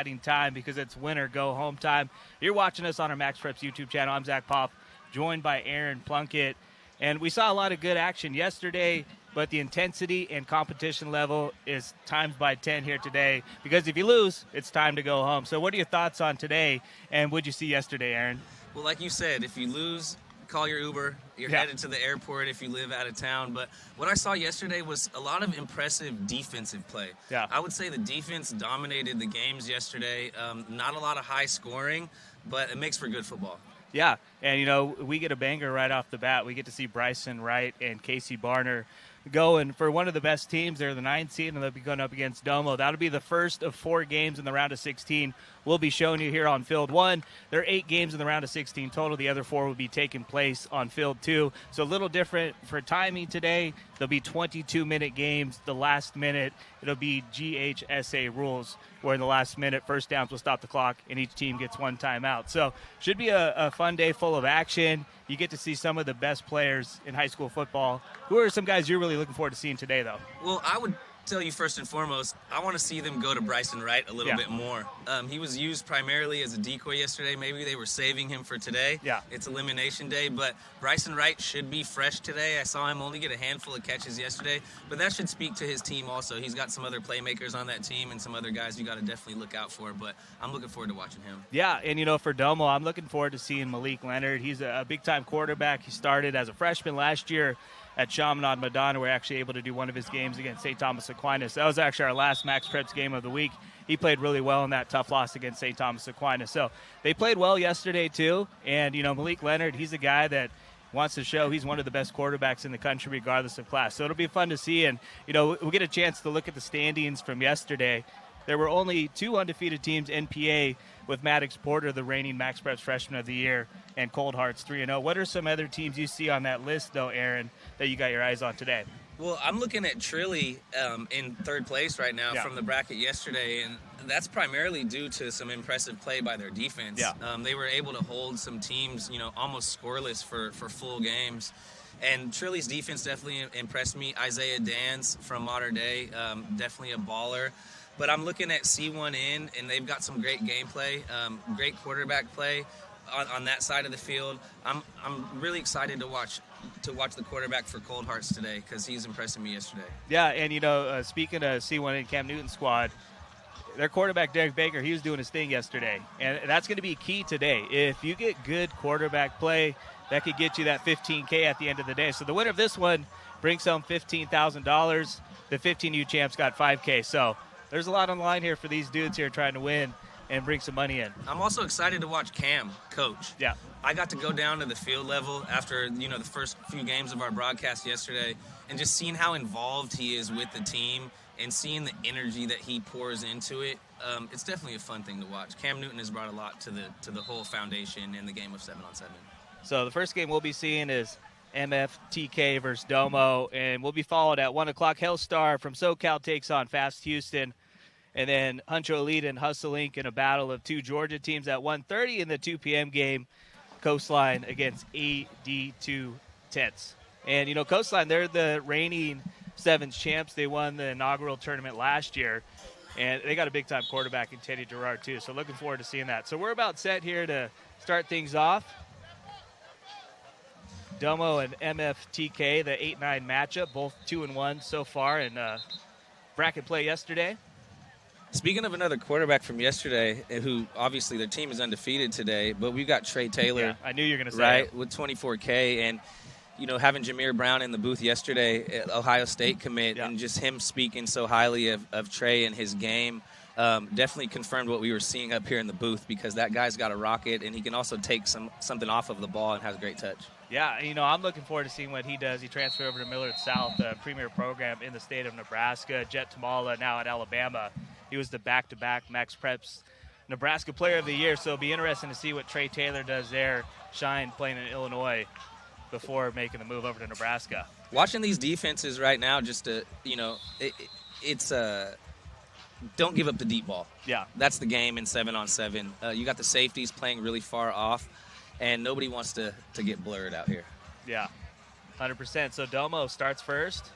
time because it's winner go home time. You're watching us on our MaxPreps YouTube channel. I'm Zach Popp, joined by Aaron Plunkett. And we saw a lot of good action yesterday, but the intensity and competition level is times by 10 here today because if you lose, it's time to go home. So what are your thoughts on today, and what did you see yesterday, Aaron? Well, like you said, if you lose, call your Uber. You're headed to the airport if you live out of town. But what I saw yesterday was a lot of impressive defensive play. Yeah. I would say the defense dominated the games yesterday. Not a lot of high scoring, but it makes for good football. Yeah, and, we get a banger right off the bat. We get to see Bryson Wright and Casey Barner going for one of the best teams. They're the 9th seed, and they'll be going up against Domo. That'll be the first of 4 games in the round of 16. We'll be showing you here on Field 1. There are 8 games in the round of 16 total. The other 4 will be taking place on Field 2. So a little different for timing today. There'll be 22-minute games. The last minute, it'll be GHSA rules, where in the last minute, first downs will stop the clock, and each team gets 1 timeout. So should be a fun day full of action. You get to see some of the best players in high school football. Who are some guys you're really looking forward to seeing today, though? Well, I would tell you first and foremost, I want to see them go to Bryson Wright a little bit more. He was used primarily as a decoy yesterday. Maybe they were saving him for today. Yeah. It's elimination day, but Bryson Wright should be fresh today. I saw him only get a handful of catches yesterday, but that should speak to his team also. He's got some other playmakers on that team and some other guys you got to definitely look out for, but I'm looking forward to watching him. Yeah, and for Domo, I'm looking forward to seeing Malik Leonard. He's a big-time quarterback. He started as a freshman last year at Chaminade Madonna. We're actually able to do one of his games against St. Thomas Aquinas. That was actually our last MaxPreps game of the week. He played really well in that tough loss against St. Thomas Aquinas. So they played well yesterday too. And, Malik Leonard, he's a guy that wants to show he's one of the best quarterbacks in the country regardless of class. So it'll be fun to see. And, we'll get a chance to look at the standings from yesterday. There were only 2 undefeated teams NPA with Maddox Porter, the reigning MaxPreps Freshman of the Year, and Cold Hearts 3-0. What are some other teams you see on that list, though, Aaron, that you got your eyes on today? Well, I'm looking at Trilly in 3rd place right now from the bracket yesterday, and that's primarily due to some impressive play by their defense. Yeah. They were able to hold some teams, almost scoreless for full games. And Trilly's defense definitely impressed me. Isaiah Dans from Mater Dei, definitely a baller. But I'm looking at C1N, and they've got some great gameplay, great quarterback play on that side of the field. I'm really excited to watch the quarterback for Cold Hearts today because he's impressing me yesterday. Yeah, and speaking of C1N Cam Newton squad, their quarterback Derek Baker, he was doing his thing yesterday, and that's going to be key today. If you get good quarterback play, that could get you that $15K at the end of the day. So the winner of this one brings home $15,000. The 15U champs got $5K. So there's a lot on the line here for these dudes here trying to win and bring some money in. I'm also excited to watch Cam coach. Yeah. I got to go down to the field level after, the first few games of our broadcast yesterday and just seeing how involved he is with the team and seeing the energy that he pours into it. It's definitely a fun thing to watch. Cam Newton has brought a lot to the whole foundation in the game of 7-on-7. So the first game we'll be seeing is MFTK versus Domo, and we'll be followed at 1 o'clock. Hellstar from SoCal takes on Fast Houston. And then Honcho Elite and Hustle Inc. in a battle of 2 Georgia teams at 1:30 in the 2 p.m. game. Coastline against AD2 Tenths. And, Coastline, they're the reigning 7s champs. They won the inaugural tournament last year. And they got a big-time quarterback in Teddy Gerard, too. So looking forward to seeing that. So we're about set here to start things off. Domo and MFTK, the 8-9 matchup, both 2-1 so far in bracket play yesterday. Speaking of another quarterback from yesterday, who obviously their team is undefeated today, but we've got Trey Taylor. Yeah, I knew you were going to say right, it. with 24K. And, having Jameer Brown in the booth yesterday, Ohio State commit, and just him speaking so highly of Trey and his game, definitely confirmed what we were seeing up here in the booth because that guy's got a rocket, and he can also take something off of the ball and has a great touch. Yeah, I'm looking forward to seeing what he does. He transferred over to Millard South, the premier program in the state of Nebraska. Jet Tamala now at Alabama. He was the back-to-back MaxPreps Nebraska Player of the Year, so it'll be interesting to see what Trey Taylor does there, shine playing in Illinois before making the move over to Nebraska. Watching these defenses right now, just to, it's don't give up the deep ball. Yeah. That's the game in 7-on-7. You got the safeties playing really far off, and nobody wants to get blurred out here. Yeah, 100%. So Domo starts first.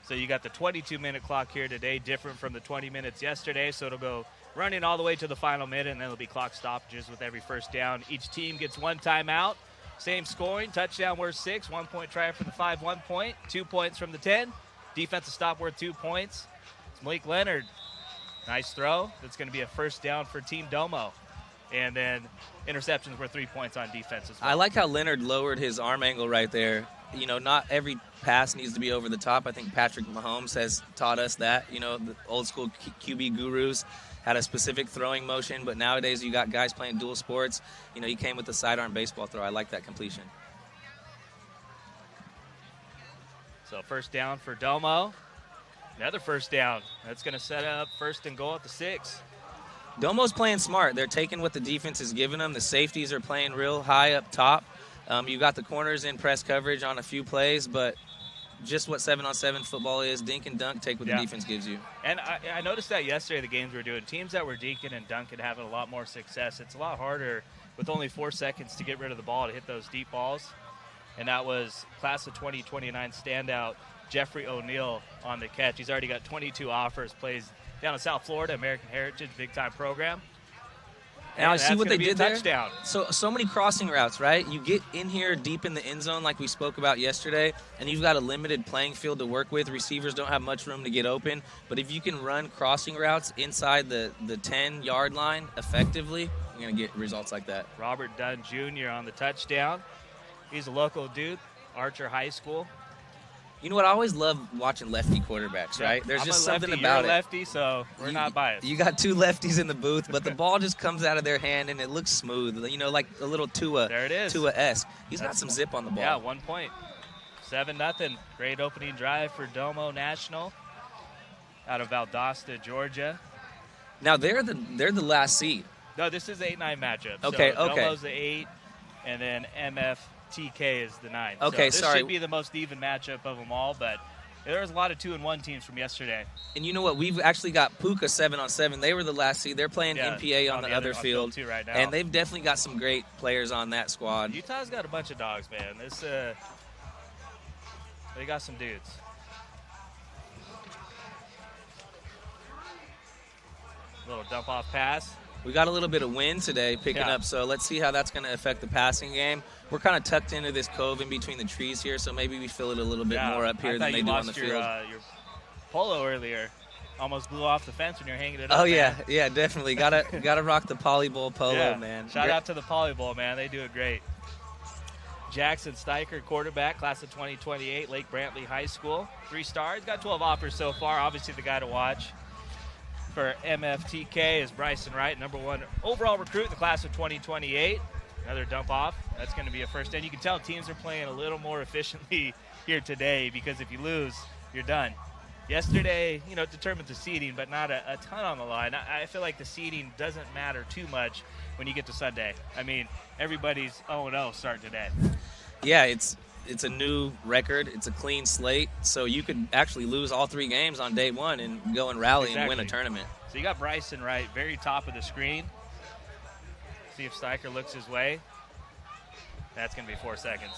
So you got the 22-minute clock here today, different from the 20 minutes yesterday. So it'll go running all the way to the final minute, and then there'll be clock stoppages with every first down. Each team gets 1 timeout. Same scoring. Touchdown worth 6. 1 point try for the 5, 1 point. 2 points from the 10. Defensive stop worth 2 points. It's Malik Leonard. Nice throw. That's going to be a first down for Team Domo. And then interceptions were 3 points on defense as well. I like how Leonard lowered his arm angle right there. You know, not every pass needs to be over the top. I think Patrick Mahomes has taught us that. You know, the old school QB gurus had a specific throwing motion, but nowadays you got guys playing dual sports. You know, he came with the sidearm baseball throw. I like that completion. So first down for Domo. Another first down. That's going to set up first and goal at the 6. Domo's playing smart. They're taking what the defense is giving them. The safeties are playing real high up top. You got the corners in press coverage on a few plays, but just what 7-on-7 football is, dink and dunk, take what the defense gives you. And I noticed that yesterday, the games we were doing, teams that were dinking and dunking having a lot more success. It's a lot harder with only 4 seconds to get rid of the ball to hit those deep balls. And that was class of 2029 standout Jeffrey O'Neal on the catch. He's already got 22 offers, plays down in South Florida, American Heritage, big-time program. And I see what they did there. Touchdown. So many crossing routes, right? You get in here deep in the end zone like we spoke about yesterday, and you've got a limited playing field to work with. Receivers don't have much room to get open. But if you can run crossing routes inside the 10-yard line effectively, you're going to get results like that. Robert Dunn Jr. on the touchdown. He's a local dude, Archer High School. You know what? I always love watching lefty quarterbacks, right? There's just something about it. You're a lefty, so we're not biased. You got 2 lefties in the booth, but the ball just comes out of their hand, and it looks smooth. You know, like a little Tua. There it is. Tua-esque. He's got some zip on the ball. Yeah, 1 point. 7-0. Great opening drive for Domo National out of Valdosta, Georgia. Now, they're the last seed. No, this is 8-9 matchup. Okay, so okay. Domo's the 8, and then MFTK is the 9. Okay, so this sorry. should be the most even matchup of them all, but there was a lot of 2-1 teams from yesterday. And you know what? We've actually got Puka 7-on-7. They were the last seed. They're playing NPA on the other field too right now. And they've definitely got some great players on that squad. Utah's got a bunch of dogs, man. They got some dudes. Little dump off pass. We got a little bit of wind today picking up, so let's see how that's going to affect the passing game. We're kind of tucked into this cove in between the trees here, so maybe we feel it a little bit more up here than they do on the field. Your polo earlier almost blew off the fence when you're hanging it up. Oh, yeah, yeah, definitely. Gotta rock the Poly Bowl polo, man. Shout out to the Poly Bowl, man. They do it great. Jackson Steicher, quarterback, class of 2028, Lake Brantley High School. 3 stars, got 12 offers so far. Obviously the guy to watch for MFTK is Bryson Wright, #1 overall recruit in the class of 2028. Another dump off. That's going to be a first down. You can tell teams are playing a little more efficiently here today because if you lose, you're done. Yesterday, you know, it determines the seeding, but not a ton on the line. I feel like the seeding doesn't matter too much when you get to Sunday. I mean, everybody's 0-0 starting today. Yeah, it's a new record. It's a clean slate, so you could actually lose all 3 games on day 1 and go and rally and win a tournament. So you got Bryson Wright, very top of the screen. See if Steicher looks his way. That's going to be 4 seconds.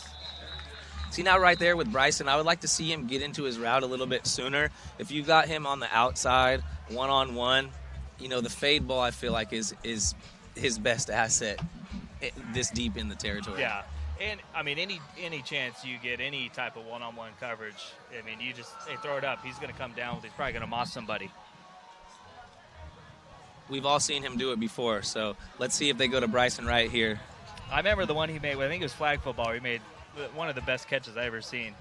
See, now right there with Bryson, I would like to see him get into his route a little bit sooner. If you got him on the outside, one-on-one, you know, the fade ball I feel like is his best asset this deep in the territory. Yeah. And, I mean, any chance you get any type of one-on-one coverage, I mean, hey, throw it up. He's going to come down with it. He's probably going to moss somebody. We've all seen him do it before, so let's see if they go to Bryson Wright here. I remember the one he made, I think it was flag football. He made one of the best catches I've ever seen.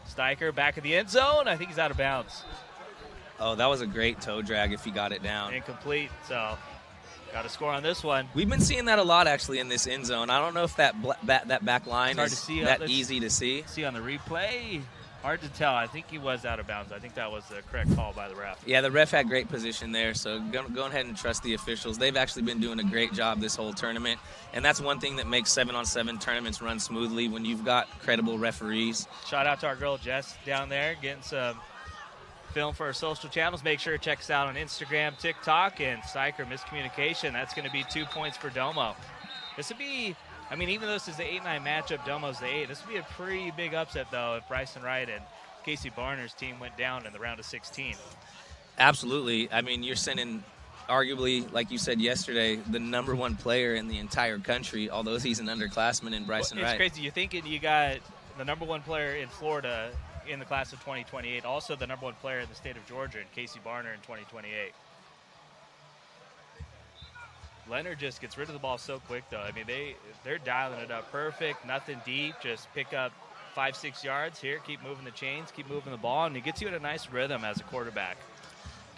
Steicher back of the end zone. I think he's out of bounds. Oh, that was a great toe drag if he got it down. Incomplete, so got to score on this one. We've been seeing that a lot, actually, in this end zone. I don't know if that back line is that easy to see. See on the replay. Hard to tell. I think he was out of bounds. I think that was the correct call by the ref. Yeah, the ref had great position there, so go ahead and trust the officials. They've actually been doing a great job this whole tournament, and that's one thing that makes 7-on-7 tournaments run smoothly when you've got credible referees. Shout out to our girl Jess down there getting some film for our social channels. Make sure to check us out on Instagram, TikTok, and Steicher miscommunication. That's going to be 2 points for Domo. This would be, I mean, even though this is the 8-9 matchup, Domo's the 8. This would be a pretty big upset, though, if Bryson Wright and Casey Barner's team went down in the round of 16. Absolutely. I mean, you're sending arguably, like you said yesterday, the #1 player in the entire country, although he's an underclassman in Bryson Wright. It's crazy. You're thinking you got the #1 player in Florida in the class of 2028, also the #1 player in the state of Georgia in Casey Barner in 2028. Leonard just gets rid of the ball so quick, though. I mean, they're dialing it up perfect, nothing deep, just pick up 5-6 yards here, keep moving the chains, keep moving the ball, and it gets you in a nice rhythm as a quarterback.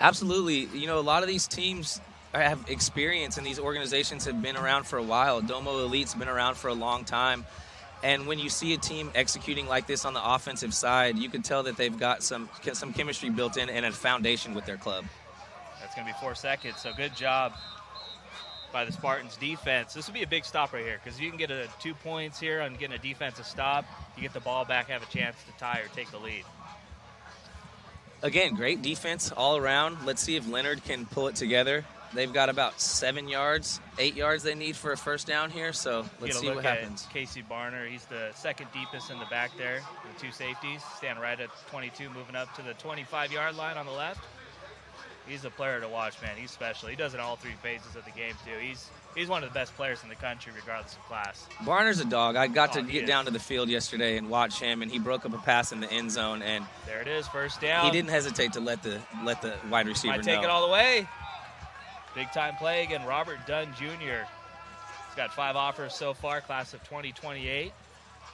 Absolutely. You know, a lot of these teams have experience, and these organizations have been around for a while. Domo Elite's been around for a long time. And when you see a team executing like this on the offensive side, you can tell that they've got some chemistry built in and a foundation with their club. That's going to be 4 seconds, so good job by the Spartans defense. This would be a big stop right here because you can get 2 points here on getting a defensive stop. You get the ball back, have a chance to tie or take the lead. Again, great defense all around. Let's see if Leonard can pull it together. They've got about 7 yards, 8 yards they need for a first down here, so let's see what happens. Casey Barner, he's the second deepest in the back there. The 2 safeties stand right at 22, moving up to the 25-yard line on the left. He's a player to watch, man. He's special. He does it in all 3 phases of the game, too. He's one of the best players in the country, regardless of class. Barner's a dog. I got to get down to the field yesterday and watch him, and he broke up a pass in the end zone. And there it is, first down. He didn't hesitate to let the wide receiver know. Might take it all the way. Big-time play again, Robert Dunn Jr. He's got 5 offers so far, class of 2028.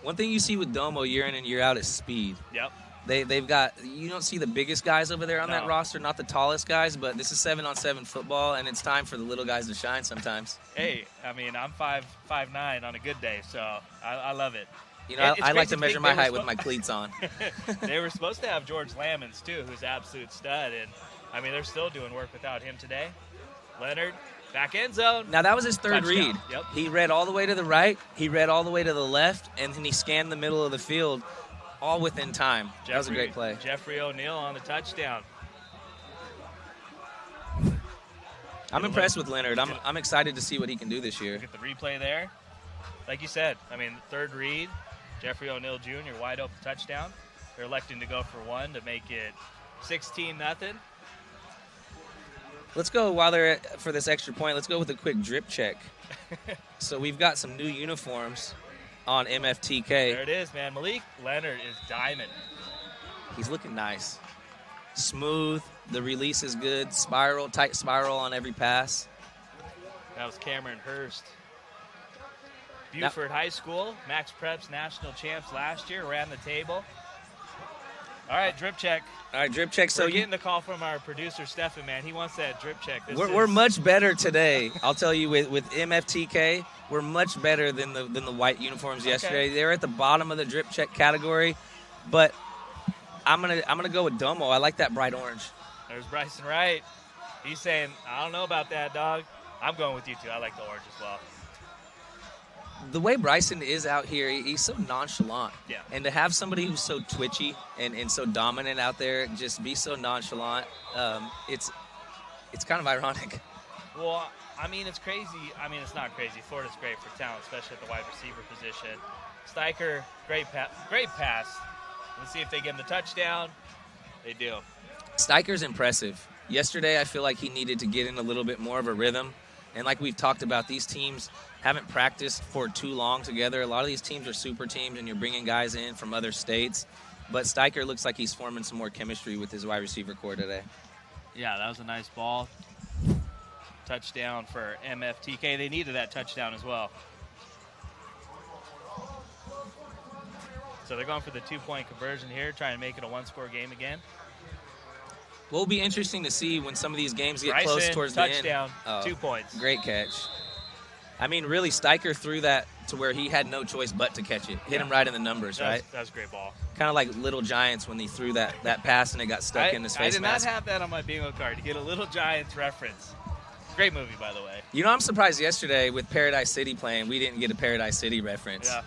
One thing you see with Domo year in and year out is speed. Yep. They've got, you don't see the biggest guys over there on that roster, not the tallest guys, but this is 7-on-7 football, and it's time for the little guys to shine sometimes. Hey, I mean, I'm 5'9" on a good day, so I love it. You know, I like to measure my height with my cleats on. They were supposed to have George Lamons, too, who's an absolute stud, and, I mean, they're still doing work without him today. Leonard, back end zone. Now, that was his third read. Yep. He read all the way to the right, he read all the way to the left, and then he scanned the middle of the field, all within time. That was a great play. Jeffrey O'Neal on the touchdown. I'm impressed with Leonard. I'm excited to see what he can do this year. Get the replay there. Like you said, I mean, third read, Jeffrey O'Neal Jr., wide open touchdown. They're electing to go for 1 to make it 16-0. Let's go, while they're for this extra point, let's go with a quick drip check. So we've got some new uniforms on MFTK. There it is, man. Malik Leonard is diamond. He's looking nice. Smooth. The release is good. Tight spiral on every pass. That was Cameron Hurst. Buford High School, MaxPreps national champs last year, ran the table. All right, drip check. All right, drip check. So we're getting the call from our producer, Stefan, man. He wants that drip check. We're much better today. I'll tell you, with MFTK, we're much better than the white uniforms yesterday. Okay. They're at the bottom of the drip check category, but I'm gonna go with Domo. I like that bright orange. There's Bryson Wright. He's saying, I don't know about that, dog. I'm going with you, too. I like the orange as well. The way Bryson is out here, he's so nonchalant. Yeah. And to have somebody who's so twitchy and so dominant out there, just be so nonchalant, it's kind of ironic. Well, I mean, it's crazy. I mean, it's not crazy. Florida's great for talent, especially at the wide receiver position. Steicher, great pass. Let's see if they give him the touchdown. They do. Steicher's impressive. Yesterday, I feel like he needed to get in a little bit more of a rhythm. And like we've talked about, these teams haven't practiced for too long together. A lot of these teams are super teams, and you're bringing guys in from other states. But Steicher looks like he's forming some more chemistry with his wide receiver core today. Yeah, that was a nice ball. Touchdown for MFTK. They needed that touchdown as well. So they're going for the 2-point conversion here, trying to make it a 1-score game again. What will be interesting to see when some of these games get Bryson, close towards the end. Touchdown, 2 points. Great catch. I mean, really, Steicher threw that to where he had no choice but to catch it. Hit him right in the numbers, right? That was a great ball. Kind of like Little Giants when he threw that pass and it got stuck in his face mask. I did not have that on my bingo card. You get a Little Giants reference. Great movie, by the way. You know, I'm surprised yesterday with Paradise City playing, we didn't get a Paradise City reference. Yeah.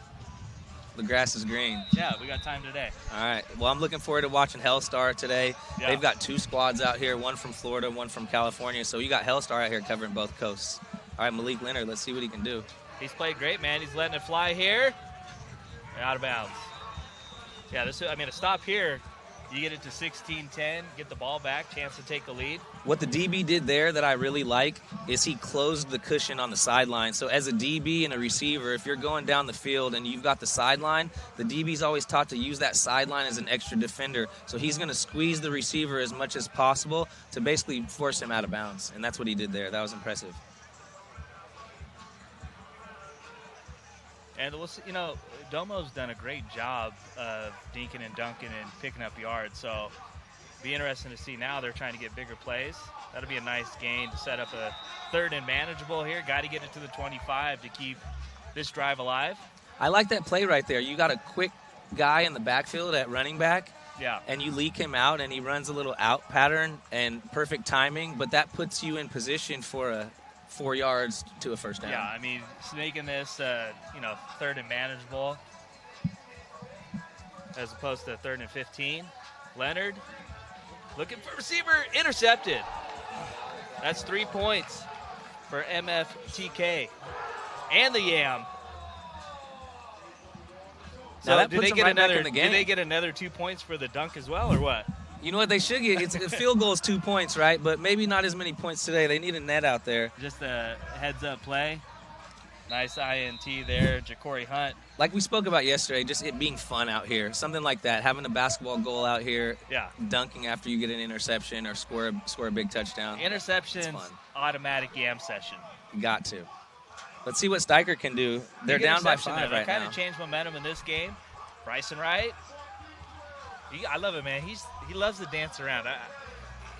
The grass is green. Yeah, we got time today. All right. Well, I'm looking forward to watching Hellstar today. Yeah. They've got 2 squads out here, one from Florida, one from California. So you got Hellstar out here covering both coasts. All right, Malik Leonard, let's see what he can do. He's played great, man. He's letting it fly here. Out of bounds. Yeah, a stop here, You get it to 16-10, get the ball back, chance to take the lead. What the DB did there that I really like is he closed the cushion on the sideline. So as a DB and a receiver, if you're going down the field and you've got the sideline, the DB's always taught to use that sideline as an extra defender. So he's going to squeeze the receiver as much as possible to basically force him out of bounds. And that's what he did there. That was impressive. And, you know, Domo's done a great job of dinking and dunking and picking up yards. So be interesting to see now they're trying to get bigger plays. That'll be a nice gain to set up a 3rd and manageable here. Got to get it to the 25 to keep this drive alive. I like that play right there. You got a quick guy in the backfield at running back. Yeah. And you leak him out, and he runs a little out pattern and perfect timing, but that puts you in position for a 4 yards to a first down. Yeah, I mean, making this, you know, 3rd and manageable as opposed to 3rd and 15. Leonard looking for receiver, intercepted. That's 3 points for MFTK and the Yam. So that did puts they them get right back another? in the game. Did they get another 2 points for the dunk as well, or what? You know what they should get? It's a field goal is 2 points, right? But maybe not as many points today. They need a net out there. Just a heads-up play. Nice INT there, Ja'Cory Hunt. Like we spoke about yesterday, just it being fun out here. Something like that, having a basketball goal out here, Yeah. dunking after you get an interception or score a big touchdown. Interceptions, automatic Yam session. Got to. Let's see what Steicher can do. They're down by 5 right kind now. of changed momentum in this game. Bryson Wright. I love it, man. He loves to dance around.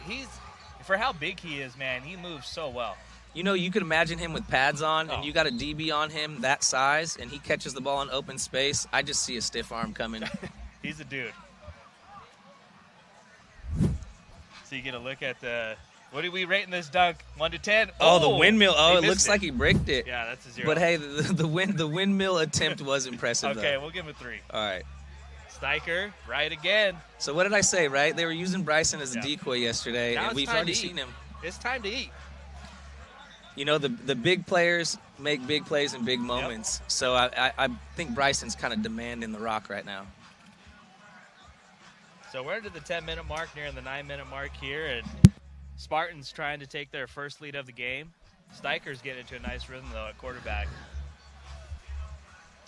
He's for how big he is, man. He moves so well. You know, you could imagine him with pads on, and Oh. you got a DB on him that size, and he catches the ball in open space. I just see a stiff arm coming. He's a dude. So you get a look at the. What are we rating this dunk? 1 to 10. Oh, the windmill. Oh, he it missed looks like he bricked it. Yeah, that's a 0. But hey, the windmill attempt was impressive. Okay, though. we'll give him a 3. All right. Steicher, right again. So what did I say, right? They were using Bryson as a Yeah. decoy yesterday, Now and it's we've time already to eat. seen him. It's time to eat. You know, the big players make big plays in big moments. So I think Bryson's kind of demanding the rock right now. So we're into the 10-minute mark, nearing the 9-minute mark here, and Spartans trying to take their first lead of the game. Steicher's getting into a nice rhythm, though, at quarterback.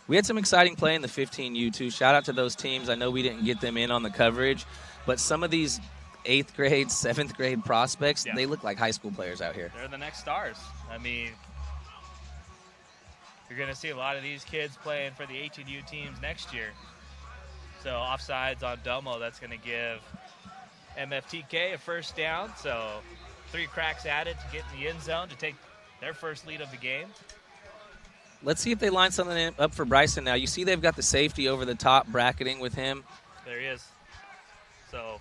We had some exciting play in the 15U, too. Shout out to those teams. I know we didn't get them in on the coverage, but some of these 8th grade, 7th grade prospects, they look like high school players out here. They're the next stars. I mean, you're going to see a lot of these kids playing for the 18U teams next year. So offsides on Domo, that's going to give MFTK a first down. So 3 cracks at it to get in the end zone to take their first lead of the game. Let's see if they line something up for Bryson now. You see they've got the safety over the top bracketing with him. There he is. So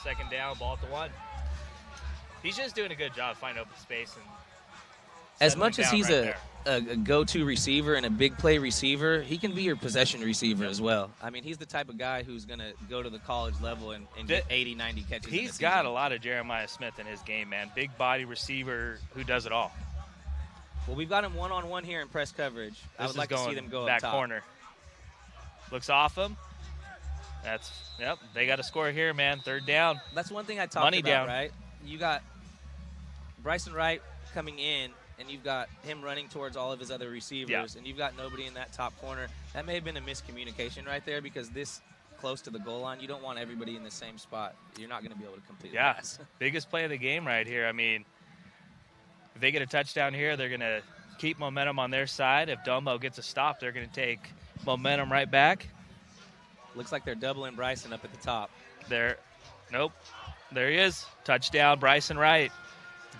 2nd down, ball at the 1. He's just doing a good job finding open space. And as much as he's right a go-to receiver and a big play receiver, he can be your possession receiver as well. I mean, he's the type of guy who's going to go to the college level and get 80, 90 catches. He's got a lot of Jeremiah Smith in his game, man. Big body receiver who does it all. Well, we've got him one-on-one here in press coverage. I would like to see them go back up top. corner. Looks off him. They got to score here, man. 3rd down. That's one thing I talked Money about, down. right? You got Bryson Wright coming in, and you've got him running towards all of his other receivers, and you've got nobody in that top corner. That may have been a miscommunication right there because this close to the goal line, you don't want everybody in the same spot. You're not going to be able to complete the pass. Biggest play of the game right here. I mean, if they get a touchdown here, they're going to keep momentum on their side. If Domo gets a stop, they're going to take momentum right back. Looks like they're doubling Bryson up at the top. Nope. There he is. Touchdown, Bryson Wright.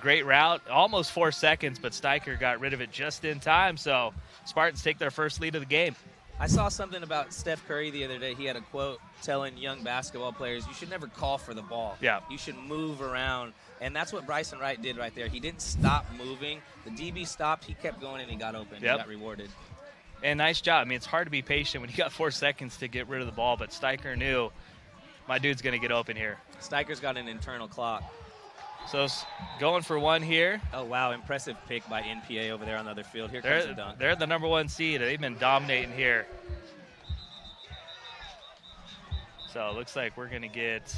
Great route. Almost 4 seconds, but Steicher got rid of it just in time. So Spartans take their first lead of the game. I saw something about Steph Curry the other day. He had a quote telling young basketball players, you should never call for the ball. Yeah. You should move around. And that's what Bryson Wright did right there. He didn't stop moving. The DB stopped. He kept going, and he got open. He got rewarded. And nice job. I mean, it's hard to be patient when you got 4 seconds to get rid of the ball, but Steicher knew my dude's going to get open here. Steicher's got an internal clock. So going for 1 here. Oh, wow. Impressive pick by NPA over there on the other field. Here comes the dunk. They're the number 1 seed. They've been dominating here. So it looks like we're going to get,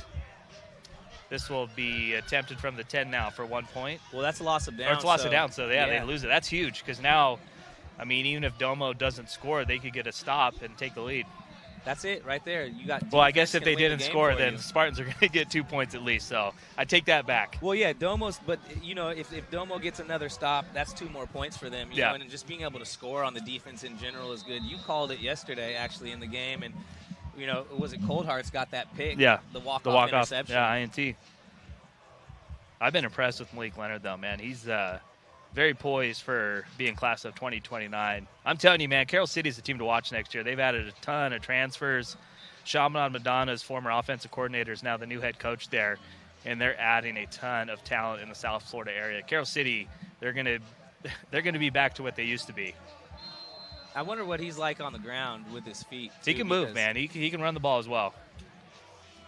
this will be attempted from the 10 now for 1 point. Well, that's a loss of down. Or it's a loss of down, so yeah, they lose it. That's huge because now, I mean, even if Domo doesn't score, they could get a stop and take the lead. That's it right there. You got. Well, I guess if they didn't score, then the Spartans are going to get 2 points at least. So I take that back. Well, yeah, Domo's. But you know, if Domo gets another stop, that's 2 more points for them. You know, and just being able to score on the defense in general is good. You called it yesterday, actually, in the game, and you know, was it Coldhearts got that pick? Yeah, the walk-off interception. Yeah, INT. I've been impressed with Malik Leonard, though, man. He's very poised for being class of 2029. I'm telling you, man, Carroll City is the team to watch next year. They've added a ton of transfers. Chaminade Madonna's former offensive coordinator is now the new head coach there, and they're adding a ton of talent in the South Florida area. Carroll City, they're going to be back to what they used to be. I wonder what he's like on the ground with his feet. He can move, man. He can run the ball as well.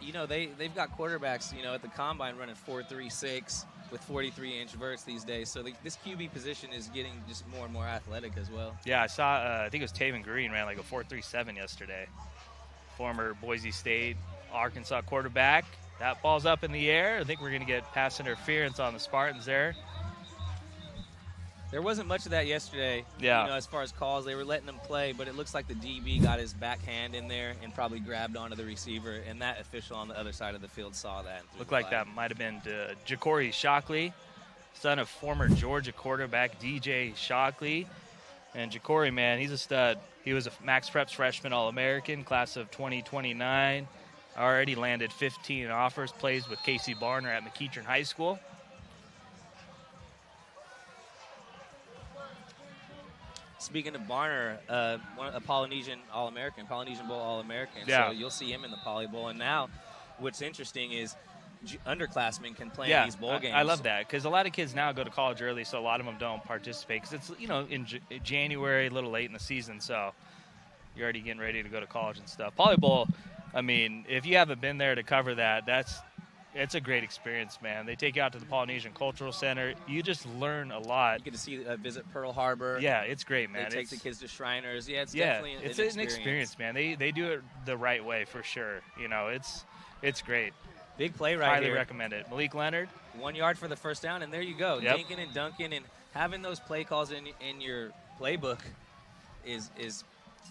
You know, they've got quarterbacks, you know, at the combine running 4.36 with 43-inch verts these days. So this QB position is getting just more and more athletic as well. Yeah, I saw, I think it was Taven Green ran like a 4.37 yesterday. Former Boise State, Arkansas quarterback. That ball's up in the air. I think we're going to get pass interference on the Spartans there. There wasn't much of that yesterday, you know, as far as calls. They were letting them play, but it looks like the DB got his backhand in there and probably grabbed onto the receiver, and that official on the other side of the field saw that. Looked like that might have been Ja'Cory Shockley, son of former Georgia quarterback DJ Shockley. And Ja'Cory, man, he's a stud. He was a MaxPreps freshman All-American, class of 2029. Already landed 15 offers, plays with Casey Barner at McEachern High School. Speaking of Barner, a Polynesian All-American, Polynesian Bowl All-American. Yeah. So you'll see him in the Poly Bowl. And now what's interesting is underclassmen can play in these bowl games. I love that because a lot of kids now go to college early, so a lot of them don't participate because it's, you know, in January, a little late in the season, so you're already getting ready to go to college and stuff. Poly Bowl, I mean, if you haven't been there to cover that, it's a great experience, man. They take you out to the Polynesian Cultural Center. You just learn a lot. You get to see visit Pearl Harbor. Yeah, it's great, man. They take the kids to Shriners. Yeah, it's definitely an experience. An experience, man. They do it the right way for sure. You know, it's great. Big play right Highly here. recommend it. Malik Leonard. 1 yard for the first down, and there you go. Yep. Dinking and dunking, and having those play calls in your playbook is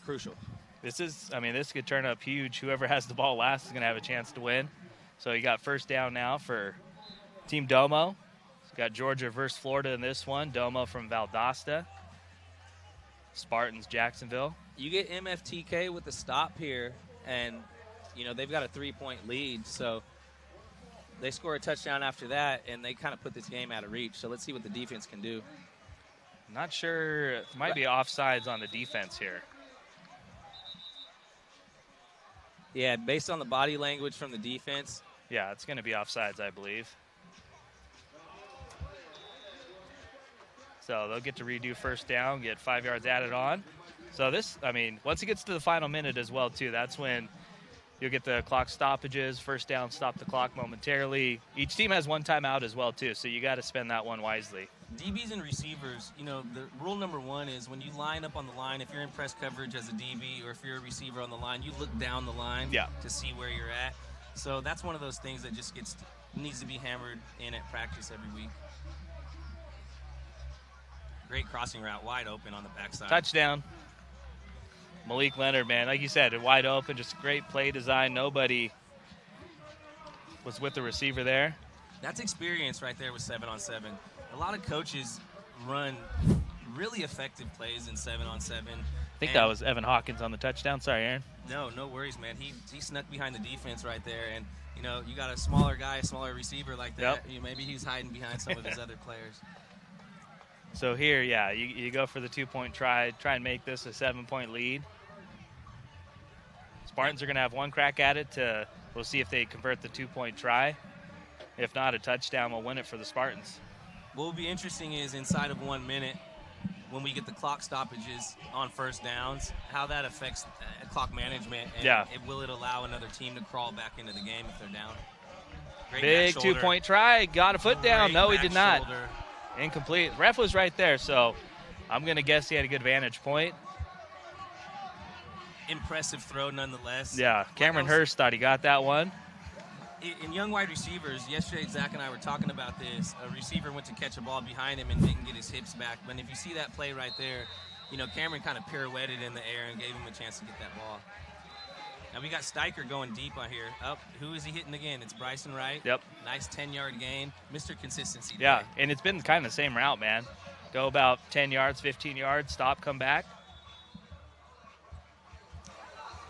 crucial. This could turn up huge. Whoever has the ball last is going to have a chance to win. So you got first down now for Team Domo. Got Georgia versus Florida in this one. Domo from Valdosta. Spartans Jacksonville. You get MFTK with the stop here, and you know they've got a 3-point lead. So they score a touchdown after that, and they kind of put this game out of reach. So let's see what the defense can do. Not sure. It might be offsides on the defense here. Yeah, based on the body language from the defense. Yeah, it's going to be offsides, I believe. So they'll get to redo first down, get 5 yards added on. So this, I mean, once it gets to the final minute as well, too, that's when you'll get the clock stoppages. First down, stop the clock momentarily. Each team has one timeout as well, too, so you got to spend that one wisely. DBs and receivers, you know, the rule number one is when you line up on the line, if you're in press coverage as a DB or if you're a receiver on the line, you look down the line to see where you're at. So that's one of those things that just needs to be hammered in at practice every week. Great crossing route, wide open on the backside. Touchdown. Malik Leonard, man, like you said, wide open, just great play design. Nobody was with the receiver there. That's experience right there with 7-on-7. A lot of coaches run really effective plays in 7-on-7. I think that was Evan Hawkins on the touchdown. Sorry, Aaron. No worries, man. He snuck behind the defense right there, and you know you got a smaller guy, a smaller receiver like that. Yep. Maybe he's hiding behind some of his other players. So here, yeah, you go for the 2-point try and make this a 7-point lead. Spartans are going to have one crack at it. We'll see if they convert the 2-point try. If not, a touchdown will win it for the Spartans. What will be interesting is inside of 1 minute, when we get the clock stoppages on first downs, how that affects clock management. And will it allow another team to crawl back into the game if they're down? Great big 2-point try. Got a foot down. No, he did not. Incomplete. Ref was right there, so I'm going to guess he had a good vantage point. impressive throw nonetheless. Yeah, Cameron Hurst thought he got that one. In young wide receivers, yesterday Zach and I were talking about this. A receiver went to catch a ball behind him and didn't get his hips back. But if you see that play right there, you know, Cameron kind of pirouetted in the air and gave him a chance to get that ball. Now we got Steicher going deep on here. Who is he hitting again? It's Bryson Wright. Yep. Nice 10-yard gain. Mr. Consistency. Yeah, today. and it's been kind of the same route, man. Go about 10 yards, 15 yards, stop, come back.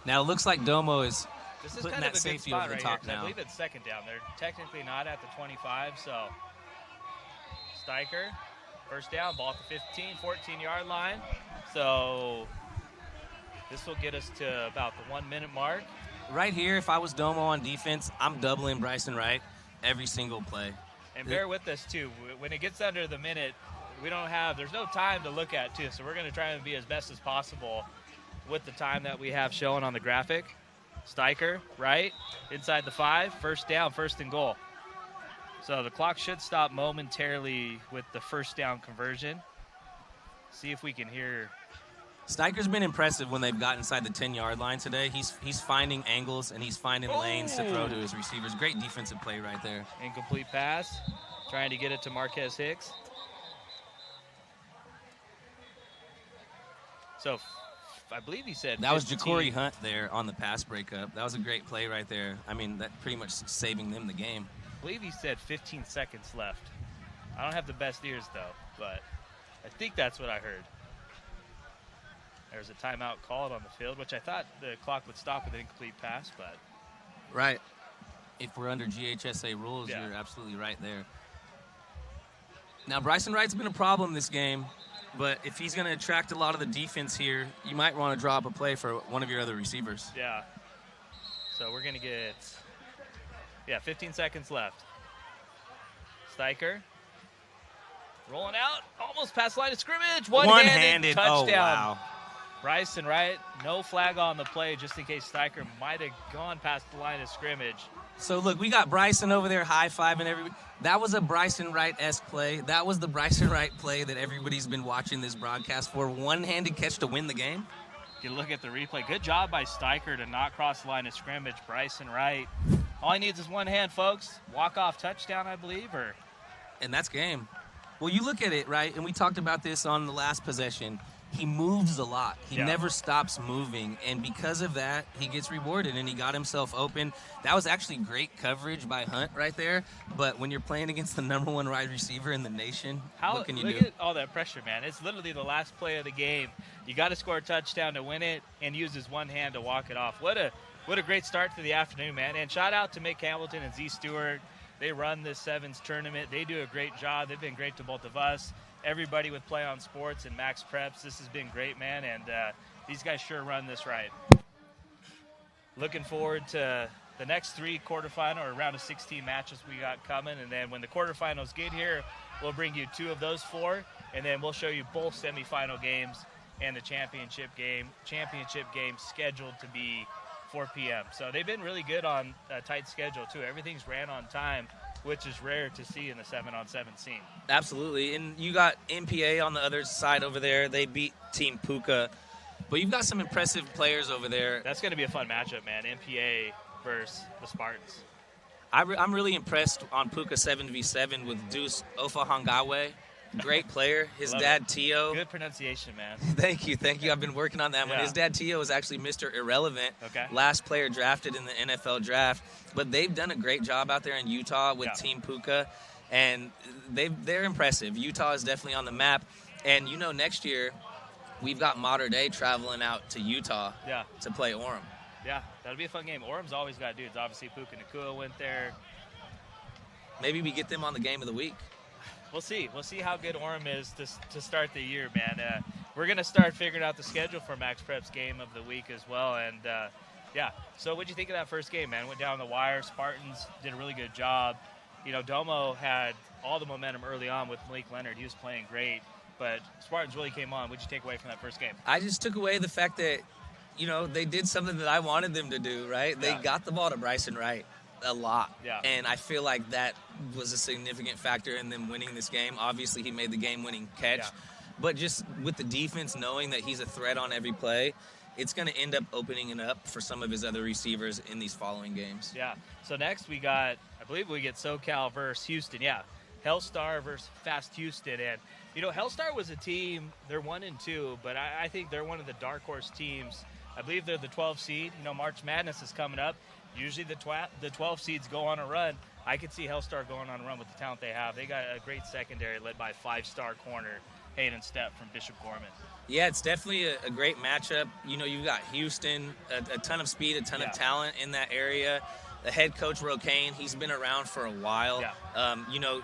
Now it looks like Domo is This is putting kind that of a good safety spot over the right top here, 'cause now. I believe it's second down. They're technically not at the 25, so Steicher, first down, ball at the 15, 14-yard line. So this will get us to about the 1 minute mark. Right here, if I was Domo on defense, I'm doubling Bryson Wright every single play. And bear with us, too. When it gets under the minute, there's no time to look at, too. So we're going to try and be as best as possible with the time that we have shown on the graphic. Steicher, right, inside the 5, first down, first and goal. So the clock should stop momentarily with the first down conversion. See if we can hear. Steicher's been impressive when they've got inside the 10-yard line today. He's finding angles and he's finding lanes to throw to his receivers. Great defensive play right there. Incomplete pass, trying to get it to Marquez Hicks. So I believe he said that was 15. Ja'Cory Hunt there on the pass breakup. That was a great play right there. I mean, that pretty much saving them the game. I believe he said 15 seconds left. I don't have the best ears, though, but I think that's what I heard. There's a timeout called on the field, which I thought the clock would stop with an incomplete pass, but. Right. If we're under GHSA rules, Yeah. You're absolutely right there. Now, Bryson Wright's been a problem this game, but if he's going to attract a lot of the defense here, you might want to drop a play for one of your other receivers. Yeah. So we're going to get, 15 seconds left. Steicher. Rolling out, almost past line of scrimmage. One-handed touchdown. Oh, wow. Bryson Wright, no flag on the play just in case Steicher might have gone past the line of scrimmage. So, look, we got Bryson over there high-fiving everybody. That was a Bryson Wright-esque play. That was the Bryson Wright play that everybody's been watching this broadcast for. One-handed catch to win the game. You look at the replay. Good job by Steicher to not cross the line of scrimmage. Bryson Wright. All he needs is one hand, folks. Walk-off touchdown, I believe, or. And that's game. Well, you look at it, right, and we talked about this on the last possession. He moves a lot. He never stops moving, and because of that, he gets rewarded, and he got himself open. That was actually great coverage by Hunt right there, but when you're playing against the #1 wide receiver in the nation, what can you do? Look at all that pressure, man. It's literally the last play of the game. You got to score a touchdown to win it and use his one hand to walk it off. What a great start to the afternoon, man. And shout out to Mick Hamilton and Z Stewart. They run this Sevens tournament. They do a great job. They've been great to both of us. Everybody with Play on Sports and MaxPreps. This has been great, man, and these guys sure run this right. Looking forward to the next 3 quarterfinal or round of 16 matches we got coming, and then when the quarterfinals get here, we'll bring you 2 of those 4, and then we'll show you both semifinal games and the championship game. Championship game scheduled to be 4 p.m. So they've been really good on a tight schedule, too. Everything's ran on time, which is rare to see in the 7-on-7 scene. Absolutely, and you got MPA on the other side over there. They beat Team Puka, but you've got some impressive players over there. That's going to be a fun matchup, man, MPA versus the Spartans. I'm really impressed on Puka 7v7 with Deuce Ofahangawe. Great player. His dad, Tio. Good pronunciation, man. Thank you. I've been working on that one. Yeah. His dad, Tio, is actually Mr. Irrelevant. Okay. Last player drafted in the NFL draft. But they've done a great job out there in Utah with Team Puka, and they're impressive. Utah is definitely on the map. And, next year we've got Mater Dei traveling out to Utah to play Orem. Yeah, that'll be a fun game. Orem's always got dudes. Obviously, Puka Nakua went there. Maybe we get them on the game of the week. We'll see. We'll see how good Orem is to start the year, man. We're going to start figuring out the schedule for MaxPreps game of the week as well. And, so what'd you think of that first game, man? Went down the wire. Spartans did a really good job. Domo had all the momentum early on with Malik Leonard. He was playing great. But Spartans really came on. What'd you take away from that first game? I just took away the fact that, they did something that I wanted them to do, right? Yeah. They got the ball to Bryson Wright a lot. Yeah. And I feel like that was a significant factor in them winning this game. Obviously, he made the game-winning catch. Yeah. But just with the defense knowing that he's a threat on every play, it's going to end up opening it up for some of his other receivers in these following games. Yeah. So next we got, I believe we get SoCal versus Houston. Yeah. Hellstar versus Fast Houston. And, you know, Hellstar was a team, they're 1-2, but I think they're one of the dark horse teams. I believe they're the 12 seed. You know, March Madness is coming up. Usually the 12 seeds go on a run. I could see Hellstar going on a run with the talent they have. They got a great secondary led by 5-star corner Hayden Stepp from Bishop Gorman. Yeah, it's definitely a great matchup. You know, you've got Houston, a ton of speed, a ton of talent in that area. The head coach, Rocane, he's been around for a while. Yeah. You know,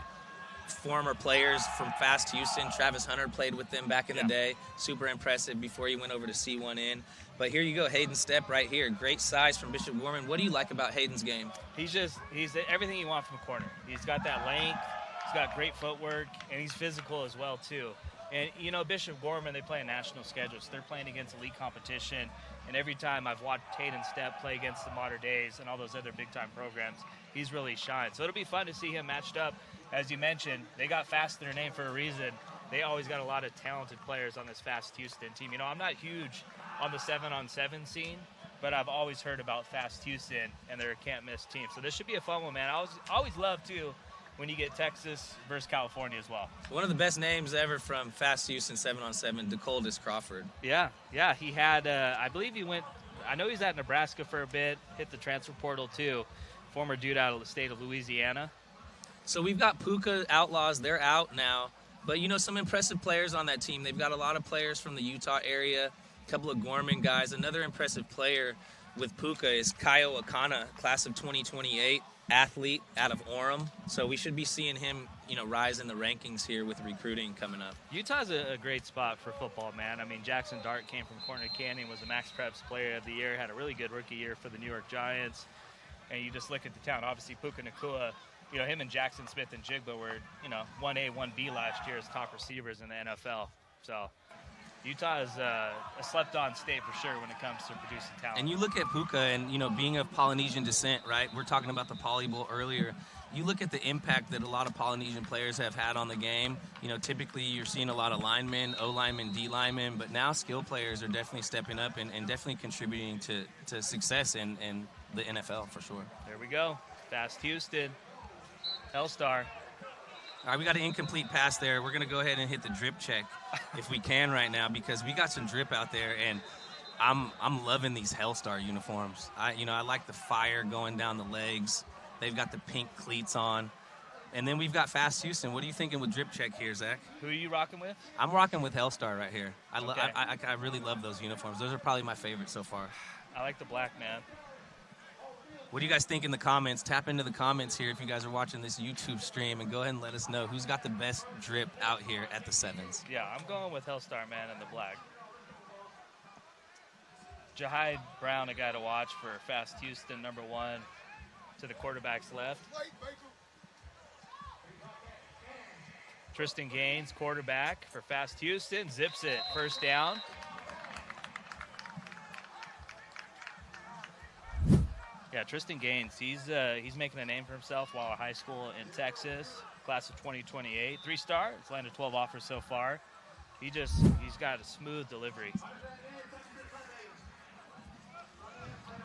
former players from Fast Houston, Travis Hunter played with them back in the day. Super impressive before he went over to C1N. But here you go, Hayden Stepp right here. Great size from Bishop Gorman. What do you like about Hayden's game? He's everything you want from a corner. He's got that length, he's got great footwork, and he's physical as well, too. And, you know, Bishop Gorman, they play a national schedule, so they're playing against elite competition. And every time I've watched Hayden Stepp play against the Mater Days and all those other big-time programs, he's really shined. So it'll be fun to see him matched up. As you mentioned, they got Fast in their name for a reason. They always got a lot of talented players on this Fast Houston team. You know, I'm not huge on the 7-on-7 scene, but I've always heard about Fast Houston and their can't-miss team. So this should be a fun one, man. I always love, too, when you get Texas versus California as well. One of the best names ever from Fast Houston 7-on-7, DeColdis Crawford. Yeah, he had, I believe he went, I know he's at Nebraska for a bit, hit the transfer portal, too. Former dude out of the state of Louisiana. So we've got Puka Outlaws. They're out now. But, you know, some impressive players on that team. They've got a lot of players from the Utah area, a couple of Gorman guys. Another impressive player with Puka is Kaio Akana, class of 2028, athlete out of Orem. So we should be seeing him, you know, rise in the rankings here with recruiting coming up. Utah's a great spot for football, man. I mean, Jackson Dart came from Corner Canyon, was a MaxPreps player of the year, had a really good rookie year for the New York Giants. And you just look at the town. Obviously, Puka Nacua, you know, him and Jackson Smith and Jigba were, you know, 1A, 1B last year as top receivers in the NFL. So Utah is a slept-on state for sure when it comes to producing talent. And you look at Puka and, you know, being of Polynesian descent, right? We're talking about the Poly Bowl earlier. You look at the impact that a lot of Polynesian players have had on the game. You know, typically you're seeing a lot of linemen, O-linemen, D-linemen, but now skill players are definitely stepping up and definitely contributing to success in the NFL for sure. There we go. Fast Houston. Hellstar. All right, we got an incomplete pass there. We're going to go ahead and hit the drip check if we can right now because we got some drip out there, and I'm loving these Hellstar uniforms. I like the fire going down the legs. They've got the pink cleats on. And then we've got Fast Houston. What are you thinking with drip check here, Zach? Who are you rocking with? I'm rocking with Hellstar right here. I really love those uniforms. Those are probably my favorite so far. I like the black, man. What do you guys think in the comments? Tap into the comments here if you guys are watching this YouTube stream and go ahead and let us know who's got the best drip out here at the sevens. Yeah, I'm going with Hellstar, man, in the black. Jahide Brown, a guy to watch for Fast Houston, number 1 to the quarterback's left. Tristan Gaines, quarterback for Fast Houston, zips it, first down. Yeah, Tristan Gaines, he's making a name for himself while at high school in Texas, class of 2028, 3-star. He's landed 12 offers so far. He's got a smooth delivery.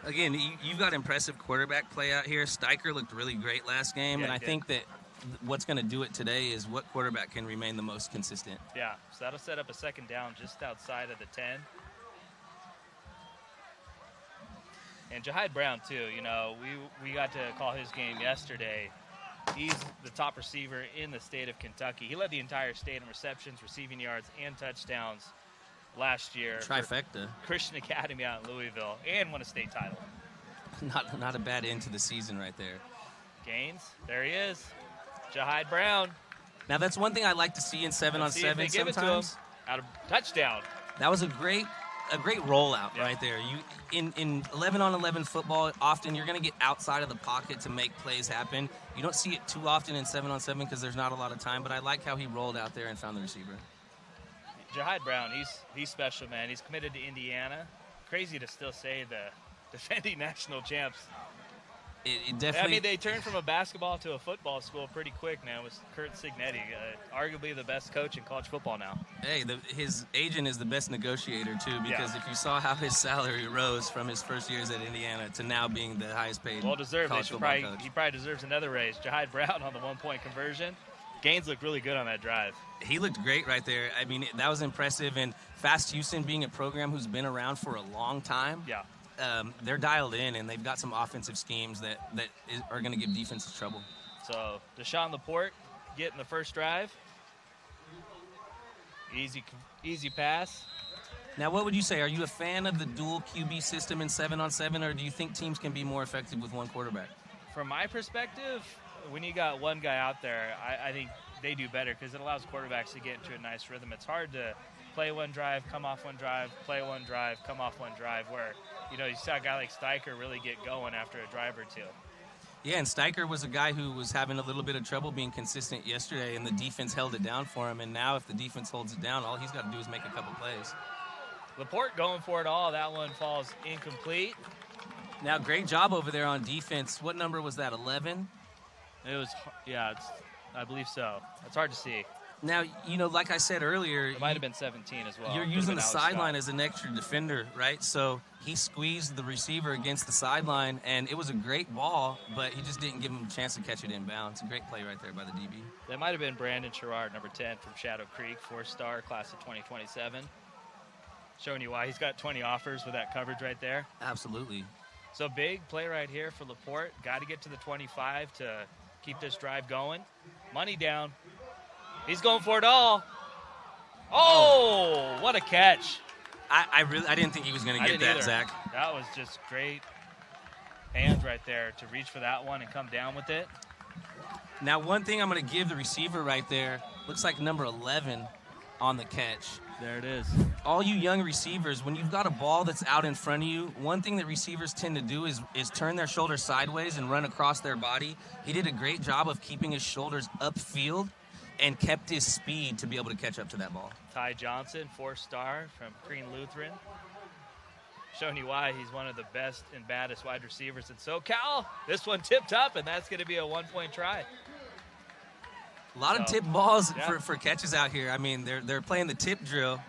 Again, you've got impressive quarterback play out here. Steicher looked really great last game, and I think that what's going to do it today is what quarterback can remain the most consistent. Yeah, so that'll set up a second down just outside of the 10. And Jahide Brown, too, you know, we got to call his game yesterday. He's the top receiver in the state of Kentucky. He led the entire state in receptions, receiving yards, and touchdowns last year. Trifecta. Christian Academy out in Louisville, and won a state title. Not a bad end to the season right there. Gaines, there he is. Jahide Brown. Now, that's one thing I like to see in 7-on-7 sometimes. Out of touchdown. That was a great rollout right there. In 11-on-11 football, often you're going to get outside of the pocket to make plays happen. You don't see it too often in 7-on-7 because there's not a lot of time, but I like how he rolled out there and found the receiver. Jahide Brown, he's special, man. He's committed to Indiana. Crazy to still say the defending national champs. It definitely. I mean, they turned from a basketball to a football school pretty quick, man, with Kurt Cignetti, arguably the best coach in college football now. Hey, his agent is the best negotiator, too, because if you saw how his salary rose from his first years at Indiana to now being the highest paid well-deserved. college football coach. He probably deserves another raise. Jahide Brown on the one-point conversion. Gaines looked really good on that drive. He looked great right there. I mean, that was impressive. And Fast Houston being a program who's been around for a long time. Yeah. They're dialed in, and they've got some offensive schemes that are going to give defenses trouble. So, Deshaun Laporte getting the first drive. Easy pass. Now, what would you say? Are you a fan of the dual QB system in 7-on-7, or do you think teams can be more effective with one quarterback? From my perspective, when you got one guy out there, I think they do better because it allows quarterbacks to get into a nice rhythm. It's hard to play one drive, come off one drive, play one drive, come off one drive, where, you saw a guy like Steicher really get going after a drive or two. Yeah, and Steicher was a guy who was having a little bit of trouble being consistent yesterday, and the defense held it down for him. And now if the defense holds it down, all he's got to do is make a couple plays. Laporte going for it all. That one falls incomplete. Now, great job over there on defense. What number was that, 11? It was, I believe so. It's hard to see. Now, like I said earlier, it might have been 17 as well. You're using the sideline as an extra defender, right? So he squeezed the receiver against the sideline, and it was a great ball, but he just didn't give him a chance to catch it inbounds. A great play right there by the DB. That might have been Brandon Sherrard, number 10 from Shadow Creek, 4-star, class of 2027. Showing you why he's got 20 offers with that coverage right there. Absolutely. So big play right here for Laporte. Got to get to the 25 to keep this drive going. Money down. He's going for it all. Oh, what a catch. I didn't think he was going to get that, either. Zach. That was just great hands right there to reach for that one and come down with it. Now, one thing I'm going to give the receiver right there, looks like number 11 on the catch. There it is. All you young receivers, when you've got a ball that's out in front of you, one thing that receivers tend to do is turn their shoulders sideways and run across their body. He did a great job of keeping his shoulders upfield and kept his speed to be able to catch up to that ball. Ty Johnson, 4-star from Green Lutheran. Showing you why he's one of the best and baddest wide receivers in SoCal. This one tipped up, and that's going to be a one-point try. A lot of tip balls for catches out here. I mean, they're playing the tip drill,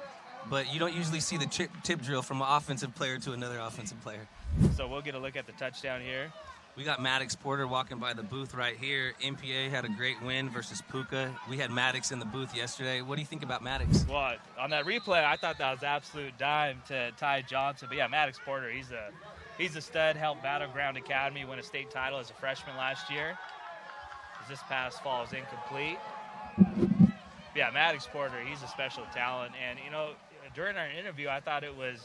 but you don't usually see the tip drill from an offensive player to another offensive player. So we'll get a look at the touchdown here. We got Maddox Porter walking by the booth right here. MPA had a great win versus Puka. We had Maddox in the booth yesterday. What do you think about Maddox? Well, on that replay, I thought that was absolute dime to Ty Johnson. But yeah, Maddox Porter, he's a stud. Helped Battleground Academy win a state title as a freshman last year. As this pass falls incomplete. Yeah, Maddox Porter, he's a special talent. And, during our interview, I thought it was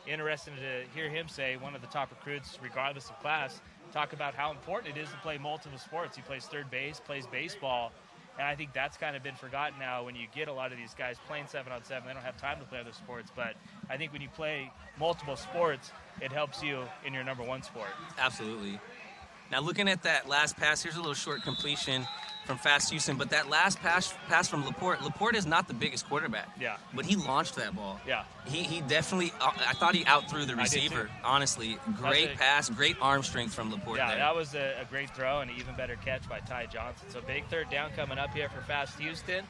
interesting to hear him say, one of the top recruits, regardless of class, talk about how important it is to play multiple sports. He plays third base, plays baseball, and I think that's kind of been forgotten now when you get a lot of these guys playing 7-on-7. They don't have time to play other sports, but I think when you play multiple sports, it helps you in your number one sport. Absolutely. Now, looking at that last pass, here's a little short completion from Fast Houston, but that last pass from Laporte is not the biggest quarterback. Yeah. But he launched that ball. Yeah. He definitely, I thought he outthrew the receiver, honestly. Great pass, great arm strength from Laporte there. That was a great throw and an even better catch by Ty Johnson. So big third down coming up here for Fast Houston.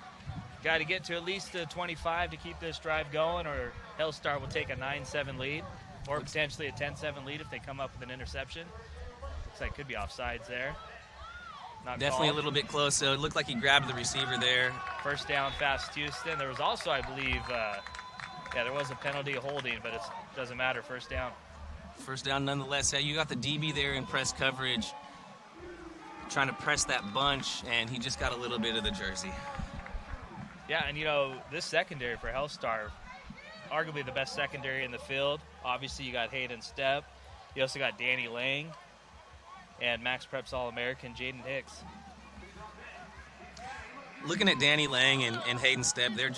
Got to get to at least the 25 to keep this drive going, or Hellstar will take a 9-7 lead, or potentially a 10-7 lead if they come up with an interception. Looks like could be offsides there. Not definitely called. A little bit close, so it looked like he grabbed the receiver there. First down, Fast Houston. There was also, I believe, there was a penalty holding, but it doesn't matter. First down. First down nonetheless. Yeah, you got the DB there in press coverage, trying to press that bunch, and he just got a little bit of the jersey. Yeah, and this secondary for Hellstar, arguably the best secondary in the field. Obviously, you got Hayden Stepp. You also got Danny Lang and MaxPreps All-American Jaden Hicks. Looking at Danny Lang and Hayden Stepp, they're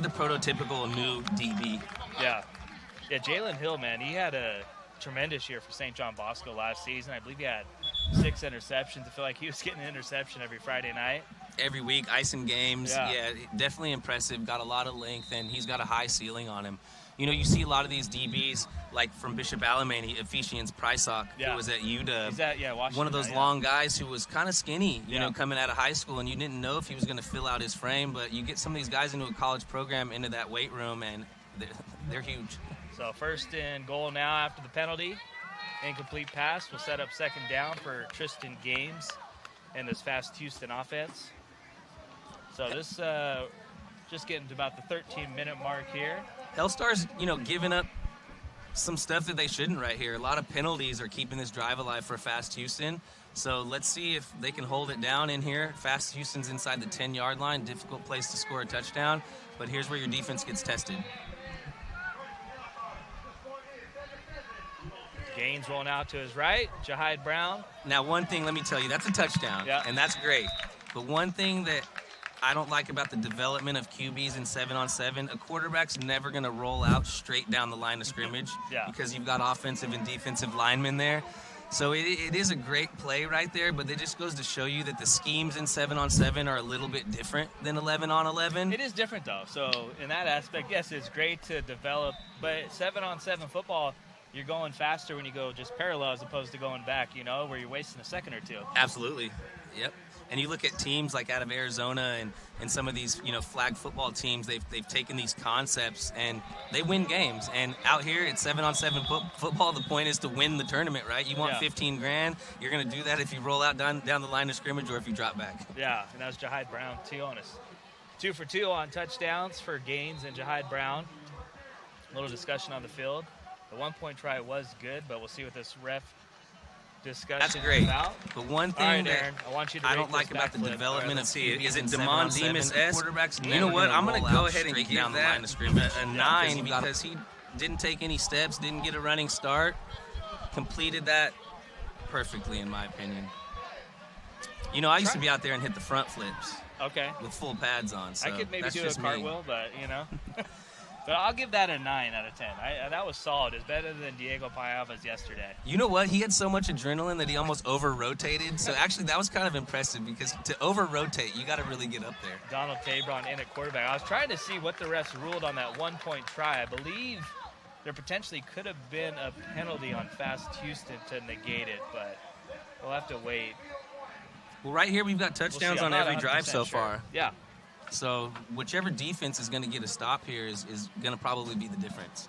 the prototypical new DB. Yeah, Jalen Hill, man, he had a tremendous year for St. John Bosco last season. I believe he had 6 interceptions. I feel like he was getting an interception every Friday night. Every week, icing games. Yeah, definitely impressive. Got a lot of length, and he's got a high ceiling on him. You know, you see a lot of these DBs, like from Bishop Alemany, Ephesians Prysock, who was at UW. He's at, Washington. One of those long guys who was kind of skinny, you know, coming out of high school, and you didn't know if he was going to fill out his frame. But you get some of these guys into a college program, into that weight room, and they're huge. So first and goal now after the penalty. Incomplete pass will set up second down for Tristan Games and this fast Houston offense. So this just getting to about the 13-minute mark here. Hellstar's, you know, giving up some stuff that they shouldn't right here. A lot of penalties are keeping this drive alive for fast Houston. So let's see if they can hold it down in here. Fast Houston's inside the 10-yard line. Difficult place to score a touchdown. But here's where your defense gets tested. Gaines rolling out to his right. Jahide Brown. Now, one thing, let me tell you, that's a touchdown, and that's great. But one thing that I don't like about the development of QBs in 7-on-7, a quarterback's never going to roll out straight down the line of scrimmage because you've got offensive and defensive linemen there. So it is a great play right there, but it just goes to show you that the schemes in 7-on-7 are a little bit different than 11-on-11. It is different, though. So in that aspect, yes, it's great to develop, but 7-on-7 football, you're going faster when you go just parallel as opposed to going back, you know, where you're wasting a second or two. Absolutely. Yep. And you look at teams like out of Arizona and some of these, you know, flag football teams, they've taken these concepts and they win games. And out here at 7-on-7 football, the point is to win the tournament, right? You want 15 grand. You're going to do that if you roll out down the line of scrimmage or if you drop back. Yeah, and that was Jahide Brown, too, on us. 2 for 2 on touchdowns for Gaines and Jahide Brown. A little discussion on the field. The 1-point try was good, but we'll see what this ref discussion That's great. is about. But one thing that Aaron, I want you to I don't like about the development of QBs is it in Demond 7-on-7 Demas-esque? quarterbacks. You know what? I'm going to go ahead and give down the that line of scrimmage a 9 because because he didn't take any steps, didn't get a running start, completed that perfectly in my opinion. You know, I used to be out there and hit the front flips. Okay. With full pads on. So I could maybe that's do a just cartwheel, but, you know. But I'll give that a 9 out of 10. That was solid. It's better than Diego Paiava's yesterday. You know what? He had so much adrenaline that he almost over-rotated. So actually, that was kind of impressive because to over-rotate, you got to really get up there. Donald Tabron in at quarterback. I was trying to see what the refs ruled on that 1-point try. I believe there potentially could have been a penalty on Fast Houston to negate it, but we'll have to wait. Well, right here, we've got touchdowns on every drive so far. Yeah. So whichever defense is going to get a stop here is going to probably be the difference.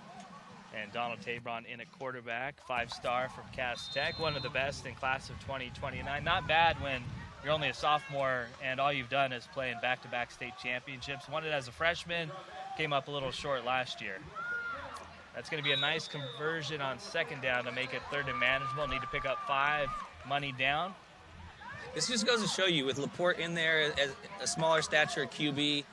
And Donald Tabron in at quarterback, 5-star from Cass Tech, one of the best in class of 2029. Not bad when you're only a sophomore and all you've done is play in back-to-back state championships. Won it as a freshman, came up a little short last year. That's going to be a nice conversion on second down to make it third and manageable. Need to pick up 5, money down. This just goes to show you, with Laporte in there as a smaller stature QB,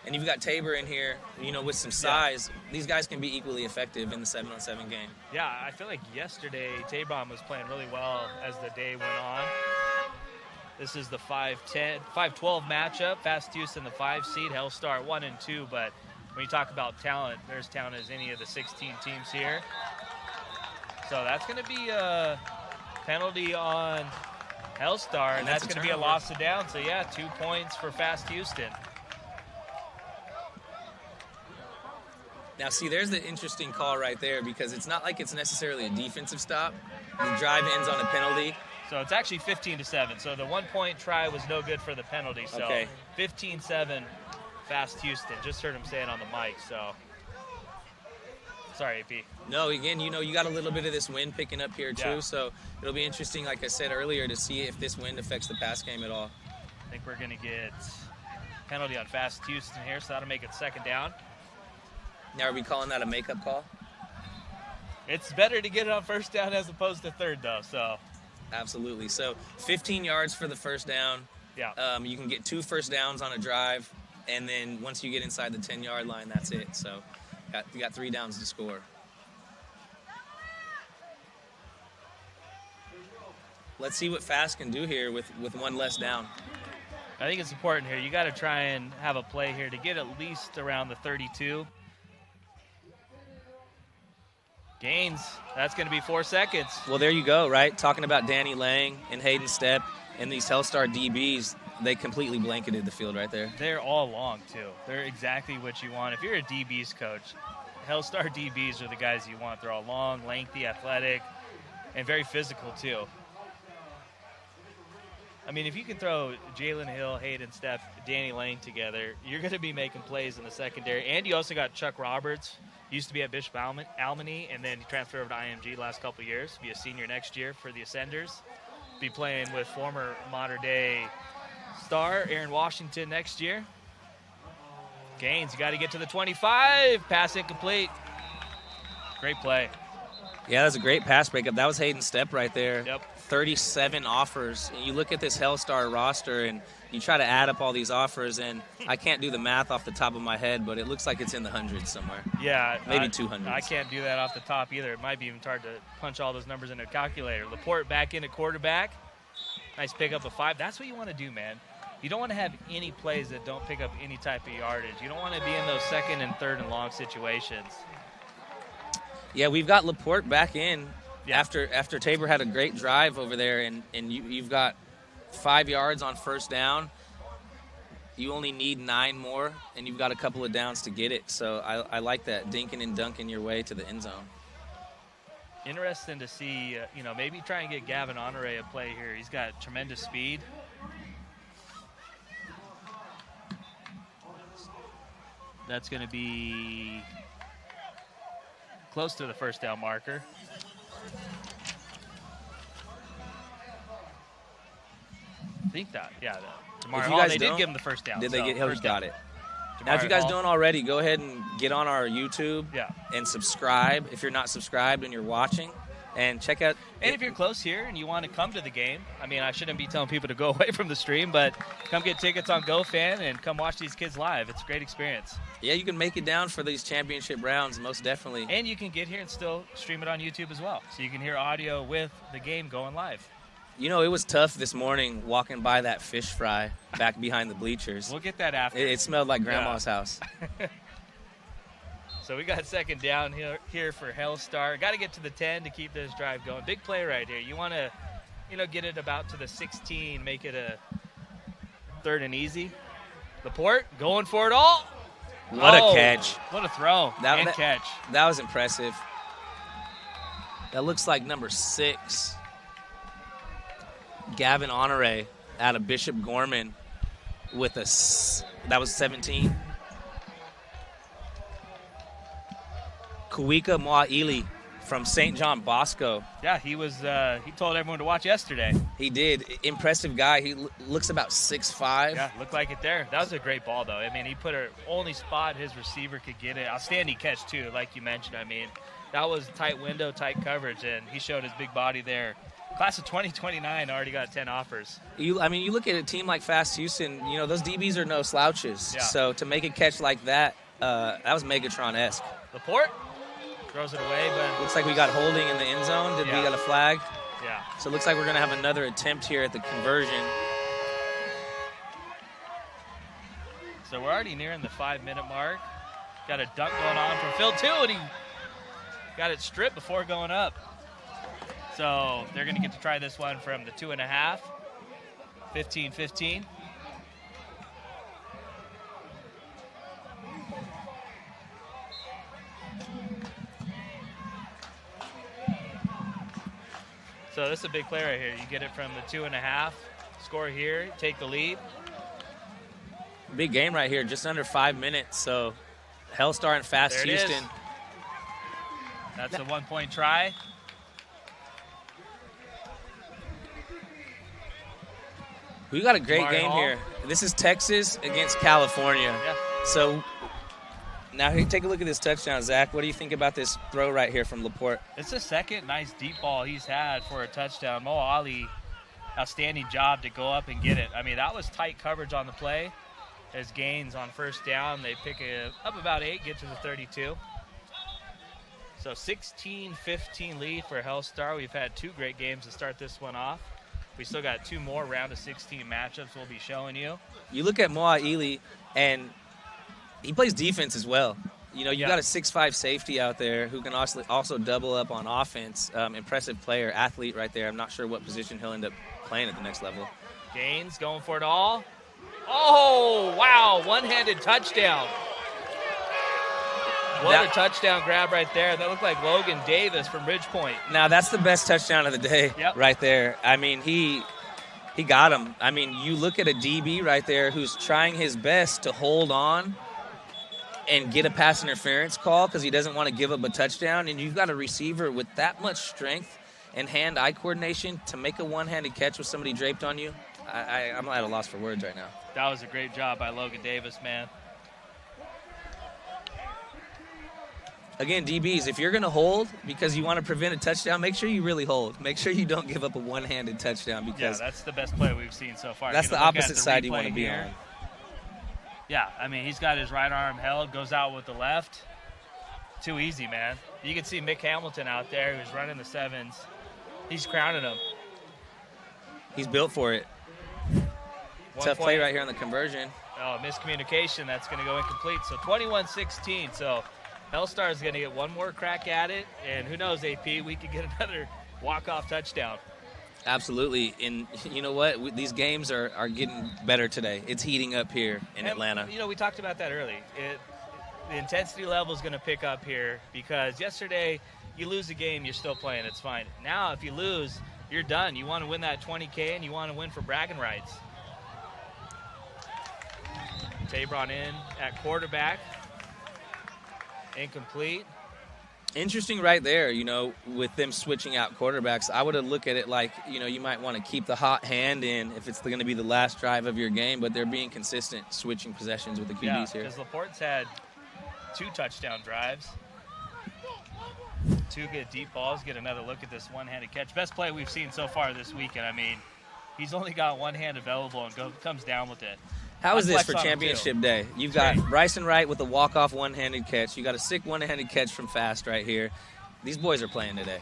and you've got Tabor in here, you know, with some size, these guys can be equally effective in the 7-on-7 game. Yeah, I feel like yesterday Tabron was playing really well as the day went on. This is the 5-12 matchup. Fast Houston, the 5 seed, Hellstar 1 and 2, but when you talk about talent, there's talent as any of the 16 teams here. So that's going to be a penalty on Hellstar, and that's going to be a loss of down. So, yeah, 2 points for Fast Houston. Now, see, there's the interesting call right there because it's not like it's necessarily a defensive stop. The drive ends on a penalty. So it's actually 15-7. So the 1-point try was no good for the penalty. So 15-7 Fast Houston. Just heard him say it on the mic, so. Sorry, AP. No, again, you know, you got a little bit of this wind picking up here, too. So it'll be interesting, like I said earlier, to see if this wind affects the pass game at all. I think we're going to get penalty on Fast Houston here, so that'll make it second down. Now, are we calling that a makeup call? It's better to get it on first down as opposed to third, though, so. Absolutely. So 15 yards for the first down. Yeah. You can get 2 first downs on a drive, and then once you get inside the 10-yard line, that's it. So you got 3 downs to score. Let's see what Fast can do here with 1 less down. I think it's important here. You got to try and have a play here to get at least around the 32. Gains, that's going to be 4 seconds. Well, there you go, right? Talking about Danny Lang and Hayden Stepp and these Hellstar DBs, they completely blanketed the field right there. They're all long, too. They're exactly what you want. If you're a DB's coach, Hellstar DBs are the guys you want. They're all long, lengthy, athletic, and very physical too. I mean, if you can throw Jalen Hill, Hayden Stepp, Danny Lane together, you're going to be making plays in the secondary. And you also got Chuck Roberts. He used to be at Bishop Almany, and then he transferred over to IMG the last couple of years. Be a senior next year for the Ascenders. Be playing with former modern-day star Aaron Washington next year. Gaines, you got to get to the 25. Pass incomplete. Great play. Yeah, that's a great pass breakup. That was Hayden Stepp right there. Yep. 37 offers. You look at this Hellstar roster, and you try to add up all these offers, and I can't do the math off the top of my head, but it looks like it's in the hundreds somewhere. Yeah. Maybe 200. I can't do that off the top either. It might be even hard to punch all those numbers into a calculator. Laporte back in at quarterback. Nice pickup of 5. That's what you want to do, man. You don't want to have any plays that don't pick up any type of yardage. You don't want to be in those second and third and long situations. Yeah, we've got Laporte back in. Yeah. After Tabor had a great drive over there, and you've got 5 yards on first down. You only need 9 more, and you've got a couple of downs to get it. So I like that, dinking and dunking your way to the end zone. Interesting to see, maybe try and get Gavin Honore a play here. He's got tremendous speed. That's going to be close to the first down marker. I think that, yeah. Jamari Hall, they did give him the first down. Did they get him? He got it. Jamari Now, if you guys Hall, don't already, go ahead and get on our YouTube and subscribe if you're not subscribed and you're watching. And check out. And if you're close here and you want to come to the game, I mean, I shouldn't be telling people to go away from the stream, but come get tickets on GoFan and come watch these kids live. It's a great experience. Yeah, you can make it down for these championship rounds, most definitely. And you can get here and still stream it on YouTube as well. So you can hear audio with the game going live. You know, it was tough this morning walking by that fish fry back behind the bleachers. We'll get that after. It smelled like Grandma's house. So we got second down here for Hellstar. Got to get to the 10 to keep this drive going. Big play right here. You want to, get it about to the 16, make it a third and easy. Laporte going for it all. What a catch. What a throw and catch. That was impressive. That looks like number 6. Gavin Honore out of Bishop Gorman with that was 17. Kuika Moaili from St. John Bosco. Yeah, he told everyone to watch yesterday. He did. Impressive guy. He looks about 6'5". Yeah, looked like it there. That was a great ball, though. I mean, he put it only spot his receiver could get it. Outstanding catch, too, like you mentioned. I mean, that was tight window, tight coverage, and he showed his big body there. Class of 2029 already got 10 offers. You look at a team like Fast Houston, those DBs are no slouches. Yeah. So to make a catch like that, that was Megatron-esque. Laporte throws it away, but looks like we got holding in the end zone. We got a flag? Yeah. So it looks like we're going to have another attempt here at the conversion. So we're already nearing the 5-minute mark. Got a dunk going on from Phil, too, and he got it stripped before going up. So they're going to get to try this one from the 2.5, 15-15. So this is a big play right here. You get it from the 2.5, score here, take the lead. Big game right here, just under 5 minutes. So Hellstar and Fast Houston. That's a 1-point try. We got a great game here. This is Texas against California. Yeah. So now take a look at this touchdown, Zach. What do you think about this throw right here from Laporte? It's the second nice deep ball he's had for a touchdown. Mo Ali, outstanding job to go up and get it. I mean, that was tight coverage on the play. As Gaines on first down, they pick up about 8, get to the 32. So 16-15 lead for Hellstar. We've had 2 great games to start this one off. We still got 2 more round of 16 matchups we'll be showing you. You look at Moaili, and he plays defense as well. You've got a 6'5" safety out there who can also double up on offense. Impressive player, athlete right there. I'm not sure what position he'll end up playing at the next level. Gaines going for it all. Oh, wow, one-handed touchdown. What a touchdown grab right there. That looked like Logan Davis from Ridgepoint. Now, that's the best touchdown of the day right there. I mean, he got him. I mean, you look at a DB right there who's trying his best to hold on and get a pass interference call because he doesn't want to give up a touchdown, and you've got a receiver with that much strength and hand-eye coordination to make a one-handed catch with somebody draped on you. I'm at a loss for words right now. That was a great job by Logan Davis, man. Again, DBs, if you're going to hold because you want to prevent a touchdown, make sure you really hold. Make sure you don't give up a one-handed touchdown because that's the best play we've seen so far. That's the opposite side you want to be on. Yeah, I mean, he's got his right arm held, goes out with the left. Too easy, man. You can see Mick Hamilton out there who's running the sevens. He's crowning him. He's built for it. Tough play right here on the conversion. Oh, miscommunication. That's going to go incomplete. So 21-16. So Hellstar is going to get one more crack at it. And who knows, AP, we could get another walk-off touchdown. Absolutely. And you know what? These games are getting better today. It's heating up here in Atlanta. You know, we talked about that early. The intensity level is going to pick up here because yesterday you lose a game, you're still playing. It's fine. Now, if you lose, you're done. You want to win that $20K and you want to win for bragging rights. Tabron in at quarterback. Incomplete. Interesting right there, you know, with them switching out quarterbacks. I would have looked at it like, you know, you might want to keep the hot hand in if it's going to be the last drive of your game, but they're being consistent, switching possessions with the QBs here. Because Laporte's had 2 touchdown drives. 2 good deep balls. Get another look at this one-handed catch. Best play we've seen so far this weekend. I mean, he's only got one hand available and comes down with it. How is this for championship day? You've got Bryson Wright with a walk-off one-handed catch. You got a sick one-handed catch from Fast right here. These boys are playing today.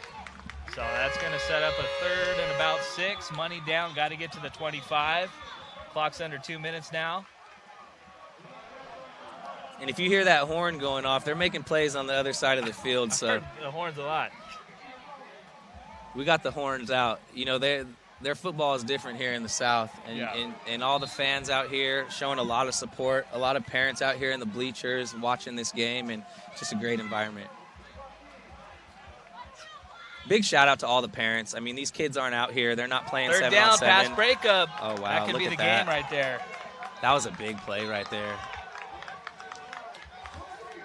So that's going to set up a third and about 6. Money down. Got to get to the 25. Clock's under 2 minutes now. And if you hear that horn going off, they're making plays on the other side of the field. I've heard the horns a lot. We got the horns out. You know, their football is different here in the South. And all the fans out here showing a lot of support, a lot of parents out here in the bleachers watching this game, and just a great environment. Big shout out to all the parents. I mean, these kids aren't out here. They're not playing 7-on-7. Third down, pass breakup. Oh, wow. That could be the game right there. That was a big play right there.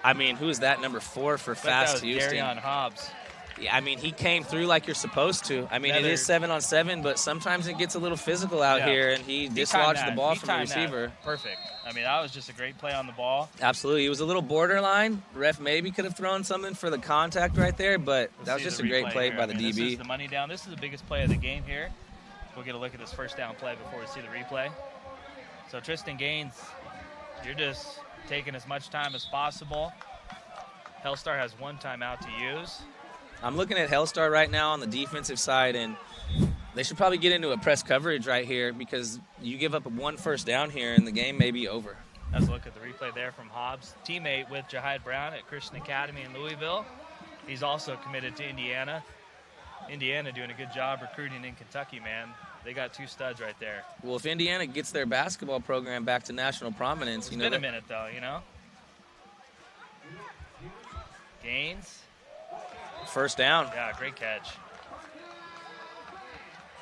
I mean, who is that, number 4 for Fast Houston? Darion Hobbs. Yeah, I mean, he came through like you're supposed to. I mean, it is 7-on-7, but sometimes it gets a little physical out here, and he dislodged the ball from the receiver. Perfect. I mean, that was just a great play on the ball. Absolutely. It was a little borderline. Ref maybe could have thrown something for the contact right there, but that was just a great play by the DB. This is the money down. This is the biggest play of the game here. We'll get a look at this first down play before we see the replay. So Tristan Gaines, you're just taking as much time as possible. Hellstar has 1 timeout to use. I'm looking at Hellstar right now on the defensive side, and they should probably get into a press coverage right here because you give up 1 first down here, and the game may be over. Let's look at the replay there from Hobbs, teammate with Jahide Brown at Christian Academy in Louisville. He's also committed to Indiana. Indiana doing a good job recruiting in Kentucky, man. They got 2 studs right there. Well, if Indiana gets their basketball program back to national prominence, it's been a minute though, you know. Gaines. First down. Yeah, great catch.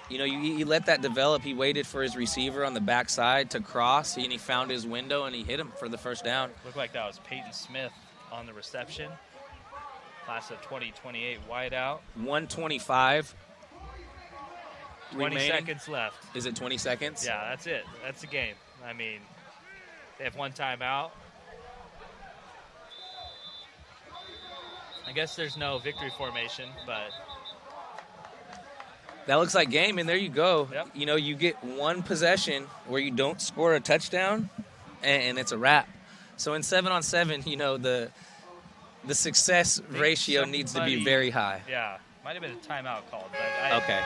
You know, you let that develop. He waited for his receiver on the backside to cross, and he found his window, and he hit him for the first down. Looked like that was Peyton Smith on the reception. Class of 2028 wideout. 1:25. 20 seconds left. Is it 20 seconds? Yeah, that's it. That's the game. I mean, they have 1 timeout. I guess there's no victory formation, but that looks like game, and there you go. Yep. You know, you get 1 possession where you don't score a touchdown, and it's a wrap. So in 7-on-7, you know, the success ratio needs to be very high. Yeah, might have been a timeout called, but okay.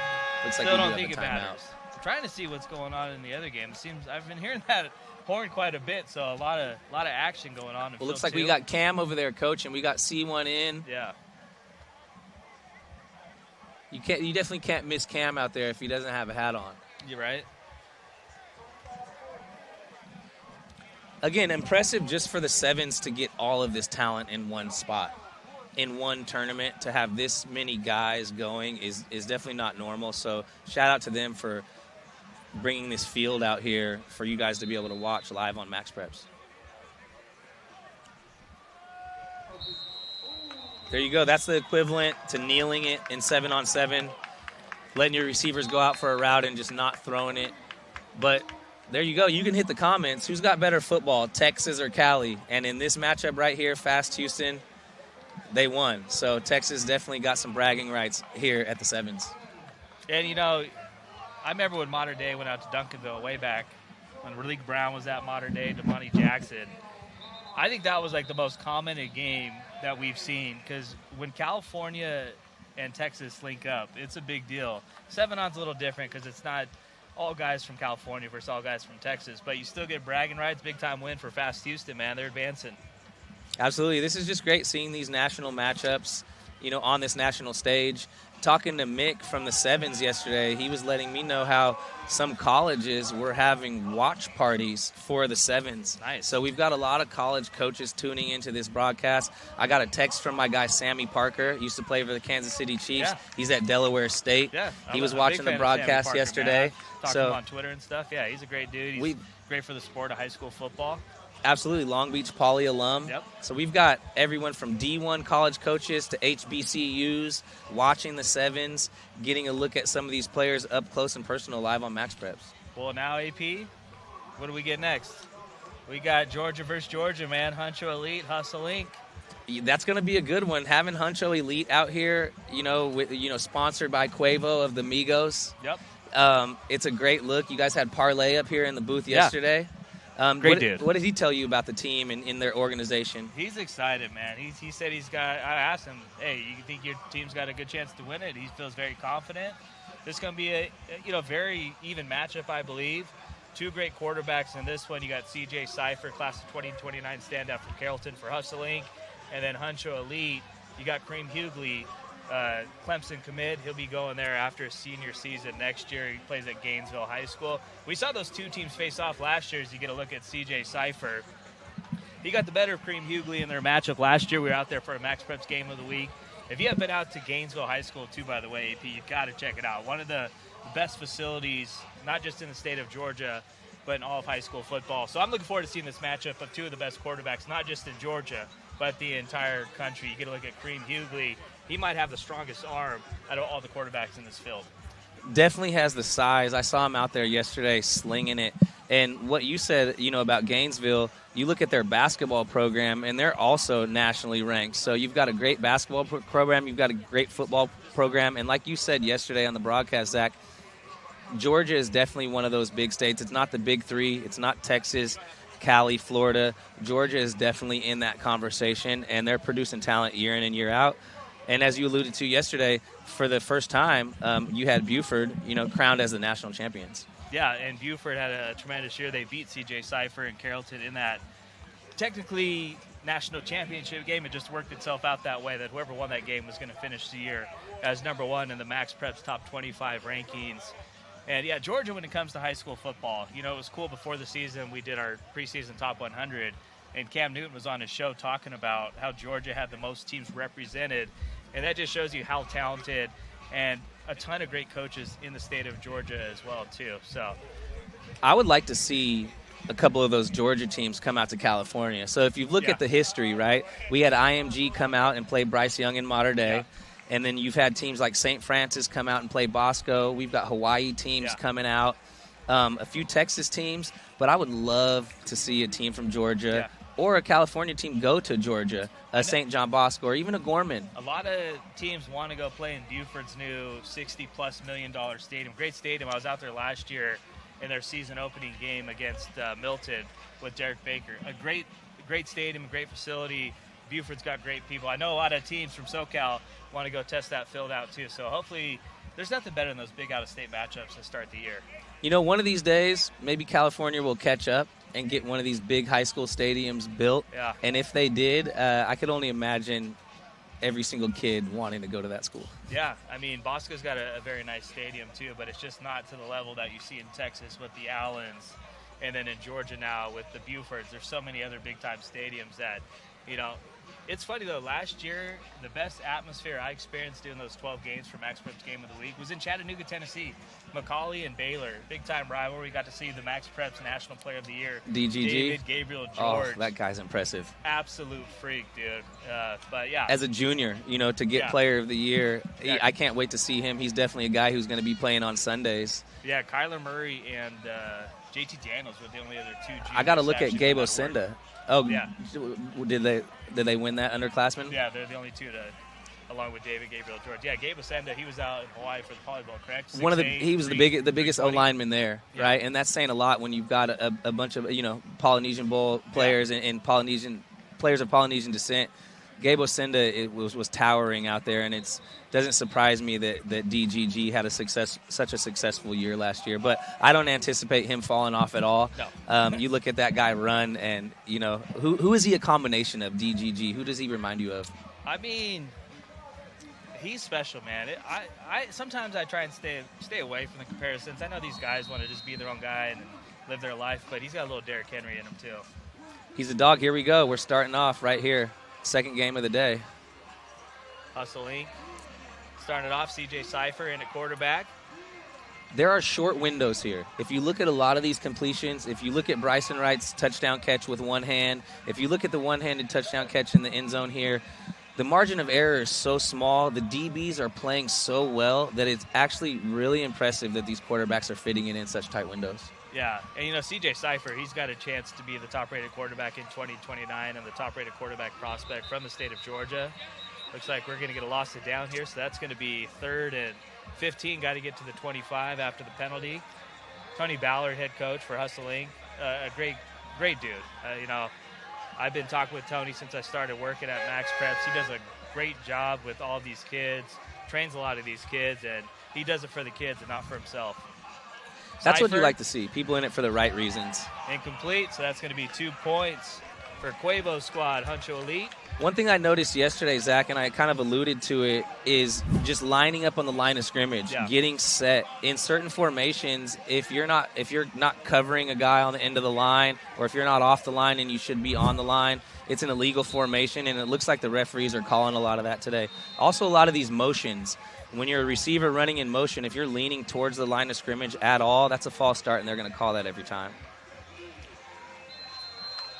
Looks like still you don't do think have it a timeout. matters. I'm trying to see what's going on in the other game. It seems I've been hearing that horn quite a bit, so a lot of action going on. Well, looks like we got Cam over there coaching. We got C1N. Yeah. You definitely can't miss Cam out there if he doesn't have a hat on. You're right. again, impressive just for the sevens to get all of this talent in one spot. In one tournament, to have this many guys going is definitely not normal. So shout out to them for bringing this field out here for you guys to be able to watch live on MaxPreps. There you go. That's the equivalent to kneeling it in 7-on-7, letting your receivers go out for a route and just not throwing it. But there you go. You can hit the comments. Who's got better football, Texas or Cali? And in this matchup right here, Fast Houston, they won. So Texas definitely got some bragging rights here at the sevens. And, you know, I remember when Modern Day went out to Duncanville way back when Raleek Brown was at Modern Day, Damani Jackson. I think that was like the most commented game that we've seen, because when California and Texas link up, it's a big deal. 7-on's a little different because it's not all guys from California versus all guys from Texas, but you still get bragging rights. Big time win for Fast Houston, man. They're advancing. Absolutely. This is just great seeing these national matchups, you know, on this national stage. Talking to Mick from the sevens yesterday, he was letting me know how some colleges were having watch parties for the sevens. Nice. So we've got a lot of college coaches tuning into this broadcast. I got a text from my guy Sammy Parker, used to play for the Kansas City Chiefs. Yeah. He's at Delaware State. Yeah, he was watching the broadcast yesterday. Talked to him on Twitter and stuff. Yeah, he's a great dude. He's great for the sport of high school football. Absolutely, Long Beach Poly alum. Yep. So we've got everyone from D1 college coaches to HBCUs watching the sevens, getting a look at some of these players up close and personal live on MaxPreps. Well, now, AP, what do we get next? We got Georgia versus Georgia, man. Honcho Elite, Hustle Inc. That's going to be a good one. Having Honcho Elite out here, sponsored by Quavo of the Migos. Yep. It's a great look. You guys had Parlay up here in the booth yesterday. Great dude. What did he tell you about the team and in their organization? He excited, man. He said I asked him, hey, you think your team's got a good chance to win it? He feels very confident. This is going to be a very even matchup, I believe. Two great quarterbacks in this one. You got CJ Cypher, class of 2029 standout from Carrollton for Hustle Inc. And then Honcho Elite, you got Kareem Hughley, Clemson commit. He'll be going there after his senior season next year. He plays at Gainesville High School. We saw those two teams face off last year as you get a look at CJ Cypher. He got the better of Kareem Hughley in their matchup last year. We were out there for a MaxPreps game of the week. If you haven't been out to Gainesville High School too, by the way, AP, you've got to check it out. One of the best facilities, not just in the state of Georgia, but in all of high school football. So I'm looking forward to seeing this matchup of two of the best quarterbacks, not just in Georgia, but the entire country. You get a look at Kareem Hughley. He might have the strongest arm out of all the quarterbacks in this field. Definitely has the size. I saw him out there yesterday slinging it. And what you said, about Gainesville, you look at their basketball program, and they're also nationally ranked. So you've got a great basketball program. You've got a great football program. And like you said yesterday on the broadcast, Zach, Georgia is definitely one of those big states. It's not the big three. It's not Texas, Cali, Florida. Georgia is definitely in that conversation, and they're producing talent year in and year out. And as you alluded to yesterday, for the first time, you had Buford, crowned as the national champions. Yeah, and Buford had a tremendous year. They beat C.J. Cypher and Carrollton in that technically national championship game. It just worked itself out that way, that whoever won that game was going to finish the year as number one in the MaxPreps top 25 rankings. And, yeah, Georgia, when it comes to high school football, it was cool before the season. We did our preseason top 100, and Cam Newton was on his show talking about how Georgia had the most teams represented. And that just shows you how talented and a ton of great coaches in the state of Georgia as well, too. So I would like to see a couple of those Georgia teams come out to California. So if you look at the history, right, we had IMG come out and play Bryce Young in Modern Day. Yeah. And then you've had teams like St. Francis come out and play Bosco. We've got Hawaii teams coming out, a few Texas teams. But I would love to see a team from Georgia or a California team go to Georgia, a St. John Bosco, or even a Gorman. A lot of teams want to go play in Buford's new $60+ million stadium. Great stadium. I was out there last year in their season opening game against Milton with Derek Baker. A great stadium, a great facility. Buford's got great people. I know a lot of teams from SoCal want to go test that field out too. So hopefully there's nothing better than those big out-of-state matchups to start the year. One of these days, maybe California will catch up and get one of these big high school stadiums built. Yeah. And if they did, I could only imagine every single kid wanting to go to that school. Yeah, I mean, Bosco's got a very nice stadium too, but it's just not to the level that you see in Texas with the Allens And then in Georgia now with the Bufords, there's so many other big-time stadiums that, it's funny though, last year, the best atmosphere I experienced doing those 12 games for MaxPreps Game of the Week was in Chattanooga, Tennessee. Macaulay and Baylor, big-time rivalry. Got to see the MaxPreps National Player of the Year. DGG. David Gabriel George. Oh, that guy's impressive. Absolute freak, dude. But yeah. As a junior, to get Player of the Year, I can't wait to see him. He's definitely a guy who's going to be playing on Sundays. Yeah, Kyler Murray and JT Daniels were the only other two juniors. I got to look at Gabe Osenda. Oh, yeah. Did they win that underclassmen? Yeah, they're the only two along with David Gabriel George. Yeah, Gabe Osenda, he was out in Hawaii for the volleyball, correct? He was the biggest O lineman there, right? And that's saying a lot when you've got a bunch of Polynesian Bowl players and Polynesian players of Polynesian descent. Gabe Osenda was towering out there, and it doesn't surprise me that DGG had such a successful year last year. But I don't anticipate him falling off at all. No. You look at that guy run, and who is he a combination of? DGG? Who does he remind you of? I mean, he's special, man. Sometimes I try and stay away from the comparisons. I know these guys want to just be their own guy and live their life, but he's got a little Derrick Henry in him too. He's a dog. Here we go. We're starting off right here. Second game of the day. Hustle Inc. Starting it off, CJ Cypher in at quarterback. There are short windows here. If you look at a lot of these completions, if you look at Bryson Wright's touchdown catch with one hand, if you look at the one-handed touchdown catch in the end zone here, the margin of error is so small. The DBs are playing so well that it's actually really impressive that these quarterbacks are fitting in such tight windows. Yeah, and CJ Cypher, he's got a chance to be the top-rated quarterback in 2029 and the top-rated quarterback prospect from the state of Georgia. Looks like we're going to get a loss of down here, so that's going to be 3rd and 15. Got to get to the 25 after the penalty. Tony Ballard, head coach for Hustle Inc. A great dude. I've been talking with Tony since I started working at MaxPreps. He does a great job with all these kids, trains a lot of these kids, and he does it for the kids and not for himself. That's what you like to see, people in it for the right reasons. Incomplete, so that's going to be 2 points for Quavo's squad, Honcho Elite. One thing I noticed yesterday, Zach, and I kind of alluded to it, is just lining up on the line of scrimmage, getting set. In certain formations, if you're not covering a guy on the end of the line, or if you're not off the line and you should be on the line, it's an illegal formation, and it looks like the referees are calling a lot of that today. Also, a lot of these motions. When you're a receiver running in motion, if you're leaning towards the line of scrimmage at all, that's a false start, and they're going to call that every time.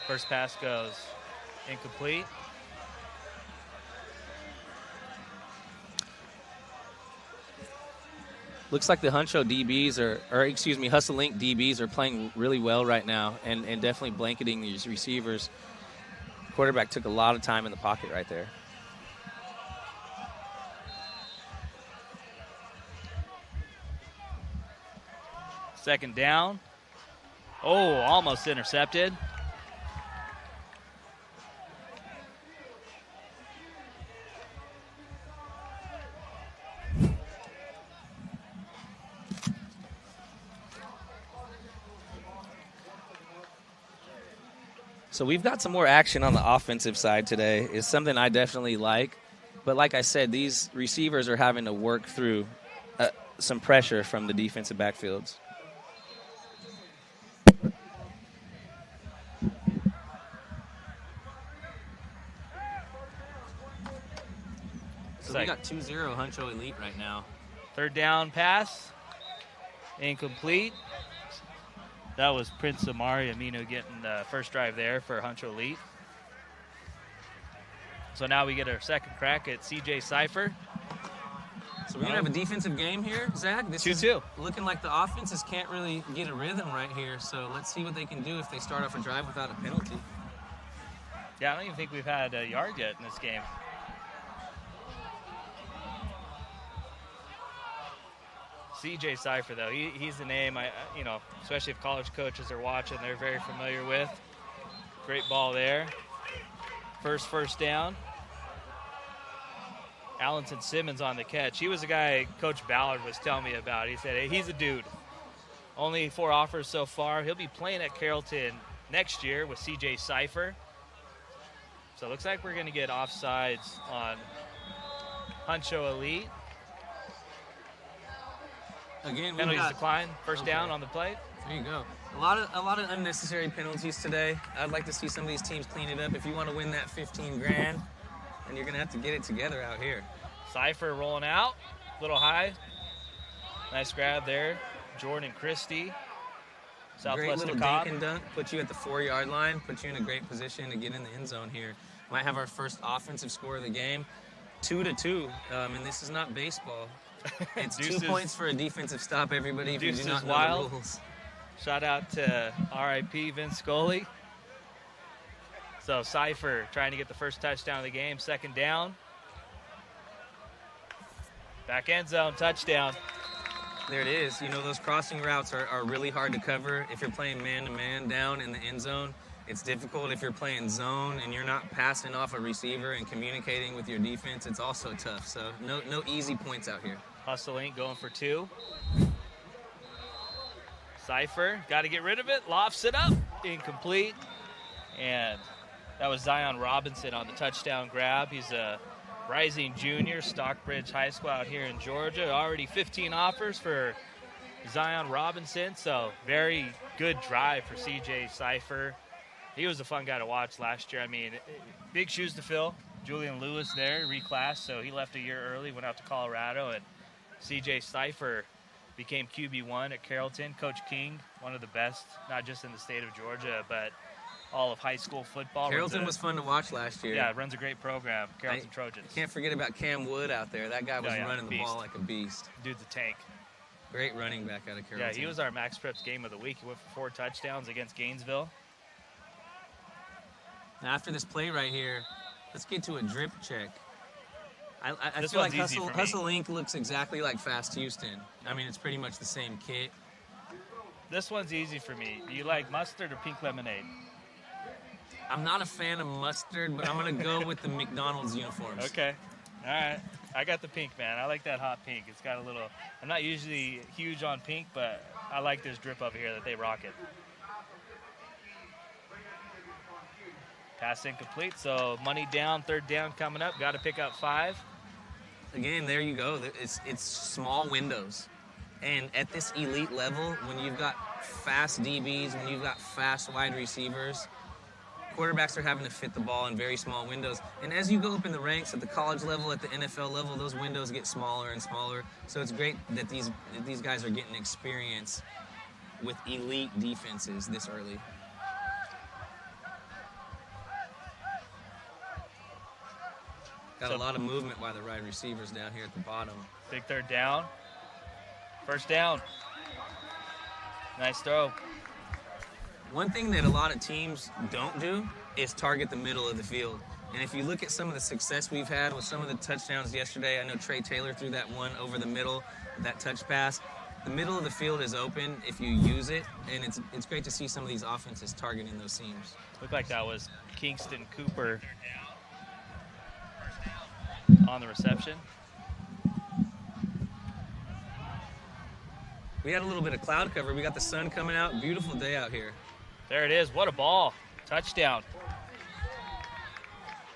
First pass goes incomplete. Looks like the Honcho DBs Hustle Inc. DBs are playing really well right now and definitely blanketing these receivers. Quarterback took a lot of time in the pocket right there. Second down. Oh, almost intercepted. So we've got some more action on the offensive side today. It's something I definitely like. But like I said, these receivers are having to work through some pressure from the defensive backfields. So we got 2-0 Honcho Elite right now. Third down pass. Incomplete. That was Prince Amari Aminu getting the first drive there for Honcho Elite. So now we get our second crack at CJ Cypher. So we're going to have a defensive game here, Zach. This 2-2. Is looking like the offenses can't really get a rhythm right here. So let's see what they can do if they start off a drive without a penalty. Yeah, I don't even think we've had a yard yet in this game. CJ Cypher, though, he's the name, especially if college coaches are watching, they're very familiar with. Great ball there. First down. Allenton Simmons on the catch. He was the guy Coach Ballard was telling me about. He said, hey, he's a dude. Only 4 offers so far. He'll be playing at Carrollton next year with CJ Cypher. So it looks like we're going to get offsides on Honcho Elite. Again, Penalties decline. First down on the play. There you go. A lot of unnecessary penalties today. I'd like to see some of these teams clean it up. If you want to win that 15 grand, then you're gonna have to get it together out here. Cypher rolling out, a little high. Nice grab there. Jordan Christie. Great little dink and dunk. Put you at the 4-yard line. Put you in a great position to get in the end zone here. Might have our first offensive score of the game. 2-2, and this is not baseball. It's 2 points for a defensive stop, everybody, if you do not know the rules. Shout out to RIP Vince Scully. So Cypher trying to get the first touchdown of the game. 2nd down. Back end zone, touchdown. There it is. You know, those crossing routes are really hard to cover. If you're playing man-to-man down in the end zone, it's difficult. If you're playing zone and you're not passing off a receiver and communicating with your defense, it's also tough. So no easy points out here. Hustle Inc. going for 2. Cypher, got to get rid of it. Lofts it up, incomplete. And that was Zion Robinson on the touchdown grab. He's a rising junior, Stockbridge High School out here in Georgia. Already 15 offers for Zion Robinson, so very good drive for CJ Cypher. He was a fun guy to watch last year. I mean, big shoes to fill. Julian Lewis there, reclassed, so he left a year early, went out to Colorado, and CJ Cypher became QB1 at Carrollton. Coach King, one of the best, not just in the state of Georgia, but all of high school football. Carrollton was fun to watch last year. Yeah, runs a great program, Carrollton Trojans. Can't forget about Cam Wood out there. That guy was running the ball like a beast. Dude's a tank. Great running back out of Carrollton. Yeah, he was our MaxPreps game of the week. He went for 4 touchdowns against Gainesville. Now after this play right here, let's get to a drip check. I This feel like one's easy for me. Hustle Inc. looks exactly like Fast Houston. I mean, it's pretty much the same kit. This one's easy for me. Do you like mustard or pink lemonade? I'm not a fan of mustard, but I'm going to go with the McDonald's uniforms. Okay. All right. I got the pink, man. I like that hot pink. It's got a little... I'm not usually huge on pink, but I like this drip over here that they rock it. Pass incomplete, so money down, 3rd down coming up. Got to pick up 5. Again, there you go. It's small windows. And at this elite level, when you've got fast DBs, when you've got fast wide receivers, quarterbacks are having to fit the ball in very small windows. And as you go up in the ranks at the college level, at the NFL level, those windows get smaller and smaller. So it's great that these guys are getting experience with elite defenses this early. Got a lot of movement by the wide receivers down here at the bottom. Big 3rd down. 1st down. Nice throw. One thing that a lot of teams don't do is target the middle of the field. And if you look at some of the success we've had with some of the touchdowns yesterday, I know Trey Taylor threw that one over the middle, that touch pass. The middle of the field is open if you use it, and it's great to see some of these offenses targeting those seams. Looked like that was Kingston Cooper on the reception. We had a little bit of cloud cover. We got the sun coming out. Beautiful day out here. There it is. What a ball. Touchdown.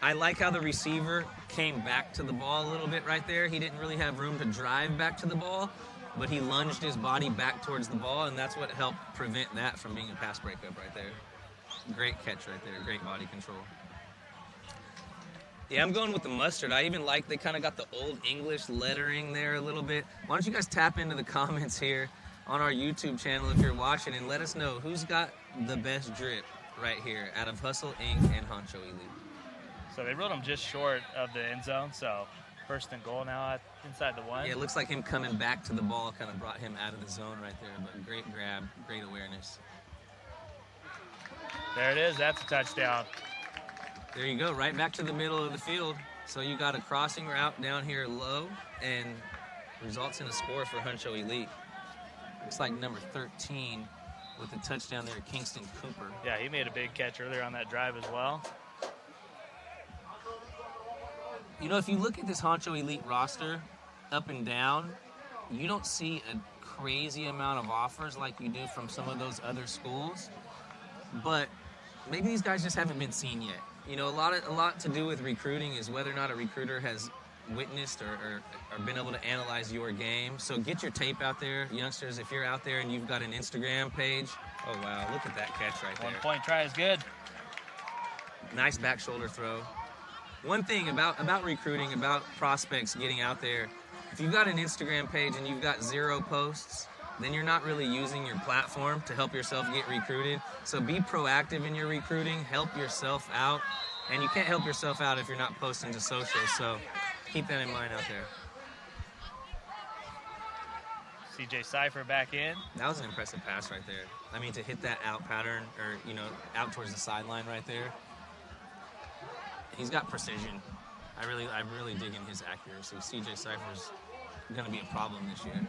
I like how the receiver came back to the ball a little bit right there. He didn't really have room to drive back to the ball, but he lunged his body back towards the ball, and that's what helped prevent that from being a pass breakup right there. Great catch right there. Great body control. Yeah, I'm going with the mustard. I even like they kind of got the old English lettering there a little bit. Why don't you guys tap into the comments here on our YouTube channel if you're watching and let us know who's got the best drip right here out of Hustle Inc. and Honcho Elite. So they wrote him just short of the end zone, so 1st and goal now inside the 1. Yeah, it looks like him coming back to the ball kind of brought him out of the zone right there, but great grab, great awareness. There it is. That's a touchdown. There you go, right back to the middle of the field. So you got a crossing route down here low and results in a score for Honcho Elite. Looks like number 13 with a touchdown there, Kingston Cooper. Yeah, he made a big catch earlier on that drive as well. You know, if you look at this Honcho Elite roster up and down, you don't see a crazy amount of offers like you do from some of those other schools. But maybe these guys just haven't been seen yet. You know, a lot to do with recruiting is whether or not a recruiter has witnessed or been able to analyze your game. So get your tape out there, youngsters. If you're out there and you've got an Instagram page, Oh, wow. Look at that catch right there. 1 point try is good. Nice back shoulder throw. One thing about recruiting, about prospects getting out there, if you've got an Instagram page and you've got 0 posts, then you're not really using your platform to help yourself get recruited. So be proactive in your recruiting, help yourself out. And you can't help yourself out if you're not posting to social, so keep that in mind out there. CJ Cypher back in. That was an impressive pass right there. I mean, to hit that out pattern, or, you know, out towards the sideline right there. He's got precision. I'm really digging his accuracy. CJ Cypher's going to be a problem this year.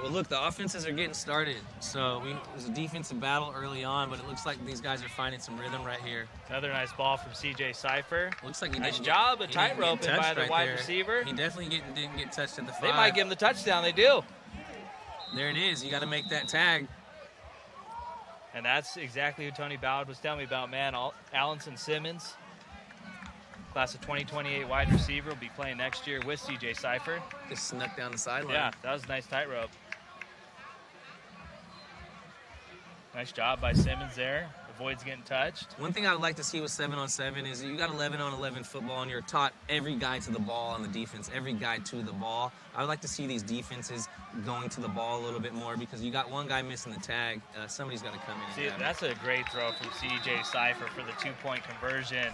Well, look, the offenses are getting started. So it was a defensive battle early on, but it looks like these guys are finding some rhythm right here. Another nice ball from CJ Cypher. Looks like he nice didn't job get, of tight roping by the right wide there. receiver. He definitely didn't get touched at the 5. They might give him the touchdown. They do. There it is. You got to make that tag. And that's exactly who Tony Ballard was telling me about, man. Allenson Simmons, class of 2028 wide receiver, will be playing next year with CJ Cypher. Just snuck down the sideline. Yeah, that was a nice tightrope. Nice job by Simmons there. Avoids getting touched. One thing I would like to see with 7-on-7 is you got 11-on-11 football and you're taught every guy to the ball on the defense, every guy to the ball. I would like to see these defenses going to the ball a little bit more because you got one guy missing the tag. Somebody's got to come in. See, that's a great throw from CJ Cypher for the 2-point conversion.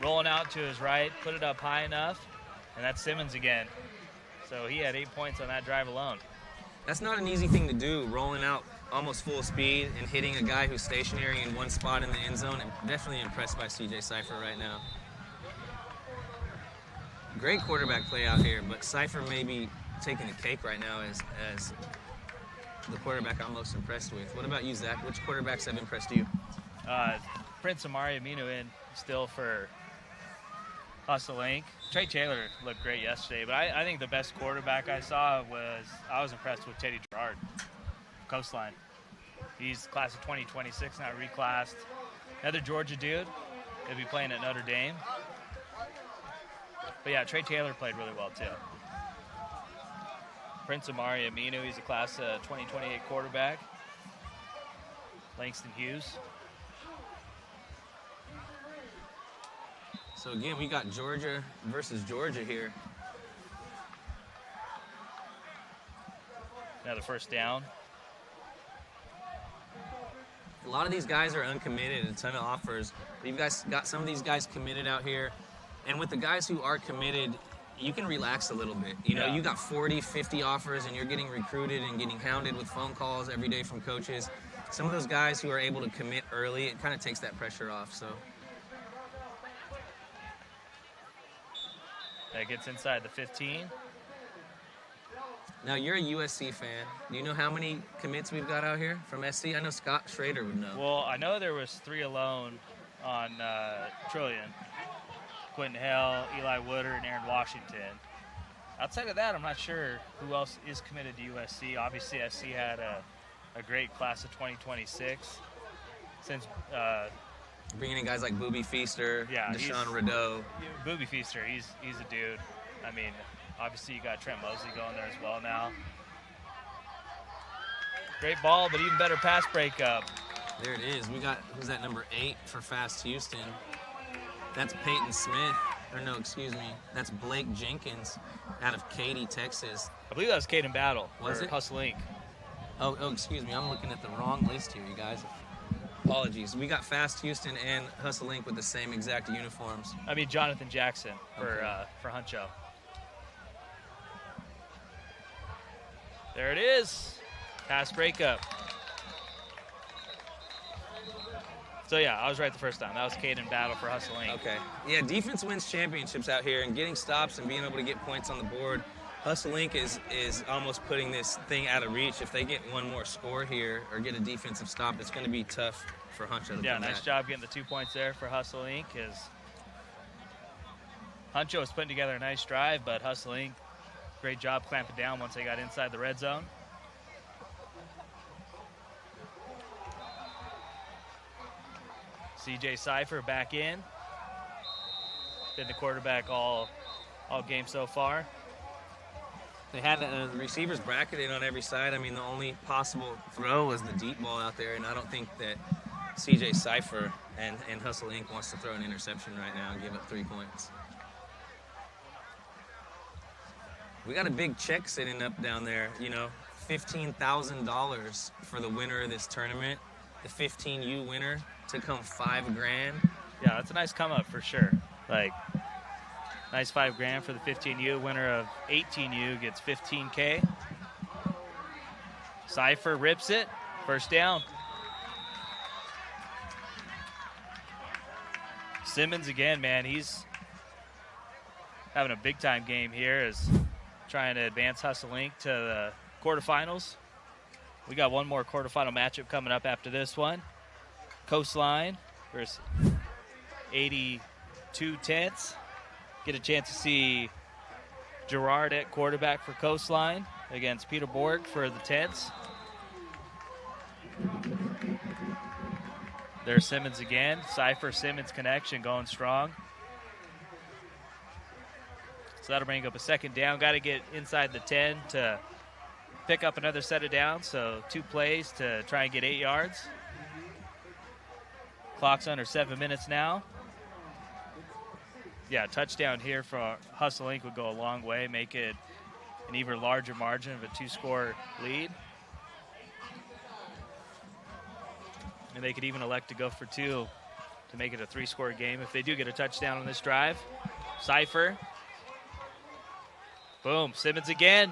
Rolling out to his right, put it up high enough, and that's Simmons again. So he had 8 points on that drive alone. That's not an easy thing to do, rolling out almost full speed and hitting a guy who's stationary in one spot in the end zone. I'm definitely impressed by CJ Cypher right now. Great quarterback play out here, but Cypher may be taking the cake right now as the quarterback I'm most impressed with. What about you, Zach? Which quarterbacks have impressed you? Prince Amari Aminu in still for Hustle Inc. Trey Taylor looked great yesterday, but I think the best quarterback I saw I was impressed with Teddy Gerard, Coastline. He's class of 2026, now reclassed. Another Georgia dude. He'll be playing at Notre Dame. But yeah, Trey Taylor played really well too. Prince Amari Aminu, he's a class of 2028 quarterback. Langston Hughes. So again, we got Georgia versus Georgia here. Another first down. A lot of these guys are uncommitted, a ton of offers. But you've guys got some of these guys committed out here. And with the guys who are committed, you can relax a little bit. You know, you got 40, 50 offers and you're getting recruited and getting hounded with phone calls every day from coaches. Some of those guys who are able to commit early, it kind of takes that pressure off, so. That gets inside the 15. Now, you're a USC fan. Do you know how many commits we've got out here from SC? I know Scott Schrader would know. Well, I know there was 3 alone on Trillion. Quentin Hell, Eli Woodard, and Aaron Washington. Outside of that, I'm not sure who else is committed to USC. Obviously, SC had a great class of 2026. Since bringing in guys like Booby Feaster, Deshaun Rideau. Booby Feaster, he's a dude. I mean, obviously you got Trent Mosley going there as well now. Great ball, but even better pass breakup. There it is. We got, who's that, number 8 for Fast Houston? That's Peyton Smith. Or no, excuse me. That's Blake Jenkins out of Katy, Texas. I believe that was Caden Battle. Was it? Hustle Inc. Oh, excuse me. I'm looking at the wrong list here, you guys. Apologies. We got Fast Houston and Hustle Inc. with the same exact uniforms. I mean, Jonathan Jackson for Honcho. There it is. Pass breakup. So, yeah, I was right the first time. That was Caden Battle for Hustle Inc. Okay. Yeah, defense wins championships out here, and getting stops and being able to get points on the board. Hustle Inc. is almost putting this thing out of reach. If they get one more score here or get a defensive stop, it's going to be tough for Honcho to Yeah, nice job getting the 2 points there for Hustle Inc. Honcho was putting together a nice drive, but Hustle Inc. great job clamping down once they got inside the red zone. CJ Cypher back in. Been the quarterback all game so far. They had the receivers bracketed on every side. I mean, the only possible throw was the deep ball out there, and I don't think that CJ Cypher and Hustle Inc. wants to throw an interception right now and give up 3 points. We got a big check sitting up down there, you know, $15,000 for the winner of this tournament. The 15U winner took home $5 grand. Yeah, that's a nice come up for sure. Like, nice $5 grand for the 15U. Winner of 18U gets 15K. Cypher rips it. First down. Simmons again, man. He's having a big time game here, is trying to advance Hustle Inc. to the quarterfinals. We got one more quarterfinal matchup coming up after this one. Coastline versus AD2 Tenths. Get a chance to see Gerard at quarterback for Coastline against Peter Borg for the Tenths. There's Simmons again. Cypher Simmons connection going strong. So that'll bring up a second down. Got to get inside the 10 to pick up another set of downs. So 2 plays to try and get 8 yards. Clock's under 7 minutes now. Yeah, touchdown here for Hustle Inc. would go a long way, make it an even larger margin of a 2-score lead. And they could even elect to go for 2 to make it a 3-score game if they do get a touchdown on this drive. Cypher. Boom, Simmons again.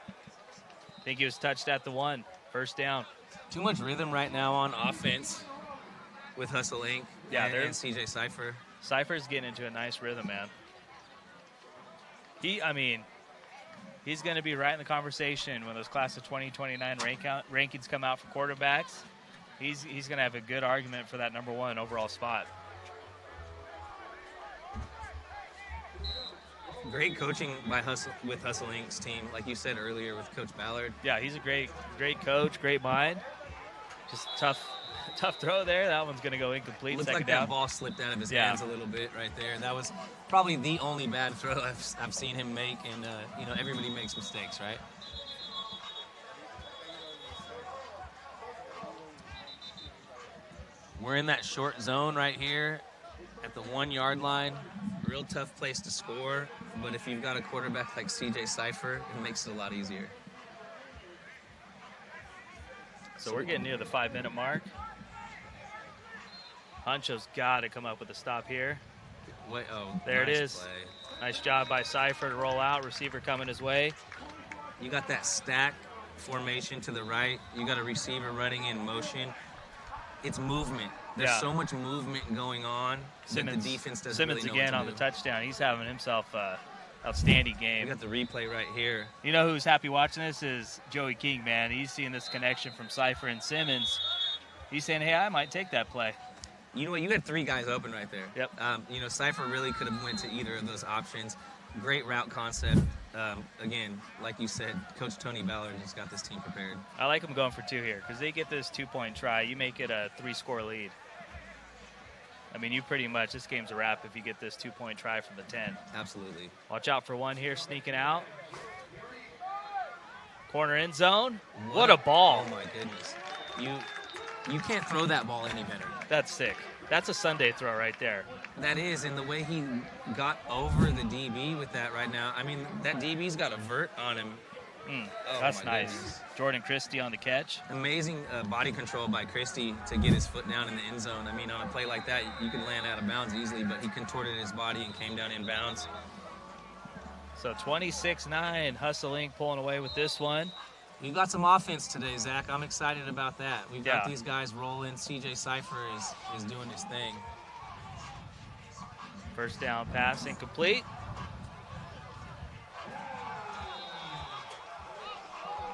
I think he was touched at the 1. First down. Too much rhythm right now on offense with Hustle Inc. Yeah, and CJ Cypher. Cypher's getting into a nice rhythm, man. He's going to be right in the conversation when those class of 2029 rankings come out for quarterbacks. He's going to have a good argument for that number 1 overall spot. Great coaching by Hustle Inc.'s team, like you said earlier with Coach Ballard. Yeah, he's a great coach, great mind. Just tough throw there. That one's going to go incomplete. Looked second like down. That ball slipped out of his hands a little bit right there. That was probably the only bad throw I've seen him make, and everybody makes mistakes, right? We're in that short zone right here at the 1-yard line. Real tough place to score, but if you've got a quarterback like CJ Cypher, it makes it a lot easier. So we're getting near the 5-minute mark. Honcho's got to come up with a stop here. There nice it is. Play. Nice job by Cypher to roll out. Receiver coming his way. You got that stack formation to the right. You got a receiver running in motion. It's movement. There's so much movement going on that the defense doesn't Simmons really know again what to on do. the touchdown. He's having himself an outstanding game. You got the replay right here. You know who's happy watching this is Joey King, man. He's seeing this connection from Cypher and Simmons. He's saying, hey, I might take that play. You know what? You had 3 guys open right there. Yep. Cypher really could have went to either of those options. Great route concept. Again, like you said, Coach Tony Ballard just got this team prepared. I like him going for 2 here because they get this 2-point try. You make it a 3-score lead. I mean, you pretty much, this game's a wrap if you get this 2-point try from the 10. Absolutely. Watch out for 1 here, sneaking out. Corner end zone. What a ball. Oh, my goodness. You can't throw that ball any better. That's sick. That's a Sunday throw right there. That is, and the way he got over the DB with that right now, I mean, that DB's got a vert on him. That's nice. Goodness. Jordan Christie on the catch. Amazing body control by Christie to get his foot down in the end zone. I mean, on a play like that, you could land out of bounds easily, but he contorted his body and came down in bounds. So 26-9, Hustle Inc. pulling away with this one. We've got some offense today, Zach. I'm excited about that. We've got these guys rolling. CJ Cypher is doing his thing. First down pass incomplete.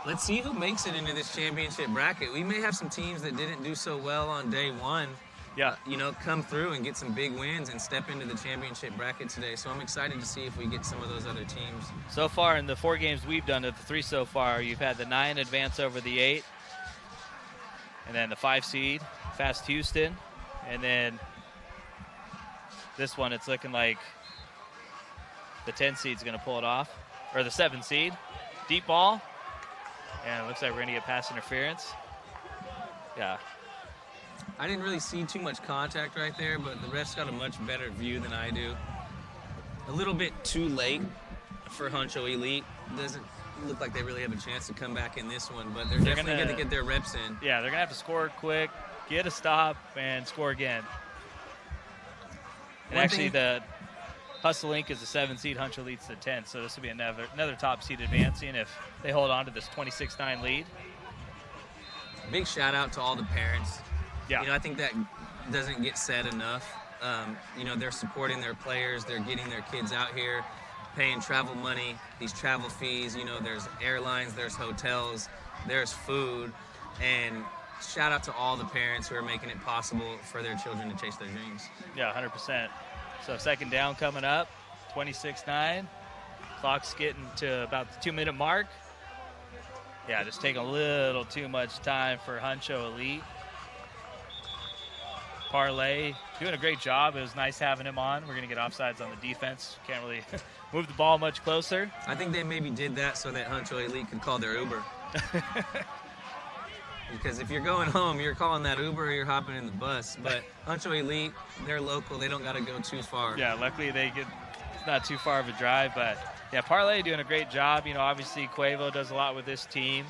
Let's see who makes it into this championship bracket. We may have some teams that didn't do so well on day 1. Yeah. Come through and get some big wins and step into the championship bracket today. So I'm excited to see if we get some of those other teams. So far in the 4 games we've done, of the 3 so far, you've had the 9 advance over the 8. And then the 5 seed, Fast Houston, And then this one, it's looking like the 10 seed's going to pull it off, or the 7 seed. Deep ball. And it looks like we're going to get pass interference. Yeah. I didn't really see too much contact right there, but the ref's got a much better view than I do. A little bit too late for Honcho Elite. Doesn't look like they really have a chance to come back in this one, but they're definitely going to get their reps in. Yeah, they're going to have to score quick, get a stop, and score again. And actually, the Hustle Inc. is the 7 seed, Honcho Elite's the 10th, so this will be another top seed advancing if they hold on to this 26-9 lead. Big shout out to all the parents. Yeah. You know, I think that doesn't get said enough. You know, they're supporting their players, they're getting their kids out here, paying travel money, these travel fees. You know, there's airlines, there's hotels, there's food, and shout out to all the parents who are making it possible for their children to chase their dreams. Yeah, 100%. So second down coming up, 26-9. Clock's getting to about the 2-minute mark. Yeah, just taking a little too much time for Honcho Elite. Parlay doing a great job. It was nice having him on. We're going to get offsides on the defense. Can't really move the ball much closer. I think they maybe did that so that Honcho Elite could call their Uber. Because if you're going home, you're calling that Uber or you're hopping in the bus. But Honcho Elite, they're local. They don't got to go too far. Yeah, luckily it's not too far of a drive. But, yeah, Parlay doing a great job. You know, obviously Quavo does a lot with this team.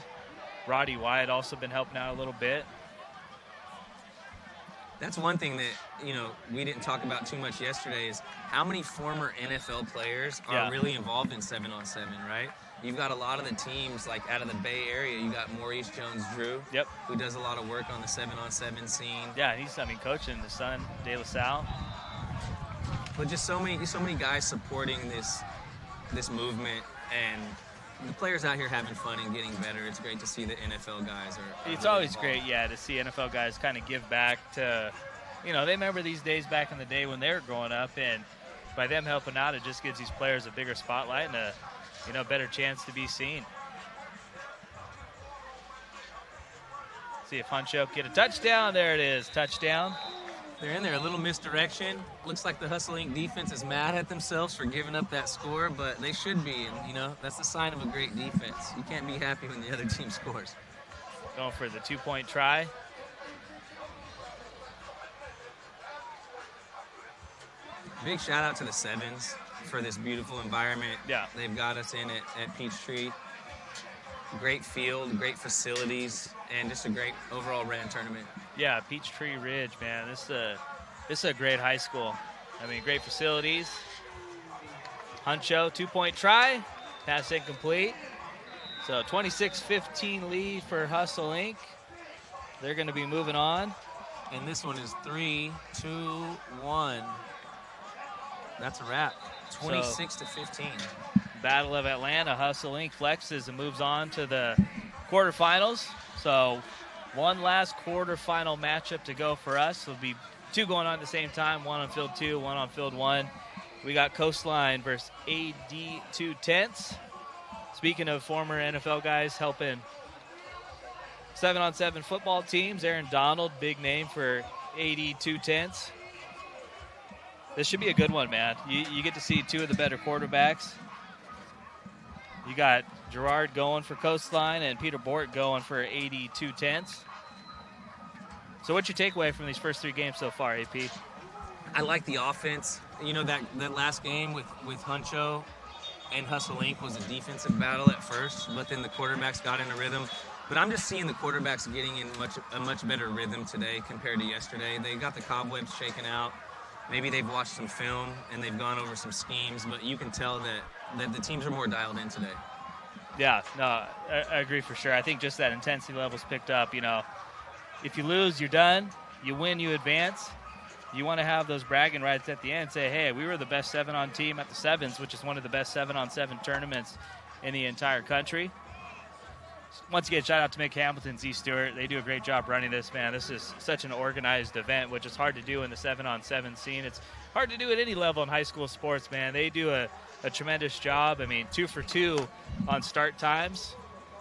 Roddy Wyatt also been helping out a little bit. That's one thing that, you know, we didn't talk about too much yesterday is how many former NFL players are really involved in 7-on-7, right? You've got a lot of the teams, like out of the Bay Area, you got Maurice Jones-Drew, who does a lot of work on the 7-on-7 scene. Yeah, he's, coaching his son, De La Salle. But just so many guys supporting this movement, and the players out here having fun and getting better. It's great to see the NFL guys are It's really always involved. great, yeah, to see NFL guys kind of give back to, you know, they remember these days back in the day when they were growing up, and by them helping out, it just gives these players a bigger spotlight and a, you know, better chance to be seen. See if Honcho can get a touchdown. There it is, touchdown. They're in there, a little misdirection. Looks like the Hustle Inc. defense is mad at themselves for giving up that score, but they should be, and, you know, that's the sign of a great defense. You can't be happy when the other team scores. Going for the 2-point try. Big shout out to the Sevens for this beautiful environment. Yeah. They've got us in at Peachtree. Great field, great facilities, and just a great overall ran tournament. Yeah, Peachtree Ridge, man. This is a great high school. I mean, great facilities. Honcho, 2-point try. Pass incomplete. So 26-15 lead for Hustle Inc. They're going to be moving on. And this one is 3-2-1. That's a wrap. 26-15. Battle of Atlanta, Hustle Inc. flexes and moves on to the quarterfinals. So one last quarterfinal matchup to go for us. There'll be 2 going on at the same time, 1 on field 2, 1 on field 1. We got Coastline versus AD2 Tenths. Speaking of former NFL guys helping 7-on-7 football teams, Aaron Donald, big name for AD2 Tenths. This should be a good one, man. You get to see 2 of the better quarterbacks. You got Gerard going for Coastline and Peter Bort going for AD2 Tenths. So what's your takeaway from these first 3 games so far, AP? I like the offense. You know, that last game with Honcho and Hustle Inc. was a defensive battle at first, but then the quarterbacks got in a rhythm. But I'm just seeing the quarterbacks getting in a much better rhythm today compared to yesterday. They got the cobwebs shaken out. Maybe they've watched some film and they've gone over some schemes, but you can tell that the teams are more dialed in today. Yeah, no, I agree for sure. I think just that intensity level's picked up. You know, if you lose, you're done. You win, you advance. You want to have those bragging rights at the end. Say, hey, we were the best 7-on team at the Sevens, which is one of the best 7-on-7 tournaments in the entire country. Once again, shout out to Mick Hamilton, Z Stewart. They do a great job running this, man. This is such an organized event, which is hard to do in the 7-on-7 scene. It's hard to do at any level in high school sports, man. They do a tremendous job. I mean, 2 for 2 on start times.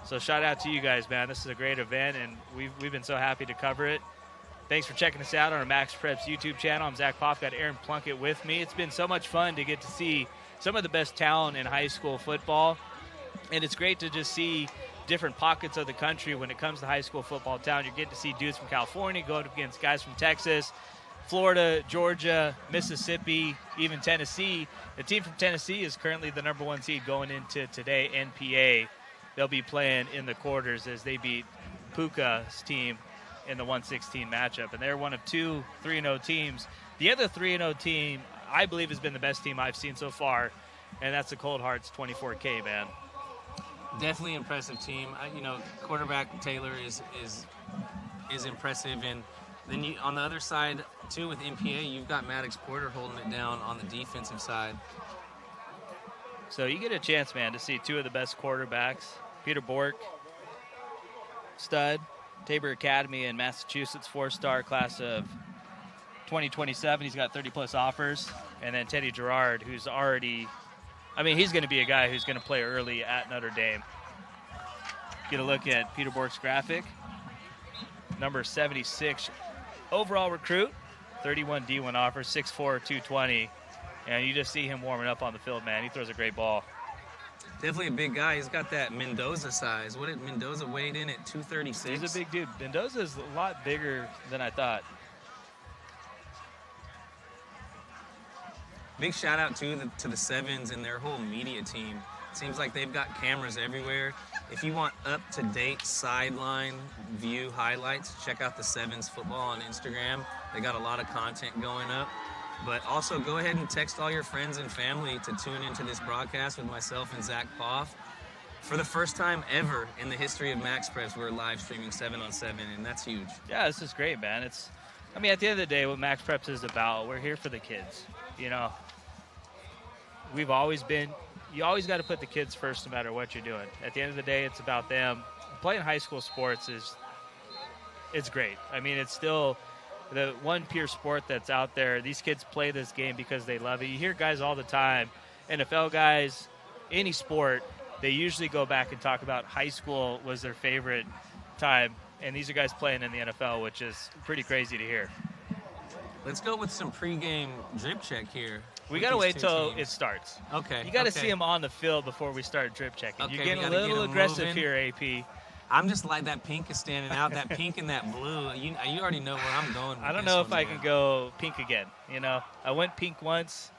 So shout out to you guys, man. This is a great event, and we've been so happy to cover it. Thanks for checking us out on our MaxPreps YouTube channel. I'm Zach Poff, got Aaron Plunkett with me. It's been so much fun to get to see some of the best talent in high school football, and it's great to just see different pockets of the country when it comes to high school football talent. You're getting to see dudes from California go up against guys from Texas, Florida, Georgia, Mississippi, even Tennessee. The team from Tennessee is currently the #1 seed going into today, NPA. They'll be playing in the quarters as they beat Puka's team in the 116 matchup. And they're one of two 3-0 teams. The other 3-0 team, I believe, has been the best team I've seen so far, and that's the Cold Hearts 24K, man. Definitely impressive team. Quarterback Taylor is impressive, and then on the other side too with NPA, you've got Maddox Porter holding it down on the defensive side. So you get a chance, man, to see two of the best quarterbacks. Peter Bork, stud, Tabor Academy in Massachusetts, 4-star class of 2027. He's got 30-plus offers. And then Teddy Gerard, who's already, he's going to be a guy who's going to play early at Notre Dame. Get a look at Peter Bork's graphic. Number 76 overall recruit, 31 D1 offers, 6'4", 220. And you just see him warming up on the field, man. He throws a great ball. Definitely a big guy. He's got that Mendoza size. What did Mendoza weighed in at 236? He's a big dude. Mendoza's a lot bigger than I thought. Big shout out to the Sevens and their whole media team. Seems like they've got cameras everywhere. If you want up-to-date sideline view highlights, check out the Sevens football on Instagram. They got a lot of content going up. But also go ahead and text all your friends and family to tune into this broadcast with myself and Zach Poff. For the first time ever in the history of MaxPreps, we're live streaming 7-on-7, and that's huge. Yeah, this is great, man. At the end of the day, what MaxPreps is about, we're here for the kids. We've always been, you always got to put the kids first no matter what you're doing. At the end of the day, it's about them. Playing high school sports it's great. It's still the one pure sport that's out there. These kids play this game because they love it. You hear guys all the time, NFL guys, any sport, they usually go back and talk about high school was their favorite time, and these are guys playing in the NFL, which is pretty crazy to hear. Let's go with some pregame drip check here. We got to wait till it starts. Okay. You got to see them on the field before we start drip checking. Okay, you're getting a little aggressive here, AP. I'm just like that pink is standing out, that pink and that blue. You already know where I'm going with I don't know if I can go pink again. I went pink once.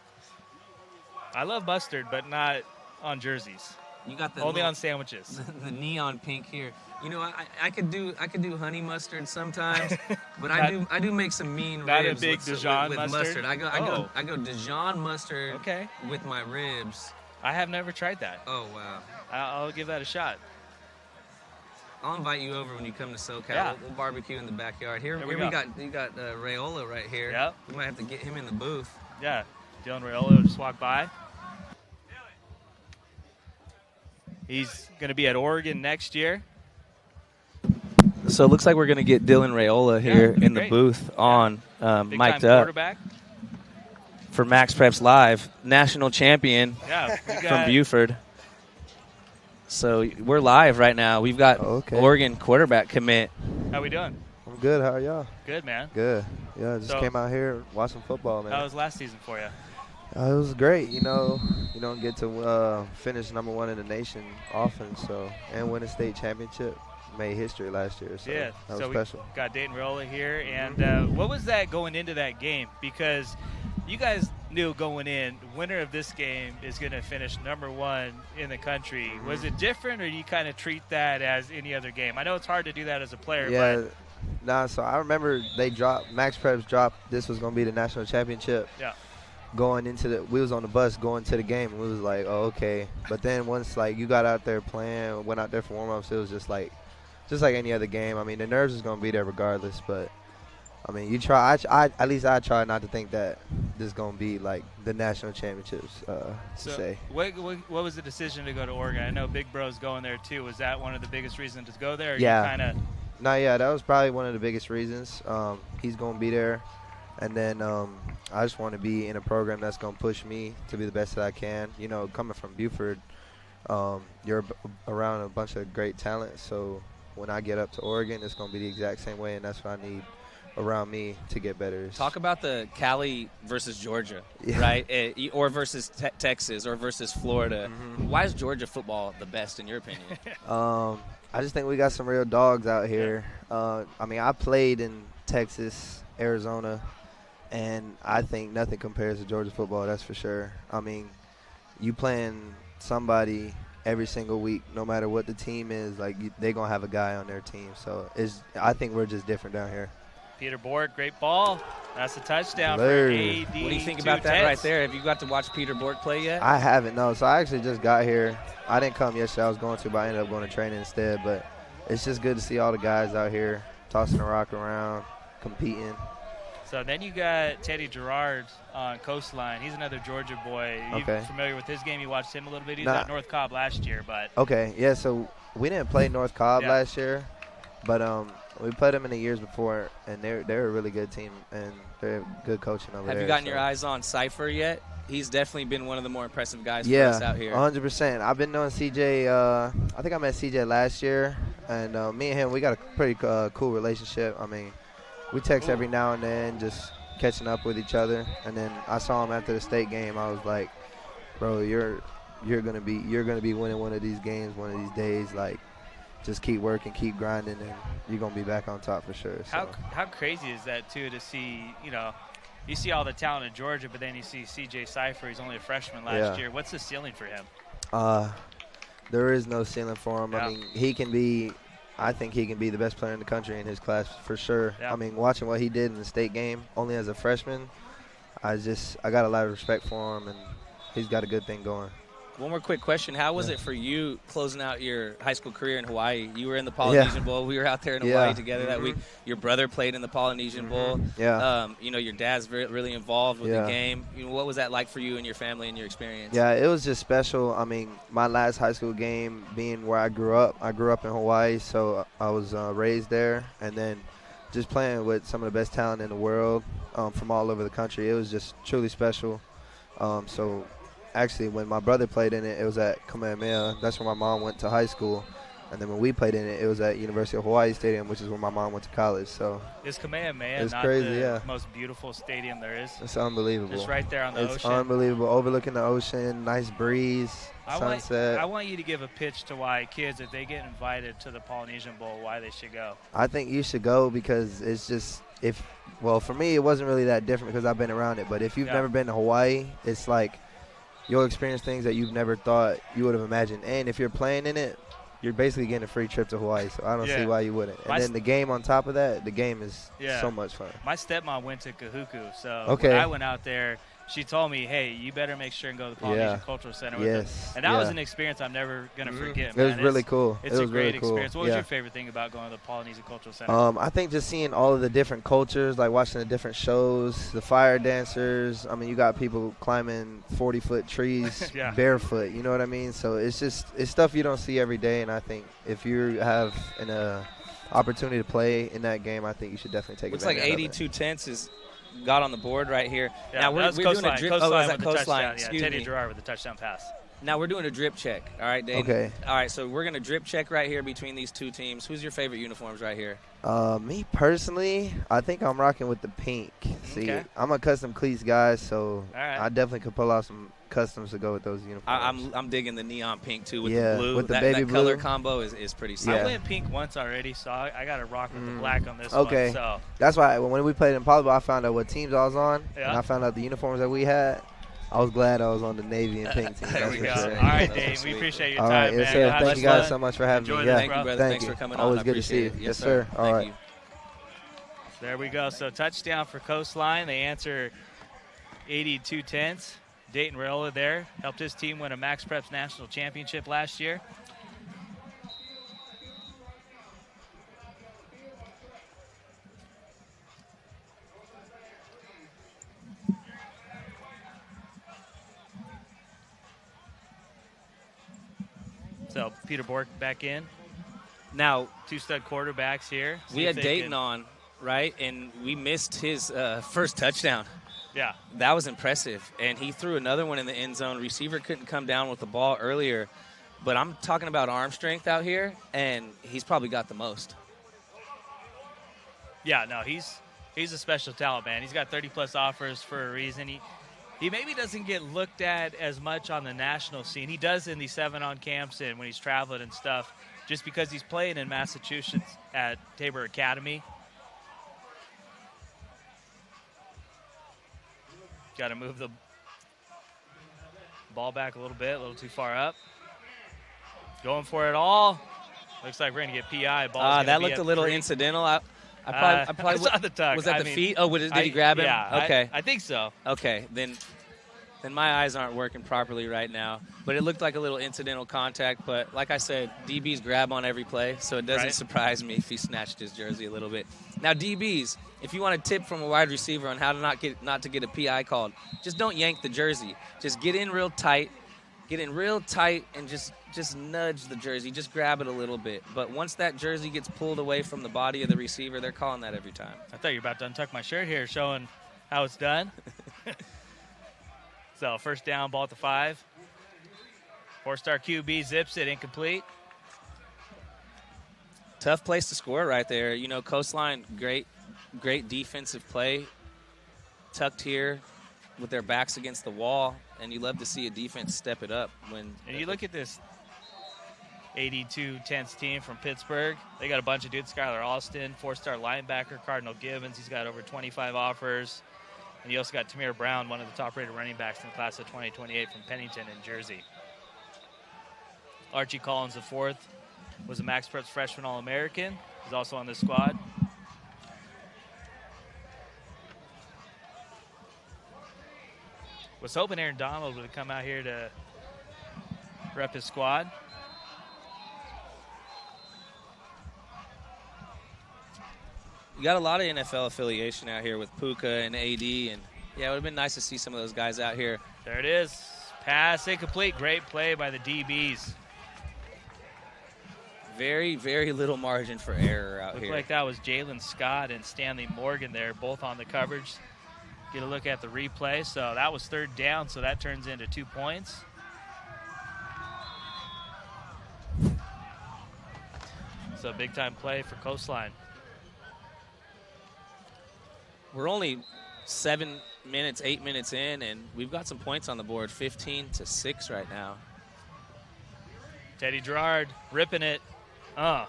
I love mustard, but not on jerseys. You got the only on sandwiches. The neon pink here. I could do honey mustard sometimes, but I do make some mean not ribs a big with Dijon mustard. I go Dijon mustard with my ribs. I have never tried that. Oh wow. I'll give that a shot. I'll invite you over when you come to SoCal. Yeah. We'll barbecue in the backyard. Here we got Rayola right here. Yep. We might have to get him in the booth. Yeah. Dylan Rayola just walked by. He's going to be at Oregon next year. So it looks like we're going to get Dylan Rayola here in the booth on mic'd up quarterback for MaxPreps Live, national champion from Buford. So we're live right now. We've got Oregon quarterback commit. How we doing? I'm good. How are y'all? Good, man. Good. Yeah, just came out here watching football, man. How was last season for you? It was great. You don't get to finish #1 in the nation often, and win a state championship. Made history last year, so that was special. We got Dayton Rayola here, and what was that going into that game? Because you guys knew going in, winner of this game is going to finish #1 in the country. Mm-hmm. Was it different, or do you kind of treat that as any other game? I know it's hard to do that as a player. Yeah, so I remember MaxPreps dropped, this was going to be the national championship. Yeah. Going into we was on the bus going to the game, and we was like, oh, okay. But then once, you got out there playing, went out there for warm-ups, it was just like any other game. The nerves is going to be there regardless, but you try. At least I try not to think that this is going to be like the national championships. What was the decision to go to Oregon? I know Big Bro's going there too. Was that one of the biggest reasons to go there? Or yeah. That was probably one of the biggest reasons. He's going to be there, and then I just want to be in a program that's going to push me to be the best that I can. Coming from Buford, you're around a bunch of great talent, so when I get up to Oregon, it's going to be the exact same way, and that's what I need around me to get better. Talk about the Cali versus Georgia, Yeah. right? Or versus Texas or versus Florida. Mm-hmm. Why is Georgia football the best in your opinion? I just think we got some real dogs out here. I mean, I played in Texas, Arizona, and I think nothing compares to Georgia football, that's for sure. I mean, you playing somebody every single week, no matter what the team is, like they're going to have a guy on their team. So I think we're just different down here. Peter Bork, great ball. That's a touchdown Blur. for AD2 What do you think about that Tenths. right there? Have you got to watch Peter Bork play yet? I haven't, no. So I actually just got here. I didn't come yesterday. I was going to, but I ended up going to training instead. But it's just good to see all the guys out here tossing the rock around, competing. So then you got Teddy Gerard on Coastline. He's another Georgia boy. You Okay. familiar with his game? You watched him a little bit? He was Nah. at North Cobb last year, but Okay, yeah, so we didn't play North Cobb Yeah. last year, but we played them in the years before, and they're a really good team, and they're good coaching over there. Have you gotten so. your eyes on Cypher yet? He's definitely been one of the more impressive guys for Yeah, us out here. 100%. I've been knowing CJ. I think I met CJ last year, and me and him, we got a pretty cool relationship. I mean, we text every now and then, just catching up with each other. And then I saw him after the state game. I was like, bro, you're gonna be winning one of these games one of these days. Like, just keep working, keep grinding, and you're gonna be back on top for sure. So. how crazy is that, too, to see, you see all the talent in Georgia, but then you see C.J. Cypher. He's only a freshman last year. What's the ceiling for him? There is no ceiling for him. Yeah. I mean, I think he can be the best player in the country in his class for sure. Yeah. I mean, watching what he did in the state game, only as a freshman, I got a lot of respect for him, and he's got a good thing going. One more quick question. How was it for you closing out your high school career in Hawaii? You were in the Polynesian Bowl. We were out there in Hawaii together that week. Your brother played in the Polynesian Bowl. Yeah. Your dad's really involved with the Yeah. game. What was that like for you and your family and your experience? Yeah, it was just special. I mean, my last high school game being where I grew up in Hawaii, so I was raised there. And then just playing with some of the best talent in the world from all over the country, it was just truly special. So actually, when my brother played in it, it was at Kamehameha. That's where my mom went to high school. And then when we played in it, it was at University of Hawaii Stadium, which is where my mom went to college. So Is Kamehameha it's not crazy, the yeah. most beautiful stadium there is? it's unbelievable. Just right there on the It's ocean. unbelievable. Overlooking the ocean, nice breeze, sunset. I want you to give a pitch to why kids, if they get invited to the Polynesian Bowl, why they should go. I think you should go because it's just for me, it wasn't really that different because I've been around it. But if you've never been to Hawaii, it's like you'll experience things that you've never thought you would have imagined. And if you're playing in it, you're basically getting a free trip to Hawaii. So I don't see why you wouldn't. And then the game on top of that, the game is so much fun. My stepmom went to Kahuku, so Okay. when I went out there, she told me, hey, you better make sure and go to the Polynesian Cultural Center with them. And that was an experience I'm never going to forget, man. It was really cool. It's it a was great really cool. experience. What was your favorite thing about going to the Polynesian Cultural Center? I think just seeing all of the different cultures, like watching the different shows, the fire dancers. I mean, you got people climbing 40-foot trees barefoot, you know what I mean? So it's stuff you don't see every day, and I think if you have an opportunity to play in that game, I think you should definitely take Looks advantage like of it. AD2 Tenths is got on the board right here. Yeah, now we're doing a drip. Coastline That with the Coastline. touchdown. Excuse Teddy me. Gerard with the touchdown pass. Now we're doing a drip check. All right, Dave. Okay. All right, so we're gonna drip check right here between these two teams. Who's your favorite uniforms right here? Me personally, I think I'm rocking with the pink. See, I'm a custom cleats guy, so I definitely could pull out some customs to go with those uniforms. I'm digging the neon pink too with Yeah, the blue. with the that baby color blue. combo is pretty sick. I went pink once already, so I got to rock with the black on this one. Okay. So. That's why when we played in volleyball, I found out what teams I was on, and I found out the uniforms that we had. I was glad I was on the Navy and pink team. There we go. Sure. All right, Dave. We appreciate your All time, right, yes, man. sir. Have Thank you fun. guys so much for having Enjoy me. this, Thank you, brother. Thanks for coming on. Always I good to see you. appreciate it. Yes, sir. All Thank right. you. There we go. So touchdown for Coastline. They answer AD2 Tenths. Dayton Rayola there helped his team win a MaxPreps national championship last year. So Peter Bork back in. Now, two stud quarterbacks here. We had Dayton on, right? And we missed his first touchdown. Yeah. That was impressive. And he threw another one in the end zone. Receiver couldn't come down with the ball earlier. But I'm talking about arm strength out here, and he's probably got the most. Yeah, no, he's He's a special talent, man. He's got 30-plus offers for a reason. He maybe doesn't get looked at as much on the national scene. He does in these 7-on camps and when he's traveling and stuff, just because he's playing in Massachusetts at Tabor Academy. Got to move the ball back a little bit, a little too far up. Going for it all. Looks like we're going to get PI. That looked a little incidental. I probably saw the tuck. Was that the feet? Oh, did he grab him? Yeah. Okay. I think so. Okay, then my eyes aren't working properly right now. But it looked like a little incidental contact. But like I said, DBs grab on every play, so it doesn't surprise me if he snatched his jersey a little bit. Now, DBs, if you want a tip from a wide receiver on how to not to get a PI called, just don't yank the jersey. Just get in real tight. And just nudge the jersey. Just grab it a little bit. But once that jersey gets pulled away from the body of the receiver, they're calling that every time. I thought you were about to untuck my shirt here, showing how it's done. So, first down, ball at the 5. 4-star QB zips it, incomplete. Tough place to score right there. Coastline, great defensive play. Tucked here with their backs against the wall, and you love to see a defense step it up. And you look at this AD2 Tenths team from Pittsburgh. They got a bunch of dudes. Skylar Alston, 4-star linebacker. Cardinal Gibbons, he's got over 25 offers. And you also got Tamir Brown, one of the top-rated running backs in the class of 2028 from Pennington in Jersey. Archie Collins, the 4th, was a MaxPreps freshman All-American. He's also on this squad. Was hoping Aaron Donald would come out here to rep his squad. You got a lot of NFL affiliation out here with Puka and AD, and yeah, it would have been nice to see some of those guys out here. There it is. Pass incomplete. Great play by the DBs. Very, very little margin for error out here. Looked like that was Jalen Scott and Stanley Morgan there, both on the coverage. Get a look at the replay. So that was 3rd down, so that turns into 2 points. So big-time play for Coastline. We're only 8 minutes in, and we've got some points on the board, 15-6 right now. Teddy Gerard ripping it. What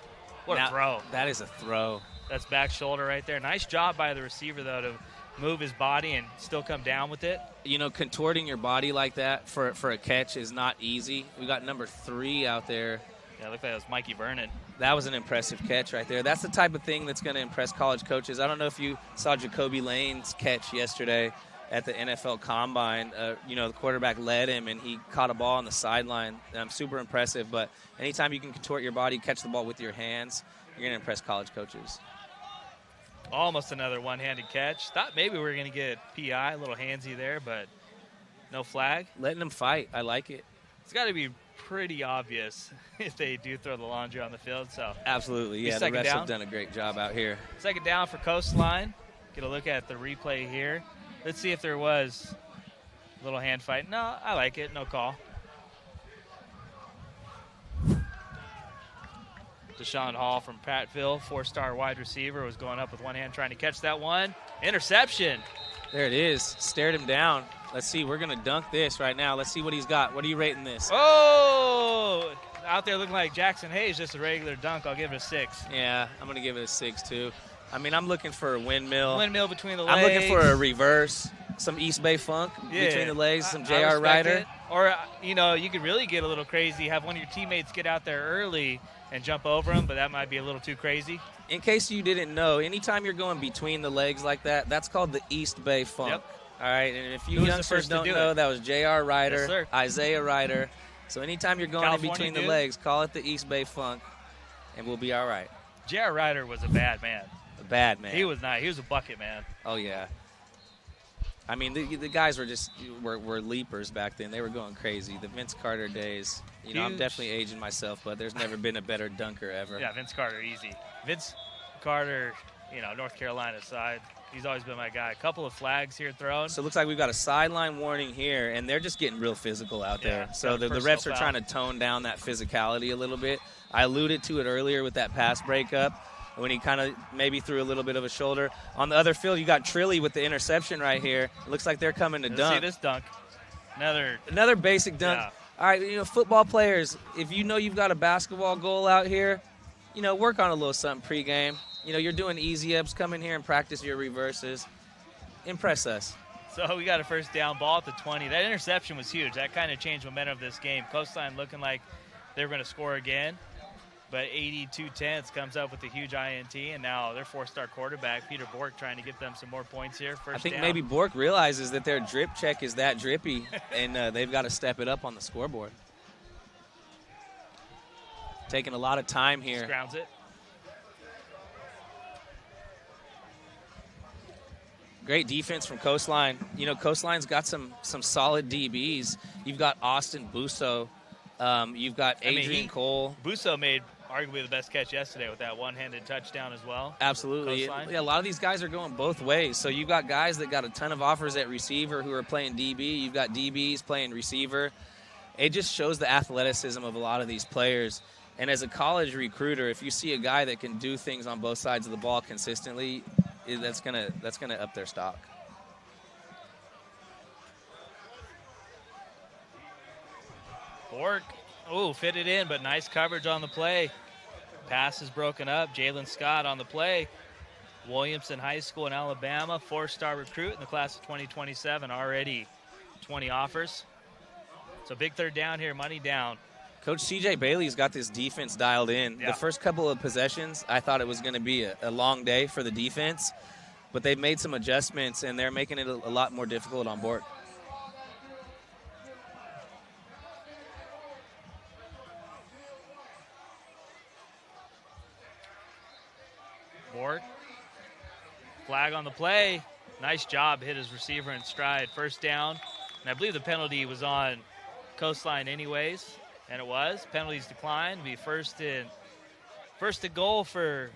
a throw. That is a throw. That's back shoulder right there. Nice job by the receiver, though, to move his body and still come down with it. Contorting your body like that for a catch is not easy. We got number 3 out there. Yeah, it looked like that was Mikey Vernon. That was an impressive catch right there. That's the type of thing that's going to impress college coaches. I don't know if you saw Jacoby Lane's catch yesterday at the NFL Combine. The quarterback led him, and he caught a ball on the sideline. Super impressive. But anytime you can contort your body, catch the ball with your hands, you're going to impress college coaches. Almost another one-handed catch. Thought maybe we were going to get PI, a little handsy there, but no flag. Letting them fight. I like it. It's got to be pretty obvious if they do throw the laundry on the field. So absolutely, yeah. The refs have done a great job out here. 2nd down for Coastline. Get a look at the replay here. Let's see if there was a little hand fight. No, I like it. No call. Deshaun Hall from Prattville, 4-star wide receiver, was going up with one hand trying to catch that one. Interception. There it is. Stared him down. Let's see. We're going to dunk this right now. Let's see what he's got. What are you rating this? Oh! Out there looking like Jackson Hayes, just a regular dunk. I'll give it a 6. Yeah, I'm going to give it a 6, too. I mean, I'm looking for a windmill. Windmill between the legs. I'm looking for a reverse, some East Bay funk between the legs, some J.R. Ryder. Or, you could really get a little crazy, have one of your teammates get out there early and jump over them, but that might be a little too crazy. In case you didn't know, anytime you're going between the legs like that, that's called the East Bay funk. Yep. All right, and if you youngsters don't know, that was J.R. Ryder, yes, Isaiah Ryder. So anytime you're going in between the legs, call it the East Bay funk, and we'll be all right. J.R. Ryder was a bad man. A bad man. He was not. He was a bucket man. Oh, yeah. I mean, the guys were leapers back then. They were going crazy. The Vince Carter days. I'm definitely aging myself, but there's never been a better dunker ever. Yeah, Vince Carter, easy. Vince Carter, North Carolina side. He's always been my guy. A couple of flags here thrown. So it looks like we've got a sideline warning here, and they're just getting real physical out there. So the refs are trying to tone down that physicality a little bit. I alluded to it earlier with that pass breakup. when he kind of maybe threw a little bit of a shoulder. On the other field, you got Trilly with the interception right here. It looks like they're coming to dunk. See this dunk. Another basic dunk. Yeah. All right, football players, if you know you've got a basketball goal out here, work on a little something pregame. You're doing easy ups. Come in here and practice your reverses. Impress us. So we got a first down, ball at the 20. That interception was huge. That kind of changed momentum of this game. Coastline looking like they were going to score again. But AD2 Tenths comes up with a huge INT, and now their 4-star quarterback, Peter Bork, trying to get them some more points here. First I think down. maybe Bork realizes that their drip check is that drippy, and they've got to step it up on the scoreboard. Taking a lot of time here. Grounds it. Great defense from Coastline. Coastline's got some solid DBs. You've got Austin Busso. You've got Adrian Cole. Busso made arguably the best catch yesterday with that one-handed touchdown as well. Absolutely. Yeah, a lot of these guys are going both ways. So you've got guys that got a ton of offers at receiver who are playing DB. You've got DBs playing receiver. It just shows the athleticism of a lot of these players. And as a college recruiter, if you see a guy that can do things on both sides of the ball consistently, that's gonna up their stock. Bork, fit it in, but nice coverage on the play. Pass is broken up. Jalen Scott on the play. Williamson High School in Alabama, 4-star recruit in the class of 2027, already 20 offers. So big third down here, money down. Coach C.J. Bailey's got this defense dialed in. Yeah. The first couple of possessions, I thought it was going to be a long day for the defense, but they've made some adjustments, and they're making it a lot more difficult on Bork. Bork, flag on the play. Nice job, hit his receiver in stride. First down, and I believe the penalty was on Coastline anyways, and it was. Penalties declined. Be first and goal for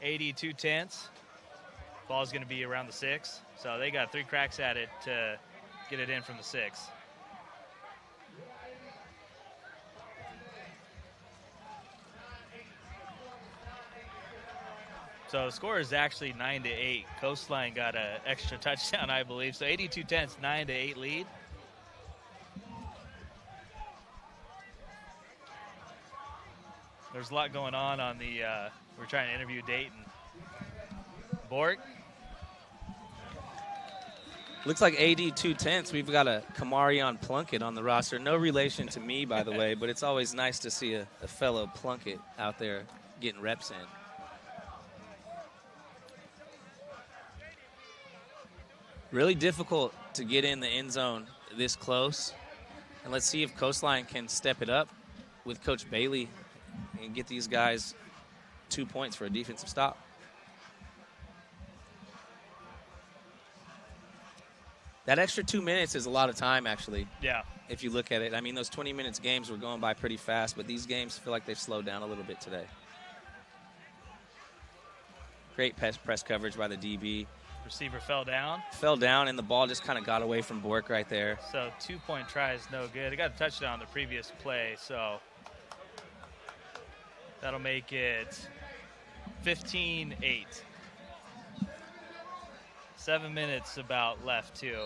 AD2 Tenths. Ball's going to be around the 6, so they got 3 cracks at it to get it in from the 6. So the score is actually 9-8. Coastline got an extra touchdown, I believe. So AD2 Tenths 9-8 lead. There's a lot going on the. We're trying to interview Dayton. Bork. Looks like AD2 Tenths. We've got a Kamarion Plunkett on the roster. No relation to me, by the way, but it's always nice to see a fellow Plunkett out there getting reps in. Really difficult to get in the end zone this close. And let's see if Coastline can step it up with Coach Bailey and get these guys 2 points for a defensive stop. That extra 2 minutes is a lot of time, actually. Yeah. If you look at it. I mean, those 20 minutes games were going by pretty fast, but these games feel like they've slowed down a little bit today. Great press coverage by the DB. Receiver fell down. And the ball just kind of got away from Bork right there. So 2-point try is no good. He got a touchdown the previous play, so that'll make it 15-8. 7 minutes about left, too.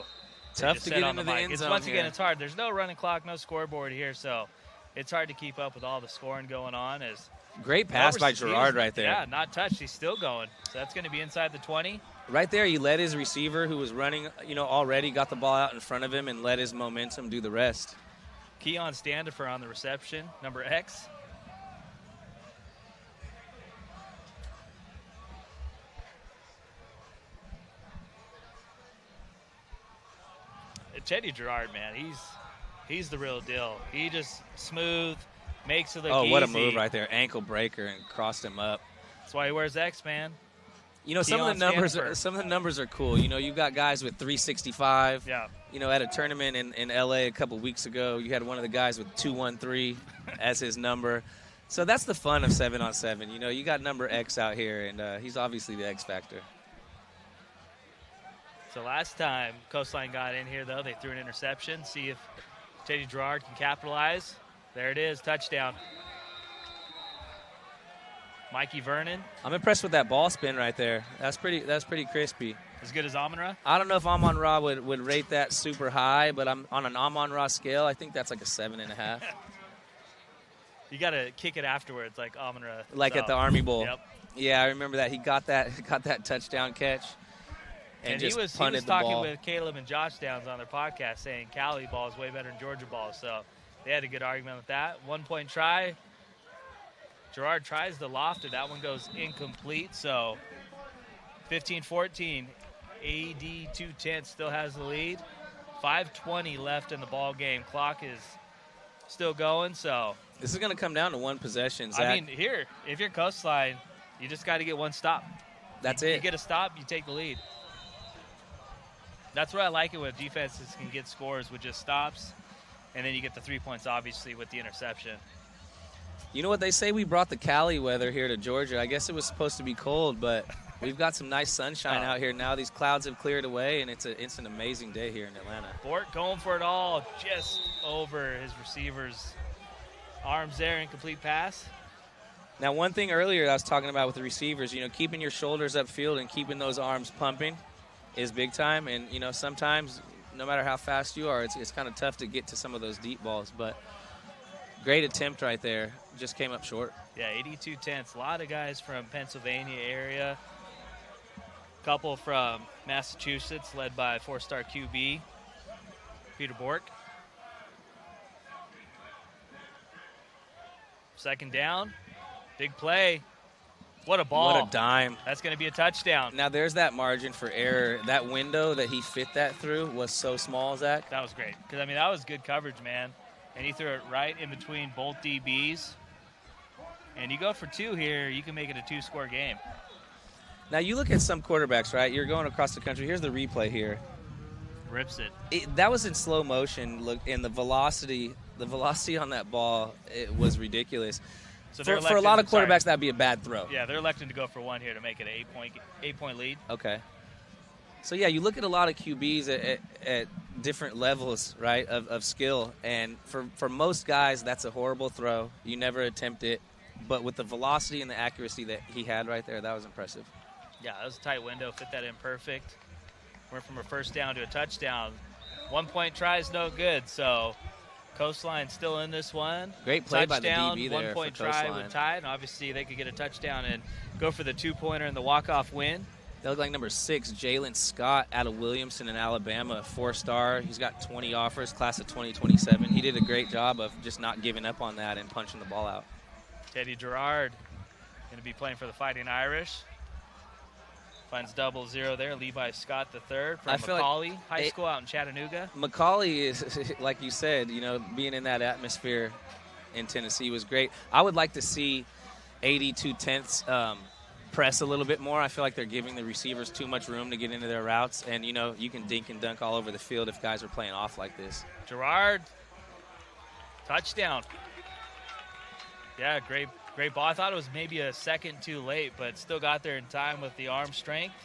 Tough to get into the end zone. Once again, it's hard. There's no running clock, no scoreboard here, so it's hard to keep up with all the scoring going on. Great pass by Gerard right there. Yeah, not touched. He's still going. So that's going to be inside the 20. Right there, he led his receiver who was running, already got the ball out in front of him and let his momentum do the rest. Keon Standifer on the reception, number X. Teddy Gerard, man, he's the real deal. He just smooth, makes it look easy. Oh, what a move right there. Ankle breaker and crossed him up. That's why he wears X, man. Some of the numbers are cool. You've got guys with 365. Yeah. At a tournament in LA a couple weeks ago, you had one of the guys with 213 as his number. So that's the fun of 7-on-7. You got number X out here, and he's obviously the X factor. So last time Coastline got in here, though, they threw an interception. See if Teddy Gerard can capitalize. There it is, touchdown. Mikey Vernon. I'm impressed with that ball spin right there. That's pretty crispy. As good as Amon-Ra? I don't know if Amon-Ra would rate that super high, but I'm on an Amon-Ra scale. I think that's like a 7.5. You got to kick it afterwards, like Amon-Ra. Like at the Army Bowl. Yep. Yeah, I remember that. He got that touchdown catch. And just he was punted talking the ball. with Caleb and Josh Downs on their podcast saying Cali ball is way better than Georgia ball. So they had a good argument with that. 1-point try. Gerard tries the lofted. That one goes incomplete. So 15-14. AD2 Tenths still has the lead. 5:20 left in the ball game. Clock is still going. So this is going to come down to one possession, Zach. I mean, here, if you're Coastline, you just got to get one stop. That's it. You get a stop, you take the lead. That's what I like it with defenses can get scores with just stops, and then you get the 3 points, obviously, with the interception. You know what they say? We brought the Cali weather here to Georgia. I guess it was supposed to be cold, but we've got some nice sunshine out here now. These clouds have cleared away, and it's an amazing day here in Atlanta. Bort going for it all, just over his receiver's arms there, incomplete pass. Now, one thing earlier I was talking about with the receivers, keeping your shoulders upfield and keeping those arms pumping is big time. And, sometimes no matter how fast you are, it's kind of tough to get to some of those deep balls. But great attempt right there. Just came up short. Yeah, AD2 Tenths. A lot of guys from Pennsylvania area. A couple from Massachusetts, led by 4-star QB Peter Bork. Second down. Big play. What a ball. What a dime. That's going to be a touchdown. Now, there's that margin for error. That window that he fit that through was so small, Zach. That was great. Because, that was good coverage, man. And he threw it right in between both DBs. And you go for two here, you can make it a 2-score game. Now, you look at some quarterbacks, right? You're going across the country. Here's the replay here. Rips it. That was in slow motion. Look, and the velocity on that ball, it was ridiculous. So for a lot of quarterbacks, that'd be a bad throw. Yeah, they're electing to go for one here to make it an 8-point lead. Okay. So, yeah, you look at a lot of QBs at different levels, right, of skill. And for most guys, that's a horrible throw. You never attempt it. But with the velocity and the accuracy that he had right there, that was impressive. Yeah, that was a tight window. Fit that in perfect. Went from a first down to a touchdown. 1-point try is no good, so Coastline still in this one. Great play touchdown, by the DB there. 1-point try with tied, and obviously they could get a touchdown and go for the 2-pointer in the walk-off win. They look like number 6, Jalen Scott out of Williamson in Alabama, 4-star. He's got 20 offers, class of 2027. He did a great job of just not giving up on that and punching the ball out. Teddy Gerard going to be playing for the Fighting Irish. Finds 0-0 there. Levi Scott III from Macaulay High School out in Chattanooga. Macaulay is, like you said, being in that atmosphere in Tennessee was great. I would like to see AD2 Tenths press a little bit more. I feel like they're giving the receivers too much room to get into their routes. And, you can dink and dunk all over the field if guys are playing off like this. Gerard, touchdown. Yeah, great ball. I thought it was maybe a second too late, but still got there in time with the arm strength.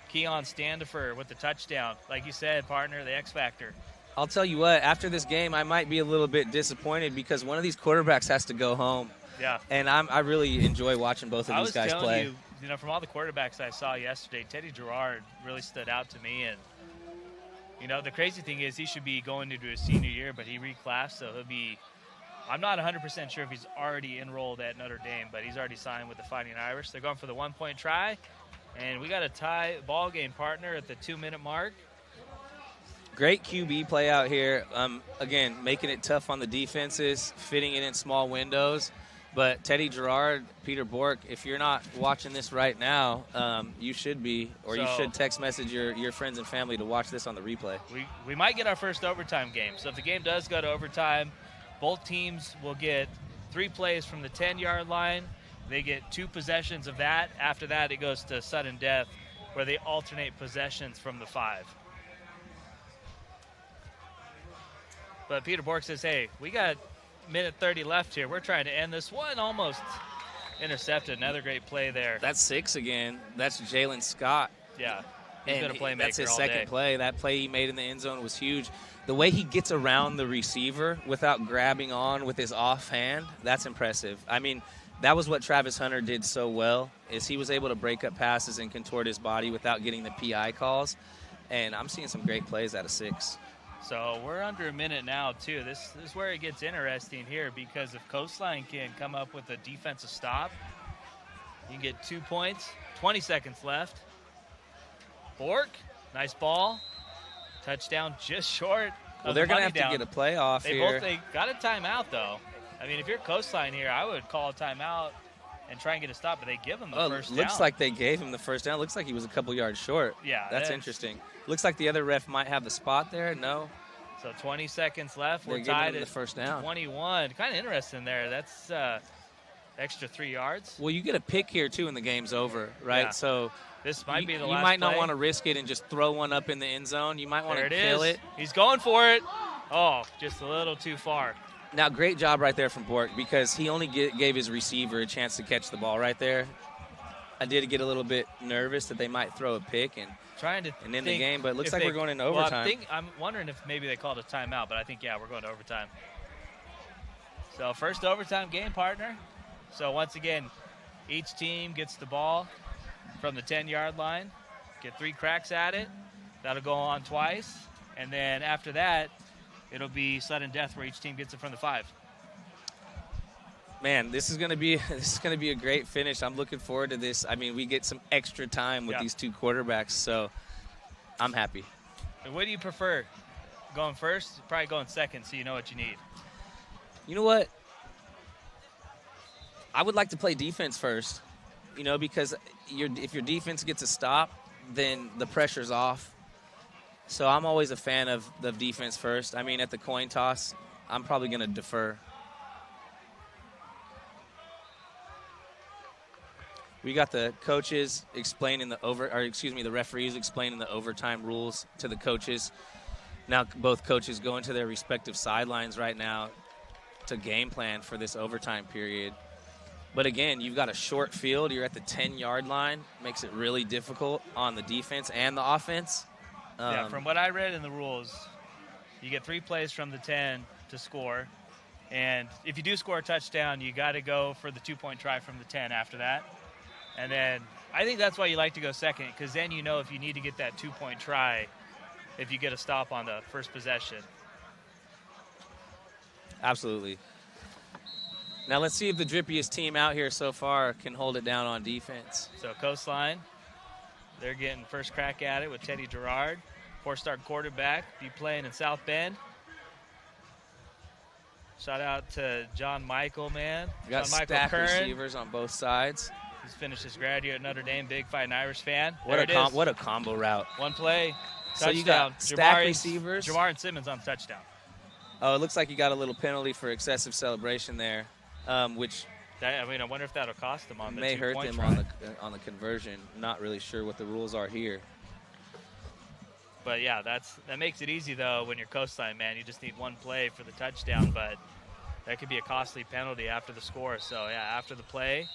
Keon Standifer with the touchdown. Like you said, partner, the X Factor. I'll tell you what, after this game, I might be a little bit disappointed because one of these quarterbacks has to go home. Yeah. And I really enjoy watching both of these guys play. You, from all the quarterbacks I saw yesterday, Teddy Gerard really stood out to me. And, the crazy thing is he should be going into his senior year, but he reclassed, so he'll be – I'm not 100% sure if he's already enrolled at Notre Dame, but he's already signed with the Fighting Irish. They're going for the 1-point try, and we got a tie ball game, partner, at the 2-minute mark. Great QB play out here. Again, making it tough on the defenses, fitting it in small windows. But Teddy Gerard, Peter Bork, if you're not watching this right now, you should be, or you should text message your friends and family to watch this on the replay. We might get our first overtime game. So if the game does go to overtime, both teams will get 3 plays from the 10-yard line. They get 2 possessions of that. After that, it goes to sudden death, where they alternate possessions from the 5. But Peter Bork says, hey, we got minute 30 left here. We're trying to end this one. Almost intercepted. Another great play there. That's 6 again. That's Jalen Scott. Yeah. He's been a playmaker that's his all second day. play. That play he made in the end zone was huge. The way he gets around the receiver without grabbing on with his offhand, that's impressive. I mean, that was what Travis Hunter did so well, is he was able to break up passes and contort his body without getting the PI calls. And I'm seeing some great plays out of 6. So we're under a minute now, too. This is where it gets interesting here, because if Coastline can come up with a defensive stop, you can get 2 points. 20 seconds left. Bork, nice ball. Touchdown just short. Well, they're going to have to get a play off here. They got a timeout, though. I mean, if you're Coastline here, I would call a timeout and try and get a stop, but they give him the first down. Looks like they gave him the first down. Looks like he was a couple yards short. Yeah. That's interesting. Looks like the other ref might have the spot there. No. So 20 seconds left. We're They're tied giving him at the first down. 21. Kind of interesting there. That's extra 3 yards. Well, you get a pick here, too, and the game's over, right? Yeah. So this might be the last You might not play. want to risk it and just throw one up in the end zone. You might want to kill it. He's going for it. Oh, just a little too far. Now, great job right there from Bork, because he only gave his receiver a chance to catch the ball right there. I did get a little bit nervous that they might throw a pick and end the game, but it looks like we're going into overtime. I'm wondering if maybe they called a timeout, but I think, yeah, we're going to overtime. So first overtime game, partner. So once again, each team gets the ball from the 10-yard line, get 3 cracks at it. That'll go on twice, and then after that, it'll be sudden death where each team gets it from the 5. Man, this is gonna be a great finish. I'm looking forward to this. I mean, we get some extra time with these 2 quarterbacks, so I'm happy. And what do you prefer? Going first? Probably going second, so you know what you need. You know what? I would like to play defense first, because if your defense gets a stop, then the pressure's off. So I'm always a fan of the defense first. I mean, at the coin toss, I'm probably going to defer. We got the coaches explaining the referees explaining the overtime rules to the coaches. Now both coaches go into their respective sidelines right now to game plan for this overtime period. But again, you've got a short field. You're at the 10-yard line. Makes it really difficult on the defense and the offense. Yeah, from what I read in the rules, you get 3 plays from the 10 to score. And if you do score a touchdown, you got to go for the 2-point try from the 10 after that. And then I think that's why you like to go second, because then you know if you need to get that 2-point try if you get a stop on the first possession. Absolutely. Now let's see if the drippiest team out here so far can hold it down on defense. So Coastline, they're getting first crack at it with Teddy Gerard. 4-star quarterback, be playing in South Bend. Shout out to John Michael, man. We got stacked receivers on both sides. He's finished his grad year at Notre Dame, big fighting Irish fan. What a combo route. 1 play, touchdown. So you got stacked receivers. Jamar and Simmons on touchdown. Oh, it looks like you got a little penalty for excessive celebration there, which I wonder if that'll cost them on the may hurt them try. on the conversion. Not really sure what the rules are here. But yeah, that makes it easy though when you're Coastline, man. You just need 1 play for the touchdown, but that could be a costly penalty after the score. So yeah, after the play.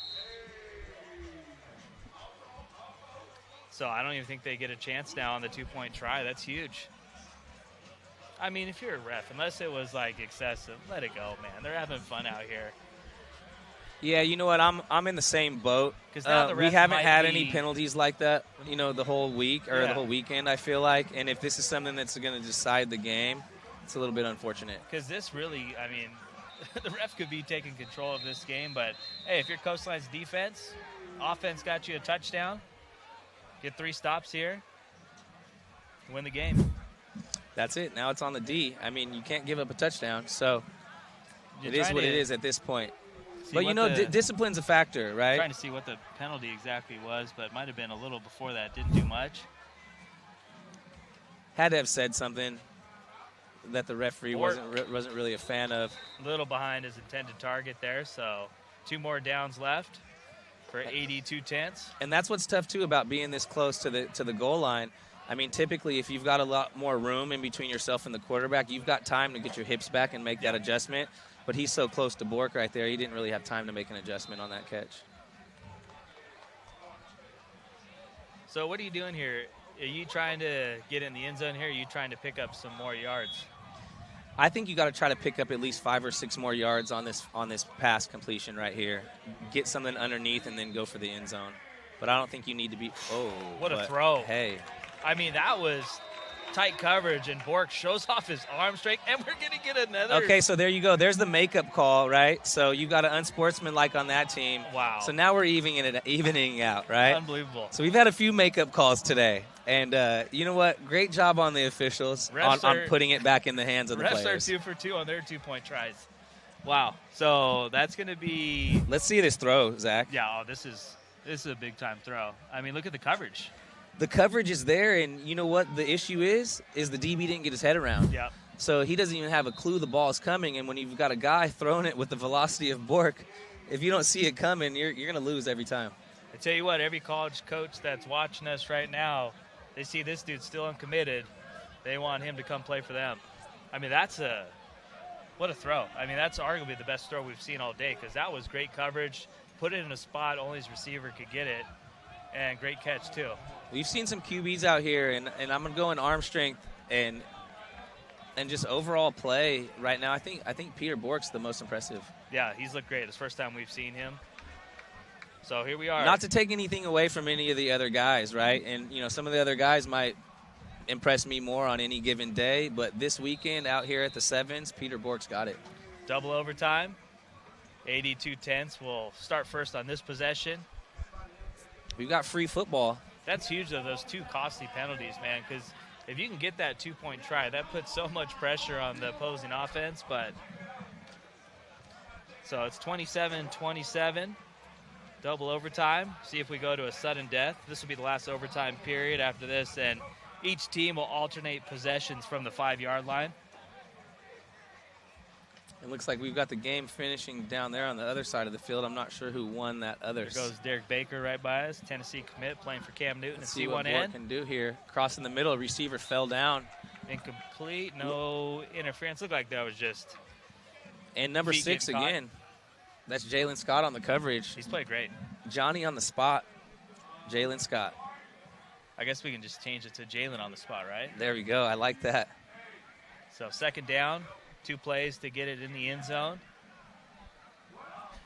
So I don't even think they get a chance now on the 2-point try. That's huge. I mean, if you're a ref, unless it was like excessive, let it go, man. They're having fun out here. Yeah, you know what? I'm in the same boat. Now the we haven't had any penalties like that, the whole week or the whole weekend, I feel like. And if this is something that's going to decide the game, it's a little bit unfortunate. Because this really, I mean, the ref could be taking control of this game. But, hey, if you're Coastline's defense, offense got you a touchdown, get 3 stops here, win the game. That's it. Now it's on the D. I mean, you can't give up a touchdown. So it is what it is at this point. But, discipline's a factor, right? I'm trying to see what the penalty exactly was, but it might have been a little before that. Didn't do much. Had to have said something that the referee wasn't really a fan of. A little behind his intended target there, so 2 more downs left for AD2 Tenths. And that's what's tough, too, about being this close to the goal line. I mean, typically, if you've got a lot more room in between yourself and the quarterback, you've got time to get your hips back and make that adjustment. But he's so close to Bork right there, he didn't really have time to make an adjustment on that catch. So what are you doing here? Are you trying to get in the end zone here, or are you trying to pick up some more yards? I think you got to try to pick up at least 5 or 6 more yards on this pass completion right here. Get something underneath and then go for the end zone. But I don't think you need to be. Oh, what a throw! Hey, I mean, that was tight coverage, and Bork shows off his arm strength, and we're gonna get another. Okay, so there you go. There's the makeup call, right? So you got an unsportsmanlike on that team. Wow. So now we're evening out, right? Unbelievable. So we've had a few makeup calls today. And you know what? Great job on the officials on putting it back in the hands of the players. Refs are 2 for 2 on their 2-point tries. Wow. So that's going to be. Let's see this throw, Zach. Yeah. Oh, this is a big time throw. I mean, look at the coverage. The coverage is there, and you know what the issue is the DB didn't get his head around. Yeah. So he doesn't even have a clue the ball is coming. And when you've got a guy throwing it with the velocity of Bork, if you don't see it coming, you're going to lose every time. I tell you what, every college coach that's watching us right now, they see this dude still uncommitted. They want him to come play for them. I mean, what a throw. I mean, that's arguably the best throw we've seen all day because that was great coverage. Put it in a spot only his receiver could get it, and great catch, too. We've seen some QBs out here, and I'm going to go in arm strength and just overall play right now. I think Peter Bork's the most impressive. Yeah, he's looked great. It's the first time we've seen him. So here we are. Not to take anything away from any of the other guys, right? And, some of the other guys might impress me more on any given day, but this weekend out here at the Sevens, Peter Bork's got it. Double overtime. AD2 Tenths will start first on this possession. We've got free football. That's huge, though, those 2 costly penalties, man, because if you can get that 2-point try, that puts so much pressure on the opposing offense. But so it's 27-27. Double overtime. See if we go to a sudden death. This will be the last overtime period after this, and each team will alternate possessions from the 5-yard line. It looks like we've got the game finishing down there on the other side of the field. I'm not sure who won that other. There goes Derek Baker right by us, Tennessee commit, playing for Cam Newton and C1N. C1N. See what can do here. Crossing the middle, receiver fell down. Incomplete, no interference. Looked like that was just. And number 6 again. That's Jalen Scott on the coverage. He's played great. Johnny on the spot. Jalen Scott. I guess we can just change it to Jalen on the spot, right? There we go. I like that. So second down, 2 plays to get it in the end zone.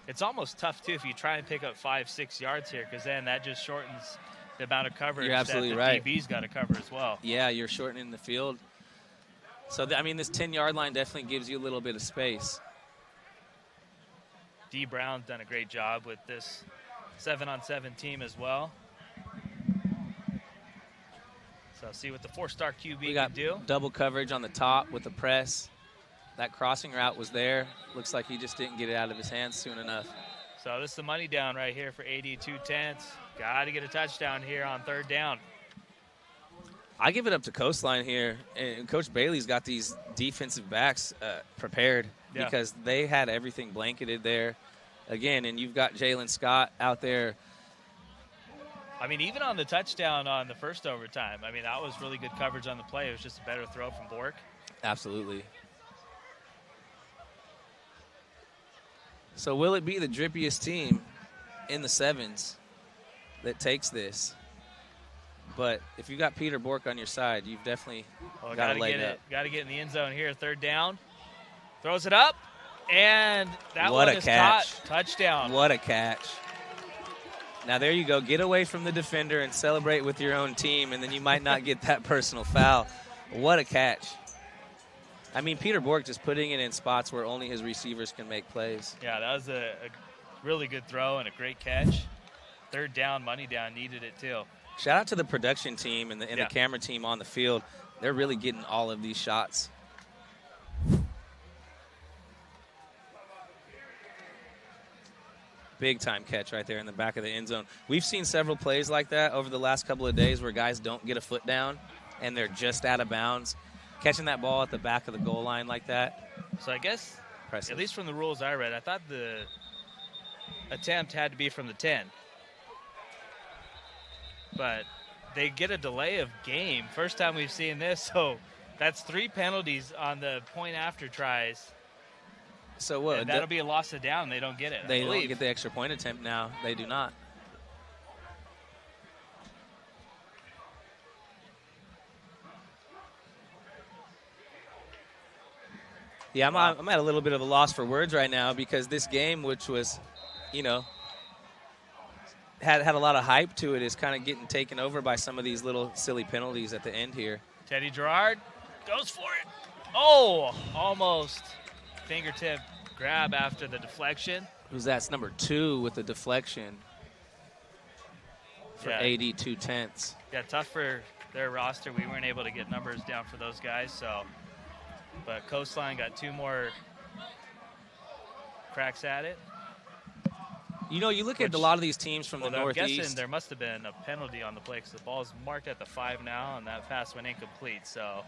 It's almost tough, too, if you try and pick up 5-6 yards here, because then that just shortens the amount of coverage You're absolutely that the right. DB's got to cover as well. Yeah, you're shortening the field. So, this 10-yard line definitely gives you a little bit of space. D. Brown's done a great job with this 7-on-7 team as well. So see what the 4-star QB can do. Double coverage on the top with the press. That crossing route was there. Looks like he just didn't get it out of his hands soon enough. So this is the money down right here for AD2 Tenths. Got to get a touchdown here on 3rd down. I give it up to Coastline here. And Coach Bailey's got these defensive backs prepared because they had everything blanketed there. Again, and you've got Jalen Scott out there. I mean, even on the touchdown on the first overtime, I mean, that was really good coverage on the play. It was just a better throw from Bork. Absolutely. So will it be the drippiest team in the Sevens that takes this? But if you got Peter Bork on your side, you've definitely got to lay it up. Got to get in the end zone here. 3rd down. Throws it up. And that what one a is catch. caught. Touchdown. What a catch. Now, there you go. Get away from the defender and celebrate with your own team, and then you might not get that personal foul. What a catch. I mean, Peter Bork just putting it in spots where only his receivers can make plays. Yeah, that was a really good throw and a great catch. 3rd down, money down, needed it too. Shout out to the production team and the camera team on the field. They're really getting all of these shots. Big-time catch right there in the back of the end zone. We've seen several plays like that over the last couple of days where guys don't get a foot down and they're just out of bounds. Catching that ball at the back of the goal line like that. So I guess, impressive. At least from the rules I read, I thought the attempt had to be from the 10. But they get a delay of game. First time we've seen this, so that's 3 penalties on the point after tries. So what? And that'll be a loss of down. They don't get it. They don't get the extra point attempt now. They do not. Yeah, I'm at a little bit of a loss for words right now because this game, which was, you know, had a lot of hype to it, is kind of getting taken over by some of these little silly penalties at the end here. Teddy Gerard goes for it. Oh, almost fingertip grab after the deflection. Who's that? It's number 2 with the deflection for AD2 Tenths. Yeah, tough for their roster. We weren't able to get numbers down for those guys, so. But Coastline got 2 more cracks at it. You know, you look at a lot of these teams from the Northeast. I'm guessing there must have been a penalty on the play because the ball's marked at the 5 now, and that pass went incomplete. So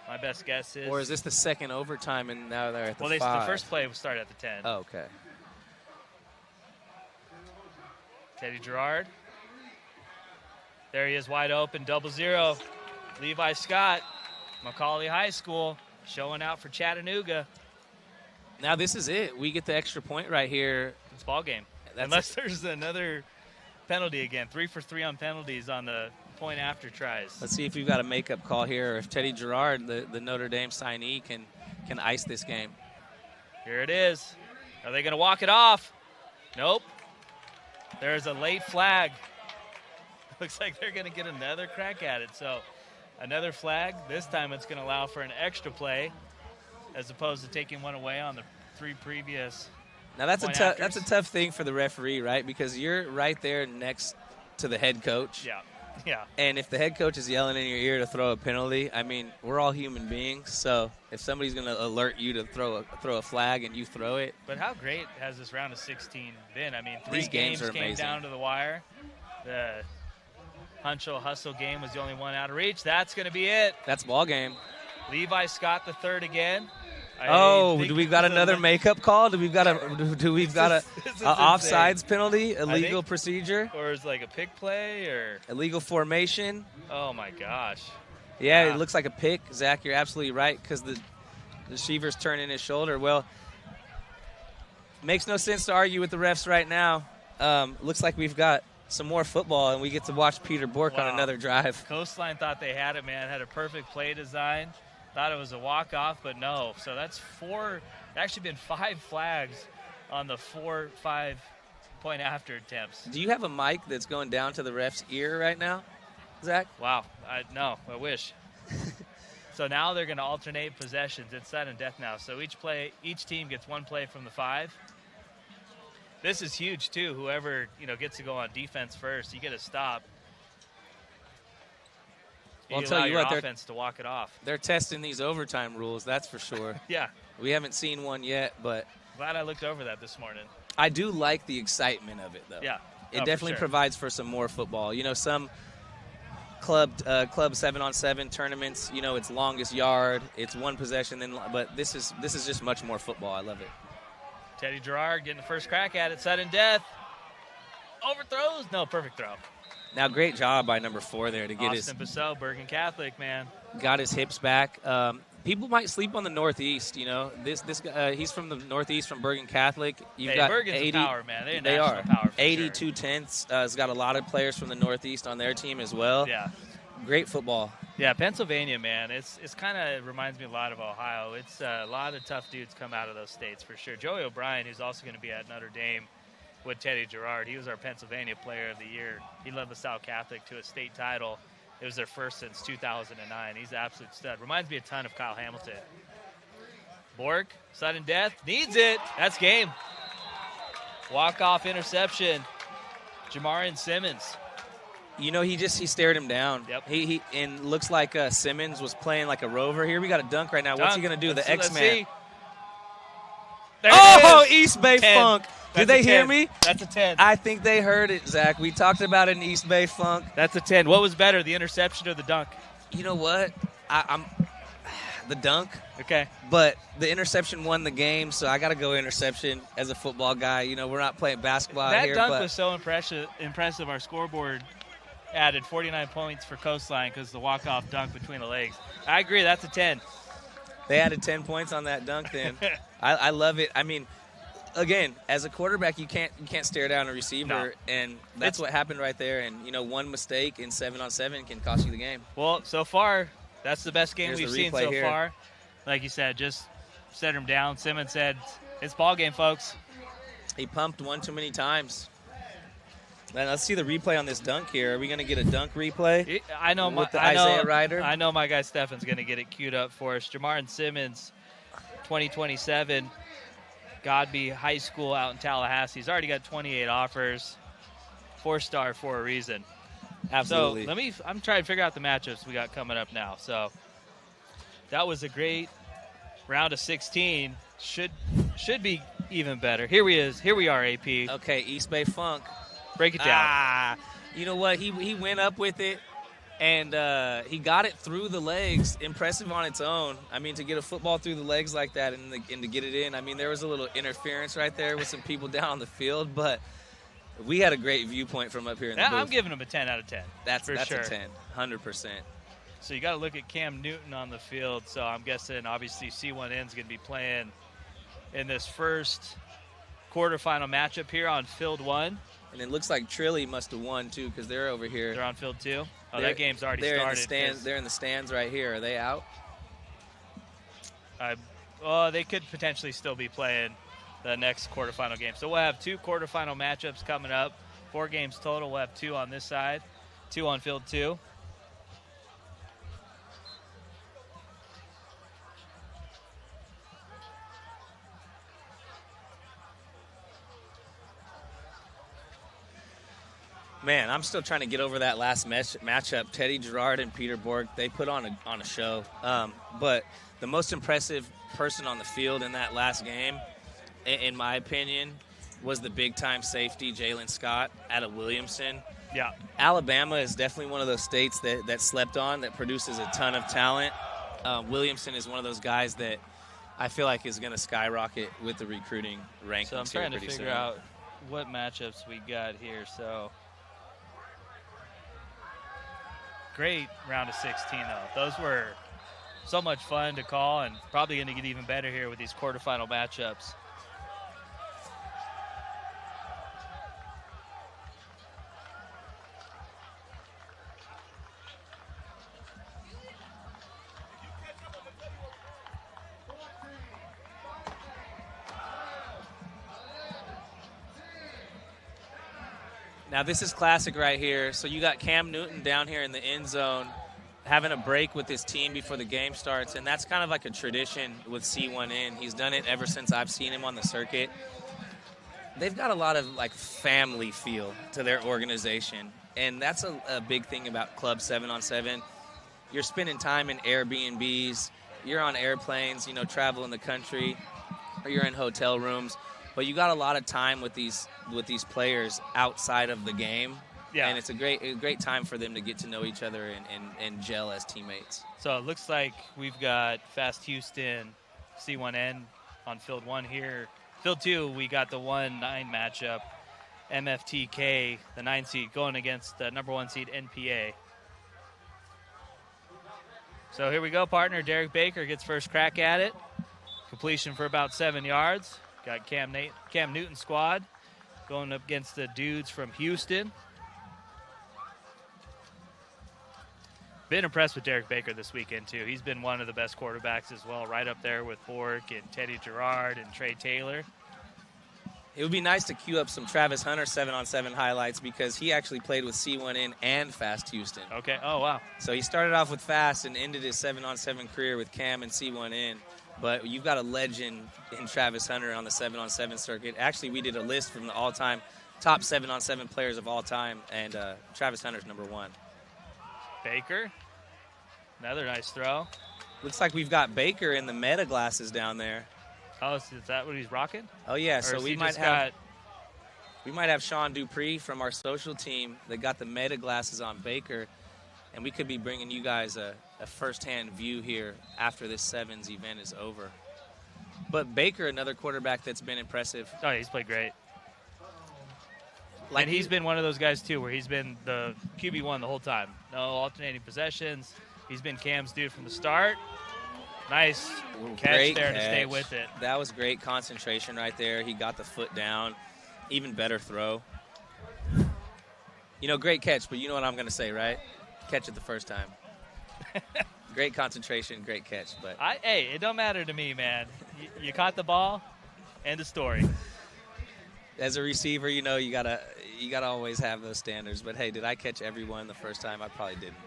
my best guess is. Or is this the second overtime, and now they're at the 5? Well, the first play started at the 10. Oh, okay. Teddy Gerard. There he is, wide open, 0-0. Levi Scott, Macaulay High School, showing out for Chattanooga. Now this is it. We get the extra point right here. It's ball game. Unless there's another penalty again. 3 for 3 on penalties on the point after tries. Let's see if we've got a makeup call here, or if Teddy Gerard, the Notre Dame signee, can ice this game. Here it is. Are they going to walk it off? Nope. There's a late flag. Looks like they're going to get another crack at it. So another flag. This time it's going to allow for an extra play as opposed to taking one away on the 3 previous. Now that's a tough thing for the referee, right? Because you're right there next to the head coach. Yeah, yeah. And if the head coach is yelling in your ear to throw a penalty, I mean, we're all human beings. So if somebody's going to alert you to throw a flag and you throw it. But how great has this round of 16 been? I mean, 3 these games came amazing. Down to the wire. The Honcho hustle game was the only one out of reach. That's going to be it. That's ball game. Levi Scott the third again. Do we've got another makeup call? Do we've got a offsides penalty, illegal procedure, or is like a pick play or illegal formation? Oh my gosh! Yeah, It looks like a pick. Zach, you're absolutely right because the receiver's turning his shoulder. Well, makes no sense to argue with the refs right now. Looks like we've got some more football and we get to watch Peter Bork on another drive. Coastline thought they had it, man. Had a perfect play design. Thought it was a walk-off, but no. So that's 4, actually been 5 flags on the 4-5 point after attempts. Do you have a mic that's going down to the ref's ear right now, Zach? Wow. No, I wish. So now they're going to alternate possessions. It's sudden death now. So each team gets 1 play from the 5. This is huge, too. Whoever, gets to go on defense first, you get a stop. Well, I'll tell you what, offense to walk it off. They're testing these overtime rules, that's for sure. Yeah. We haven't seen one yet, but glad I looked over that this morning. I do like the excitement of it, though. Yeah. It definitely provides for some more football. Some club 7-on-7 tournaments, it's longest yard, it's 1 possession, but this is just much more football. I love it. Teddy Gerard getting the first crack at it, sudden death. Overthrows? No, perfect throw. Now, great job by number 4 there to get Austin Bissell, Bergen Catholic, man. Got his hips back. People might sleep on the Northeast, This guy, he's from the Northeast, from Bergen Catholic. You've got Bergen's 80, power, man. They are power. AD2 Tenths has got a lot of players from the Northeast on their team as well. Yeah. Great football. Yeah, Pennsylvania, man. It's kind of reminds me a lot of Ohio. It's a lot of tough dudes come out of those states for sure. Joey O'Brien, who's also going to be at Notre Dame with Teddy Gerard, he was our Pennsylvania Player of the Year. He led LaSalle Catholic to a state title. It was their first since 2009. He's an absolute stud. Reminds me a ton of Kyle Hamilton. Bork, sudden death, needs it. That's game. Walk-off interception. Jamarian Simmons. He stared him down. Yep. He looks like Simmons was playing like a rover. Here we got a dunk right now. What's he going to do? The X-Man. Oh, East Bay 10. Funk. Did they hear me? That's a 10. I think they heard it, Zach. We talked about it in East Bay Funk. That's a 10. What was better, the interception or the dunk? You know what? I'm the dunk. Okay. But the interception won the game, so I got to go interception as a football guy. We're not playing basketball here. That dunk was so impressive. Our scoreboard added 49 points for Coastline because the walk-off dunk between the legs. I agree. That's a 10. They added 10 points on that dunk then. I love it. I mean, again, as a quarterback, you can't stare down a receiver, and that's what happened right there. And, 1 mistake in 7-on-7 can cost you the game. Well, so far, that's the best game we've seen so far. Like you said, just set him down. Simmons said, it's ball game, folks. He pumped one too many times. Man, let's see the replay on this dunk here. Are we going to get a dunk replay? I know with the Isaiah Ryder? I know my guy Stefan's going to get it queued up for us. Jamarn Simmons, 2027, Godby High School out in Tallahassee. He's already got 28 offers. 4-star for a reason. Absolutely. So I'm trying to figure out the matchups we got coming up now. So that was a great round of 16. Should be even better. Here we are, AP. Okay, East Bay Funk. Break it down. You know what? He went up with it, and he got it through the legs. Impressive on its own. I mean, to get a football through the legs like that and to get it in, I mean, there was a little interference right there with some people down on the field, but we had a great viewpoint from up here in the booth. I'm giving him a 10 out of 10. That's sure. a 10, 100%. So you got to look at Cam Newton on the field. So I'm guessing, obviously, C1N's going to be playing in this first quarterfinal matchup here on Field 1. And it looks like Trilly must have won, too, because they're over here. They're on Field 2? Oh, that game's already started. They're in the stands right here. Are they out? They could potentially still be playing the next quarterfinal game. So we'll have 2 quarterfinal matchups coming up. 4 games total. We'll have 2 on this side, 2 on Field 2. Man, I'm still trying to get over that last matchup. Teddy Gerard and Peter Borg, they put on a show. But the most impressive person on the field in that last game, in my opinion, was the big-time safety, Jalen Scott, out of Williamson. Yeah. Alabama is definitely one of those states that slept on, that produces a ton of talent. Williamson is one of those guys that I feel like is going to skyrocket with the recruiting rankings. So I'm trying to figure out what matchups we got here. So great round of 16, though. Those were so much fun to call, and probably going to get even better here with these quarterfinal matchups. Now, this is classic right here. So you got Cam Newton down here in the end zone having a break with his team before the game starts, and that's kind of like a tradition with C1N. He's done it ever since I've seen him on the circuit. They've got a lot of, like, family feel to their organization, and that's a big thing about Club 7-on-7. You're spending time in Airbnbs. You're on airplanes, traveling the country, or you're in hotel rooms. But you got a lot of time with these players outside of the game, and it's a great time for them to get to know each other and gel as teammates. So it looks like we've got Fast Houston, C1N on Field 1 here. Field 2, we got the 1-9 matchup, MFTK, the 9 seed, going against the number 1 seed NPA. So here we go, partner. Derek Baker gets first crack at it. Completion for about 7 yards. Got Cam Newton squad going up against the dudes from Houston. Been impressed with Derek Baker this weekend, too. He's been one of the best quarterbacks as well, right up there with Bork and Teddy Gerard and Trey Taylor. It would be nice to queue up some Travis Hunter 7-on-7 highlights because he actually played with C1N and Fast Houston. Okay. Oh, wow. So he started off with Fast and ended his 7-on-7 career with Cam and C1N. But you've got a legend in Travis Hunter on the 7-on-7 circuit. Actually, we did a list from the all-time top 7-on-7 players of all time, and Travis Hunter's number 1. Baker, another nice throw. Looks like we've got Baker in the meta glasses down there. Oh, is that what he's rocking? Oh yeah, so we might have Sean Dupree from our social team that got the meta glasses on Baker, and we could be bringing you guys a first-hand view here after this Sevens event is over. But Baker, another quarterback that's been impressive. Oh, he's played great. And he's been one of those guys, too, where he's been the QB1 the whole time. No alternating possessions. He's been Cam's dude from the start. Nice catch there to stay with it. That was great concentration right there. He got the foot down. Even better throw. Great catch, but you know what I'm going to say, right? Catch it the first time. Great concentration, great catch. But hey, it don't matter to me, man. you caught the ball, end of story. As a receiver, you know, you gotta always have those standards. But hey, did I catch everyone the first time? I probably didn't.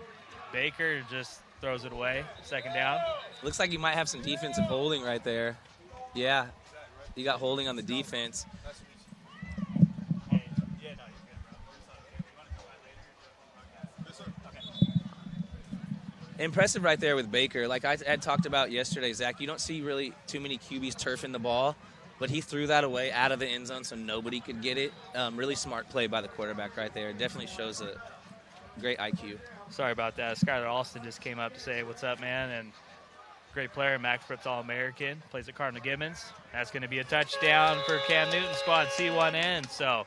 Baker just throws it away. Second down. Looks like you might have some defensive holding right there. Yeah, you got holding on the defense. Impressive right there with Baker. Like I had talked about yesterday, Zach, you don't see really too many QBs turfing the ball, but he threw that away out of the end zone so nobody could get it. Really smart play by the quarterback right there. Definitely shows a great IQ. Sorry about that. Skylar Alston just came up to say, what's up, man? And great player, MaxPreps All-American, plays at Cardinal Gibbons. That's going to be a touchdown for Cam Newton's squad, C1N. So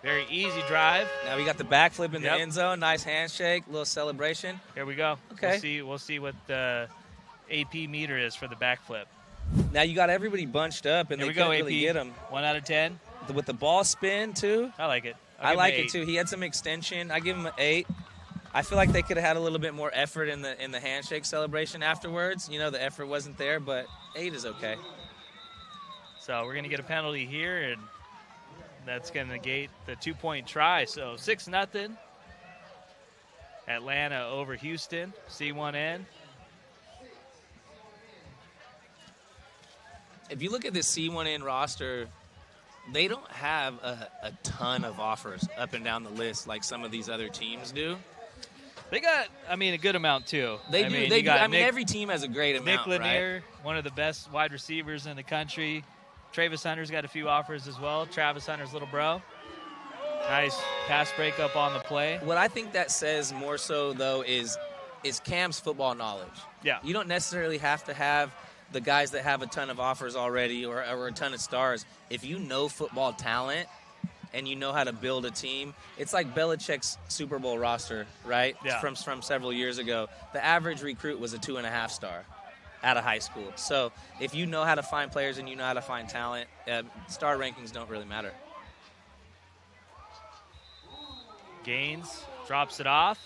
very easy drive. Now we got the backflip in the end zone. Nice handshake, little celebration. Here we go. Okay. We'll see what the AP meter is for the backflip. Now you got everybody bunched up, and Here they we go, couldn't really AP. get him. 1 out of 10. With the ball spin, too. I like it. I like it, too. He had some extension. I give him an 8. I feel like they could have had a little bit more effort in the handshake celebration afterwards. You know, the effort wasn't there, but 8 is okay. So we're going to get a penalty here, and that's going to negate the 2-point try. So 6-0. Atlanta over Houston. C1N. If you look at this C1N roster, they don't have a ton of offers up and down the list like some of these other teams do. They got, a good amount, too. They do. They do. Every team has a great amount, Nick Lanier, right? one of the best wide receivers in the country. Travis Hunter's got a few offers as well. Travis Hunter's little bro. Nice pass breakup on the play. What I think that says more so, though, is Cam's football knowledge. Yeah. You don't necessarily have to have the guys that have a ton of offers already or a ton of stars. If you know football talent and you know how to build a team, it's like Belichick's Super Bowl roster, right? Yeah. From several years ago. The average recruit was a 2.5 star out of high school. So if you know how to find players and you know how to find talent, star rankings don't really matter. Gaines drops it off.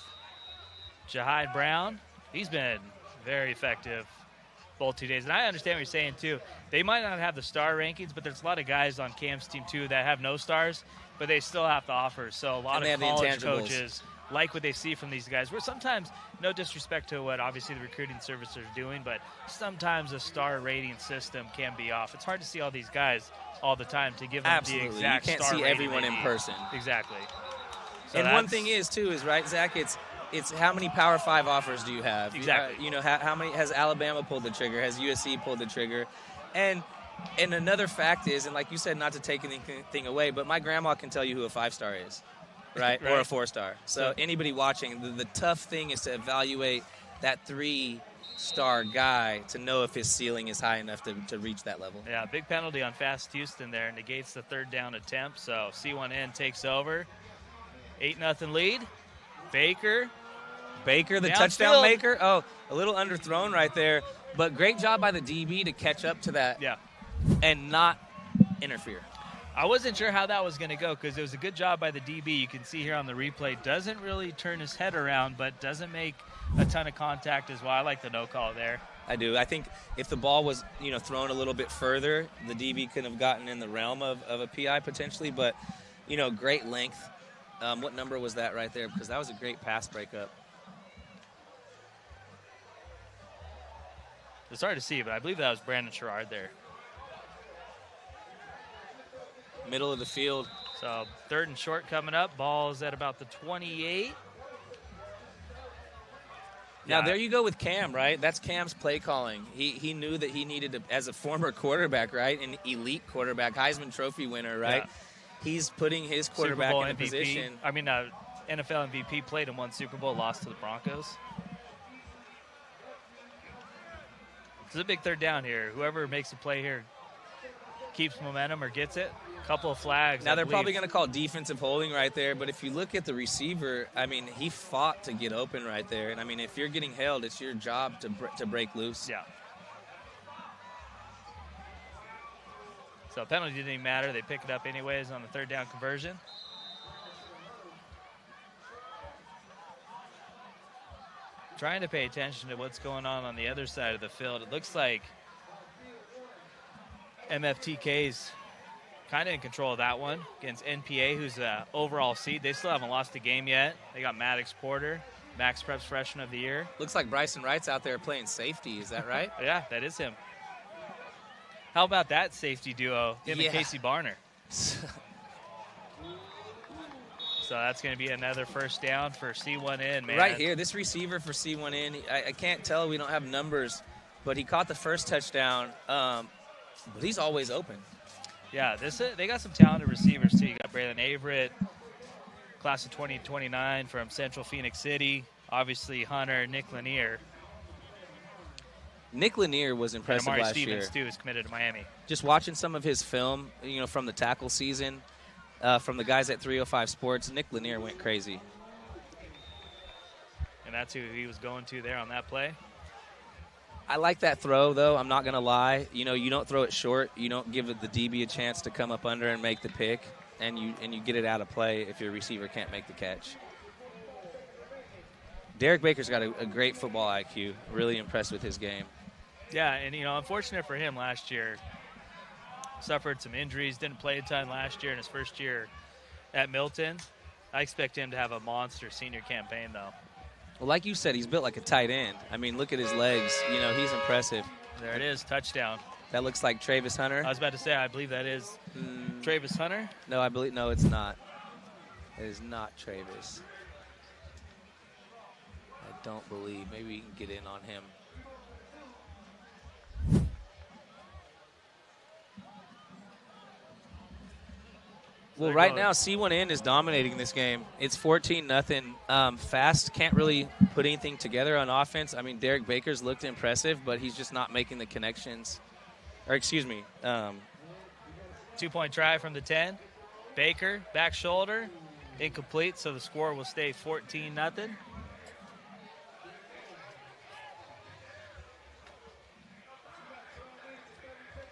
Jahide Brown, he's been very effective both 2 days. And I understand what you're saying, too. They might not have the star rankings, but there's a lot of guys on Cam's team, too, that have no stars, but they still have to offer. So a lot of college coaches like what they see from these guys. Where sometimes, no disrespect to what obviously the recruiting services are doing, but sometimes a star rating system can be off. It's hard to see all these guys all the time to give them the exact star rating. You can't see everyone in person. Exactly. So and one thing is, too, right, Zach, it's how many Power 5 offers do you have? Exactly. How many has Alabama pulled the trigger? Has USC pulled the trigger? And another fact is, and like you said, not to take anything away, but my grandma can tell you who a 5-star is, right? Or a 4-star. So anybody watching, the tough thing is to evaluate that 3-star guy to know if his ceiling is high enough to reach that level. Yeah, big penalty on Fast Houston there. Negates the 3rd down attempt. So C1N takes over. 8-0 lead. Baker, the touchdown maker. Oh, a little underthrown right there. But great job by the DB to catch up to that and not interfere. I wasn't sure how that was going to go because it was a good job by the DB. You can see here on the replay, doesn't really turn his head around, but doesn't make a ton of contact as well. I like the no call there. I do. I think if the ball was, thrown a little bit further, the DB could have gotten in the realm of a PI potentially. But, great length. What number was that right there? Because that was a great pass breakup. It's hard to see, but I believe that was Brandon Sherrard there. Middle of the field. So 3rd and short coming up. Ball's at about the 28. Now, there you go with Cam, right? That's Cam's play calling. He knew that he needed to, as a former quarterback, right? An elite quarterback, Heisman Trophy winner, right? Yeah. He's putting his quarterback in a MVP. position. NFL MVP, played and won Super Bowl, lost to the Broncos. It's a big 3rd down here. Whoever makes a play here keeps momentum or gets it. Couple of flags. Now, they're probably going to call defensive holding right there, but if you look at the receiver, he fought to get open right there. And, if you're getting held, it's your job to break loose. Yeah. So penalty didn't even matter. They pick it up anyways on the 3rd down conversion. Trying to pay attention to what's going on the other side of the field. It looks like MFTK's kind of in control of that one against NPA, who's the overall seed. They still haven't lost a game yet. They got Maddox Porter, MaxPreps Freshman of the Year. Looks like Bryson Wright's out there playing safety. Is that right? Yeah, that is him. How about that safety duo, him and Casey Barner? So that's going to be another first down for C1N, man. Right here, this receiver for C1N, I can't tell. We don't have numbers, but he caught the first touchdown. But he's always open. Yeah, they got some talented receivers, too. You got Braylon Averett, class of 2029 from Central Phoenix City. Obviously, Hunter, Nick Lanier. Nick Lanier was impressive and Amari last Stevens, year. too, is committed to Miami. Just watching some of his film, from the tackle season, from the guys at 305 Sports, Nick Lanier went crazy. And that's who he was going to there on that play. I like that throw, though. I'm not going to lie. You don't throw it short. You don't give the DB a chance to come up under and make the pick, and you get it out of play if your receiver can't make the catch. Derek Baker's got a great football IQ. Really impressed with his game. Yeah, and, unfortunate for him last year, suffered some injuries, didn't play a ton last year in his first year at Milton. I expect him to have a monster senior campaign, though. Well, like you said, he's built like a tight end. I mean, look at his legs. He's impressive. There it is, touchdown. That looks like Travis Hunter. I was about to say, I believe that is Travis Hunter. No, it's not. It is not Travis. I don't believe. Maybe we can get in on him. Well, right now, C1N is dominating this game. It's 14-0. Fast can't really put anything together on offense. I mean, Derek Baker's looked impressive, but he's just not making the connections. Or, excuse me. 2-point try from the 10. Baker, back shoulder, incomplete, so the score will stay 14-0.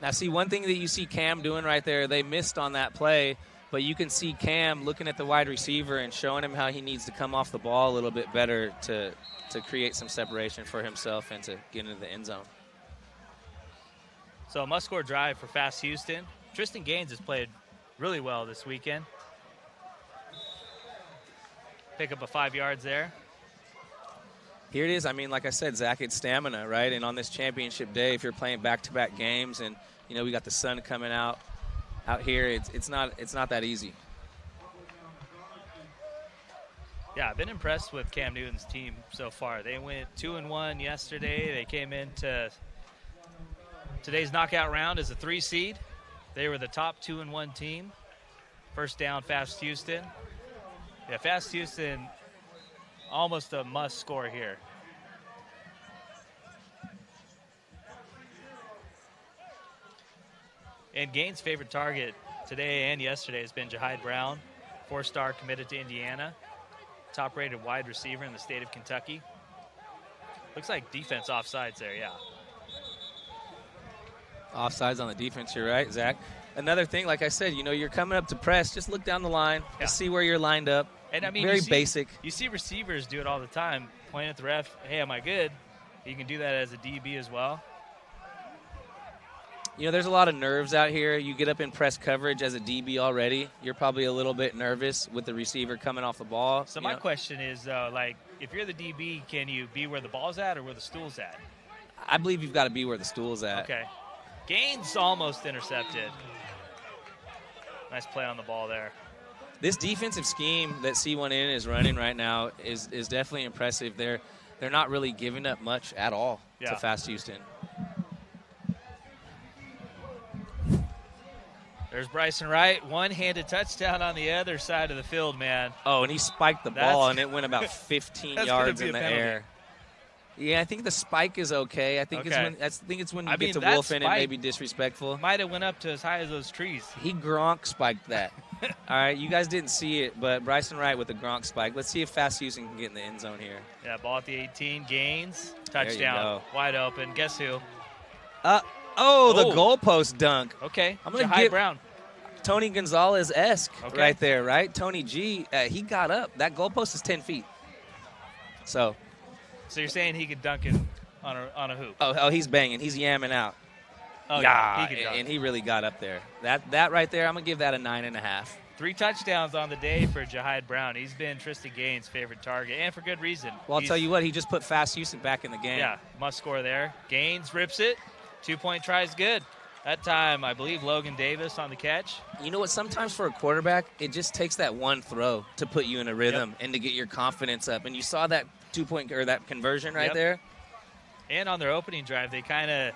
Now, see, one thing that you see Cam doing right there, they missed on that play, but you can see Cam looking at the wide receiver and showing him how he needs to come off the ball a little bit better to create some separation for himself and to get into the end zone. So a must-score drive for Fast Houston. Tristan Gaines has played really well this weekend. Pick up a 5 yards there. Here it is. I mean, like I said, Zach, it's stamina, right? And on this championship day, if you're playing back-to-back games and, we got the sun coming out here, it's not that easy. Yeah, I've been impressed with Cam Newton's team so far. They went 2-1 yesterday. They came into today's knockout round as a 3 seed. They were the top 2-1 team. First down, Fast Houston. Yeah, Fast Houston, almost a must score here. And Gaines' favorite target today and yesterday has been Jahide Brown, 4-star committed to Indiana, top-rated wide receiver in the state of Kentucky. Looks like defense offsides there, yeah. Offsides on the defense, you're right, Zach. Another thing, like I said, you're coming up to press, just look down the line, just see where you're lined up. And I mean, very basic. You see receivers do it all the time, pointing at the ref, hey, am I good? You can do that as a DB as well. There's a lot of nerves out here. You get up in press coverage as a DB already. You're probably a little bit nervous with the receiver coming off the ball. So my question is, if you're the DB, can you be where the ball's at or where the stool's at? I believe you've got to be where the stool's at. Okay. Gaines almost intercepted. Nice play on the ball there. This defensive scheme that C1N is running right now is definitely impressive. They're not really giving up much at all to Fast Houston. There's Bryson Wright, one-handed touchdown on the other side of the field, man. Oh, and he spiked the ball, and it went about 15 yards in the air. Yeah, I think the spike is okay. I think it's when you get to wolf in and maybe disrespectful. Might have went up to as high as those trees. He Gronk spiked that. All right, you guys didn't see it, but Bryson Wright with the Gronk spike. Let's see if Fast Houston can get in the end zone here. Yeah, ball at the 18, Gaines, touchdown, wide open. Guess who? The goalpost dunk. Okay, I'm going to get Brown. Tony Gonzalez-esque right there, right? Tony G, he got up. That goalpost is 10 feet. So you're saying he could dunk it on a hoop? Oh, he's banging. He's yamming out. Oh, yeah, he can dunk. And he really got up there. That right there, I'm going to give that a 9.5. 3 touchdowns on the day for Jahide Brown. He's been Tristan Gaines' favorite target, and for good reason. Well, I'll tell you what, he just put Fast Houston back in the game. Yeah, must score there. Gaines rips it. 2-point try is good. That time, I believe Logan Davis on the catch. You know what? Sometimes for a quarterback, it just takes that one throw to put you in a rhythm and to get your confidence up. And you saw that 2-point or that conversion right there. And on their opening drive, they kind of,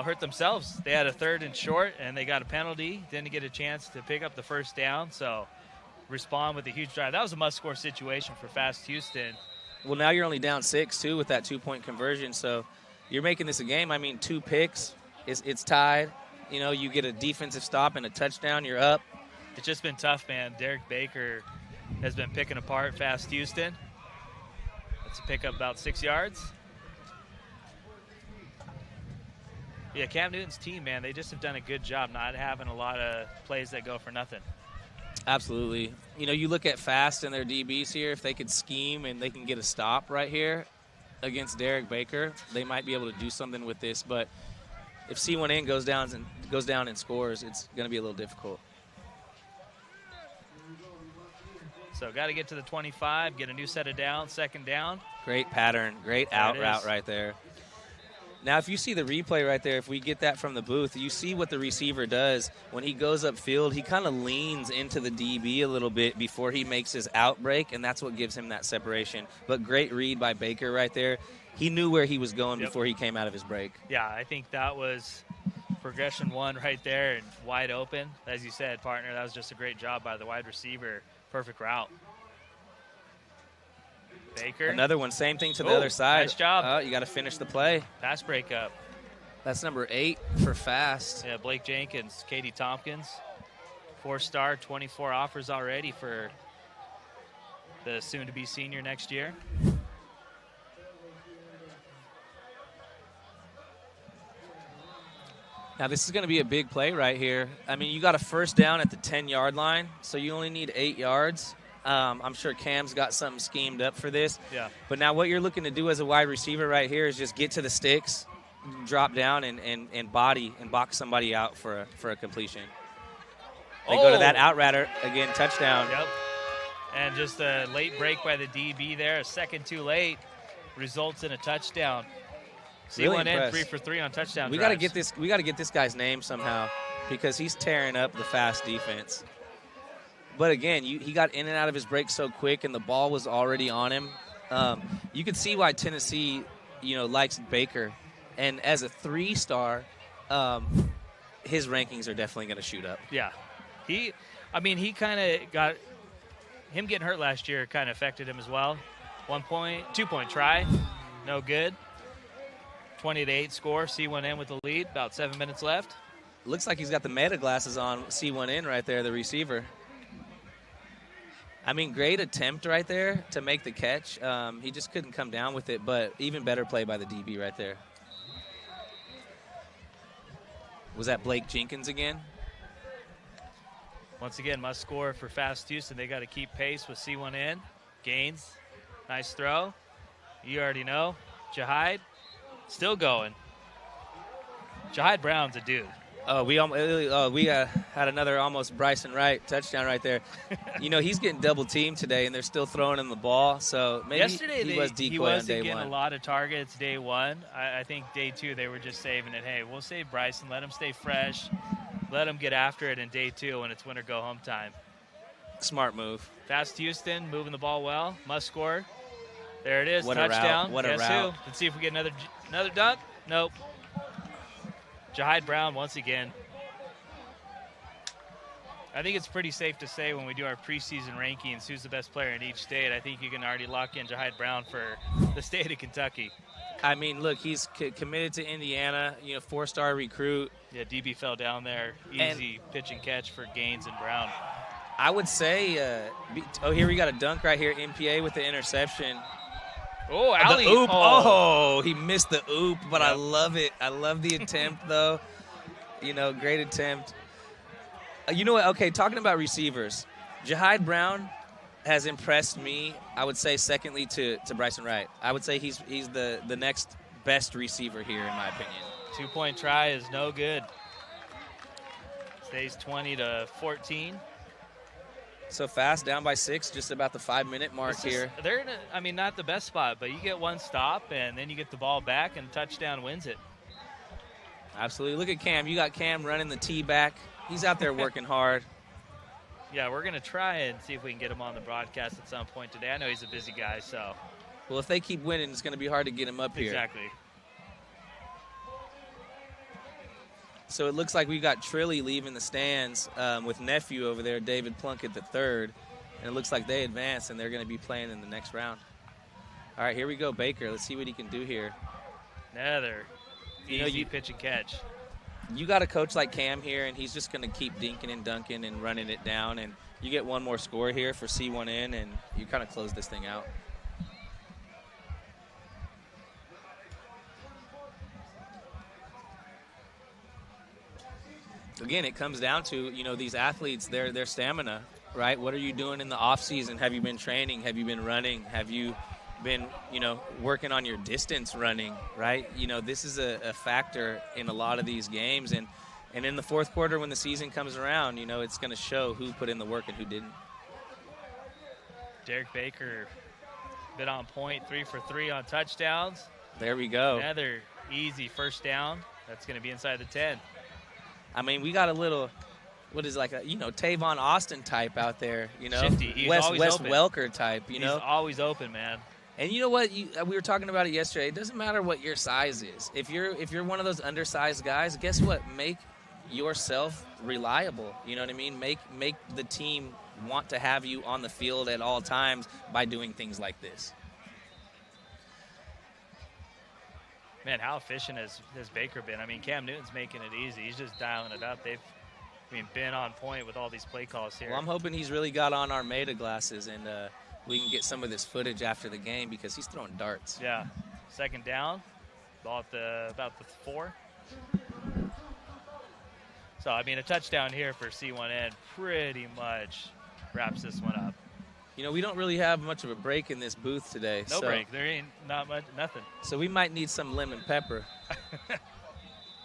hurt themselves. They had a 3rd and short, and they got a penalty. Didn't get a chance to pick up the first down, so respond with a huge drive. That was a must-score situation for Fast Houston. Well, now you're only down 6, too, with that 2-point conversion. So you're making this a game. I mean, 2 picks. It's tied. You get a defensive stop and a touchdown, you're up. It's just been tough, man. Derek Baker has been picking apart Fast Houston. That's a pickup about 6 yards. Yeah, Cam Newton's team, man, they just have done a good job not having a lot of plays that go for nothing. Absolutely. You look at Fast and their DBs here. If they could scheme and they can get a stop right here against Derek Baker, they might be able to do something with this. But if C1N goes down and scores, it's going to be a little difficult. So got to get to the 25, get a new set of downs, 2nd down. Great pattern, great out route right there. Now, if you see the replay right there, if we get that from the booth, you see what the receiver does. When he goes upfield, he kind of leans into the DB a little bit before he makes his outbreak, and that's what gives him that separation. But great read by Baker right there. He knew where he was going before he came out of his break. Yeah, I think that was progression 1 right there and wide open. As you said, partner, that was just a great job by the wide receiver. Perfect route. Baker. Another one, same thing to the other side. Nice job. You got to finish the play. Pass breakup. That's number 8 for Fast. Yeah, Blake Jenkins, Katie Tompkins. 4-star, 24 offers already for the soon-to-be senior next year. Now, this is going to be a big play right here. I mean, you got a 1st down at the 10-yard line, so you only need 8 yards. I'm sure Cam's got something schemed up for this. Yeah. But now what you're looking to do as a wide receiver right here is just get to the sticks, drop down, and body and box somebody out for a completion. They go to that out router, again, touchdown. Yep. And just a late break by the DB there, a second too late, results in a touchdown. Really C1N 3 for 3 on touchdown. We got to get this. We got to get this guy's name somehow because he's tearing up the Fast defense. But again, he got in and out of his break so quick, and the ball was already on him. You could see why Tennessee, likes Baker, and as a 3-star, his rankings are definitely going to shoot up. Yeah, he kind of got him getting hurt last year. Kind of affected him as well. 2-point try, no good. 20-8 score. C1N with the lead. About 7 minutes left. Looks like he's got the meta glasses on. C1N right there, the receiver. I mean, great attempt right there to make the catch. He just couldn't come down with it, but even better play by the DB right there. Was that Blake Jenkins again? Once again, must score for Fast Houston. They got to keep pace with C1N. Gaines, nice throw. You already know. Jahide, still going. Jahide Brown's a dude. We had another almost Bryson Wright touchdown right there. He's getting double teamed today, and they're still throwing him the ball. So maybe yesterday he was decoy he on wasn't day getting one. a lot of targets day 1. I think day 2 they were just saving it. Hey, we'll save Bryson, let him stay fresh, let him get after it in day 2 when it's win or go home time. Smart move. Fast Houston moving the ball well. Must score. There it is. What touchdown. A route. What Guess a route. who? Let's see if we get another dunk. Nope. Jahide Brown once again. I think it's pretty safe to say when we do our preseason rankings who's the best player in each state. I think you can already lock in Jahide Brown for the state of Kentucky. I mean, look, he's committed to Indiana, 4-star recruit. Yeah, DB fell down there. Easy pitch and catch for Gaines and Brown. I would say, here we got a dunk right here, MPA with the interception. Oh, alley. The oop. Oh, he missed the oop, but Yep. I love it. I love the attempt, though. Great attempt. You know what? Okay, talking about receivers, Jahide Brown has impressed me, I would say, secondly to Bryson Wright. I would say he's the next best receiver here, in my opinion. 2-point try is no good. Stays 20-14. So fast, down by 6, just about the 5-minute mark here. They're in not the best spot, but you get one stop, and then you get the ball back, and touchdown wins it. Absolutely. Look at Cam. You got Cam running the tee back. He's out there working hard. Yeah, we're going to try and see if we can get him on the broadcast at some point today. I know he's a busy guy, so. Well, if they keep winning, it's going to be hard to get him up here. Exactly. So it looks like we got Trilly leaving the stands with nephew over there, David Plunkett III. And it looks like they advance, and they're going to be playing in the next round. All right, here we go, Baker. Let's see what he can do here. Another easy pitch and catch. You got a coach like Cam here, and he's just going to keep dinking and dunking and running it down. And you get one more score here for C1N, and you kind of close this thing out. Again, it comes down to, these athletes, their stamina, right? What are you doing in the off season? Have you been training? Have you been running? Have you been, working on your distance running, right? This is a factor in a lot of these games. And in the fourth quarter when the season comes around, it's going to show who put in the work and who didn't. Derek Baker, been on point, 3 for 3 on touchdowns. There we go. Another easy first down. That's going to be inside the 10. I mean, we got a little, what is like a, Tavon Austin type out there, Shifty. He's Wes open. Welker type, He's always open, man. And you know what? We were talking about it yesterday. It doesn't matter what your size is. If you're one of those undersized guys, guess what? Make yourself reliable. You know what I mean? Make the team want to have you on the field at all times by doing things like this. Man, how efficient has Baker been? I mean, Cam Newton's making it easy. He's just dialing it up. They've been on point with all these play calls here. Well, I'm hoping he's really got on our Meta glasses and we can get some of this footage after the game because he's throwing darts. Yeah. Second down, ball at about the 4. So, I mean, a touchdown here for C1N pretty much wraps this one up. We don't really have much of a break in this booth today. No break. There ain't not much, nothing. So we might need some lemon pepper.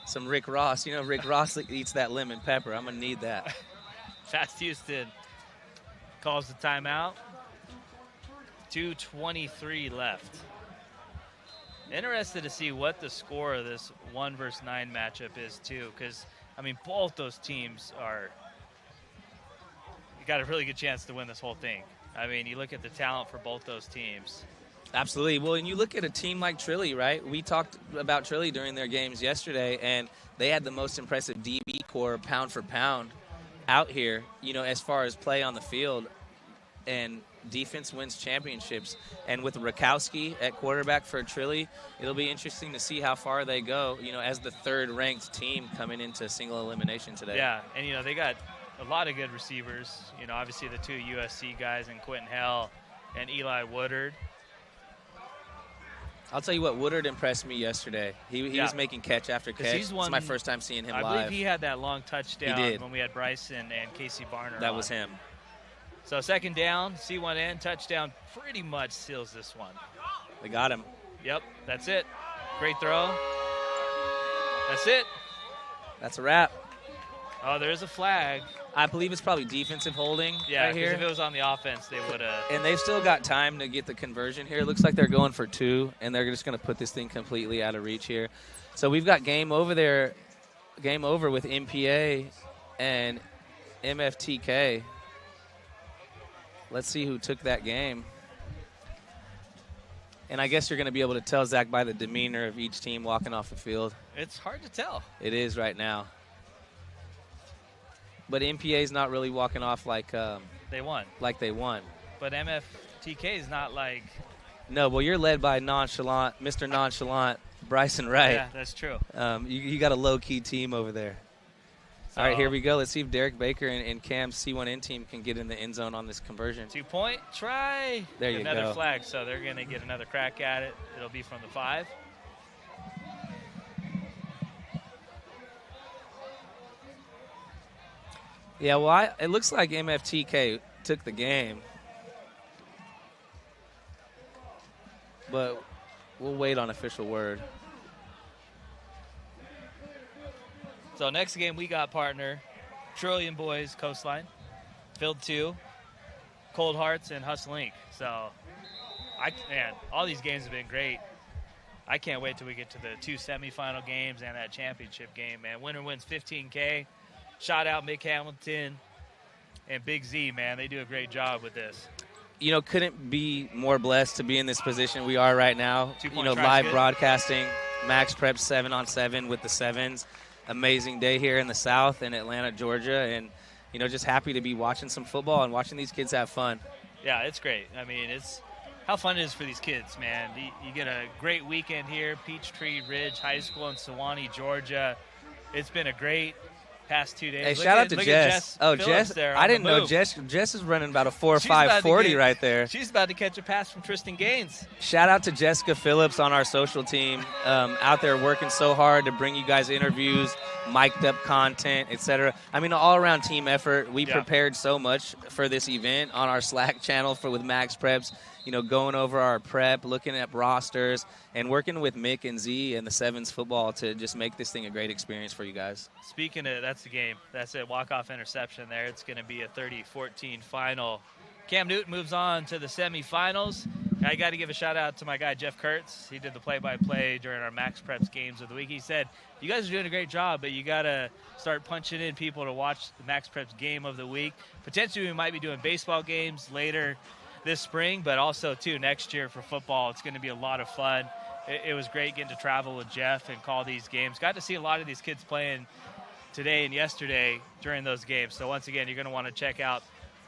Some Rick Ross. Rick Ross eats that lemon pepper. I'm going to need that. Fast Houston calls the timeout. 2:23 left. Interested to see what the score of this 1 versus 9 matchup is, too, because, I mean, both those teams you got a really good chance to win this whole thing. I mean, you look at the talent for both those teams. Absolutely. Well, and you look at a team like Trilly, right? We talked about Trilly during their games yesterday, and they had the most impressive DB core pound for pound out here, as far as play on the field. And defense wins championships. And with Rakowski at quarterback for Trilly, it'll be interesting to see how far they go, as the third-ranked team coming into single elimination today. Yeah, and, they got a lot of good receivers. Obviously the 2 USC guys in Quentin Hell and Eli Woodard. I'll tell you what, Woodard impressed me yesterday. He was making catch after catch. It's my first time seeing him live. I believe he had that long touchdown when we had Bryson and Casey Barner That was him. So second down, C1N touchdown pretty much seals this one. They got him. Yep, that's it. Great throw. That's it. That's a wrap. Oh, there's a flag. I believe it's probably defensive holding right here. If it was on the offense, they would have. And they've still got time to get the conversion here. It looks like they're going for 2, and they're just going to put this thing completely out of reach here. So we've got game over there, game over with MPA and MFTK. Let's see who took that game. And I guess you're going to be able to tell, Zach, by the demeanor of each team walking off the field. It's hard to tell. It is right now. But MPA's not really walking off like they won. Like they won. But MFTK is not like. No, well, you're led by Mr. Nonchalant, Bryson Wright. Yeah, that's true. You got a low-key team over there. So, all right, here we go. Let's see if Derek Baker and Cam's C1N team can get in the end zone on this conversion. 2-point try. There you go. Another flag, so they're going to get another crack at it. It'll be from the 5. Yeah, well, it looks like MFTK took the game. But we'll wait on official word. So next game we got partner, Trillion Boys Coastline, Field 2, Cold Hearts, and Hustle Inc. So, man, all these games have been great. I can't wait till we get to the 2 semifinal games and that championship game, man. Winner wins $15K. Shout out Mick Hamilton and Big Z, man. They do a great job with this. You know, couldn't be more blessed to be in this position we are right now. Live broadcasting, MaxPreps 7-on-7 with the sevens. Amazing day here in the South in Atlanta, Georgia, and just happy to be watching some football and watching these kids have fun. Yeah, it's great. I mean, it's how fun it is for these kids, man. You get a great weekend here, Peachtree Ridge High School in Sewanee, Georgia. It's been a great past 2 days. Hey, shout out to Jess. Oh, Jess! I didn't know Jess is running about a 4.540 right there. She's about to catch a pass from Tristan Gaines. Shout out to Jessica Phillips on our social team, out there working so hard to bring you guys interviews, mic'd up content, etc. I mean, an all-around team effort. We prepared so much for this event on our Slack channel with MaxPreps. Going over our prep, looking at rosters, and working with Mick and Z and the Sevens football to just make this thing a great experience for you guys. Speaking of, that's the game. That's a walk-off interception there. It's going to be a 30-14 final. Cam Newton moves on to the semifinals. I got to give a shout-out to my guy, Jeff Kurtz. He did the play-by-play during our MaxPreps games of the week. He said, you guys are doing a great job, but you got to start punching in people to watch the MaxPreps game of the week. Potentially we might be doing baseball games later this spring, but also, too, next year for football. It's going to be a lot of fun. It was great getting to travel with Jeff and call these games. Got to see a lot of these kids playing today and yesterday during those games. So, once again, you're going to want to check out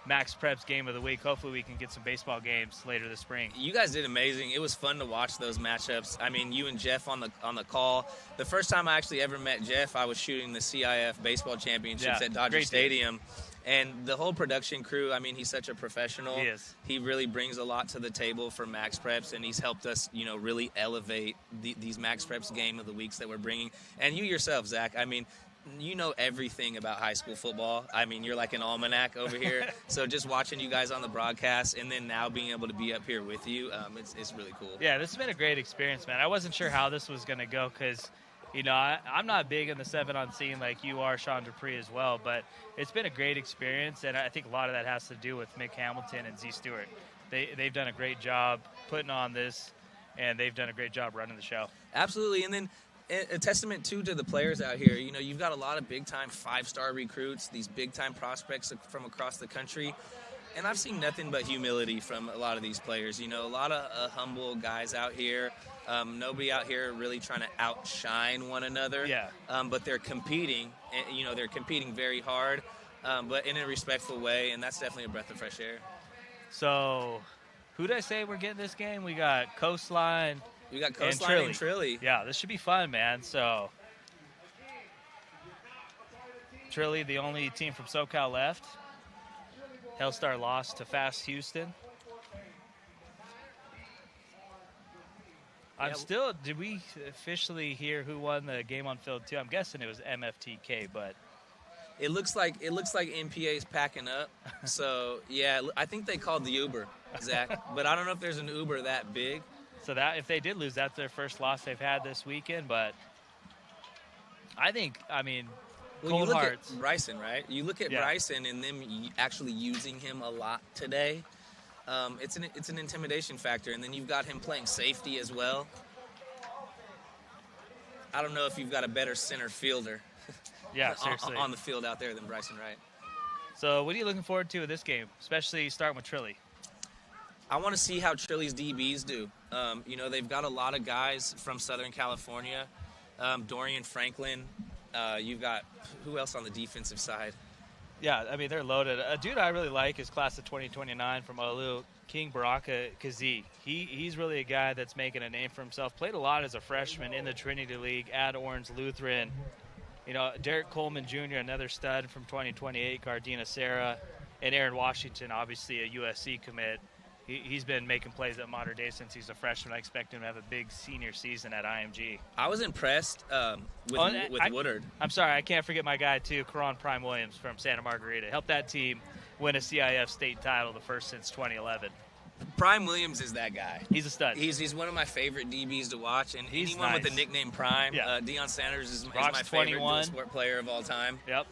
MaxPreps Game of the Week. Hopefully we can get some baseball games later this spring. You guys did amazing. It was fun to watch those matchups. I mean, you and Jeff on the call. The first time I actually ever met Jeff, I was shooting the CIF baseball championships at Dodger Stadium. And the whole production crew, I mean, he's such a professional. He is. He really brings a lot to the table for MaxPreps, and he's helped us, really elevate these MaxPreps Game of the Weeks that we're bringing. And you yourself, Zach, I mean, you know everything about high school football. I mean, you're like an almanac over here. So just watching you guys on the broadcast and then now being able to be up here with you, it's really cool. Yeah, this has been a great experience, man. I wasn't sure how this was going to go because, I'm not big in the 7-on scene like you are, Sean Dupree, as well. But it's been a great experience, and I think a lot of that has to do with Mick Hamilton and Z Stewart. They've done a great job putting on this, and they've done a great job running the show. Absolutely, and then a testament, too, to the players out here. You've got a lot of big-time 5-star recruits, these big-time prospects from across the country. And I've seen nothing but humility from a lot of these players. A lot of humble guys out here. Nobody out here really trying to outshine one another. Yeah. But they're competing. They're competing very hard, but in a respectful way, and that's definitely a breath of fresh air. So, who did I say we're getting this game? We got Coastline. We got Coastline and Trilly. Yeah, this should be fun, man. So, Trilly, the only team from SoCal left. Hellstar lost to Fast Houston. Did we officially hear who won the game on field 2? I'm guessing it was MFTK, but it looks like NPA's packing up. So, yeah, I think they called the Uber, Zach. But I don't know if there's an Uber that big. So that if they did lose, that's their first loss they've had this weekend. But Well, you look at Bryson, right? You look at Bryson and them actually using him a lot today. It's an intimidation factor, and then you've got him playing safety as well. I don't know if you've got a better center fielder seriously. on the field out there than Bryson Wright. So what are you looking forward to with this game, especially starting with Trilly? I want to see how Trilly's DBs do. They've got a lot of guys from Southern California. Dorian Franklin. You've got who else on the defensive side? Yeah, I mean, they're loaded. A dude I really like is class of 2029 from Olu, King Baraka Kazi. He's really a guy that's making a name for himself. Played a lot as a freshman in the Trinity League at Orange Lutheran. Derek Coleman Jr., another stud from 2028, Gardena Sarah, and Aaron Washington, obviously a USC commit. He's been making plays at Modern Day since he's a freshman. I expect him to have a big senior season at IMG. I was impressed with Woodard. I'm sorry, I can't forget my guy, too, Karan Prime Williams from Santa Margarita. Helped that team win a CIF state title, the first since 2011. Prime Williams is that guy. He's a stud. He's one of my favorite DBs to watch, and He's anyone nice. with the nickname Prime. Yeah. Deion Sanders is my Rock's favorite 21. dual sport player of all time. Yep.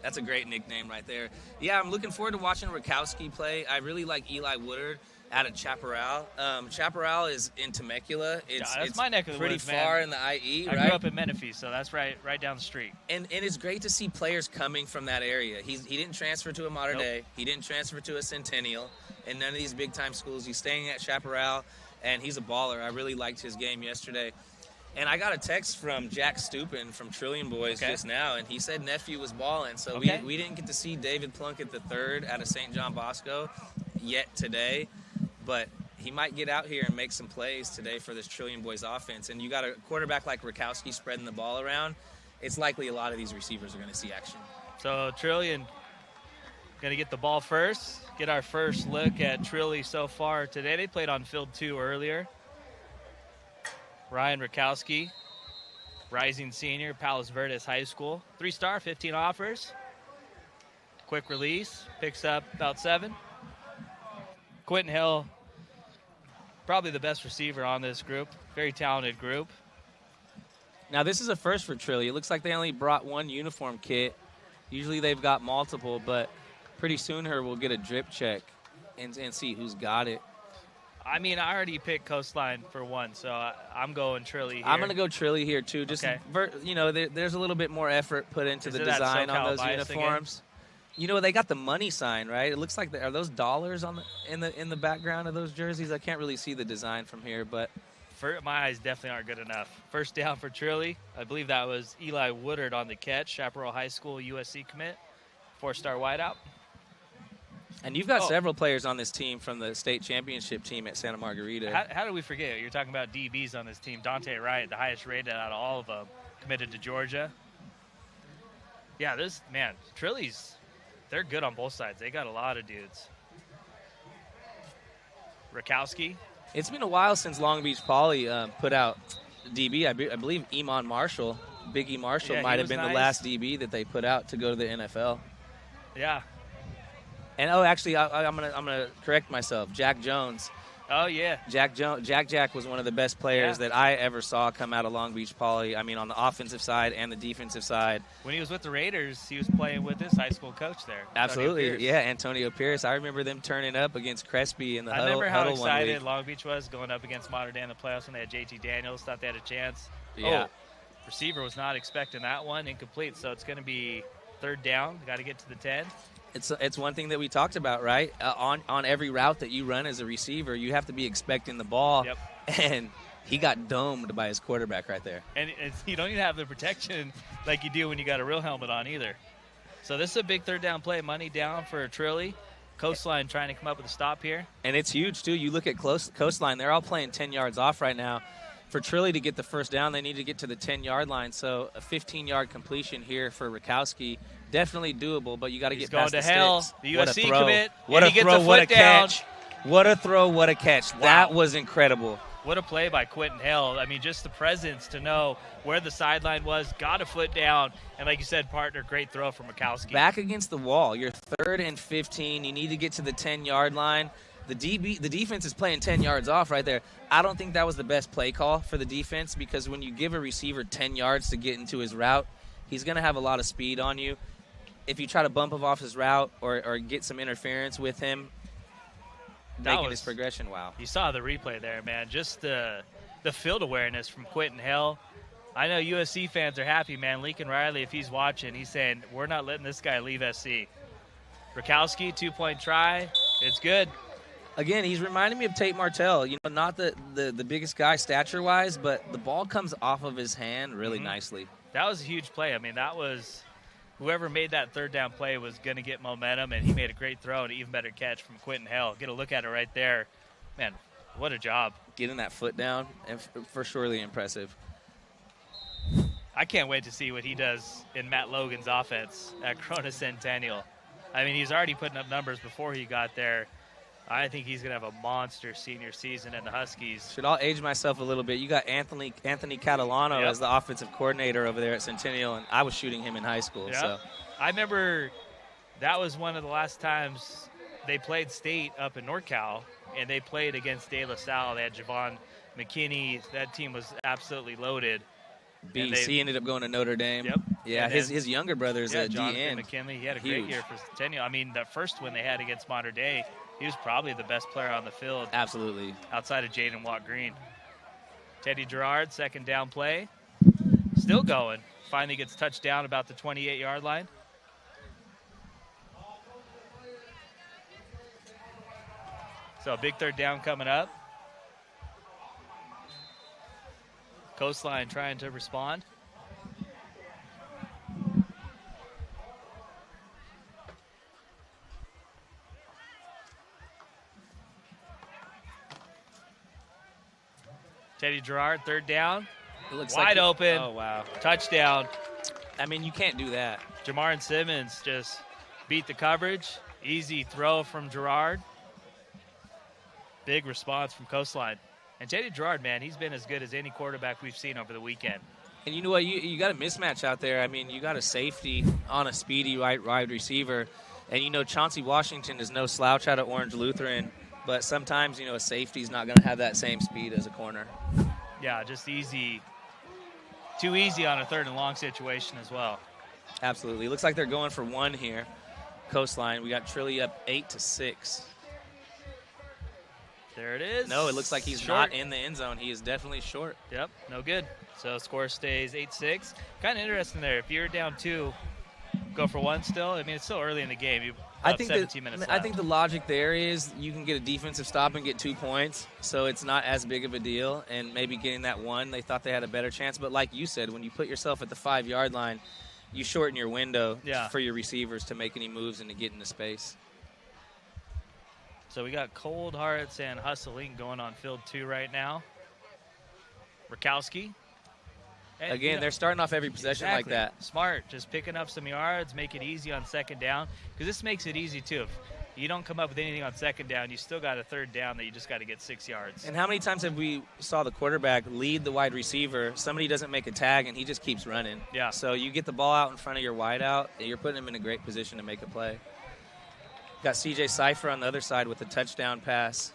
That's a great nickname right there. Yeah, I'm looking forward to watching Rakowski play. I really like Eli Woodard out of Chaparral. Chaparral is in Temecula. It's my neck of the pretty woods, far man. in the IE, I right? grew up in Menifee, so that's right down the street. And it's great to see players coming from that area. He didn't transfer to a Modern Day. He didn't transfer to a Centennial. And none of these big-time schools. He's staying at Chaparral, and he's a baller. I really liked his game yesterday. And I got a text from Jack Stupin from Trillion Boys just now, and he said nephew was balling. So we didn't get to see David Plunkett III out of St. John Bosco yet today, but he might get out here and make some plays today for this Trillion Boys offense. And you got a quarterback like Rakowski spreading the ball around. It's likely a lot of these receivers are going to see action. So Trillion going to get the ball first, get our first look at Trilly so far today. They played on field 2 earlier. Ryan Rakowski, rising senior, Palos Verdes High School. 3-star, 15 offers. Quick release, picks up about 7. Quentin Hill, probably the best receiver on this group. Very talented group. Now, this is a first for Trilly. It looks like they only brought 1 uniform kit. Usually they've got multiple, but pretty soon here we'll get a drip check and see who's got it. I mean, I already picked Coastline for 1, so I'm going Trilly here. I'm going to go Trilly here, too. Just, there's a little bit more effort put into the design on those uniforms. Again? You know, they got the money sign, right? It looks like are those dollars on in the background of those jerseys? I can't really see the design from here, but my eyes definitely aren't good enough. First down for Trilly. I believe that was Eli Woodard on the catch, Chaparral High School USC commit, 4-star wideout. And you've got several players on this team from the state championship team at Santa Margarita. How did we forget? You're talking about DBs on this team. Dante Wright, the highest rated out of all of them, committed to Georgia. Yeah, Trilly's, they're good on both sides. They got a lot of dudes. Rakowski. It's been a while since Long Beach Poly put out DB. I believe Iman Marshall, Big E Marshall, might have been the last DB that they put out to go to the NFL. Yeah. And actually, I'm gonna correct myself. Jack Jones. Oh yeah. Jack was one of the best players that I ever saw come out of Long Beach Poly. I mean, on the offensive side and the defensive side. When he was with the Raiders, he was playing with his high school coach there. Absolutely, Antonio Pierce. I remember them turning up against Crespi in the huddle. I remember how excited 1 week. Long Beach was going up against Modern Day in the playoffs when they had JT Daniels. Thought they had a chance. Yeah. Receiver was not expecting that one. Incomplete. So it's going to be 3rd down. Got to get to the 10. It's one thing that we talked about, right? On every route that you run as a receiver, you have to be expecting the ball. Yep. And he got domed by his quarterback right there. And you don't even have the protection like you do when you got a real helmet on either. So this is a big 3rd down play. Money down for Trilly. Coastline trying to come up with a stop here. And it's huge, too. You look at Coastline. They're all playing 10 yards off right now. For Trilly to get the 1st down, they need to get to the 10-yard line. So a 15-yard completion here for Rakowski. Definitely doable, but you got to get past the sticks. Going to hell. The USC commit. What a throw, what a catch. What a throw, what a catch. Wow. That was incredible. What a play by Quentin Hill. I mean, just the presence to know where the sideline was, got a foot down, and like you said, partner, great throw from Rakowski. Back against the wall. You're 3rd and 15. You need to get to the 10-yard line. The defense is playing 10 yards off right there. I don't think that was the best play call for the defense because when you give a receiver 10 yards to get into his route, he's going to have a lot of speed on you. If you try to bump him off his route or get some interference with him, making his progression, wow. You saw the replay there, man. Just the field awareness from Quentin Hill. I know USC fans are happy, man. Lincoln Riley, if he's watching, he's saying, we're not letting this guy leave SC. Rakowski, 2-point try. It's good. Again, he's reminding me of Tate Martell. You know, not the biggest guy stature-wise, but the ball comes off of his hand really nicely. That was a huge play. I mean, that was whoever made that 3rd down play was going to get momentum, and he made a great throw and an even better catch from Quentin Hill. Get a look at it right there. Man, what a job. Getting that foot down, and for surely impressive. I can't wait to see what he does in Matt Logan's offense at Corona Centennial. I mean, he's already putting up numbers before he got there. I think he's going to have a monster senior season in the Huskies. Should I age myself a little bit? You got Anthony Catalano as the offensive coordinator over there at Centennial, and I was shooting him in high school. Yep. So I remember that was one of the last times they played state up in NorCal, and they played against De La Salle. They had Javon McKinney. That team was absolutely loaded. BC ended up going to Notre Dame. Yep. Yeah, his younger brother is a Jonathan DN. McKinley. He had a great year for Centennial. I mean, the first win they had against Mater Dei, he was probably the best player on the field. Absolutely. Outside of Jaden Watt-Green. Teddy Gerard, second down play. Still going. Finally gets touched down about the 28-yard line. So a big third down coming up. Coastline trying to respond. Teddy Gerard, third down. It looks wide open. Oh, wow. Touchdown. I mean, you can't do that. Jamarin Simmons just beat the coverage. Easy throw from Gerard. Big response from Coastline. And Teddy Gerard, man, he's been as good as any quarterback we've seen over the weekend. And you know what? You got a mismatch out there. I mean, you got a safety on a speedy wide receiver. And, you know, Chauncey Washington is no slouch out of Orange Lutheran. But sometimes, you know, a safety's not going to have that same speed as a corner. Yeah, just easy. Too easy on a third and long situation as well. Absolutely. Looks like they're going for one here. Coastline. We got Trilly up 8-6. There it is. No, it looks like he's not in the end zone. He is definitely short. Yep, no good. So score stays 8-6. Kind of interesting there. If you're down 2, go for 1 still. I mean, it's still early in the game. You've got 17 minutes left. I think the logic there is you can get a defensive stop and get 2 points, so it's not as big of a deal. And maybe getting that 1, they thought they had a better chance. But like you said, when you put yourself at the 5-yard line, you shorten your window for your receivers to make any moves and to get into space. So we got cold hearts and hustling going on field 2 right now. Rakowski. And, again, they're starting off every possession like that. Smart, just picking up some yards, make it easy on second down. Because this makes it easy, too. If you don't come up with anything on second down, you still got a third down that you just got to get 6 yards. And how many times have we saw the quarterback lead the wide receiver, somebody doesn't make a tag, and he just keeps running? Yeah. So you get the ball out in front of your wideout, you're putting him in a great position to make a play. Got CJ Cypher on the other side with a touchdown pass.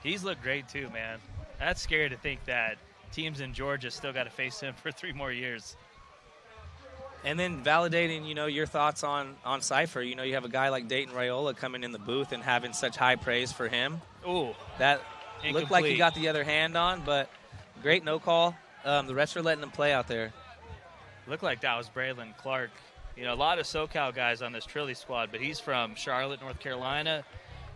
He's looked great, too, man. That's scary to think that teams in Georgia still got to face him for 3 more years. And then validating, you know, your thoughts on Cypher. You know, you have a guy like Dayton Raiola coming in the booth and having such high praise for him. Ooh. That incomplete. Looked like he got the other hand on, but great no call. The refs are letting him play out there. Looked like that was Braylon Clark. You know, a lot of SoCal guys on this Trilly squad, but he's from Charlotte, North Carolina,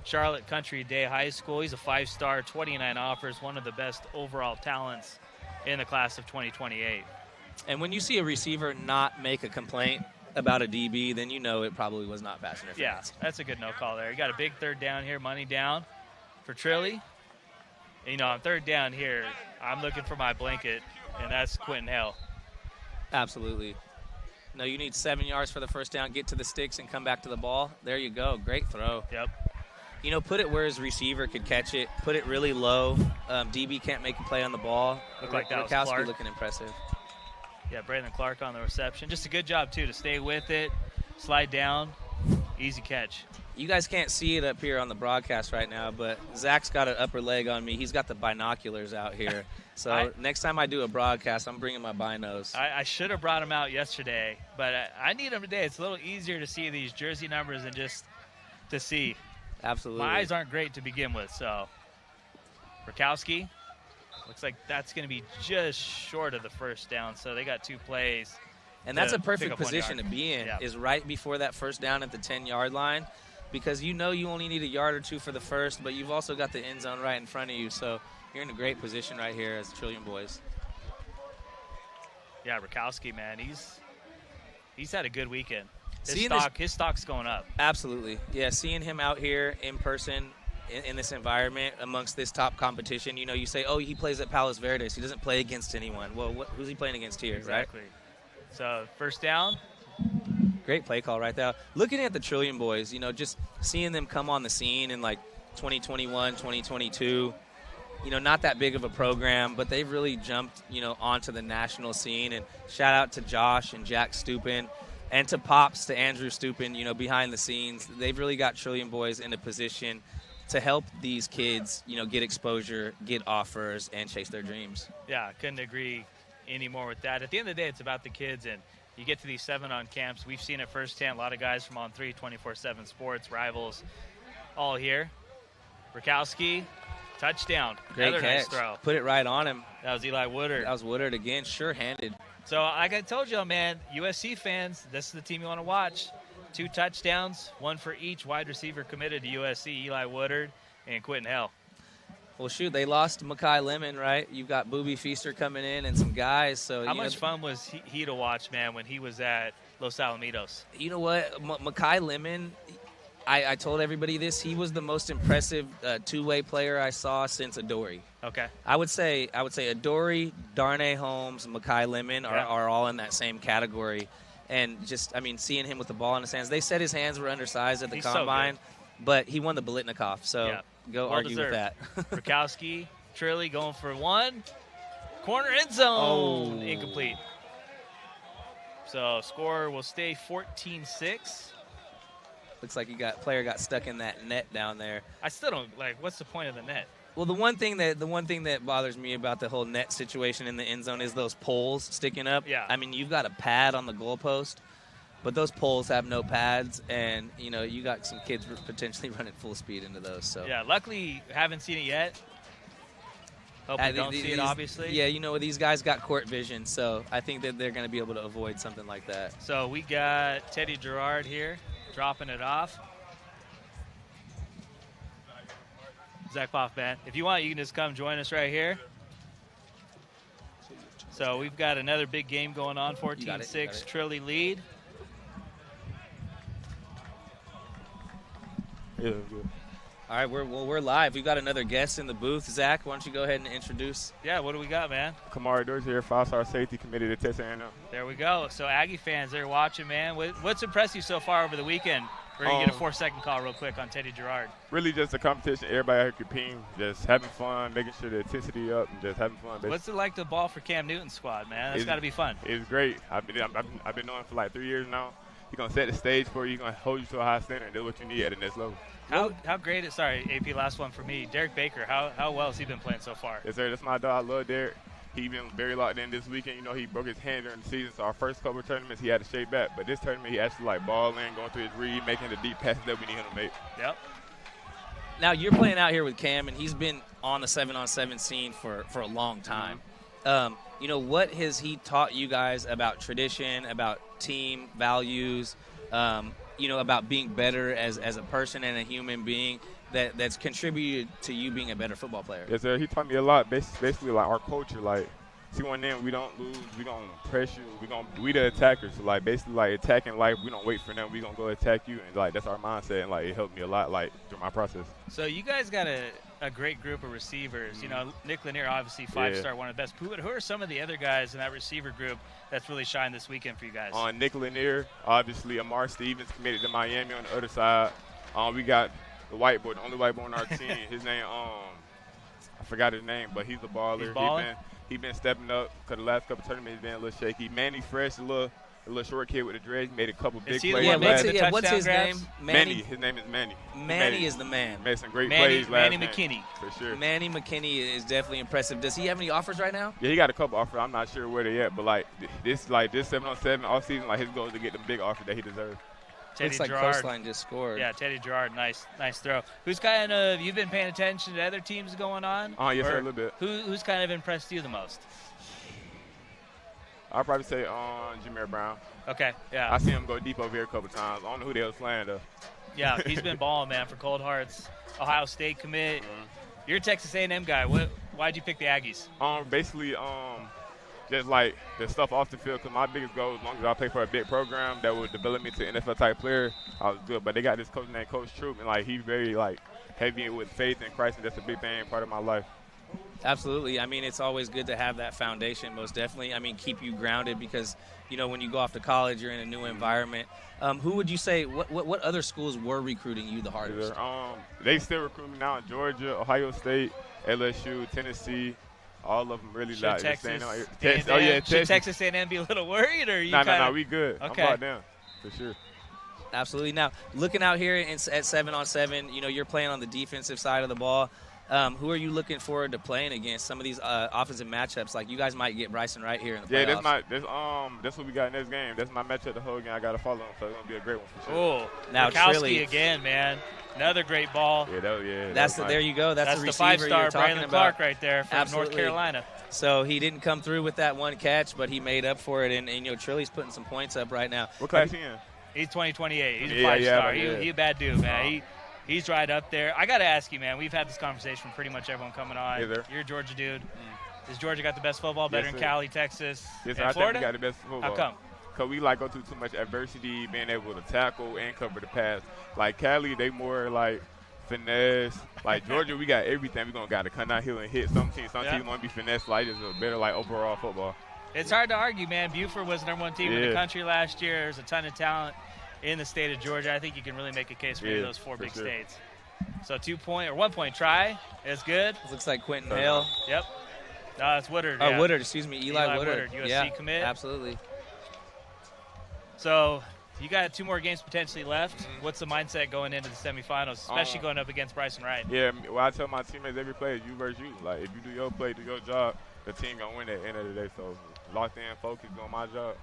Charlotte Country Day High School. He's a 5-star, 29 offers, one of the best overall talents in the class of 2028. And when you see a receiver not make a complaint about a DB, then you know it probably was not pass interference. Yeah, that's a good no call there. You got a big third down here, money down for Trilly. And, you know, on third down here, I'm looking for my blanket, and that's Quentin Hale. Absolutely. No, you need 7 yards for the first down, get to the sticks, and come back to the ball. There you go. Great throw. Yep. You know, put it where his receiver could catch it. Put it really low. DB can't make a play on the ball. Looked like that was Rakowski Clark. looking impressive. Yeah, Braylon Clark on the reception. Just a good job, too, to stay with it, slide down, easy catch. You guys can't see it up here on the broadcast right now, but Zach's got an upper leg on me. He's got the binoculars out here. So next time I do a broadcast, I'm bringing my binos. I should have brought them out yesterday, but I need them today. It's a little easier to see these jersey numbers and just to see. Absolutely. My eyes aren't great to begin with, so. Rakowski, looks like that's going to be just short of the first down, so they got 2 plays. And that's a perfect position to be in, yeah. is right before that first down at the 10-yard line, because you know you only need a yard or 2 for the first, but you've also got the end zone right in front of you, so you're in a great position right here as Trillium boys. Yeah, Rakowski, man, he's had a good weekend. His stock's going up. Absolutely. Yeah, seeing him out here in person in this environment amongst this top competition, you know, you say, oh, he plays at Palos Verdes. He doesn't play against anyone. Well, who's he playing against here, exactly. Right? So, first down. Great play call right there. Looking at the Trillium boys, you know, just seeing them come on the scene in like 2021, 2022, you know, not that big of a program, but they've really jumped, you know, onto the national scene. And shout out to Josh and Jack Stupin. And to Pops, to Andrew Stupin, you know, behind the scenes. They've really got Trillium boys in a position to help these kids, get exposure, get offers, and chase their dreams. Yeah, I couldn't agree any more with that. At the end of the day, it's about the kids, and you get to these 7-on camps. We've seen it firsthand. A lot of guys from On 3, 24/7 Sports, Rivals, all here. Rakowski, touchdown. Great Another catch. nice throw. Put it right on him. That was Eli Woodard. That was Woodard again, sure-handed. So like I told you, man, USC fans, this is the team you want to watch. 2 touchdowns, 1 for each wide receiver committed to USC, Eli Woodard and Quentin Hell. Well, shoot, they lost Mekhi Lemon, right? You've got Booby Feaster coming in and some guys. So how much fun was he to watch, man, when he was at Los Alamitos? You know what? Mekhi Lemon, I told everybody this. He was the most impressive two-way player I saw since Adoree. Okay. I would say Adoree, Darnay Holmes, Mekhi Lemon are all in that same category. And just, seeing him with the ball in his hands. They said his hands were undersized at the combine, but he won the Biletnikoff. So go well argue deserved. With that. Rakowski, Trilly going for 1. Corner end zone. Incomplete. So score will stay 14-6. Looks like player got stuck in that net down there. I still don't what's the point of the net? Well, the one thing that bothers me about the whole net situation in the end zone is those poles sticking up. Yeah. You've got a pad on the goalpost, but those poles have no pads, and you got some kids potentially running full speed into those. So yeah, luckily haven't seen it yet. Hope we don't see it, obviously. Yeah, these guys got court vision, so I think that they're going to be able to avoid something like that. So we got Teddy Gerard here dropping it off. Zach Poff, man. If you want, you can just come join us right here. So we've got another big game going on, 14-6, Trilly lead. Yeah, good. All right, we're live. We've got another guest in the booth. Zach, why don't you go ahead and introduce? Yeah, what do we got, man? Kamari Dorsey here, 5-star safety committed to Texas A&M. There we go. So Aggie fans, they're watching, man. What's impressed you so far over the weekend? We're going to get a 4-second call real quick on Teddy Gerard. Really just a competition. Everybody out here competing, just having fun, making sure the intensity up, and just having fun. Basically. What's it like to ball for Cam Newton's squad, man? That's got to be fun. It's great. I've been knowing for like 3 years now. He's going to set the stage for you. He's going to hold you to a high standard, and do what you need at the next level. How great is, sorry, AP, last one for me. Derek Baker, how well has he been playing so far? Yes, sir. That's my dog. I love Derek. He been very locked in this weekend. He broke his hand during the season, so our first couple of tournaments he had to shake back. But this tournament he actually balling, going through his read, making the deep passes that we need him to make. Yep. Now you're playing out here with Cam, and he's been on the 7-on-7 scene for a long time. What has he taught you guys about tradition, about team values, about being better as a person and a human being that's contributed to you being a better football player? Yes, sir. He taught me a lot. Basically, like our culture, like C1N, we don't lose. We gonna press you. We the attackers. So basically, attacking life. We don't wait for them. We gonna go attack you, and that's our mindset. And it helped me a lot, through my process. So you guys got a great group of receivers. Nick Lanier, obviously 5-star, one of the best. Who are some of the other guys in that receiver group that's really shined this weekend for you guys? On Nick Lanier, obviously Amar Stevens committed to Miami on the other side. We got the white boy, the only white boy on our team. His name, I forgot his name, but he's a baller. He's balling? He been stepping up because the last couple tournaments he's been a little shaky. Manny Fresh, a little short kid with the dreads, made a couple big plays. What's his name? Manny. His name is Manny. Manny is the man. Made some great plays last Manny McKinney. For sure. Manny McKinney is definitely impressive. Does he have any offers right now? Yeah, he got a couple offers. I'm not sure where they're at, but this 7-on-7 all season, his goal is to get the big offer that he deserves. Teddy Looks like Gerard. Coastline just scored. Yeah, Teddy Gerard, nice throw. You've been paying attention to other teams going on? Yes, sir, a little bit. Who's kind of impressed you the most? I'll probably say Jameer Brown. Okay, yeah. I seen him go deep over here a couple times. I don't know who they was playing, though. Yeah, he's been balling, man, for Cold Hearts. Ohio State commit. Mm-hmm. You're a Texas A&M guy. Why'd you pick the Aggies? Basically, just the stuff off the field, because my biggest goal, as long as I play for a big program that would develop me to an NFL-type player, I was good. But they got this coach named Coach Troop, and he's very heavy with faith in Christ, and that's a big thing, part of my life. Absolutely. It's always good to have that foundation, most definitely. Keep you grounded because, when you go off to college, you're in a new environment. Who would you say, what other schools were recruiting you the hardest? They still recruit me now in Georgia, Ohio State, LSU, Tennessee. All of them really Should Texas. Should Texas A&M be a little worried? Or No, we good. Okay. I'm about them, for sure. Absolutely. Now, looking out here at 7-on-7, you know, you're playing on the defensive side of the ball. Who are you looking forward to playing against? Some of these offensive matchups, like you guys might get Bryson Wright here in the playoffs. Yeah, that's what we got in this game. That's my matchup the whole game. I got to follow him, so it's gonna be a great one for sure. Oh, now Trilly again, man. Another great ball. Yeah, there you go. That's the receiver five-star you're talking Brandon about. Clark right there from Absolutely. North Carolina. So he didn't come through with that one catch, but he made up for it. And you know, Trilly's putting some points up right now. What class he in? He's 2028. He's a five-star. Yeah. He's a bad dude, man. He's right up there. I got to ask you, man. We've had this conversation with pretty much everyone coming on. Yes, sir. You're a Georgia dude. Has Georgia got the best football, better than Cali, Texas, yes, and I Florida? think we got the best football. How come? Because we, go through too much adversity, being able to tackle and cover the pass. Like, Cali, they more, finesse. Like, Georgia, we got everything. We're going to got to come out here and hit some teams. Some teams want to be finesse. It's a better, overall football. It's hard to argue, man. Buford was the #1 team in the country last year. There's a ton of talent in the state of Georgia. I think you can really make a case for any of those four big states. So 1 point try is good. It looks like Quentin Hale. Yep. No, it's Woodard. Oh, Woodard, excuse me. Eli Woodard, USC commit. Absolutely. So you got 2 more games potentially left. What's the mindset going into the semifinals, especially going up against Bryson Wright? Yeah, well, I tell my teammates every play is you versus you. Like, if you do your play, do your job, the team going to win at the end of the day. So locked in, focused, doing my job.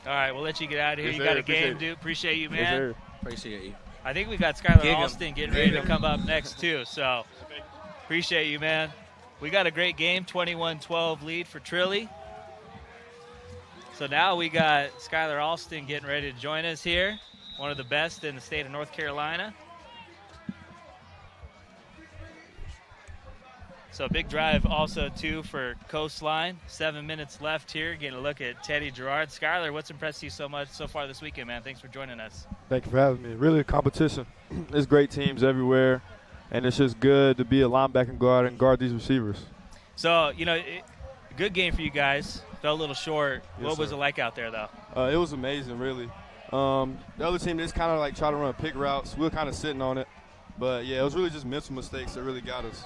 All right, we'll let you get out of here. Yes, you got a game, dude. Appreciate you, man. Yes, sir. Appreciate you. I think we got Skylar Alston getting ready to come up next, too. So appreciate you, man. We got a great game, 21-12 lead for Trilly. So now we got Skylar Alston getting ready to join us here, one of the best in the state of North Carolina. So big drive also, too, for Coastline. 7 minutes left here. Getting a look at Teddy Gerard. Skylar, what's impressed you so much so far this weekend, man? Thanks for joining us. Thank you for having me. Really a competition. There's great teams everywhere, and it's just good to be a linebacking guard and guard these receivers. So, good game for you guys. Fell a little short. Yes, what was sir. it like out there, though? It was amazing, really. The other team just kind of try to run pick routes. We were kind of sitting on it. But, yeah, it was really just mental mistakes that really got us.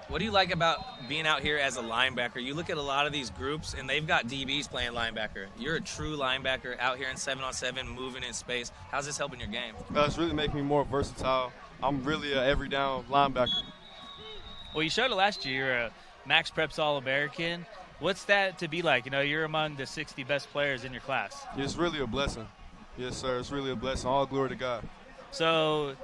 What do you like about being out here as a linebacker? You look at a lot of these groups, and they've got DBs playing linebacker. You're a true linebacker out here in 7-on-7, moving in space. How's this helping your game? It's really making me more versatile. I'm really an every down linebacker. Well, you showed it last year. You're a MaxPreps All-American. What's that to be like? You're among the 60 best players in your class. It's really a blessing. Yes, sir. It's really a blessing. All glory to God. So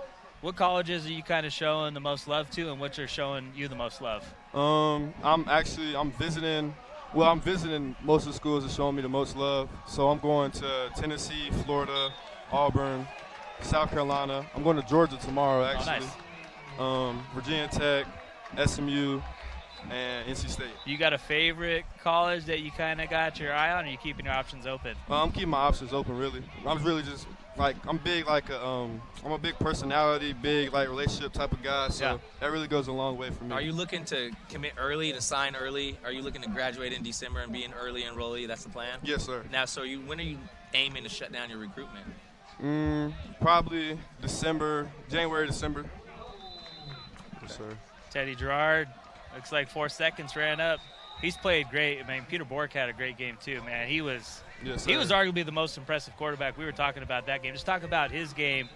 what colleges are you kind of showing the most love to, and which are showing you the most love? I'm visiting. Well, I'm visiting most of the schools that are showing me the most love. So I'm going to Tennessee, Florida, Auburn, South Carolina. I'm going to Georgia tomorrow, actually. Oh, nice. Virginia Tech, SMU, and NC State. You got a favorite college that you kind of got your eye on, or are you keeping your options open? I'm keeping my options open, really. I'm really just I'm big I'm a big personality, big relationship type of guy, so that really goes a long way for me. Are you looking to commit early, to sign early? Are you looking to graduate in December and be an early enrollee? That's the plan? Yes, sir. Now, so when are you aiming to shut down your recruitment? Probably January, December. Yes, sir. Teddy Gerard, looks like 4 seconds ran up. He's played great. I mean, Peter Bork had a great game too, man. He was arguably the most impressive quarterback. We were talking about that game. Just talk about his game,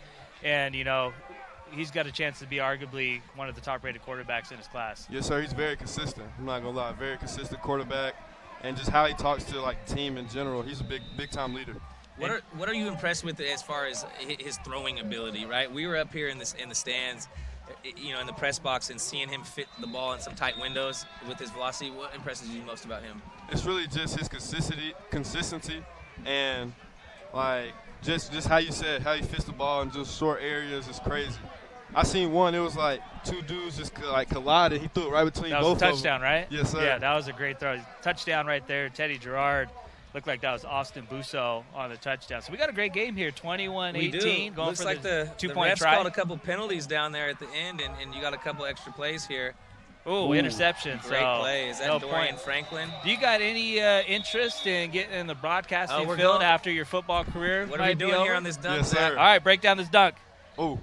and he's got a chance to be arguably one of the top-rated quarterbacks in his class. Yes, sir. He's very consistent. I'm not gonna lie, very consistent quarterback, and just how he talks to the team in general. He's a big time leader. What are you impressed with as far as his throwing ability? Right, we were up here in the stands, in the press box, and seeing him fit the ball in some tight windows with his velocity. What impresses you most about him? It's really just his consistency, and just how you said, how he fits the ball in just short areas is crazy. I seen one, it was two dudes just collided. He threw it right between both of them. That was a touchdown, right? Yes, sir. Yeah, that was a great throw. Touchdown right there. Teddy Gerard. Looked like that was Austin Busso on the touchdown. So we got a great game here, 21-18. Going Looks for like the 2-point refs try. called a couple penalties down there at the end, and you got a couple extra plays here. Ooh, interception. Great play. Is that Dorian Franklin? Do you got any interest in getting in the broadcasting field after your football career? What are we doing here on this dunk, yes, Zach? sir. All right, break down this dunk. Oh,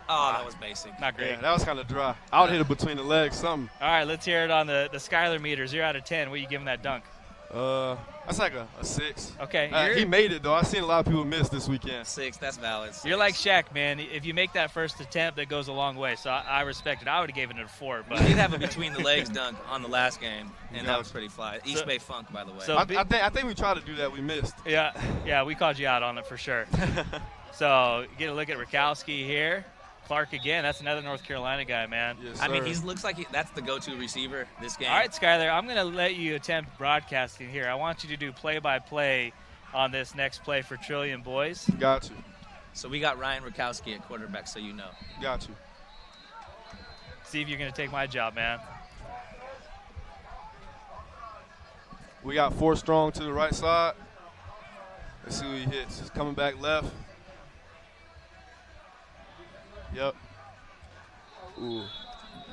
that was basic. Not great. Yeah, that was kind of dry. I would hit it between the legs, something. All right, let's hear it on the Skylar meter. 0 out of 10. What are you giving that dunk? That's like a 6. Okay. He made it, though. I've seen a lot of people miss this weekend. 6, that's valid. 6. You're like Shaq, man. If you make that first attempt, that goes a long way. So I respect it. I would have given it a 4. But We did have a between the legs dunk on the last game, and that was pretty fly. East Bay Funk, by the way. So I think we tried to do that. We missed. Yeah, we called you out on it for sure. So get a look at Rakowski here. Clark again. That's another North Carolina guy, man. Yes, I mean, sir. he looks like that's the go-to receiver this game. All right, Skyler, I'm going to let you attempt broadcasting here. I want you to do play-by-play on this next play for Trillion boys. Got you. So we got Ryan Rakowski at quarterback, so you know. Got you. See if you're going to take my job, man. We got 4 strong to the right side. Let's see who he hits. He's coming back left. Yep. Ooh.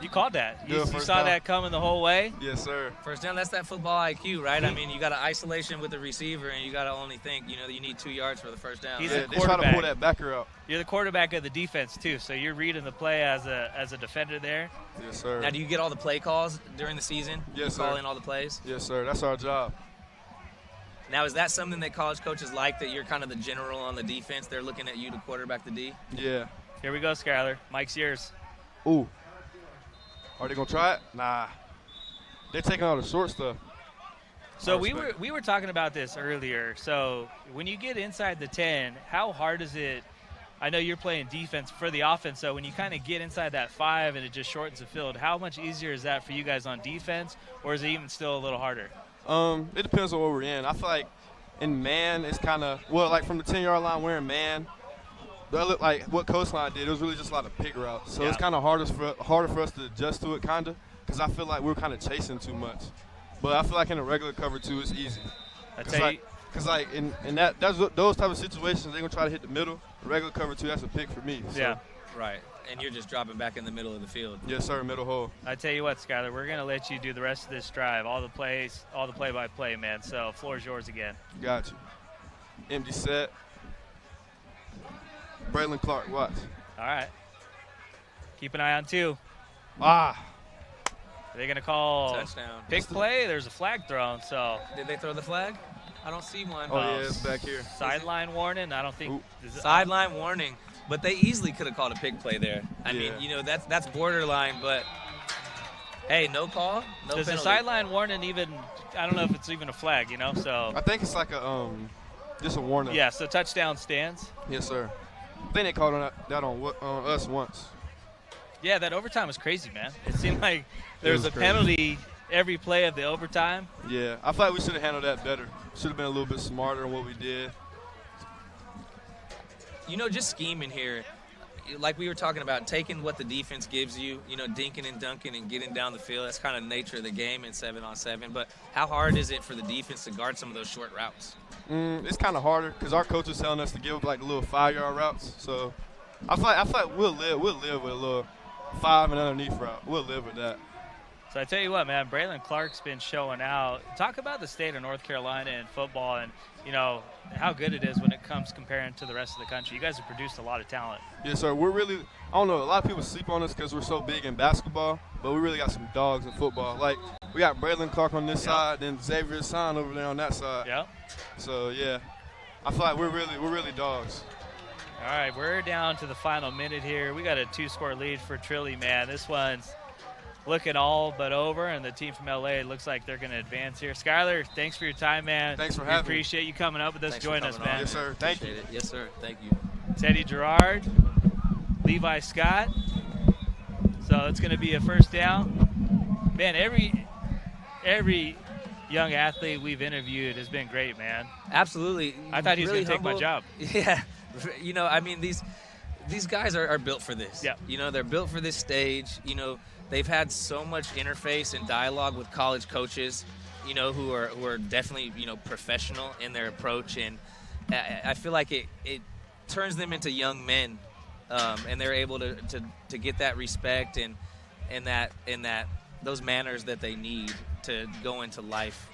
You called that. You Good first saw down. that coming the whole way? Yes, sir. First down, that's that football IQ, right? I mean, you got an isolation with the receiver, and you got to only think, you need 2 yards for the first down. He's right? a They try to quarterback. pull that backer out. You're the quarterback of the defense, too, so you're reading the play as a defender there. Yes, sir. Now, do you get all the play calls during the season? Yes, You call sir. in all the plays? Yes, sir. That's our job. Now, is that something that college coaches like, that you're kind of the general on the defense? They're looking at you to quarterback the D? Yeah. Here we go, Skyler. Mike's yours. Ooh. Are they going to try it? Nah. They're taking all the short stuff. So I we respect were talking about this earlier. So when you get inside the 10, how hard is it? I know you're playing defense for the offense, so when you kind of get inside that 5 and it just shortens the field, how much easier is that for you guys on defense, or is it even still a little harder? It depends on what we're in. I feel like in man, it's kind of, like from the 10-yard line, we're in man. That look like what Coastline did. It was really just a lot of pick routes. So it's kind of harder for us to adjust to it, kind of, because I feel like we're kind of chasing too much. But I feel like in a regular cover 2, it's easy. Because in those type of situations, they're going to try to hit the middle. Regular cover 2, that's a pick for me. So. Yeah. Right. And you're just dropping back in the middle of the field. Yes, sir, middle hole. I tell you what, Skyler, we're going to let you do the rest of this drive, all the plays, all the play-by-play, man. So floor is yours again. Got you. Empty set. Braylon Clark, watch. All right. Keep an eye on 2. Ah. Are they going to call Touchdown. pick play? There's a flag thrown, so. Did they throw the flag? I don't see one. Oh, yeah, it's back here. Sideline warning? I don't think. Sideline warning. But they easily could have called a pick play there. I mean, that's borderline, but hey, no call, no Does penalty. the sideline warning even, I don't know if it's even a flag, so. I think it's like just a warning. Yeah, so touchdown stands. Yes, sir. I think they called that on us once. Yeah, that overtime was crazy, man. It seemed like there was a crazy. penalty every play of the overtime. Yeah, I feel like we should have handled that better. Should have been a little bit smarter in what we did. Just scheming here, like we were talking about, taking what the defense gives you, dinking and dunking and getting down the field. That's kind of the nature of the game in 7-on-7. But how hard is it for the defense to guard some of those short routes? It's kind of harder because our coach is telling us to give like the little 5-yard routes. So I feel like we'll live with a little 5 and underneath route. We'll live with that. So I tell you what, man, Braylon Clark's been showing out. Talk about the state of North Carolina in football and, how good it is when it comes comparing to the rest of the country. You guys have produced a lot of talent. Yes, sir. We're really, I don't know, a lot of people sleep on us because we're so big in basketball, but we really got some dogs in football. Like, we got Braylon Clark on this side, then Xavier Son over there on that side. Yeah. So, yeah, I feel like we're really dogs. All right, we're down to the final minute here. We got a 2-score lead for Trilly, man. This one's looking all but over, and the team from LA looks like they're going to advance here. Skyler, thanks for your time, man. Thanks for we having me. appreciate you coming up with us. Thanks Join for us, coming man. on. Yes, sir. Thank you. Appreciate it. Yes, sir. Thank you. Teddy Gerard, Levi Scott. So it's going to be a first down. Man, every young athlete we've interviewed has been great, man. Absolutely. I thought he was Really going to take my humble. job. Yeah. I mean, these guys are built for this. Yeah. They're built for this stage. They've had so much interface and dialogue with college coaches, who are definitely, professional in their approach. And I feel like it turns them into young men, and they're able to get that respect and that those manners that they need to go into life.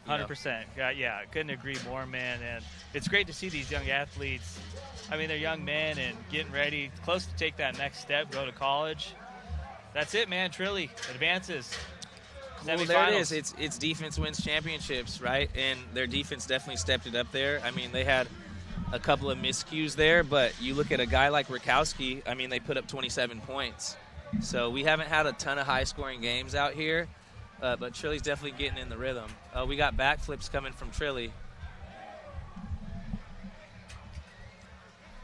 100%. Yeah, I couldn't agree more, man. And it's great to see these young athletes. I mean, they're young men and getting ready, close to take that next step, go to college. That's it, man. Trilly Advances. Well, there it is. It's defense wins championships, right? And their defense definitely stepped it up there. I mean, they had a couple of miscues there, but you look at a guy like Rakowski, I mean, they put up 27 points. So we haven't had a ton of high-scoring games out here, but Trilly's definitely getting in the rhythm. We got backflips coming from Trilly.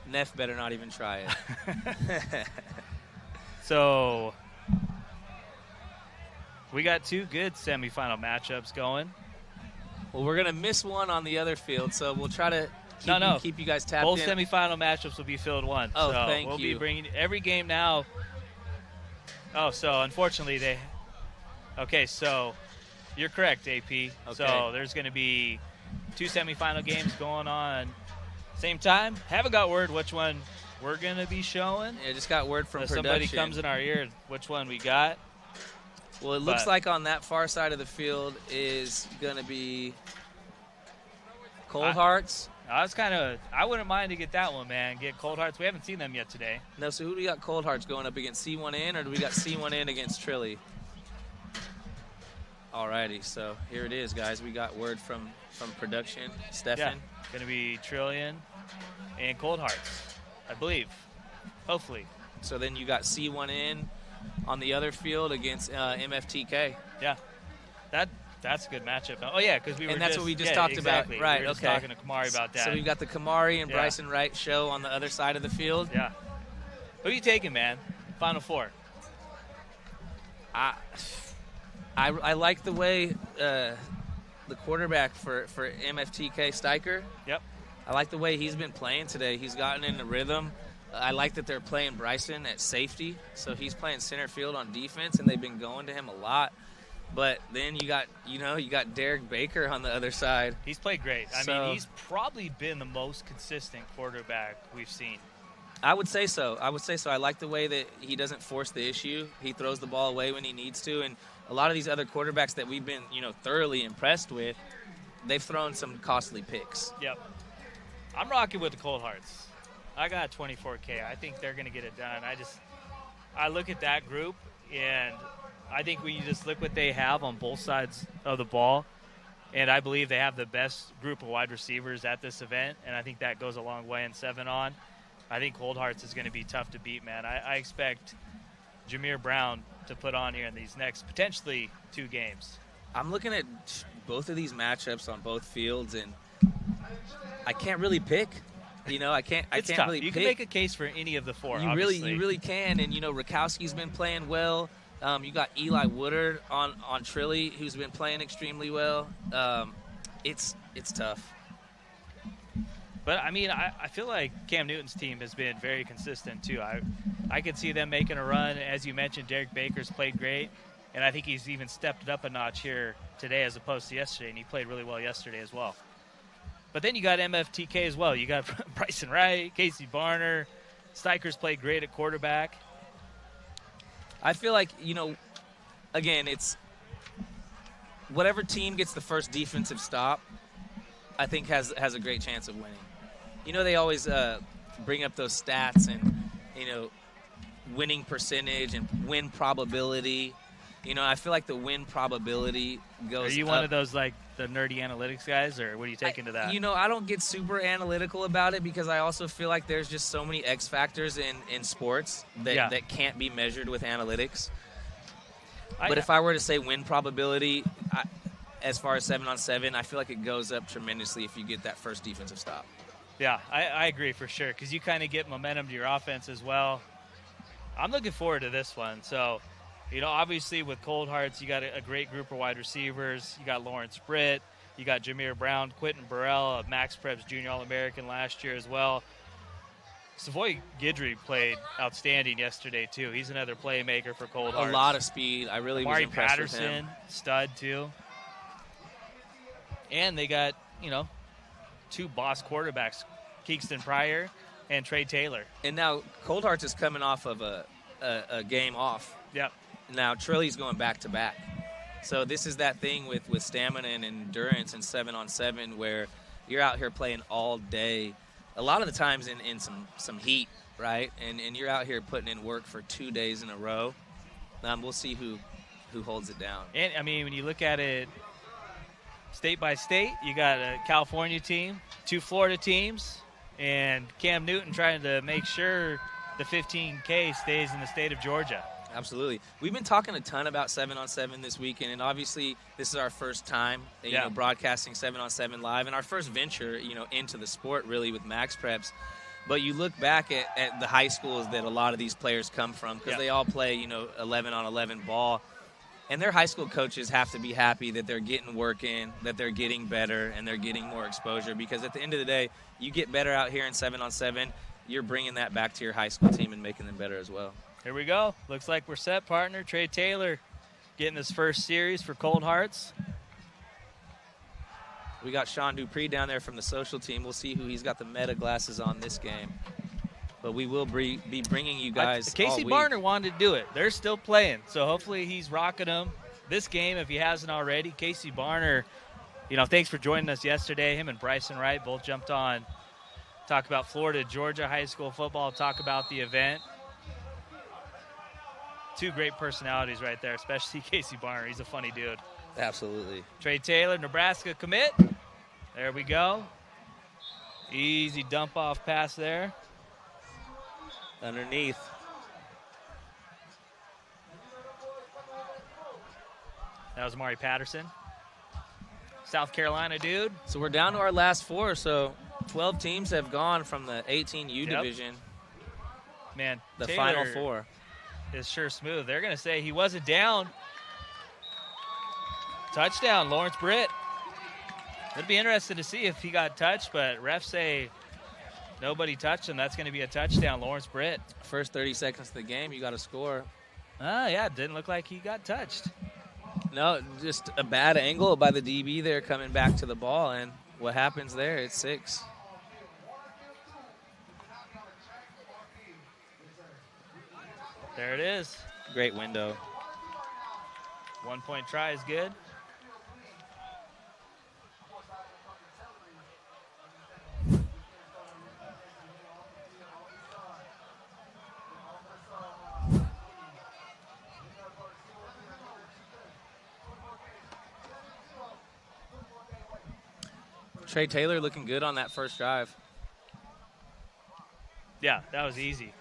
Neff better not even try it. So we got 2 good semifinal matchups going. Well, we're going to miss one on the other field, so we'll try to keep you guys tapped Both in. semifinal matchups will be filled one. Oh, so thank we'll you. be bringing every game now. Oh, so unfortunately Okay, so you're correct, AP. Okay. So there's going to be 2 semifinal games going on same time. Haven't got word which one we're going to be showing. Yeah, just got word from production. Somebody comes in our ear which one we got. Well, it looks like on that far side of the field is going to be Cold Hearts. I wouldn't mind to get that one, man. Get Cold Hearts. We haven't seen them yet today. No, so who do we got Cold Hearts going up against, C1N, or do we got C1N against Trilly? Alrighty, so here it is, guys. We got word from production. Stefan. Yeah, going to be Trillion and Cold Hearts, I believe. Hopefully. So then you got C1N on the other field against MFTK. Yeah, that's a good matchup. Oh yeah, because that's what we just talked exactly. about, right? We were just talking to Kamari about that. So we've got the Kamari and Bryson Wright show on the other side of the field. Yeah. Who are you taking, man? Final 4. I like the way the quarterback for MFTK, Steicher. Yep. I like the way he's been playing today. He's gotten in the rhythm. I like that they're playing Bryson at safety, so he's playing center field on defense, and they've been going to him a lot. But then you got Derek Baker on the other side. He's played great. I mean, he's probably been the most consistent quarterback we've seen. I would say so. I like the way that he doesn't force the issue. He throws the ball away when he needs to, and a lot of these other quarterbacks that we've been, thoroughly impressed with, they've thrown some costly picks. Yep. I'm rocking with the Cold Hearts. I got 24K. I think they're going to get it done. I look at that group, and I think when you just look what they have on both sides of the ball, and I believe they have the best group of wide receivers at this event, and I think that goes a long way in 7-on. I think Cold Hearts is going to be tough to beat, man. I expect Jameer Brown to put on here in these next potentially 2 games. I'm looking at both of these matchups on both fields, and I can't really pick. I can't tough. really You pick. can make a case for any of the 4, You obviously. really can. And, Rakowski's been playing well. You got Eli Woodard on Trilly, who's been playing extremely well. It's tough. But, I mean, I feel like Cam Newton's team has been very consistent, too. I could see them making a run. As you mentioned, Derek Baker's played great, and I think he's even stepped it up a notch here today as opposed to yesterday, and he played really well yesterday as well. But then you got MFTK as well. You got Bryson Wright, Casey Barner. Steicher's played great at quarterback. I feel like, again, it's whatever team gets the first defensive stop, I think has a great chance of winning. They always bring up those stats and, winning percentage and win probability. I feel like the win probability goes up. Are you one of those, like, the nerdy analytics guys, or what do you take into that? I don't get super analytical about it because I also feel like there's just so many X factors in sports that can't be measured with analytics. But if I were to say win probability, as far as 7-on-7, I feel like it goes up tremendously if you get that first defensive stop. Yeah, I agree for sure because you kind of get momentum to your offense as well. I'm looking forward to this one. So, obviously with Cold Hearts, you got a great group of wide receivers. You got Lawrence Britt. You got Jameer Brown, Quentin Burrell, a MaxPreps Junior All-American last year as well. Savoy Guidry played outstanding yesterday, too. He's another playmaker for Cold Hearts. A lot of speed. I really was impressed with him. Patterson, stud, too. And they got, 2 boss quarterbacks, Keegston Pryor and Trey Taylor. And now Cold Hearts is coming off of a game off. Yep. Now Trilly's going back-to-back. So this is that thing with stamina and endurance and 7-on-7 where you're out here playing all day, a lot of the times in some heat, right? And you're out here putting in work for 2 days in a row. We'll see who who holds it down. And, I mean, when you look at it state by state, you got a California team, 2 Florida teams, and Cam Newton trying to make sure the 15K stays in the state of Georgia. Absolutely. We've been talking a ton about 7-on-7 this weekend, and obviously this is our first time, you know, broadcasting 7-on-7 live, and our first venture, you know, into the sport really with MaxPreps. But you look back at the high schools that a lot of these players come from, because they all play, you know, 11-on-11 ball, and their high school coaches have to be happy that they're getting work in, that they're getting better, and they're getting more exposure, because at the end of the day, you get better out here in 7-on-7, you're bringing that back to your high school team and making them better as well. Here we go. Looks like we're set, partner. Trey Taylor getting his first series for Cold Hearts. We got Sean Dupree down there from the social team. We'll see who he's got the meta glasses on this game. But we will be bringing you guys Casey Barner wanted to do it. They're still playing, so hopefully he's rocking them this game if he hasn't already. Casey Barner, you know, thanks for joining us yesterday. Him and Bryson Wright both jumped on, talk about Florida, Georgia high school football, talk about the event. 2 great personalities right there, especially Casey Barner. He's a funny dude. Absolutely. Trey Taylor, Nebraska commit. There we go. Easy dump off pass there. Underneath. That was Mari Patterson. South Carolina dude. So we're down to our last 4, so 12 teams have gone from the 18U division. Man, the Taylor final 4 is sure smooth. They're going to say he wasn't down. Touchdown, Lawrence Britt. It'd be interesting to see if he got touched, but refs say nobody touched him. That's going to be a touchdown, Lawrence Britt. First 30 seconds of the game, you got to score. Yeah, it didn't look like he got touched. No, just a bad angle by the DB there coming back to the ball, and what happens there? It's 6. There it is. Great window. 1-point try is good. Trey Taylor looking good on that first drive. Yeah, that was easy.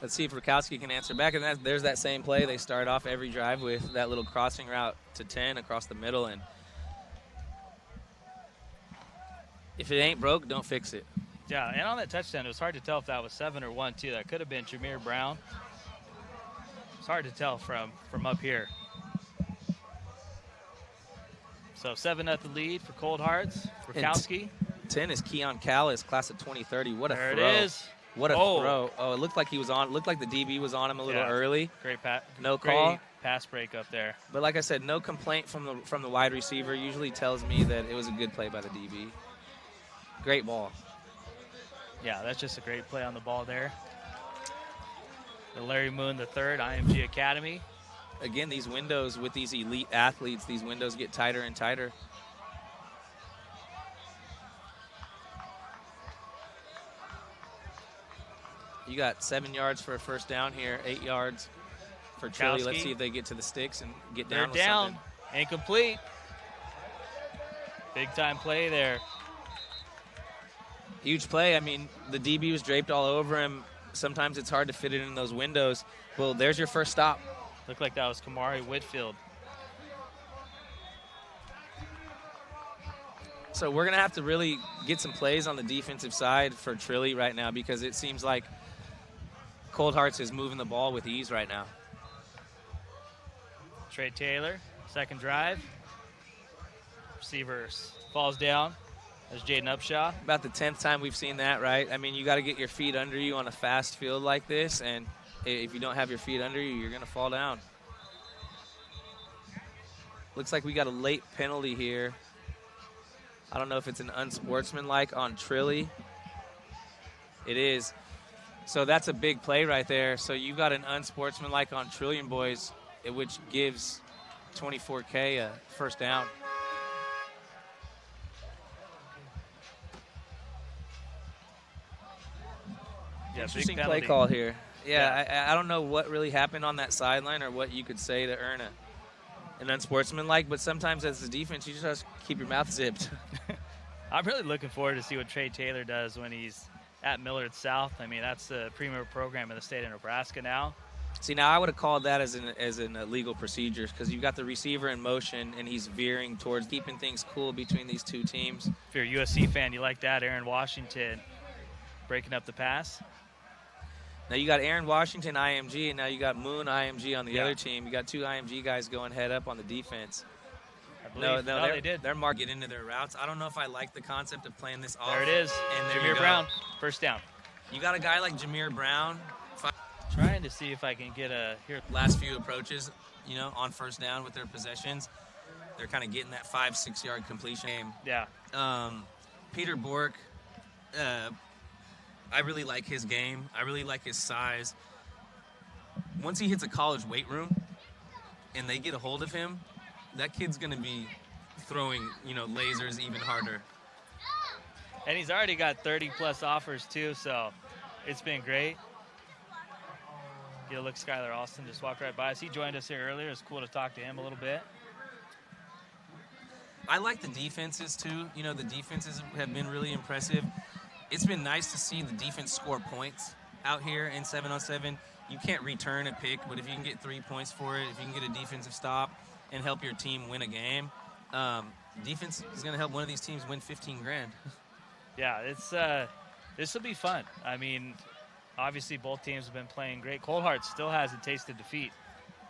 Let's see if Rakowski can answer back. And there's that same play. They start off every drive with that little crossing route to 10 across the middle. And if it ain't broke, don't fix it. Yeah, and on that touchdown, it was hard to tell if that was 7 or 1, too. That could have been Jameer Brown. It's hard to tell from up here. So 7-0 lead for Cold Hearts. Rakowski. 10 is Keon Callis, class of 2030. What a throw. There it is. What a throw. Oh, it looked like he was on. It looked like the DB was on him a little early. Great no call. Pass break up there. But like I said, no complaint from the wide receiver. Usually tells me that it was a good play by the DB. Great ball. Yeah, that's just a great play on the ball there. The Larry Moon III, IMG Academy. Again, these windows with these elite athletes, these windows get tighter and tighter. You got 7 yards for a first down here, 8 yards for Trilly. Let's see if they get to the sticks and get down with something. Incomplete. Big time play there. Huge play. I mean, the DB was draped all over him. Sometimes it's hard to fit it in those windows. Well, there's your first stop. Looked like that was Kamari Whitfield. So we're going to have to really get some plays on the defensive side for Trilly right now, because it seems like Cold Hearts is moving the ball with ease right now. Trey Taylor, second drive. Receiver falls down. There's Jaden Upshaw. About the 10th time we've seen that, right? I mean, you got to get your feet under you on a fast field like this, and if you don't have your feet under you, you're going to fall down. Looks like we got a late penalty here. I don't know if it's an unsportsmanlike on Trilly. It is. So that's a big play right there. So you got an unsportsmanlike on Trillion Boys, which gives 24K a first down. Yeah, interesting play call here. Yeah, I don't know what really happened on that sideline or what you could say to earn an unsportsmanlike, but sometimes as a defense, you just have to keep your mouth zipped. I'm really looking forward to see what Trey Taylor does when he's at Millard South. I mean, that's the premier program in the state of Nebraska now. See, now I would have called that as an illegal procedure because you've got the receiver in motion and he's veering towards keeping things cool between these two teams. If you're a USC fan, you like that. Aaron Washington breaking up the pass. Now you got Aaron Washington, IMG, and now you got Moon, IMG on the other team. You got two IMG guys going head up on the defense. No, they did. They're Get into their routes. I don't know if I like the concept of playing this off. There it is. And Jameer Brown, first down. You got a guy like Jameer Brown. Trying to see if I can get Last few approaches, on first down with their possessions. They're kind of getting that 5-6 yard completion game. Yeah. Peter Bork, I really like his game. I really like his size. Once he hits a college weight room and they get a hold of him, that kid's going to be throwing, lasers even harder. And he's already got 30-plus offers, too, so it's been great. Look, Skylar Austin just walked right by us. He joined us here earlier. It's cool to talk to him a little bit. I like the defenses, too. The defenses have been really impressive. It's been nice to see the defense score points out here in 7-on-7. You can't return a pick, but if you can get 3 points for it, if you can get a defensive stop and help your team win a game, defense is going to help one of these teams win $15,000. Yeah, this will be fun. I mean, obviously both teams have been playing great. Cold Heart still hasn't tasted defeat.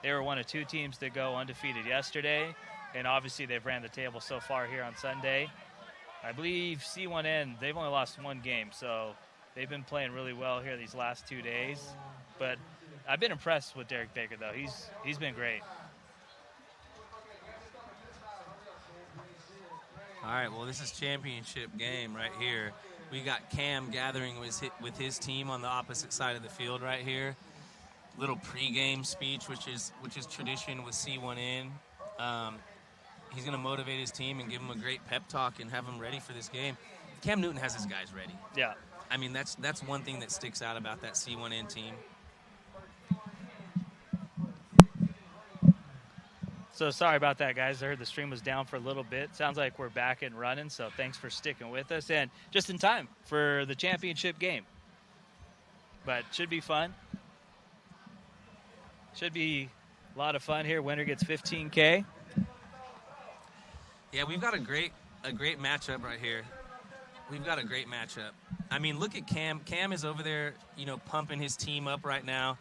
They were one of two teams to go undefeated yesterday, and obviously they've ran the table so far here on Sunday. I believe C1N, they've only lost one game, so they've been playing really well here these last 2 days. But I've been impressed with Derek Baker, though. He's been great. All right, well, this is championship game right here. We got Cam gathering with his team on the opposite side of the field right here. Little pregame speech, which is tradition with C1N. He's going to motivate his team and give them a great pep talk and have them ready for this game. Cam Newton has his guys ready. Yeah. I mean, that's one thing that sticks out about that C1N team. So sorry about that, guys. I heard the stream was down for a little bit. Sounds like we're back and running, so thanks for sticking with us. And just in time for the championship game. But should be fun. Should be a lot of fun here. Winner gets $15K. Yeah, we've got a great matchup right here. We've got a great matchup. I mean, look at Cam. Cam is over there, pumping his team up right now.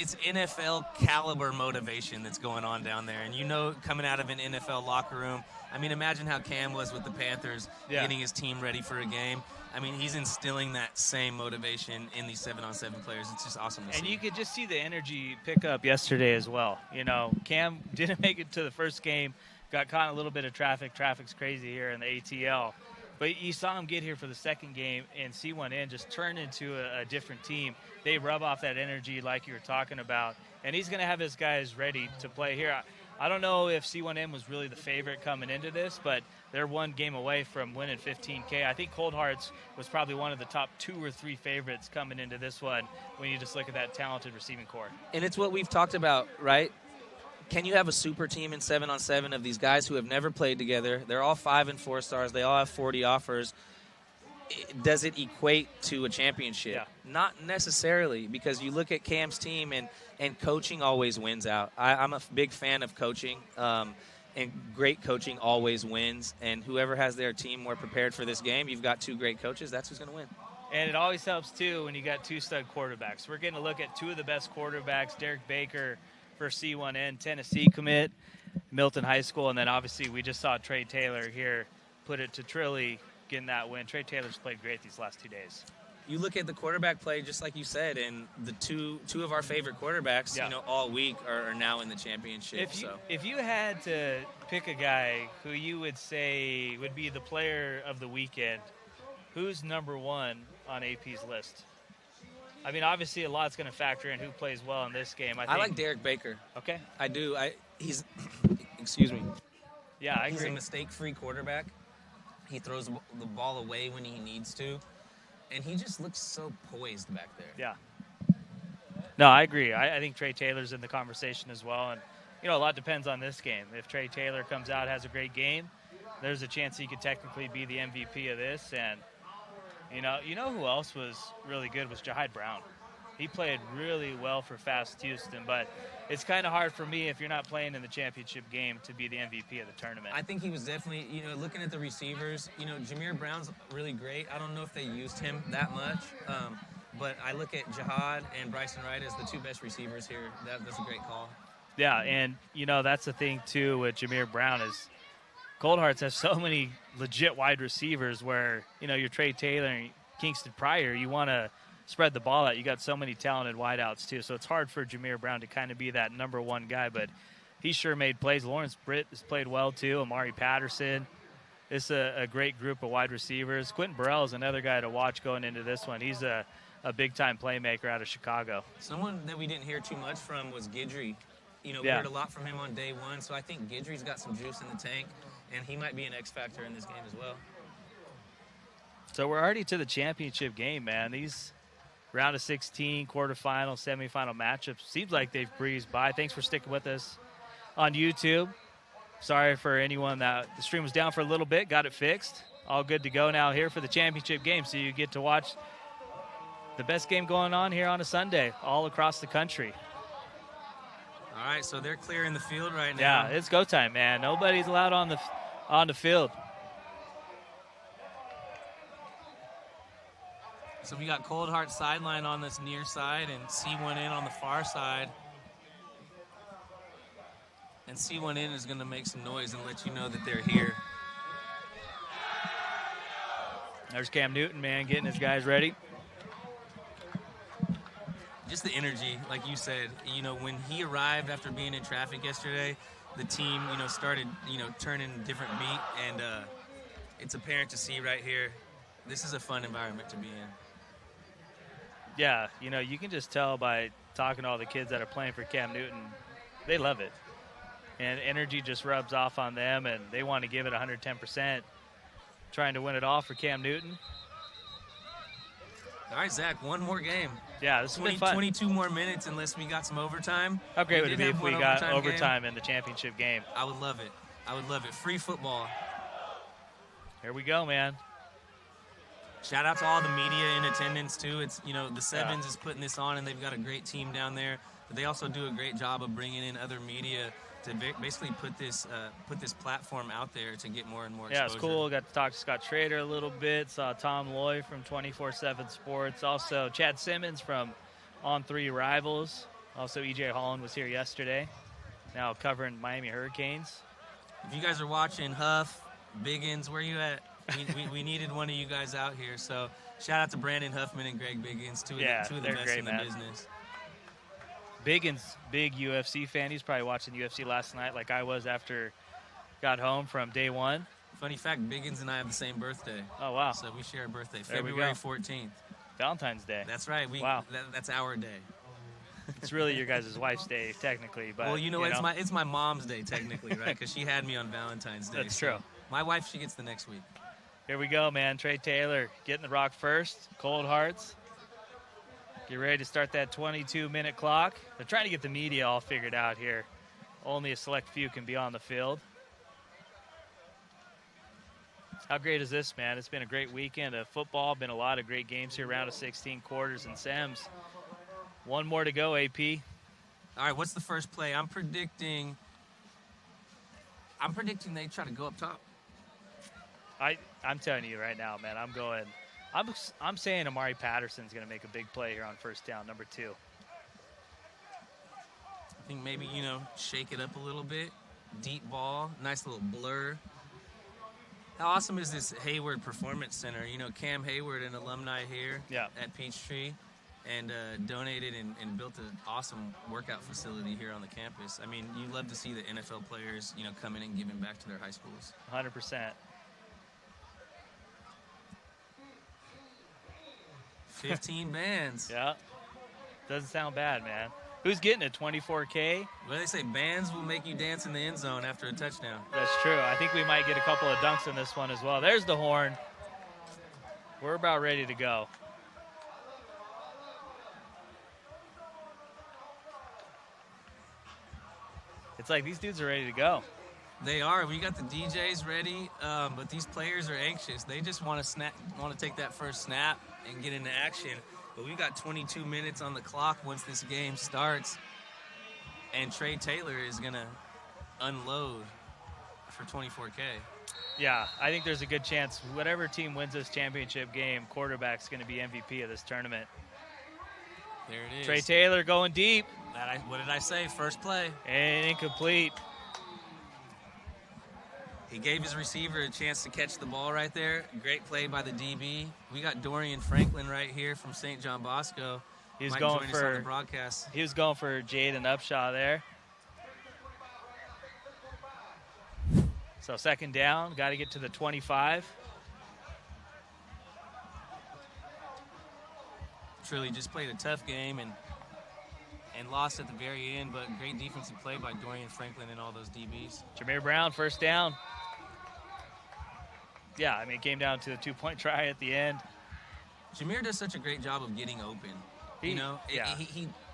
It's NFL caliber motivation that's going on down there. And coming out of an NFL locker room, I mean, imagine how Cam was with the Panthers, getting his team ready for a game. I mean, he's instilling that same motivation in these 7-on-7 players. It's just awesome to see. And you could just see the energy pick up yesterday as well. Cam didn't make it to the first game, got caught in a little bit of traffic. Traffic's crazy here in the ATL. But you saw him get here for the second game, and C1N just turned into a different team. They rub off that energy like you were talking about, and he's going to have his guys ready to play here. I don't know if C1N was really the favorite coming into this, but they're one game away from winning $15K. I think Cold Hearts was probably one of the top 2 or 3 favorites coming into this one when you just look at that talented receiving core. And it's what we've talked about, right? Can you have a super team in 7-on-7 of these guys who have never played together? They're all 5 and 4 stars. They all have 40 offers. Does it equate to a championship? Yeah. Not necessarily, because you look at Cam's team and coaching always wins out. I'm a big fan of coaching, and great coaching always wins. And whoever has their team more prepared for this game, you've got 2 great coaches, that's who's going to win. And it always helps, too, when you got 2 stud quarterbacks. We're going to look at 2 of the best quarterbacks, Derek Baker for C1N, Tennessee commit, Milton High School, and then obviously we just saw Trey Taylor here put it to Trilly, getting that win. Trey Taylor's played great these last 2 days. You look at the quarterback play, just like you said, and the two of our favorite quarterbacks, all week are now in the championship. If you had to pick a guy who you would say would be the player of the weekend, who's number 1 on AP's list? I mean, obviously a lot's going to factor in who plays well in this game. I like Derek Baker. Okay. I do. He's excuse me. Yeah, I agree. He's a mistake-free quarterback. He throws the ball away when he needs to. and he just looks so poised back there. Yeah. No, I agree. I think Trey Taylor's in the conversation as well. And, a lot depends on this game. If Trey Taylor comes out, has a great game, there's a chance he could technically be the MVP of this. And, you know who else was really good was Jahide Brown. He played really well for Fast Houston, but it's kind of hard for me if you're not playing in the championship game to be the MVP of the tournament. I think he was definitely, looking at the receivers, Jameer Brown's really great. I don't know if they used him that much, but I look at Jahad and Bryson Wright as the two best receivers here. That's a great call. Yeah, and, that's the thing, too, with Jameer Brown is Cold Hearts has so many legit wide receivers where, your Trey Taylor and Kingston Pryor, you want to spread the ball out. You got so many talented wideouts, too, so it's hard for Jameer Brown to kind of be that number one guy, but he sure made plays. Lawrence Britt has played well, too. Amari Patterson. It's a great group of wide receivers. Quentin Burrell is another guy to watch going into this one. He's a big-time playmaker out of Chicago. Someone that we didn't hear too much from was Guidry. We heard a lot from him on day one, so I think Guidry's got some juice in the tank, and he might be an X factor in this game as well. So we're already to the championship game, man. These round of 16, quarterfinal, semifinal matchups, seems like they've breezed by. Thanks for sticking with us on YouTube. Sorry for anyone that the stream was down for a little bit, got it fixed. All good to go now here for the championship game, so you get to watch the best game going on here on a Sunday all across the country. All right, so they're clearing the field right now. Yeah, it's go time, man. Nobody's allowed on the field. So we got Cold Heart sideline on this near side and C1N on the far side. And C1N is going to make some noise and let you know that they're here. There's Cam Newton, man, getting his guys ready. Just the energy, like you said, when he arrived after being in traffic yesterday, the team, started, turning a different beat, and it's apparent to see right here, this is a fun environment to be in. Yeah, you can just tell by talking to all the kids that are playing for Cam Newton, they love it. And energy just rubs off on them, and they want to give it 110%, trying to win it all for Cam Newton. All right, Zach, one more game. Yeah, this has been fun. 22 more minutes unless we got some overtime. How great would it be if we got overtime in the championship game? I would love it. I would love it. Free football. Here we go, man. Shout out to all the media in attendance, too. It's, the Sevens is putting this on, and they've got a great team down there. But they also do a great job of bringing in other media to basically put this platform out there to get more and more exposure. Yeah, it's cool. Got to talk to Scott Schrader a little bit. Saw Tom Loy from 24/7 Sports. Also, Chad Simmons from On3 Rivals. Also, E.J. Holland was here yesterday. Now covering Miami Hurricanes. If you guys are watching, Huff, Biggins, where you at? We needed one of you guys out here. So shout out to Brandon Huffman and Greg Biggins, two of the best in the business. Biggins, big UFC fan. He's probably watching UFC last night like I was after got home from day one. Funny fact, Biggins and I have the same birthday. Oh, wow. So we share a birthday, There February 14th. Valentine's Day. That's right. Wow. That's our day. It's really your guys' wife's day, technically. But well, it's my mom's day, technically, right? Because she had me on Valentine's Day. That's true. My wife, she gets the next week. Here we go, man. Trey Taylor getting the rock first. Cold Hearts. Get ready to start that 22-minute clock. They're trying to get the media all figured out here. Only a select few can be on the field. How great is this, man? It's been a great weekend of football. Been a lot of great games here, round of 16 quarters and sems. One more to go, AP. All right, what's the first play? I'm predicting they try to go up top. I'm telling you right now, man, I'm saying Amari Patterson's going to make a big play here on first down, number 2. I think maybe, shake it up a little bit. Deep ball, nice little blur. How awesome is this Hayward Performance Center? Cam Hayward, an alumni here at Peachtree, and donated and built an awesome workout facility here on the campus. I mean, you love to see the NFL players, come in and giving back to their high schools. 100%. 15 bands. Yeah. Doesn't sound bad, man. Who's getting it? 24K? Well, they say bands will make you dance in the end zone after a touchdown. That's true. I think we might get a couple of dunks in this one as well. There's the horn. We're about ready to go. It's like these dudes are ready to go. They are. We got the DJs ready, but these players are anxious. They just want to take that first snap and get into action. But we've got 22 minutes on the clock once this game starts, and Trey Taylor is gonna unload for 24K. Yeah, I think there's a good chance whatever team wins this championship game, quarterback's going to be MVP of this tournament. There it is. Trey Taylor going deep. What did I say? First play. And incomplete. He gave his receiver a chance to catch the ball right there. Great play by the DB. We got Dorian Franklin right here from St. John Bosco. He was Might going join us on the broadcast. He was going for Jaden Upshaw there. So second down, got to get to the 25. Trilly just played a tough game and lost at the very end, but great defensive play by Dorian Franklin and all those DBs. Jameer Brown, first down. Yeah, I mean, it came down to the 2-point try at the end. Jameer does such a great job of getting open. He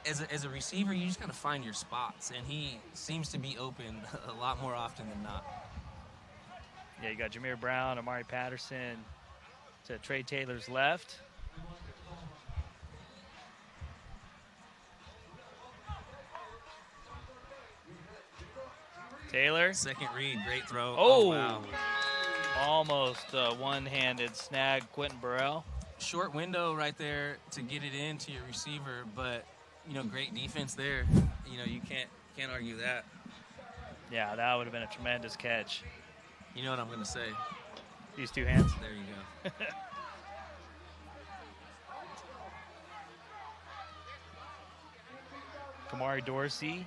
as a receiver, you just got to find your spots, and he seems to be open a lot more often than not. Yeah, you got Jameer Brown, Amari Patterson to Trey Taylor's left. Taylor. Second read, great throw. Oh, wow. Almost one-handed snag, Quentin Burrell. Short window right there to get it into your receiver, but, great defense there. You can't argue that. Yeah, that would have been a tremendous catch. You know what I'm going to say. These two hands. There you go. Kamari Dorsey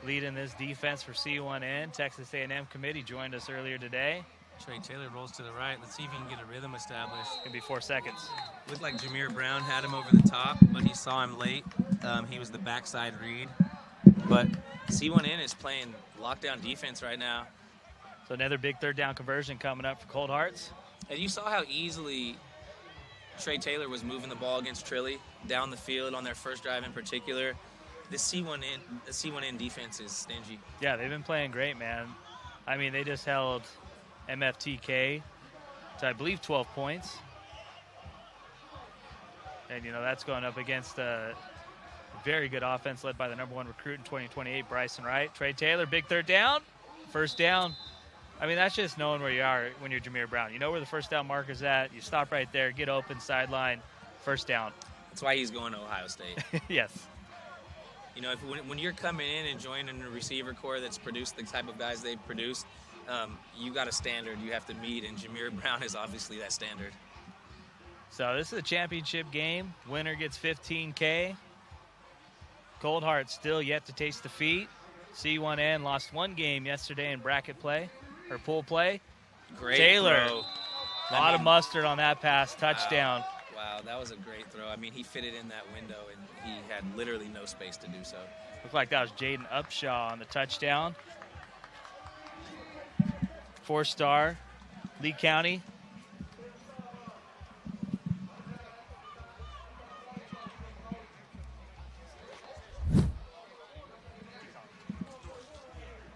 leading this defense for C1N. Texas A&M committee joined us earlier today. Trey Taylor rolls to the right. Let's see if he can get a rhythm established. It's going to be 4 seconds. Looked like Jameer Brown had him over the top, but he saw him late. He was the backside read. But C1N is playing lockdown defense right now. So another big third down conversion coming up for Cold Hearts. And you saw how easily Trey Taylor was moving the ball against Trilly down the field on their first drive in particular. The C1N defense is stingy. Yeah, they've been playing great, man. I mean, they just held MFTK to, I believe, 12 points. And, that's going up against a very good offense led by the #1 recruit in 2028, Bryson Wright. Trey Taylor, big third down, first down. I mean, that's just knowing where you are when you're Jameer Brown. You know where the first down marker's at. You stop right there, get open, sideline, first down. That's why he's going to Ohio State. Yes. When you're coming in and joining a receiver corps that's produced the type of guys they've produced, you got a standard you have to meet, and Jameer Brown is obviously that standard. So this is a championship game. Winner gets $15K. Cold Hearts still yet to taste defeat. C1N lost one game yesterday in bracket play, or pool play. Great Taylor, throw. A lot of mustard on that pass, touchdown. Wow, that was a great throw. I mean, he fitted in that window, and he had literally no space to do so. Looked like that was Jaden Upshaw on the touchdown. 4-star, Lee County.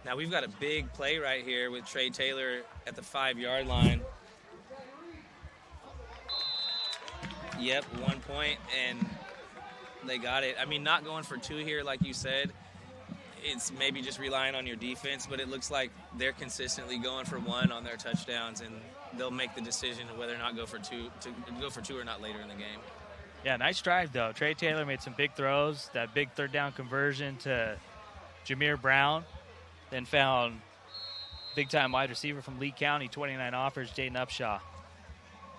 Now we've got a big play right here with Trey Taylor at the 5-yard line. Yep, 1 point, and they got it. I mean, not going for 2 here, like you said. It's maybe just relying on your defense, but it looks like they're consistently going for 1 on their touchdowns, and they'll make the decision of whether or not go for 2 or not later in the game. Yeah, nice drive, though. Trey Taylor made some big throws. That big third down conversion to Jameer Brown. Then found big-time wide receiver from Lee County, 29 offers, Jaden Upshaw.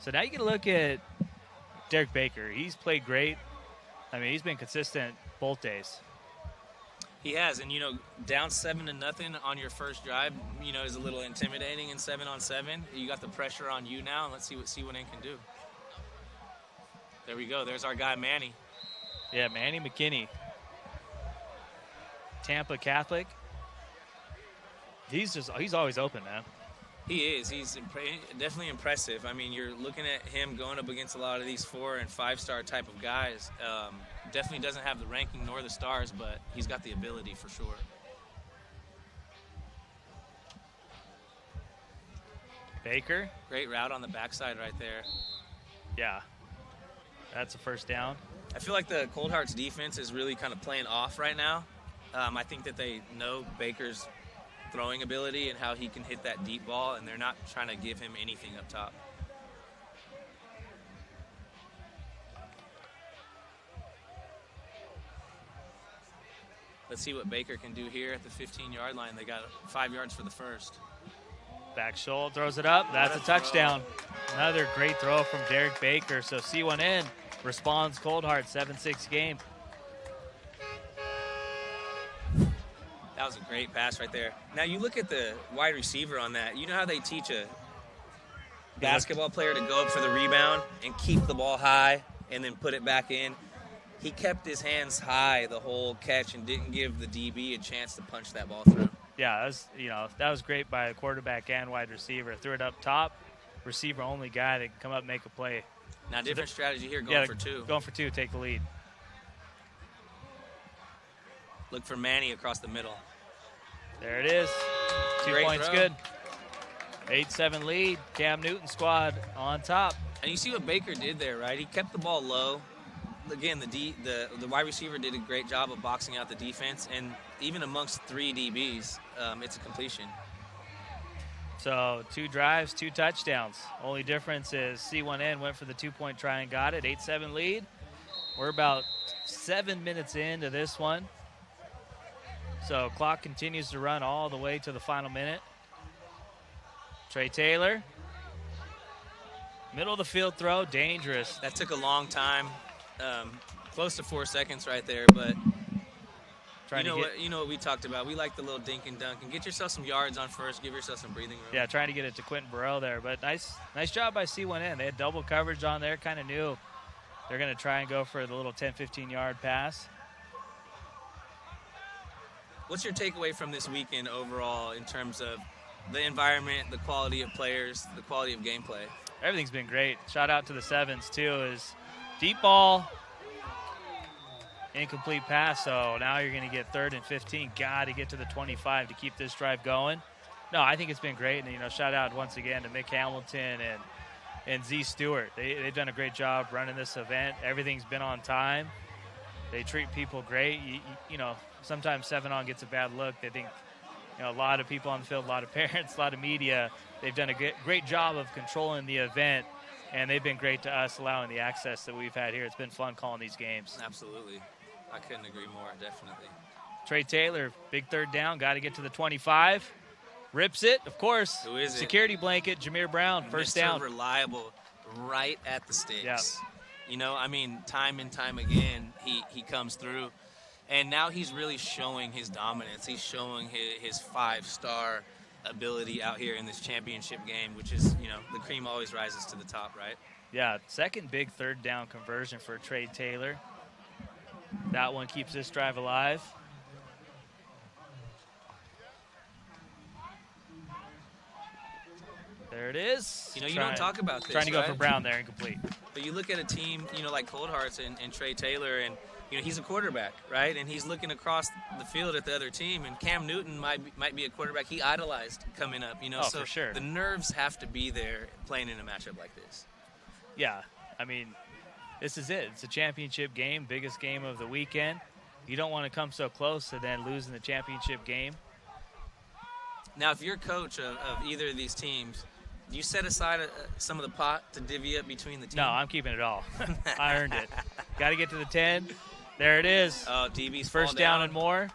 So now you get a look at Derek Baker. He's played great. I mean, he's been consistent both days. He has, and, down 7-0 on your first drive, is a little intimidating in 7-on-7. You got the pressure on you now, and let's see what C1N can do. There we go. There's our guy, Manny. Yeah, Manny McKinney. Tampa Catholic. He's always open, man. He is. He's definitely impressive. I mean, you're looking at him going up against a lot of these 4- and 5-star type of guys. Definitely doesn't have the ranking nor the stars, but he's got the ability for sure. Baker. Great route on the backside right there. Yeah. That's a first down. I feel like the Cold Hearts defense is really kind of playing off right now. I think that they know Baker's throwing ability and how he can hit that deep ball, and they're not trying to give him anything up top. Let's see what Baker can do here at the 15-yard line. They got 5 yards for the first. Back shoulder, throws it up. That's a touchdown. Another great throw from Derek Baker. So C1N responds Cold Heart, 7-6 game. That was a great pass right there. Now you look at the wide receiver on that. You know how they teach a basketball player to go up for the rebound and keep the ball high and then put it back in? He kept his hands high the whole catch and didn't give the DB a chance to punch that ball through. Yeah, that was great by a quarterback and wide receiver. Threw it up top, receiver only guy that can come up and make a play. Now different strategy here, going for 2. Going for 2, take the lead. Look for Manny across the middle. There it is. 2 Great points, throw. good. 8-7 lead. Cam Newton squad on top. And you see what Baker did there, right? He kept the ball low. Again, the wide receiver did a great job of boxing out the defense, and even amongst 3 DBs, it's a completion. So 2 drives, 2 touchdowns. Only difference is C1N went for the 2-point try and got it. 8-7 lead. We're about 7 minutes into this one. So clock continues to run all the way to the final minute. Trey Taylor. Middle of the field throw, dangerous. That took a long time. Close to 4 seconds right there, but you know what we talked about. We like the little dink and dunk, and get yourself some yards on first, give yourself some breathing room. Yeah, trying to get it to Quentin Burrell there, but nice job by C1N. They had double coverage on there, kind of knew they're going to try and go for the little 10, 15-yard pass. What's your takeaway from this weekend overall in terms of the environment, the quality of players, the quality of gameplay? Everything's been great. Shout out to the Sevens, too, is deep ball, incomplete pass, so now you're going to get 3rd and 15. Got to get to the 25 to keep this drive going. No, I think it's been great, and, shout out once again to Mick Hamilton and Z Stewart. They've done a great job running this event. Everything's been on time. They treat people great. Sometimes 7-on gets a bad look. They think, a lot of people on the field, a lot of parents, a lot of media. They've done a great job of controlling the event, and they've been great to us, allowing the access that we've had here. It's been fun calling these games. Absolutely. I couldn't agree more, definitely. Trey Taylor, big 3rd down, got to get to the 25. Rips it, of course. Who is it? Security blanket, Jameer Brown, first Mr. down. Reliable, right at the sticks. Yeah. Time and time again, he comes through. And now he's really showing his dominance. He's showing his 5-star ability out here in this championship game, which is, the cream always rises to the top, right? Yeah, second big 3rd down conversion for Trey Taylor. That one keeps this drive alive. There it is. You don't talk about this, trying to go right? for Brown there, incomplete. But you look at a team, like Cold Hearts and Trey Taylor, and he's a quarterback, right? And he's looking across the field at the other team, and Cam Newton might be a quarterback he idolized coming up, So for sure. The nerves have to be there playing in a matchup like this. Yeah, this is it. It's a championship game, biggest game of the weekend. You don't want to come so close to then losing the championship game. Now, if you're coach of either of these teams, do you set aside some of the pot to divvy up between the teams? No, I'm keeping it all. I earned it. Got to get to the 10. There it is. Oh, DB's first down and more.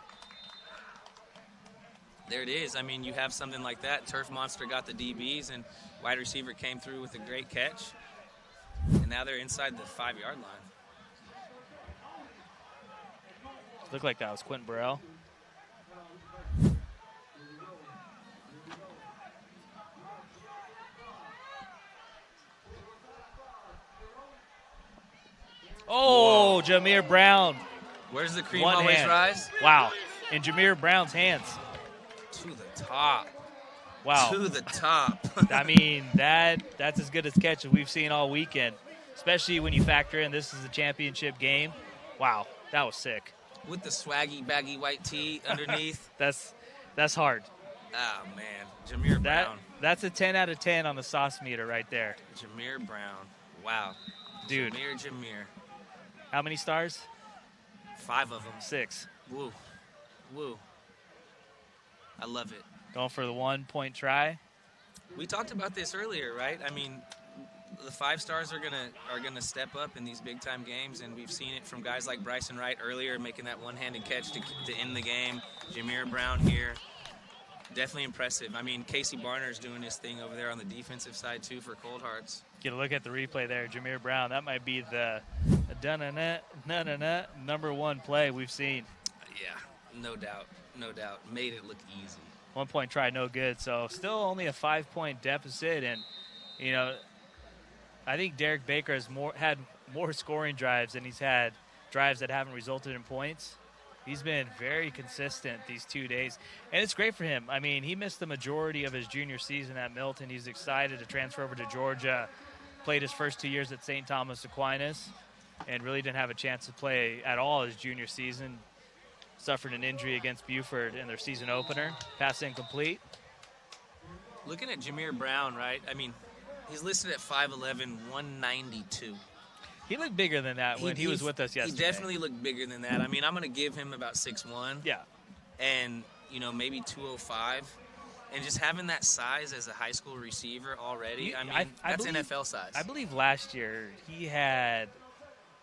There it is. You have something like that. Turf Monster got the DBs, and wide receiver came through with a great catch. And now they're inside the 5-yard line. Looked like that was Quentin Burrell. Oh, Jameer Brown. Where's the cream always rise? Wow. In Jameer Brown's hands. To the top. Wow. To the top. I mean, that's as good as catch as we've seen all weekend, especially when you factor in this is a championship game. Wow, that was sick. With the swaggy, baggy white tee underneath. That's hard. Oh, man. Jameer Brown. That's a 10 out of 10 on the sauce meter right there. Jameer Brown. Wow. Dude. Jameer. How many stars? 5 of them. 6. Woo. Woo. I love it. Going for the 1-point try. We talked about this earlier, right? I mean, the 5 stars are gonna step up in these big time games, and we've seen it from guys like Bryson Wright earlier, making that one-handed catch to end the game. Jameer Brown here, definitely impressive. I mean, Casey Barner's doing his thing over there on the defensive side too for Cold Hearts. Get a look at the replay there, Jameer Brown. That might be the number 1 play we've seen. Yeah, no doubt, no doubt. Made it look easy. 1-point try, no good. So still only a 5-point deficit, and you know, I think Derek Baker has had more scoring drives than he's had drives that haven't resulted in points. He's been very consistent these 2 days, and it's great for him. I mean, he missed the majority of his junior season at Milton. He's excited to transfer over to Georgia, played his first 2 years at St. Thomas Aquinas, and really didn't have a chance to play at all his junior season. Suffered an injury against Buford in their season opener. Pass incomplete. Looking at Jameer Brown, right? I mean, he's listed at 5'11", 192. He looked bigger than that when he was with us yesterday. He definitely looked bigger than that. I mean, I'm going to give him about 6'1". Yeah. And, you know, maybe 205. And just having that size as a high school receiver already, that's NFL size. I believe last year he had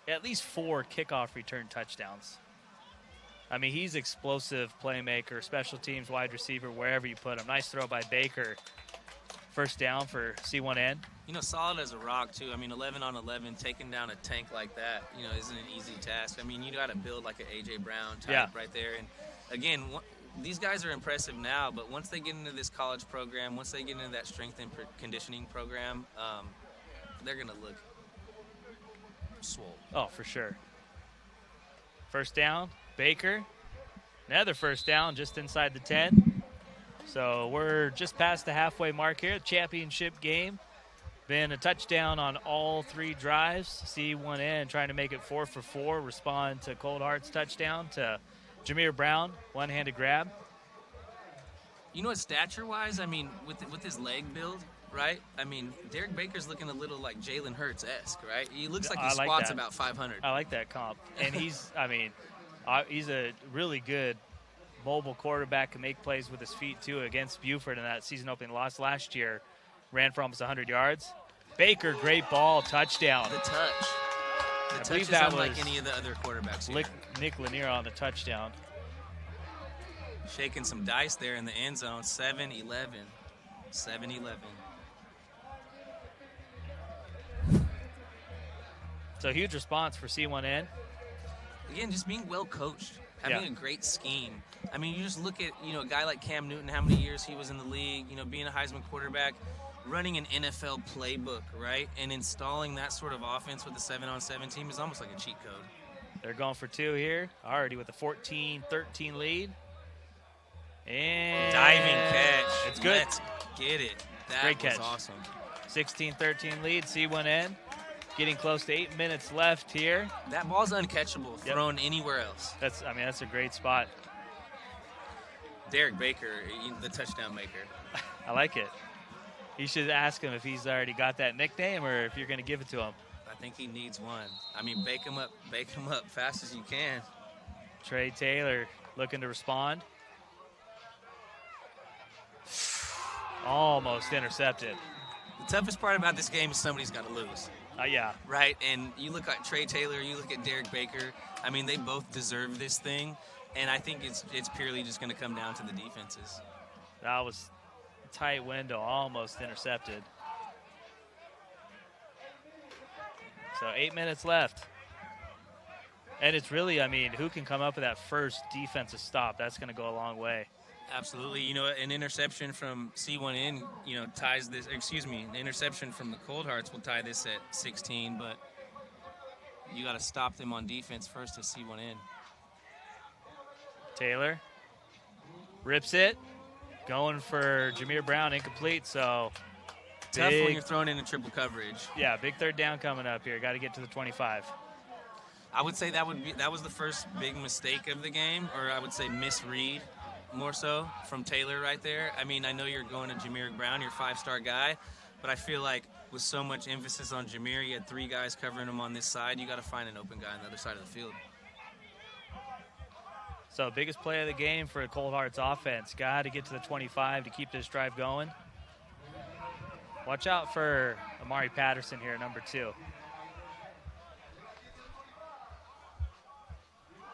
at least 4 kickoff return touchdowns. I mean, he's explosive playmaker, special teams, wide receiver, wherever you put him. Nice throw by Baker. First down for C1N. You know, solid as a rock, too. I mean, 11 on 11, taking down a tank like that, you know, isn't an easy task. I mean, you got to build like an A.J. Brown type right there. And, again, these guys are impressive now, but once they get into this college program, once they get into that strength and conditioning program, they're going to look swole. Oh, for sure. First down. Baker, another first down just inside the 10. So we're just past the halfway mark here. Championship game. Been a touchdown on all 3 drives. C1N trying to make it 4 for 4. Respond to Cold Hearts touchdown to Jameer Brown, one-handed grab. You know what, stature-wise, I mean, with his leg build, right? I mean, Derek Baker's looking a little like Jalen Hurts-esque, right? He looks like he squats about 500. I like that comp. And he's, I mean, he's a really good mobile quarterback, can make plays with his feet, too, against Buford in that season opening loss last year. Ran for almost 100 yards. Baker, great ball, touchdown. The touch. The touch is unlike any of the other quarterbacks here. Nick Lanier on the touchdown. Shaking some dice there in the end zone. 7-11. 7-11. So huge response for C1N. Again, just being well coached, having a great scheme. I mean, you just look at, you know, a guy like Cam Newton, how many years he was in the league, you know, being a Heisman quarterback, running an NFL playbook, right? And installing that sort of offense with a 7-on-7 team is almost like a cheat code. They're going for 2 here, already with a 14-13 lead. And diving catch. It's good. Let's get it. That great catch. Was awesome. 16-13 lead, C1N. Getting close to 8 minutes left here. That ball's uncatchable, thrown anywhere else. That's a great spot. Derek Baker, the touchdown maker. I like it. You should ask him if he's already got that nickname or if you're going to give it to him. I think he needs one. I mean, bake him up fast as you can. Trey Taylor looking to respond. Almost intercepted. The toughest part about this game is somebody's got to lose. Yeah. Right, and you look at Trey Taylor, you look at Derek Baker. I mean, they both deserve this thing, and I think it's purely just going to come down to the defenses. That was a tight window, almost intercepted. So 8 minutes left. And it's really, I mean, who can come up with that first defensive stop? That's going to go a long way. Absolutely. You know, an interception from C1N, you know, ties this, an interception from the Cold Hearts will tie this at 16, but you got to stop them on defense first as C1N. Taylor rips it, going for Jameer Brown, incomplete. So tough when you're throwing in a triple coverage. Yeah, big third down coming up here. Got to get to the 25. I would say that was the first big mistake of the game, or I would say misread more so from Taylor right there. I mean, I know you're going to Jameer Brown, your 5-star guy, but I feel like with so much emphasis on Jameer, you had 3 guys covering him on this side. You got to find an open guy on the other side of the field. So biggest play of the game for Cold Hearts offense. Got to get to the 25 to keep this drive going. Watch out for Amari Patterson here, number 2.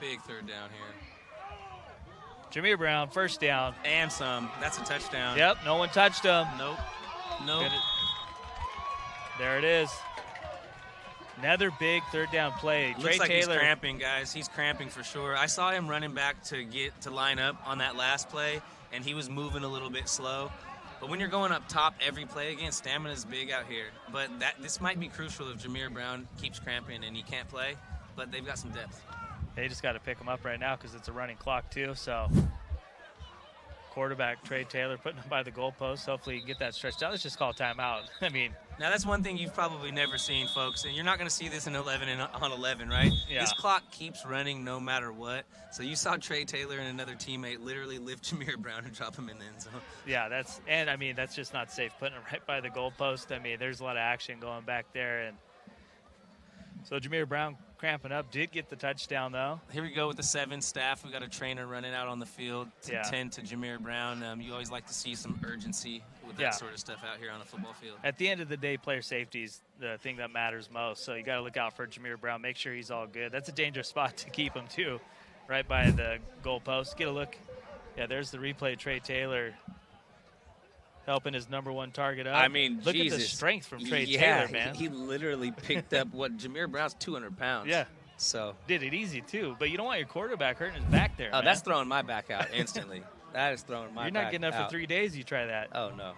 Big third down here. Jameer Brown, first down. And some. That's a touchdown. Yep, no one touched him. Nope. There it is. Another big third down play. Looks like Taylor. He's cramping, guys. He's cramping for sure. I saw him running back to line up on that last play, and he was moving a little bit slow. But when you're going up top every play again, stamina's big out here. But this might be crucial if Jameer Brown keeps cramping and he can't play. But they've got some depth. They just got to pick him up right now because it's a running clock too. So quarterback Trey Taylor putting him by the goalpost. Hopefully he can get that stretched out. Let's just call timeout. I mean, now that's one thing you've probably never seen, folks, and you're not going to see this in 11 and on 11, right? Yeah. This clock keeps running no matter what. So you saw Trey Taylor and another teammate literally lift Jameer Brown and drop him in the end zone. Yeah, that's just not safe. Putting him right by the goalpost. I mean, there's a lot of action going back there, and so Jameer Brown cramping up, did get the touchdown though. Here we go with the 7 staff. We got a trainer running out on the field to 10 to Jameer Brown. You always like to see some urgency with that sort of stuff out here on the football field. At the end of the day, player safety is the thing that matters most. So you got to look out for Jameer Brown, make sure he's all good. That's a dangerous spot to keep him too, right by the goalpost. Get a look. Yeah, there's the replay. Trey Taylor helping his number 1 target up. I mean, look at the strength from Trey Taylor, man. He literally picked up what Jameer Brown's 200 pounds. Yeah. So did it easy too, but you don't want your quarterback hurting his back there. Oh, man. That's throwing my back out instantly. That is throwing my back out. You're not getting up for 3 days. You try that. Oh no.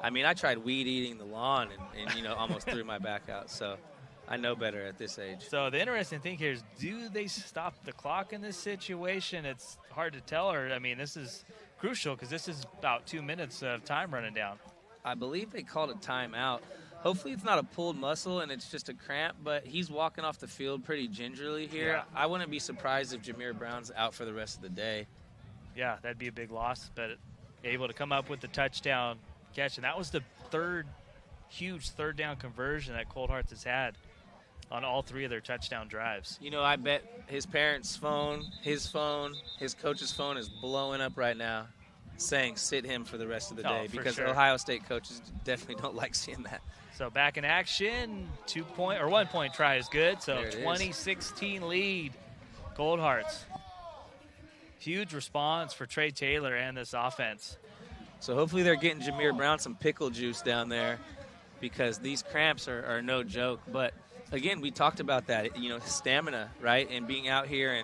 I mean, I tried weed eating the lawn and almost threw my back out. So I know better at this age. So the interesting thing here is, do they stop the clock in this situation? It's hard to tell. Or I mean, this is crucial because this is about 2 minutes of time running down. I believe they called a timeout. Hopefully it's not a pulled muscle and it's just a cramp, but he's walking off the field pretty gingerly here. Yeah. I wouldn't be surprised if Jameer Brown's out for the rest of the day. Yeah, that'd be a big loss, but able to come up with the touchdown catch. And that was the huge third down conversion that Cold Hearts has had on all 3 of their touchdown drives. I bet his parents' phone, his coach's phone is blowing up right now saying sit him for the rest of the day because sure. Ohio State coaches definitely don't like seeing that. So back in action, 1 point try is good. So 20-16 lead, Cold Hearts. Huge response for Trey Taylor and this offense. So hopefully they're getting Jameer Brown some pickle juice down there because these cramps are no joke. But again, we talked about that, stamina, right? And being out here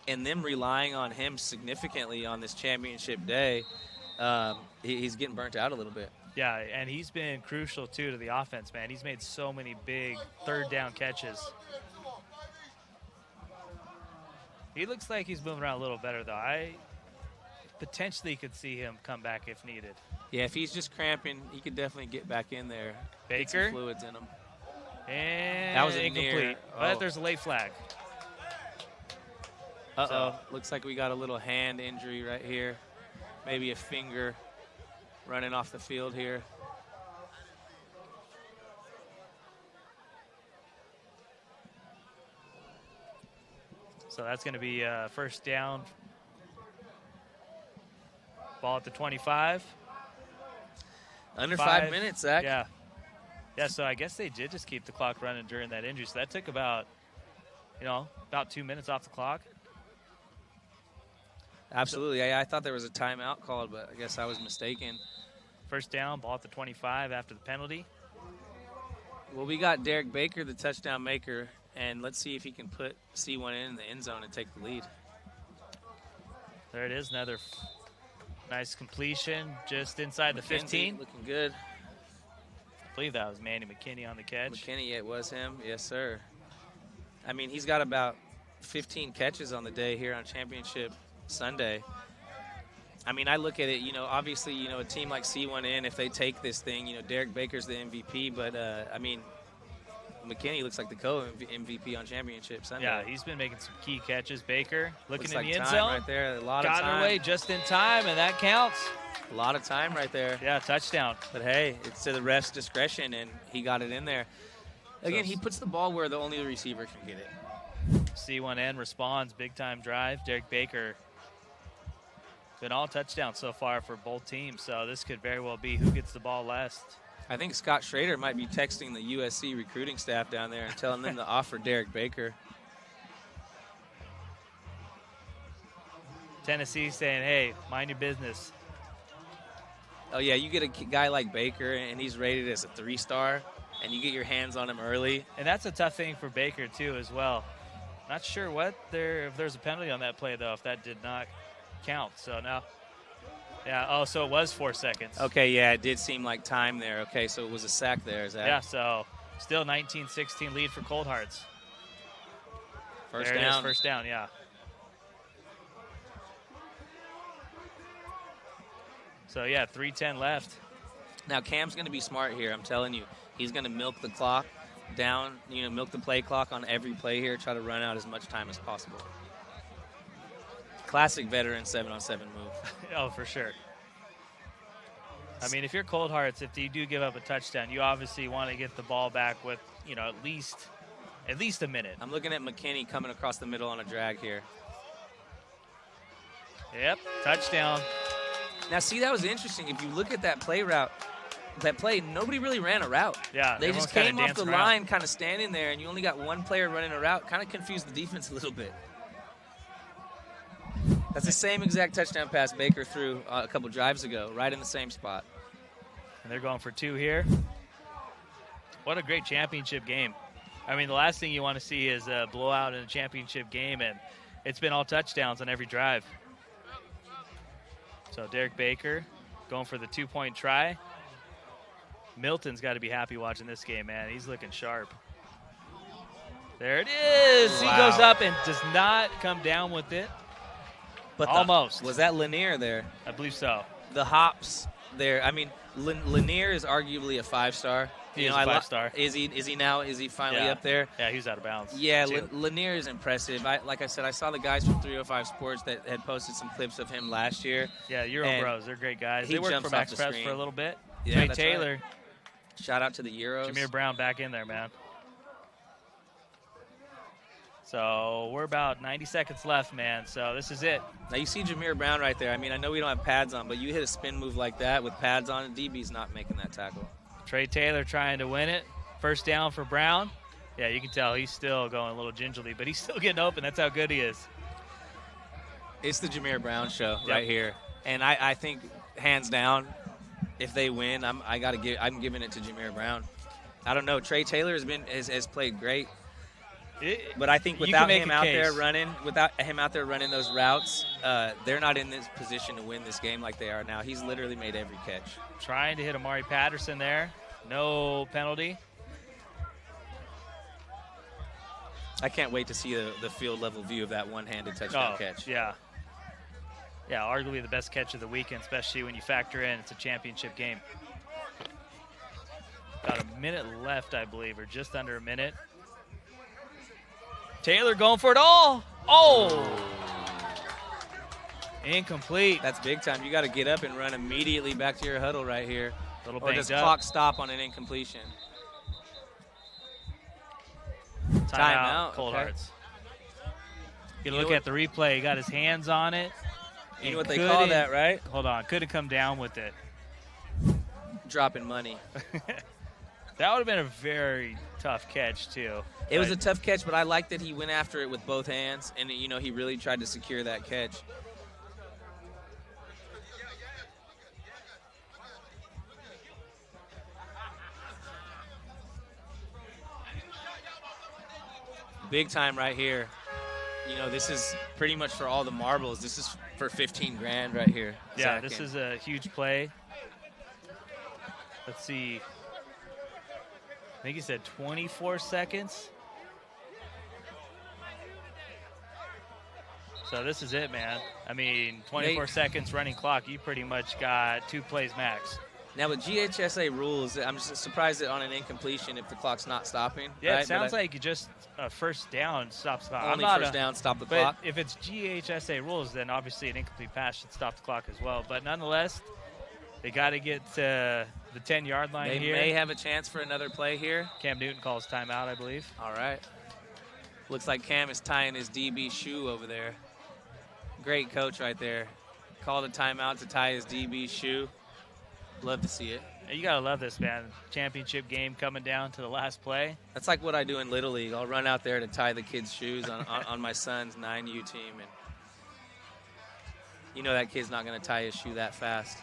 and them relying on him significantly on this championship day, he's getting burnt out a little bit. Yeah, and he's been crucial, too, to the offense, man. He's made so many big third down catches. He looks like he's moving around a little better, though. I potentially could see him come back if needed. Yeah, if he's just cramping, he could definitely get back in there. Baker. Get some fluids in him. And that was incomplete. But there's a late flag. Looks like we got a little hand injury right here. Maybe a finger running off the field here. So that's going to be first down. Ball at the 25. Under 5 minutes, Zach. Yeah. Yeah, so I guess they did just keep the clock running during that injury. So that took about 2 minutes off the clock. Absolutely. I thought there was a timeout called, but I guess I was mistaken. First down, ball at the 25 after the penalty. Well, we got Derek Baker, the touchdown maker, and let's see if he can put C1N in the end zone and take the lead. There it is, another nice completion just inside the 15. Looking good. I believe that was Manny McKinney on the catch. McKinney, it was him. Yes, sir. I mean, he's got about 15 catches on the day here on Championship Sunday. I mean, I look at it, you know, obviously, you know, a team like C1N, if they take this thing, you know, Derek Baker's the MVP, but, I mean, McKinney looks like the co-MVP on Championship Sunday. Yeah, he's been making some key catches. Baker looking in Looks like the end time zone. right there. A lot of Got time. it away just in time, and that counts. A lot of time right there. Yeah, touchdown. But, hey, it's to the ref's discretion, and he got it in there. Again, he puts the ball where the only receiver can get it. C1N responds, big-time drive. Derek Baker. Been all touchdowns so far for both teams, so this could very well be who gets the ball last. I think Scott Schrader might be texting the USC recruiting staff down there and telling them to offer Derek Baker. Tennessee saying, hey, mind your business. Oh, yeah, you get a guy like Baker, and he's rated as a 3-star, and you get your hands on him early. And that's a tough thing for Baker, too, as well. Not sure if there's a penalty on that play, though, if that did not count. So now, yeah, oh, so it was 4 seconds. Okay, yeah, it did seem like time there. Okay, so it was a sack there, is that? Yeah, so still 19-16 lead for Cold Hearts. First there down. It is, first down, yeah. So, yeah, 3:10 left. Now, Cam's going to be smart here, I'm telling you. He's going to milk the clock down, you know, milk the play clock on every play here, try to run out as much time as possible. Classic veteran 7-on-7 move. Oh, for sure. I mean, if you're Cold Hearts, if you do give up a touchdown, you obviously want to get the ball back with, you know, at least a minute. I'm looking at McKinney coming across the middle on a drag here. Yep, touchdown. Now, see, that was interesting. If you look at that play route, nobody really ran a route. Yeah, they just came off the line kind of standing there, and you only got one player running a route. Kind of confused the defense a little bit. That's the same exact touchdown pass Baker threw a couple drives ago, right in the same spot. And they're going for 2 here. What a great championship game. I mean, the last thing you want to see is a blowout in a championship game, and it's been all touchdowns on every drive. So Derek Baker going for the 2-point try. Milton's got to be happy watching this game, man. He's looking sharp. There it is. Wow. He goes up and does not come down with it. But almost. Was that Lanier there? I believe so. The hops there. I mean, Lanier is arguably a 5-star. He is a 5-star. Is he now? Is he finally up there? Yeah, he's out of bounds. Yeah, Lanier is impressive. Like I said, I saw the guys from 305 Sports that had posted some clips of him last year. Yeah, Euro Bros. They're great guys. They worked for MaxPreps for a little bit. Yeah, Trey Taylor. Right. Shout out to the Euros. Jameer Brown back in there, man. So we're about 90 seconds left, man. So this is it. Now you see Jameer Brown right there. I mean, I know we don't have pads on, but you hit a spin move like that with pads on, DB's not making that tackle. Trey Taylor trying to win it. First down for Brown. Yeah, you can tell he's still going a little gingerly, but he's still getting open. That's how good he is. It's the Jameer Brown show right here. And I think, hands down, if they win, I'm giving it to Jameer Brown. I don't know. Trey Taylor has played great. But I think without him out there running those routes, they're not in this position to win this game like they are now. He's literally made every catch. Trying to hit Amari Patterson there. No penalty. I can't wait to see the field level view of that one-handed touchdown catch. Yeah. Yeah, arguably the best catch of the weekend, especially when you factor in it's a championship game. Got a minute left, I believe, or just under a minute. Taylor going for it all. Oh! Incomplete. That's big time. You got to get up and run immediately back to your huddle right here. Or does clock stop on an incompletion? Timeout. Cold Hearts. You look at the replay. He got his hands on it. You know what they call that, right? Hold on. Could have come down with it. Dropping money. That would have been a very tough catch, too. It was a tough catch, but I like that he went after it with both hands, and, you know, he really tried to secure that catch. Big time right here. You know, this is pretty much for all the marbles. This is for 15 grand right here. Yeah, this is a huge play. Let's see. I think he said 24 seconds. So this is it, man. I mean, 24 seconds running clock, you pretty much got 2 plays max. Now with GHSA rules, I'm just surprised that on an incompletion if the clock's not stopping. Yeah, right? it sounds like you just first down, stop. Only first down, stop the clock. But if it's GHSA rules, then obviously an incomplete pass should stop the clock as well. But nonetheless, they got to get to the 10-yard line here. They may have a chance for another play here. Cam Newton calls timeout, I believe. All right. Looks like Cam is tying his DB shoe over there. Great coach right there. Called a timeout to tie his DB shoe. Love to see it. You got to love this, man. Championship game coming down to the last play. That's like what I do in Little League. I'll run out there to tie the kids' shoes on my son's 9U team. And you know that kid's not going to tie his shoe that fast.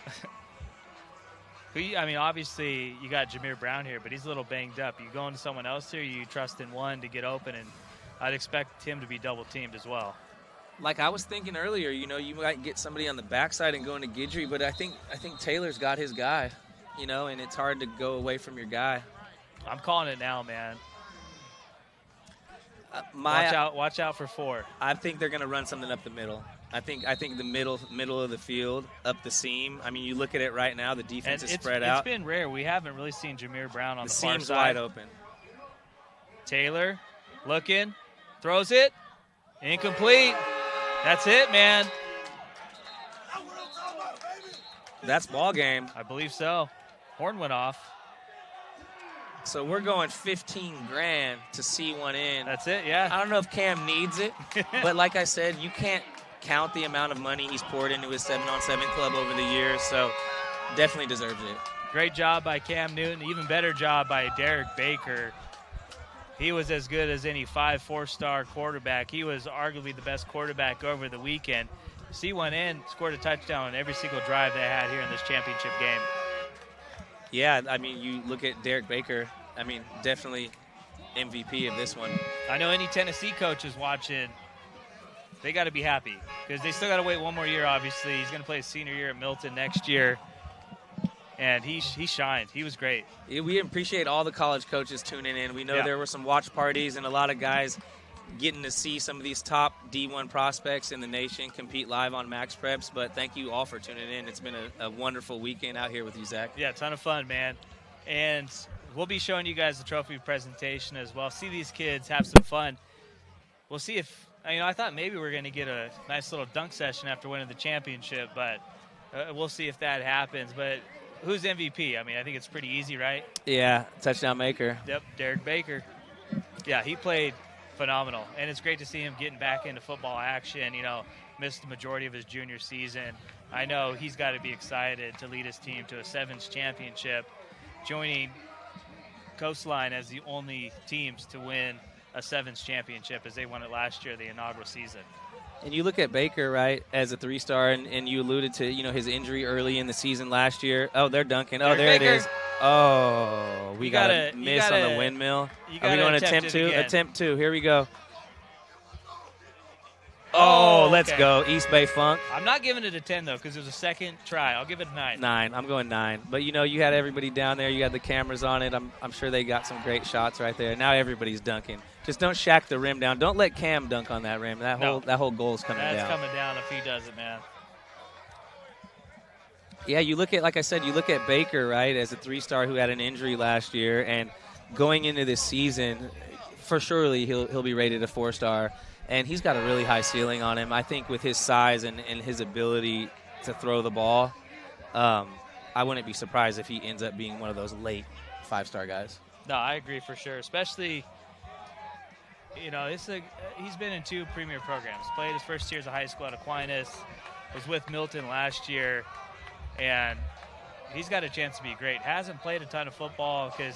I mean, obviously, you got Jameer Brown here, but he's a little banged up. You going to someone else here, you trust in one to get open, and I'd expect him to be double-teamed as well. Like I was thinking earlier, you know, you might get somebody on the backside and go into Guidry, but I think Taylor's got his guy, you know, and it's hard to go away from your guy. I'm calling it now, man. Watch out for 4. I think they're going to run something up the middle. I think the middle of the field, up the seam. I mean, you look at it right now, the defense is spread out. It's been rare. We haven't really seen Jameer Brown on the far seam's side. Wide open. Taylor looking, throws it, incomplete. That's it, man. That's ball game. I believe so. Horn went off. So we're going 15 grand to C1N. That's it, yeah. I don't know if Cam needs it, but like I said, you can't count the amount of money he's poured into his 7-on-7 club over the years, so definitely deserves it. Great job by Cam Newton. Even better job by Derek Baker. He was as good as any 4-star quarterback. He was arguably the best quarterback over the weekend. C1N scored a touchdown on every single drive they had here in this championship game. Yeah, I mean, you look at Derek Baker, I mean, definitely MVP of this one. I know any Tennessee coaches watching, they got to be happy because they still got to wait one more year, obviously. He's going to play his senior year at Milton next year. And he shined. He was great. We appreciate all the college coaches tuning in. We know there were some watch parties and a lot of guys getting to see some of these top D1 prospects in the nation compete live on MaxPreps. But thank you all for tuning in. It's been a wonderful weekend out here with you, Zach. Yeah, a ton of fun, man. And we'll be showing you guys the trophy presentation as well. See these kids have some fun. We'll see if, I thought maybe we were going to get a nice little dunk session after winning the championship, but we'll see if that happens. But who's MVP? I mean, I think it's pretty easy, right? Yeah, touchdown maker. Yep, Derek Baker. Yeah, he played phenomenal. And it's great to see him getting back into football action. Missed the majority of his junior season. I know he's got to be excited to lead his team to a 7s championship, joining Coastline as the only teams to win a 7s championship as they won it last year, the inaugural season. And you look at Baker, right, as a 3-star, and you alluded to, his injury early in the season last year. Oh, they're dunking. Oh, there Baker. It is. Oh, we got a miss on the windmill. Are we going to attempt 2? again. Attempt 2. Here we go. Oh, let's okay. go. East Bay Funk. I'm not giving it a 10, though, because it was a second try. I'll give it a 9. 9. I'm going 9. But, you had everybody down there. You had the cameras on it. I'm sure they got some great shots right there. Now everybody's dunking. Just don't shack the rim down. Don't let Cam dunk on that rim. That whole goal is coming down. That's coming down if he does it, man. Yeah, you look at, like I said, you look at Baker, right, as a 3-star who had an injury last year, and going into this season, for surely he'll be rated a 4-star, and he's got a really high ceiling on him. I think with his size and his ability to throw the ball, I wouldn't be surprised if he ends up being one of those late 5-star guys. No, I agree for sure, especially, he's been in 2 premier programs. Played his first year as a high school at Aquinas, was with Milton last year, and he's got a chance to be great. Hasn't played a ton of football because,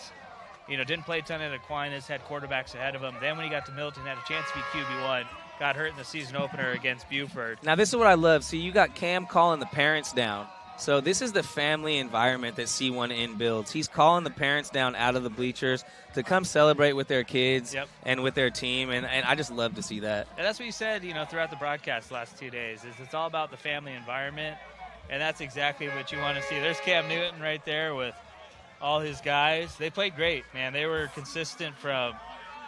didn't play a ton at Aquinas, had quarterbacks ahead of him. Then when he got to Milton, had a chance to be QB1, got hurt in the season opener against Buford. Now, this is what I love. See, you got Cam calling the parents down. So this is the family environment that C1N builds. He's calling the parents down out of the bleachers to come celebrate with their kids and with their team, and I just love to see that. And that's what you said, throughout the broadcast the last 2 days, is it's all about the family environment, and that's exactly what you want to see. There's Cam Newton right there with all his guys. They played great, man. They were consistent from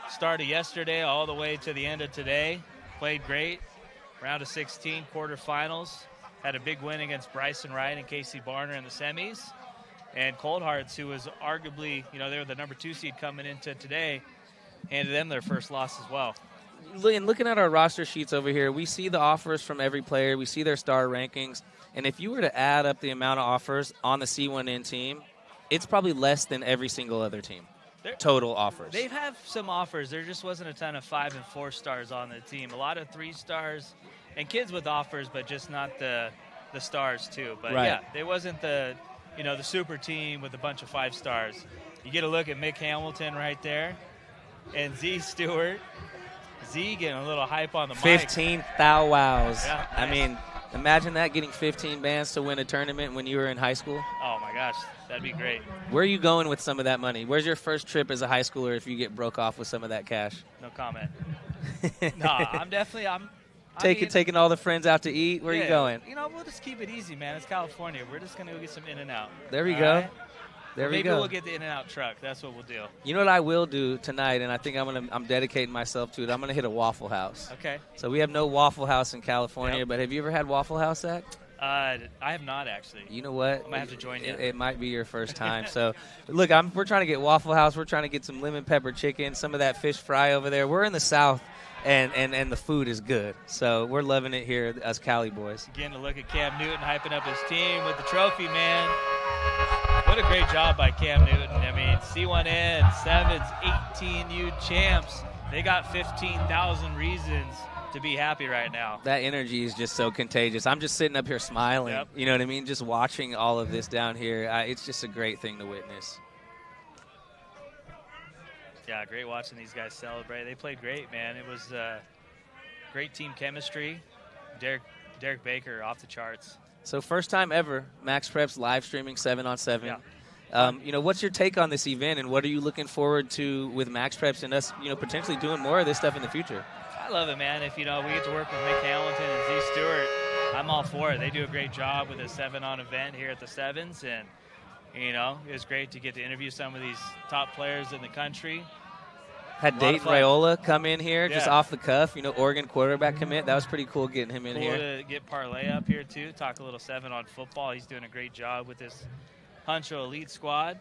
start of yesterday all the way to the end of today. Played great. round of 16, quarterfinals. Had a big win against Bryson Wright and Casey Barner in the semis. And Cold Hearts, who was arguably, they were the number 2 seed coming into today, handed them their first loss as well. And looking at our roster sheets over here, we see the offers from every player. We see their star rankings. And if you were to add up the amount of offers on the C1N team, it's probably less than every single other team. Total offers. They have some offers. There just wasn't a ton of 5 and 4 stars on the team. A lot of 3 stars and kids with offers, but just not the stars too. But right. Yeah, they wasn't the the super team with a bunch of 5 stars. You get a look at Mick Hamilton right there, and Z Stewart. Z getting a little hype on the mic. 15 thou wows. Yeah, nice. I mean, imagine that, getting 15 bands to win a tournament when you were in high school. Oh my gosh, that'd be great. Where are you going with some of that money? Where's your first trip as a high schooler if you get broke off with some of that cash? No comment. I'm taking all the friends out to eat. Where are you going? We'll just keep it easy, man. It's California. We're just gonna go get some In-N-Out. There we go. Right? There we Maybe go. we'll get the In-N-Out truck. That's what we'll do. You know what I will do tonight, and I think I'm dedicating myself to it. I'm gonna hit a Waffle House. Okay. So we have no Waffle House in California, Yep. but have you ever had Waffle House, Zach? I have not actually. You know what? I might have to join you. It might be your first time. So, look, we're trying to get Waffle House. We're trying to get some lemon pepper chicken, some of that fish fry over there. We're in the South, and the food is good. So we're loving it here, us Cali boys. Getting to look at Cam Newton hyping up his team with the trophy, man. What a great job by Cam Newton. I mean, C1N, 7s, 18U champs. They got 15,000 reasons to be happy right now. That energy is just so contagious. I'm just sitting up here smiling. Yep. You know what I mean? Just watching all of this down here. It's just a great thing to witness. Yeah, great watching these guys celebrate. They played great, man. It was great team chemistry. Derek Baker off the charts. So first time ever, MaxPreps live streaming 7-on-7. Yeah. What's your take on this event, and what are you looking forward to with MaxPreps and us, potentially doing more of this stuff in the future? I love it, man. If we get to work with Mick Hamilton and Z Stewart, I'm all for it. They do a great job with a 7-on event here at the 7s, and it was great to get to interview some of these top players in the country. Had Dayton Raiola come in here just Yeah. off the cuff, Oregon quarterback commit. That was pretty cool getting him in Cool here. to get Parlay up here, too. Talk a little 7-on football. He's doing a great job with this Honcho Elite squad.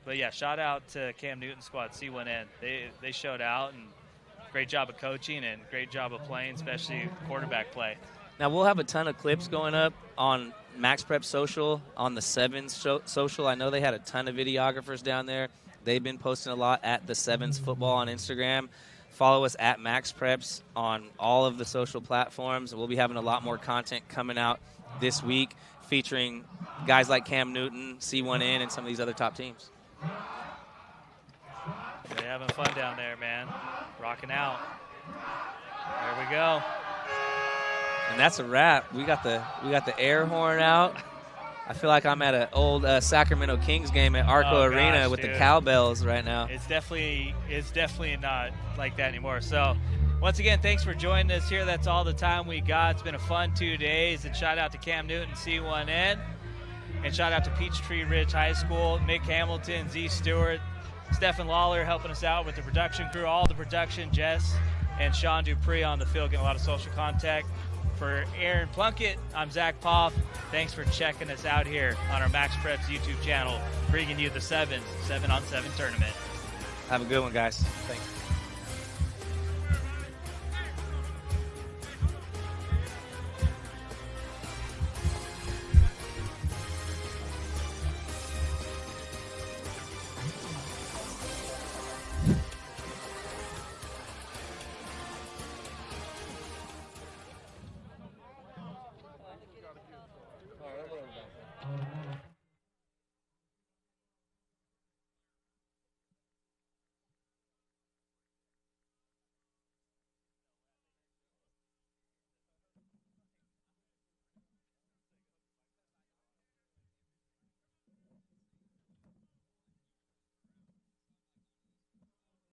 But, yeah, shout out to Cam Newton's squad, C1N. They showed out, and great job of coaching and great job of playing, especially quarterback play. Now, we'll have a ton of clips going up on MaxPreps social, on the 7s social. I know they had a ton of videographers down there. They've been posting a lot at the 7s football on Instagram. Follow us at MaxPreps on all of the social platforms. We'll be having a lot more content coming out this week featuring guys like Cam Newton, C1N, and some of these other top teams. They're having fun down there, man. Rocking out. There we go. And that's a wrap. We got the air horn out. I feel like I'm at an old Sacramento Kings game at Arco Arena with dude. The cowbells right now. It's definitely not like that anymore. So, once again, thanks for joining us here. That's all the time we got. It's been a fun 2 days. And shout out to Cam Newton, C1N. And shout out to Peachtree Ridge High School, Mick Hamilton, Z Stewart, Stephen Lawler helping us out with the production crew, all the production, Jess and Sean Dupree on the field, getting a lot of social contact. For Aaron Plunkett, I'm Zach Poff. Thanks for checking us out here on our MaxPreps YouTube channel, bringing you the 7-on-7 tournament. Have a good one, guys. Thanks.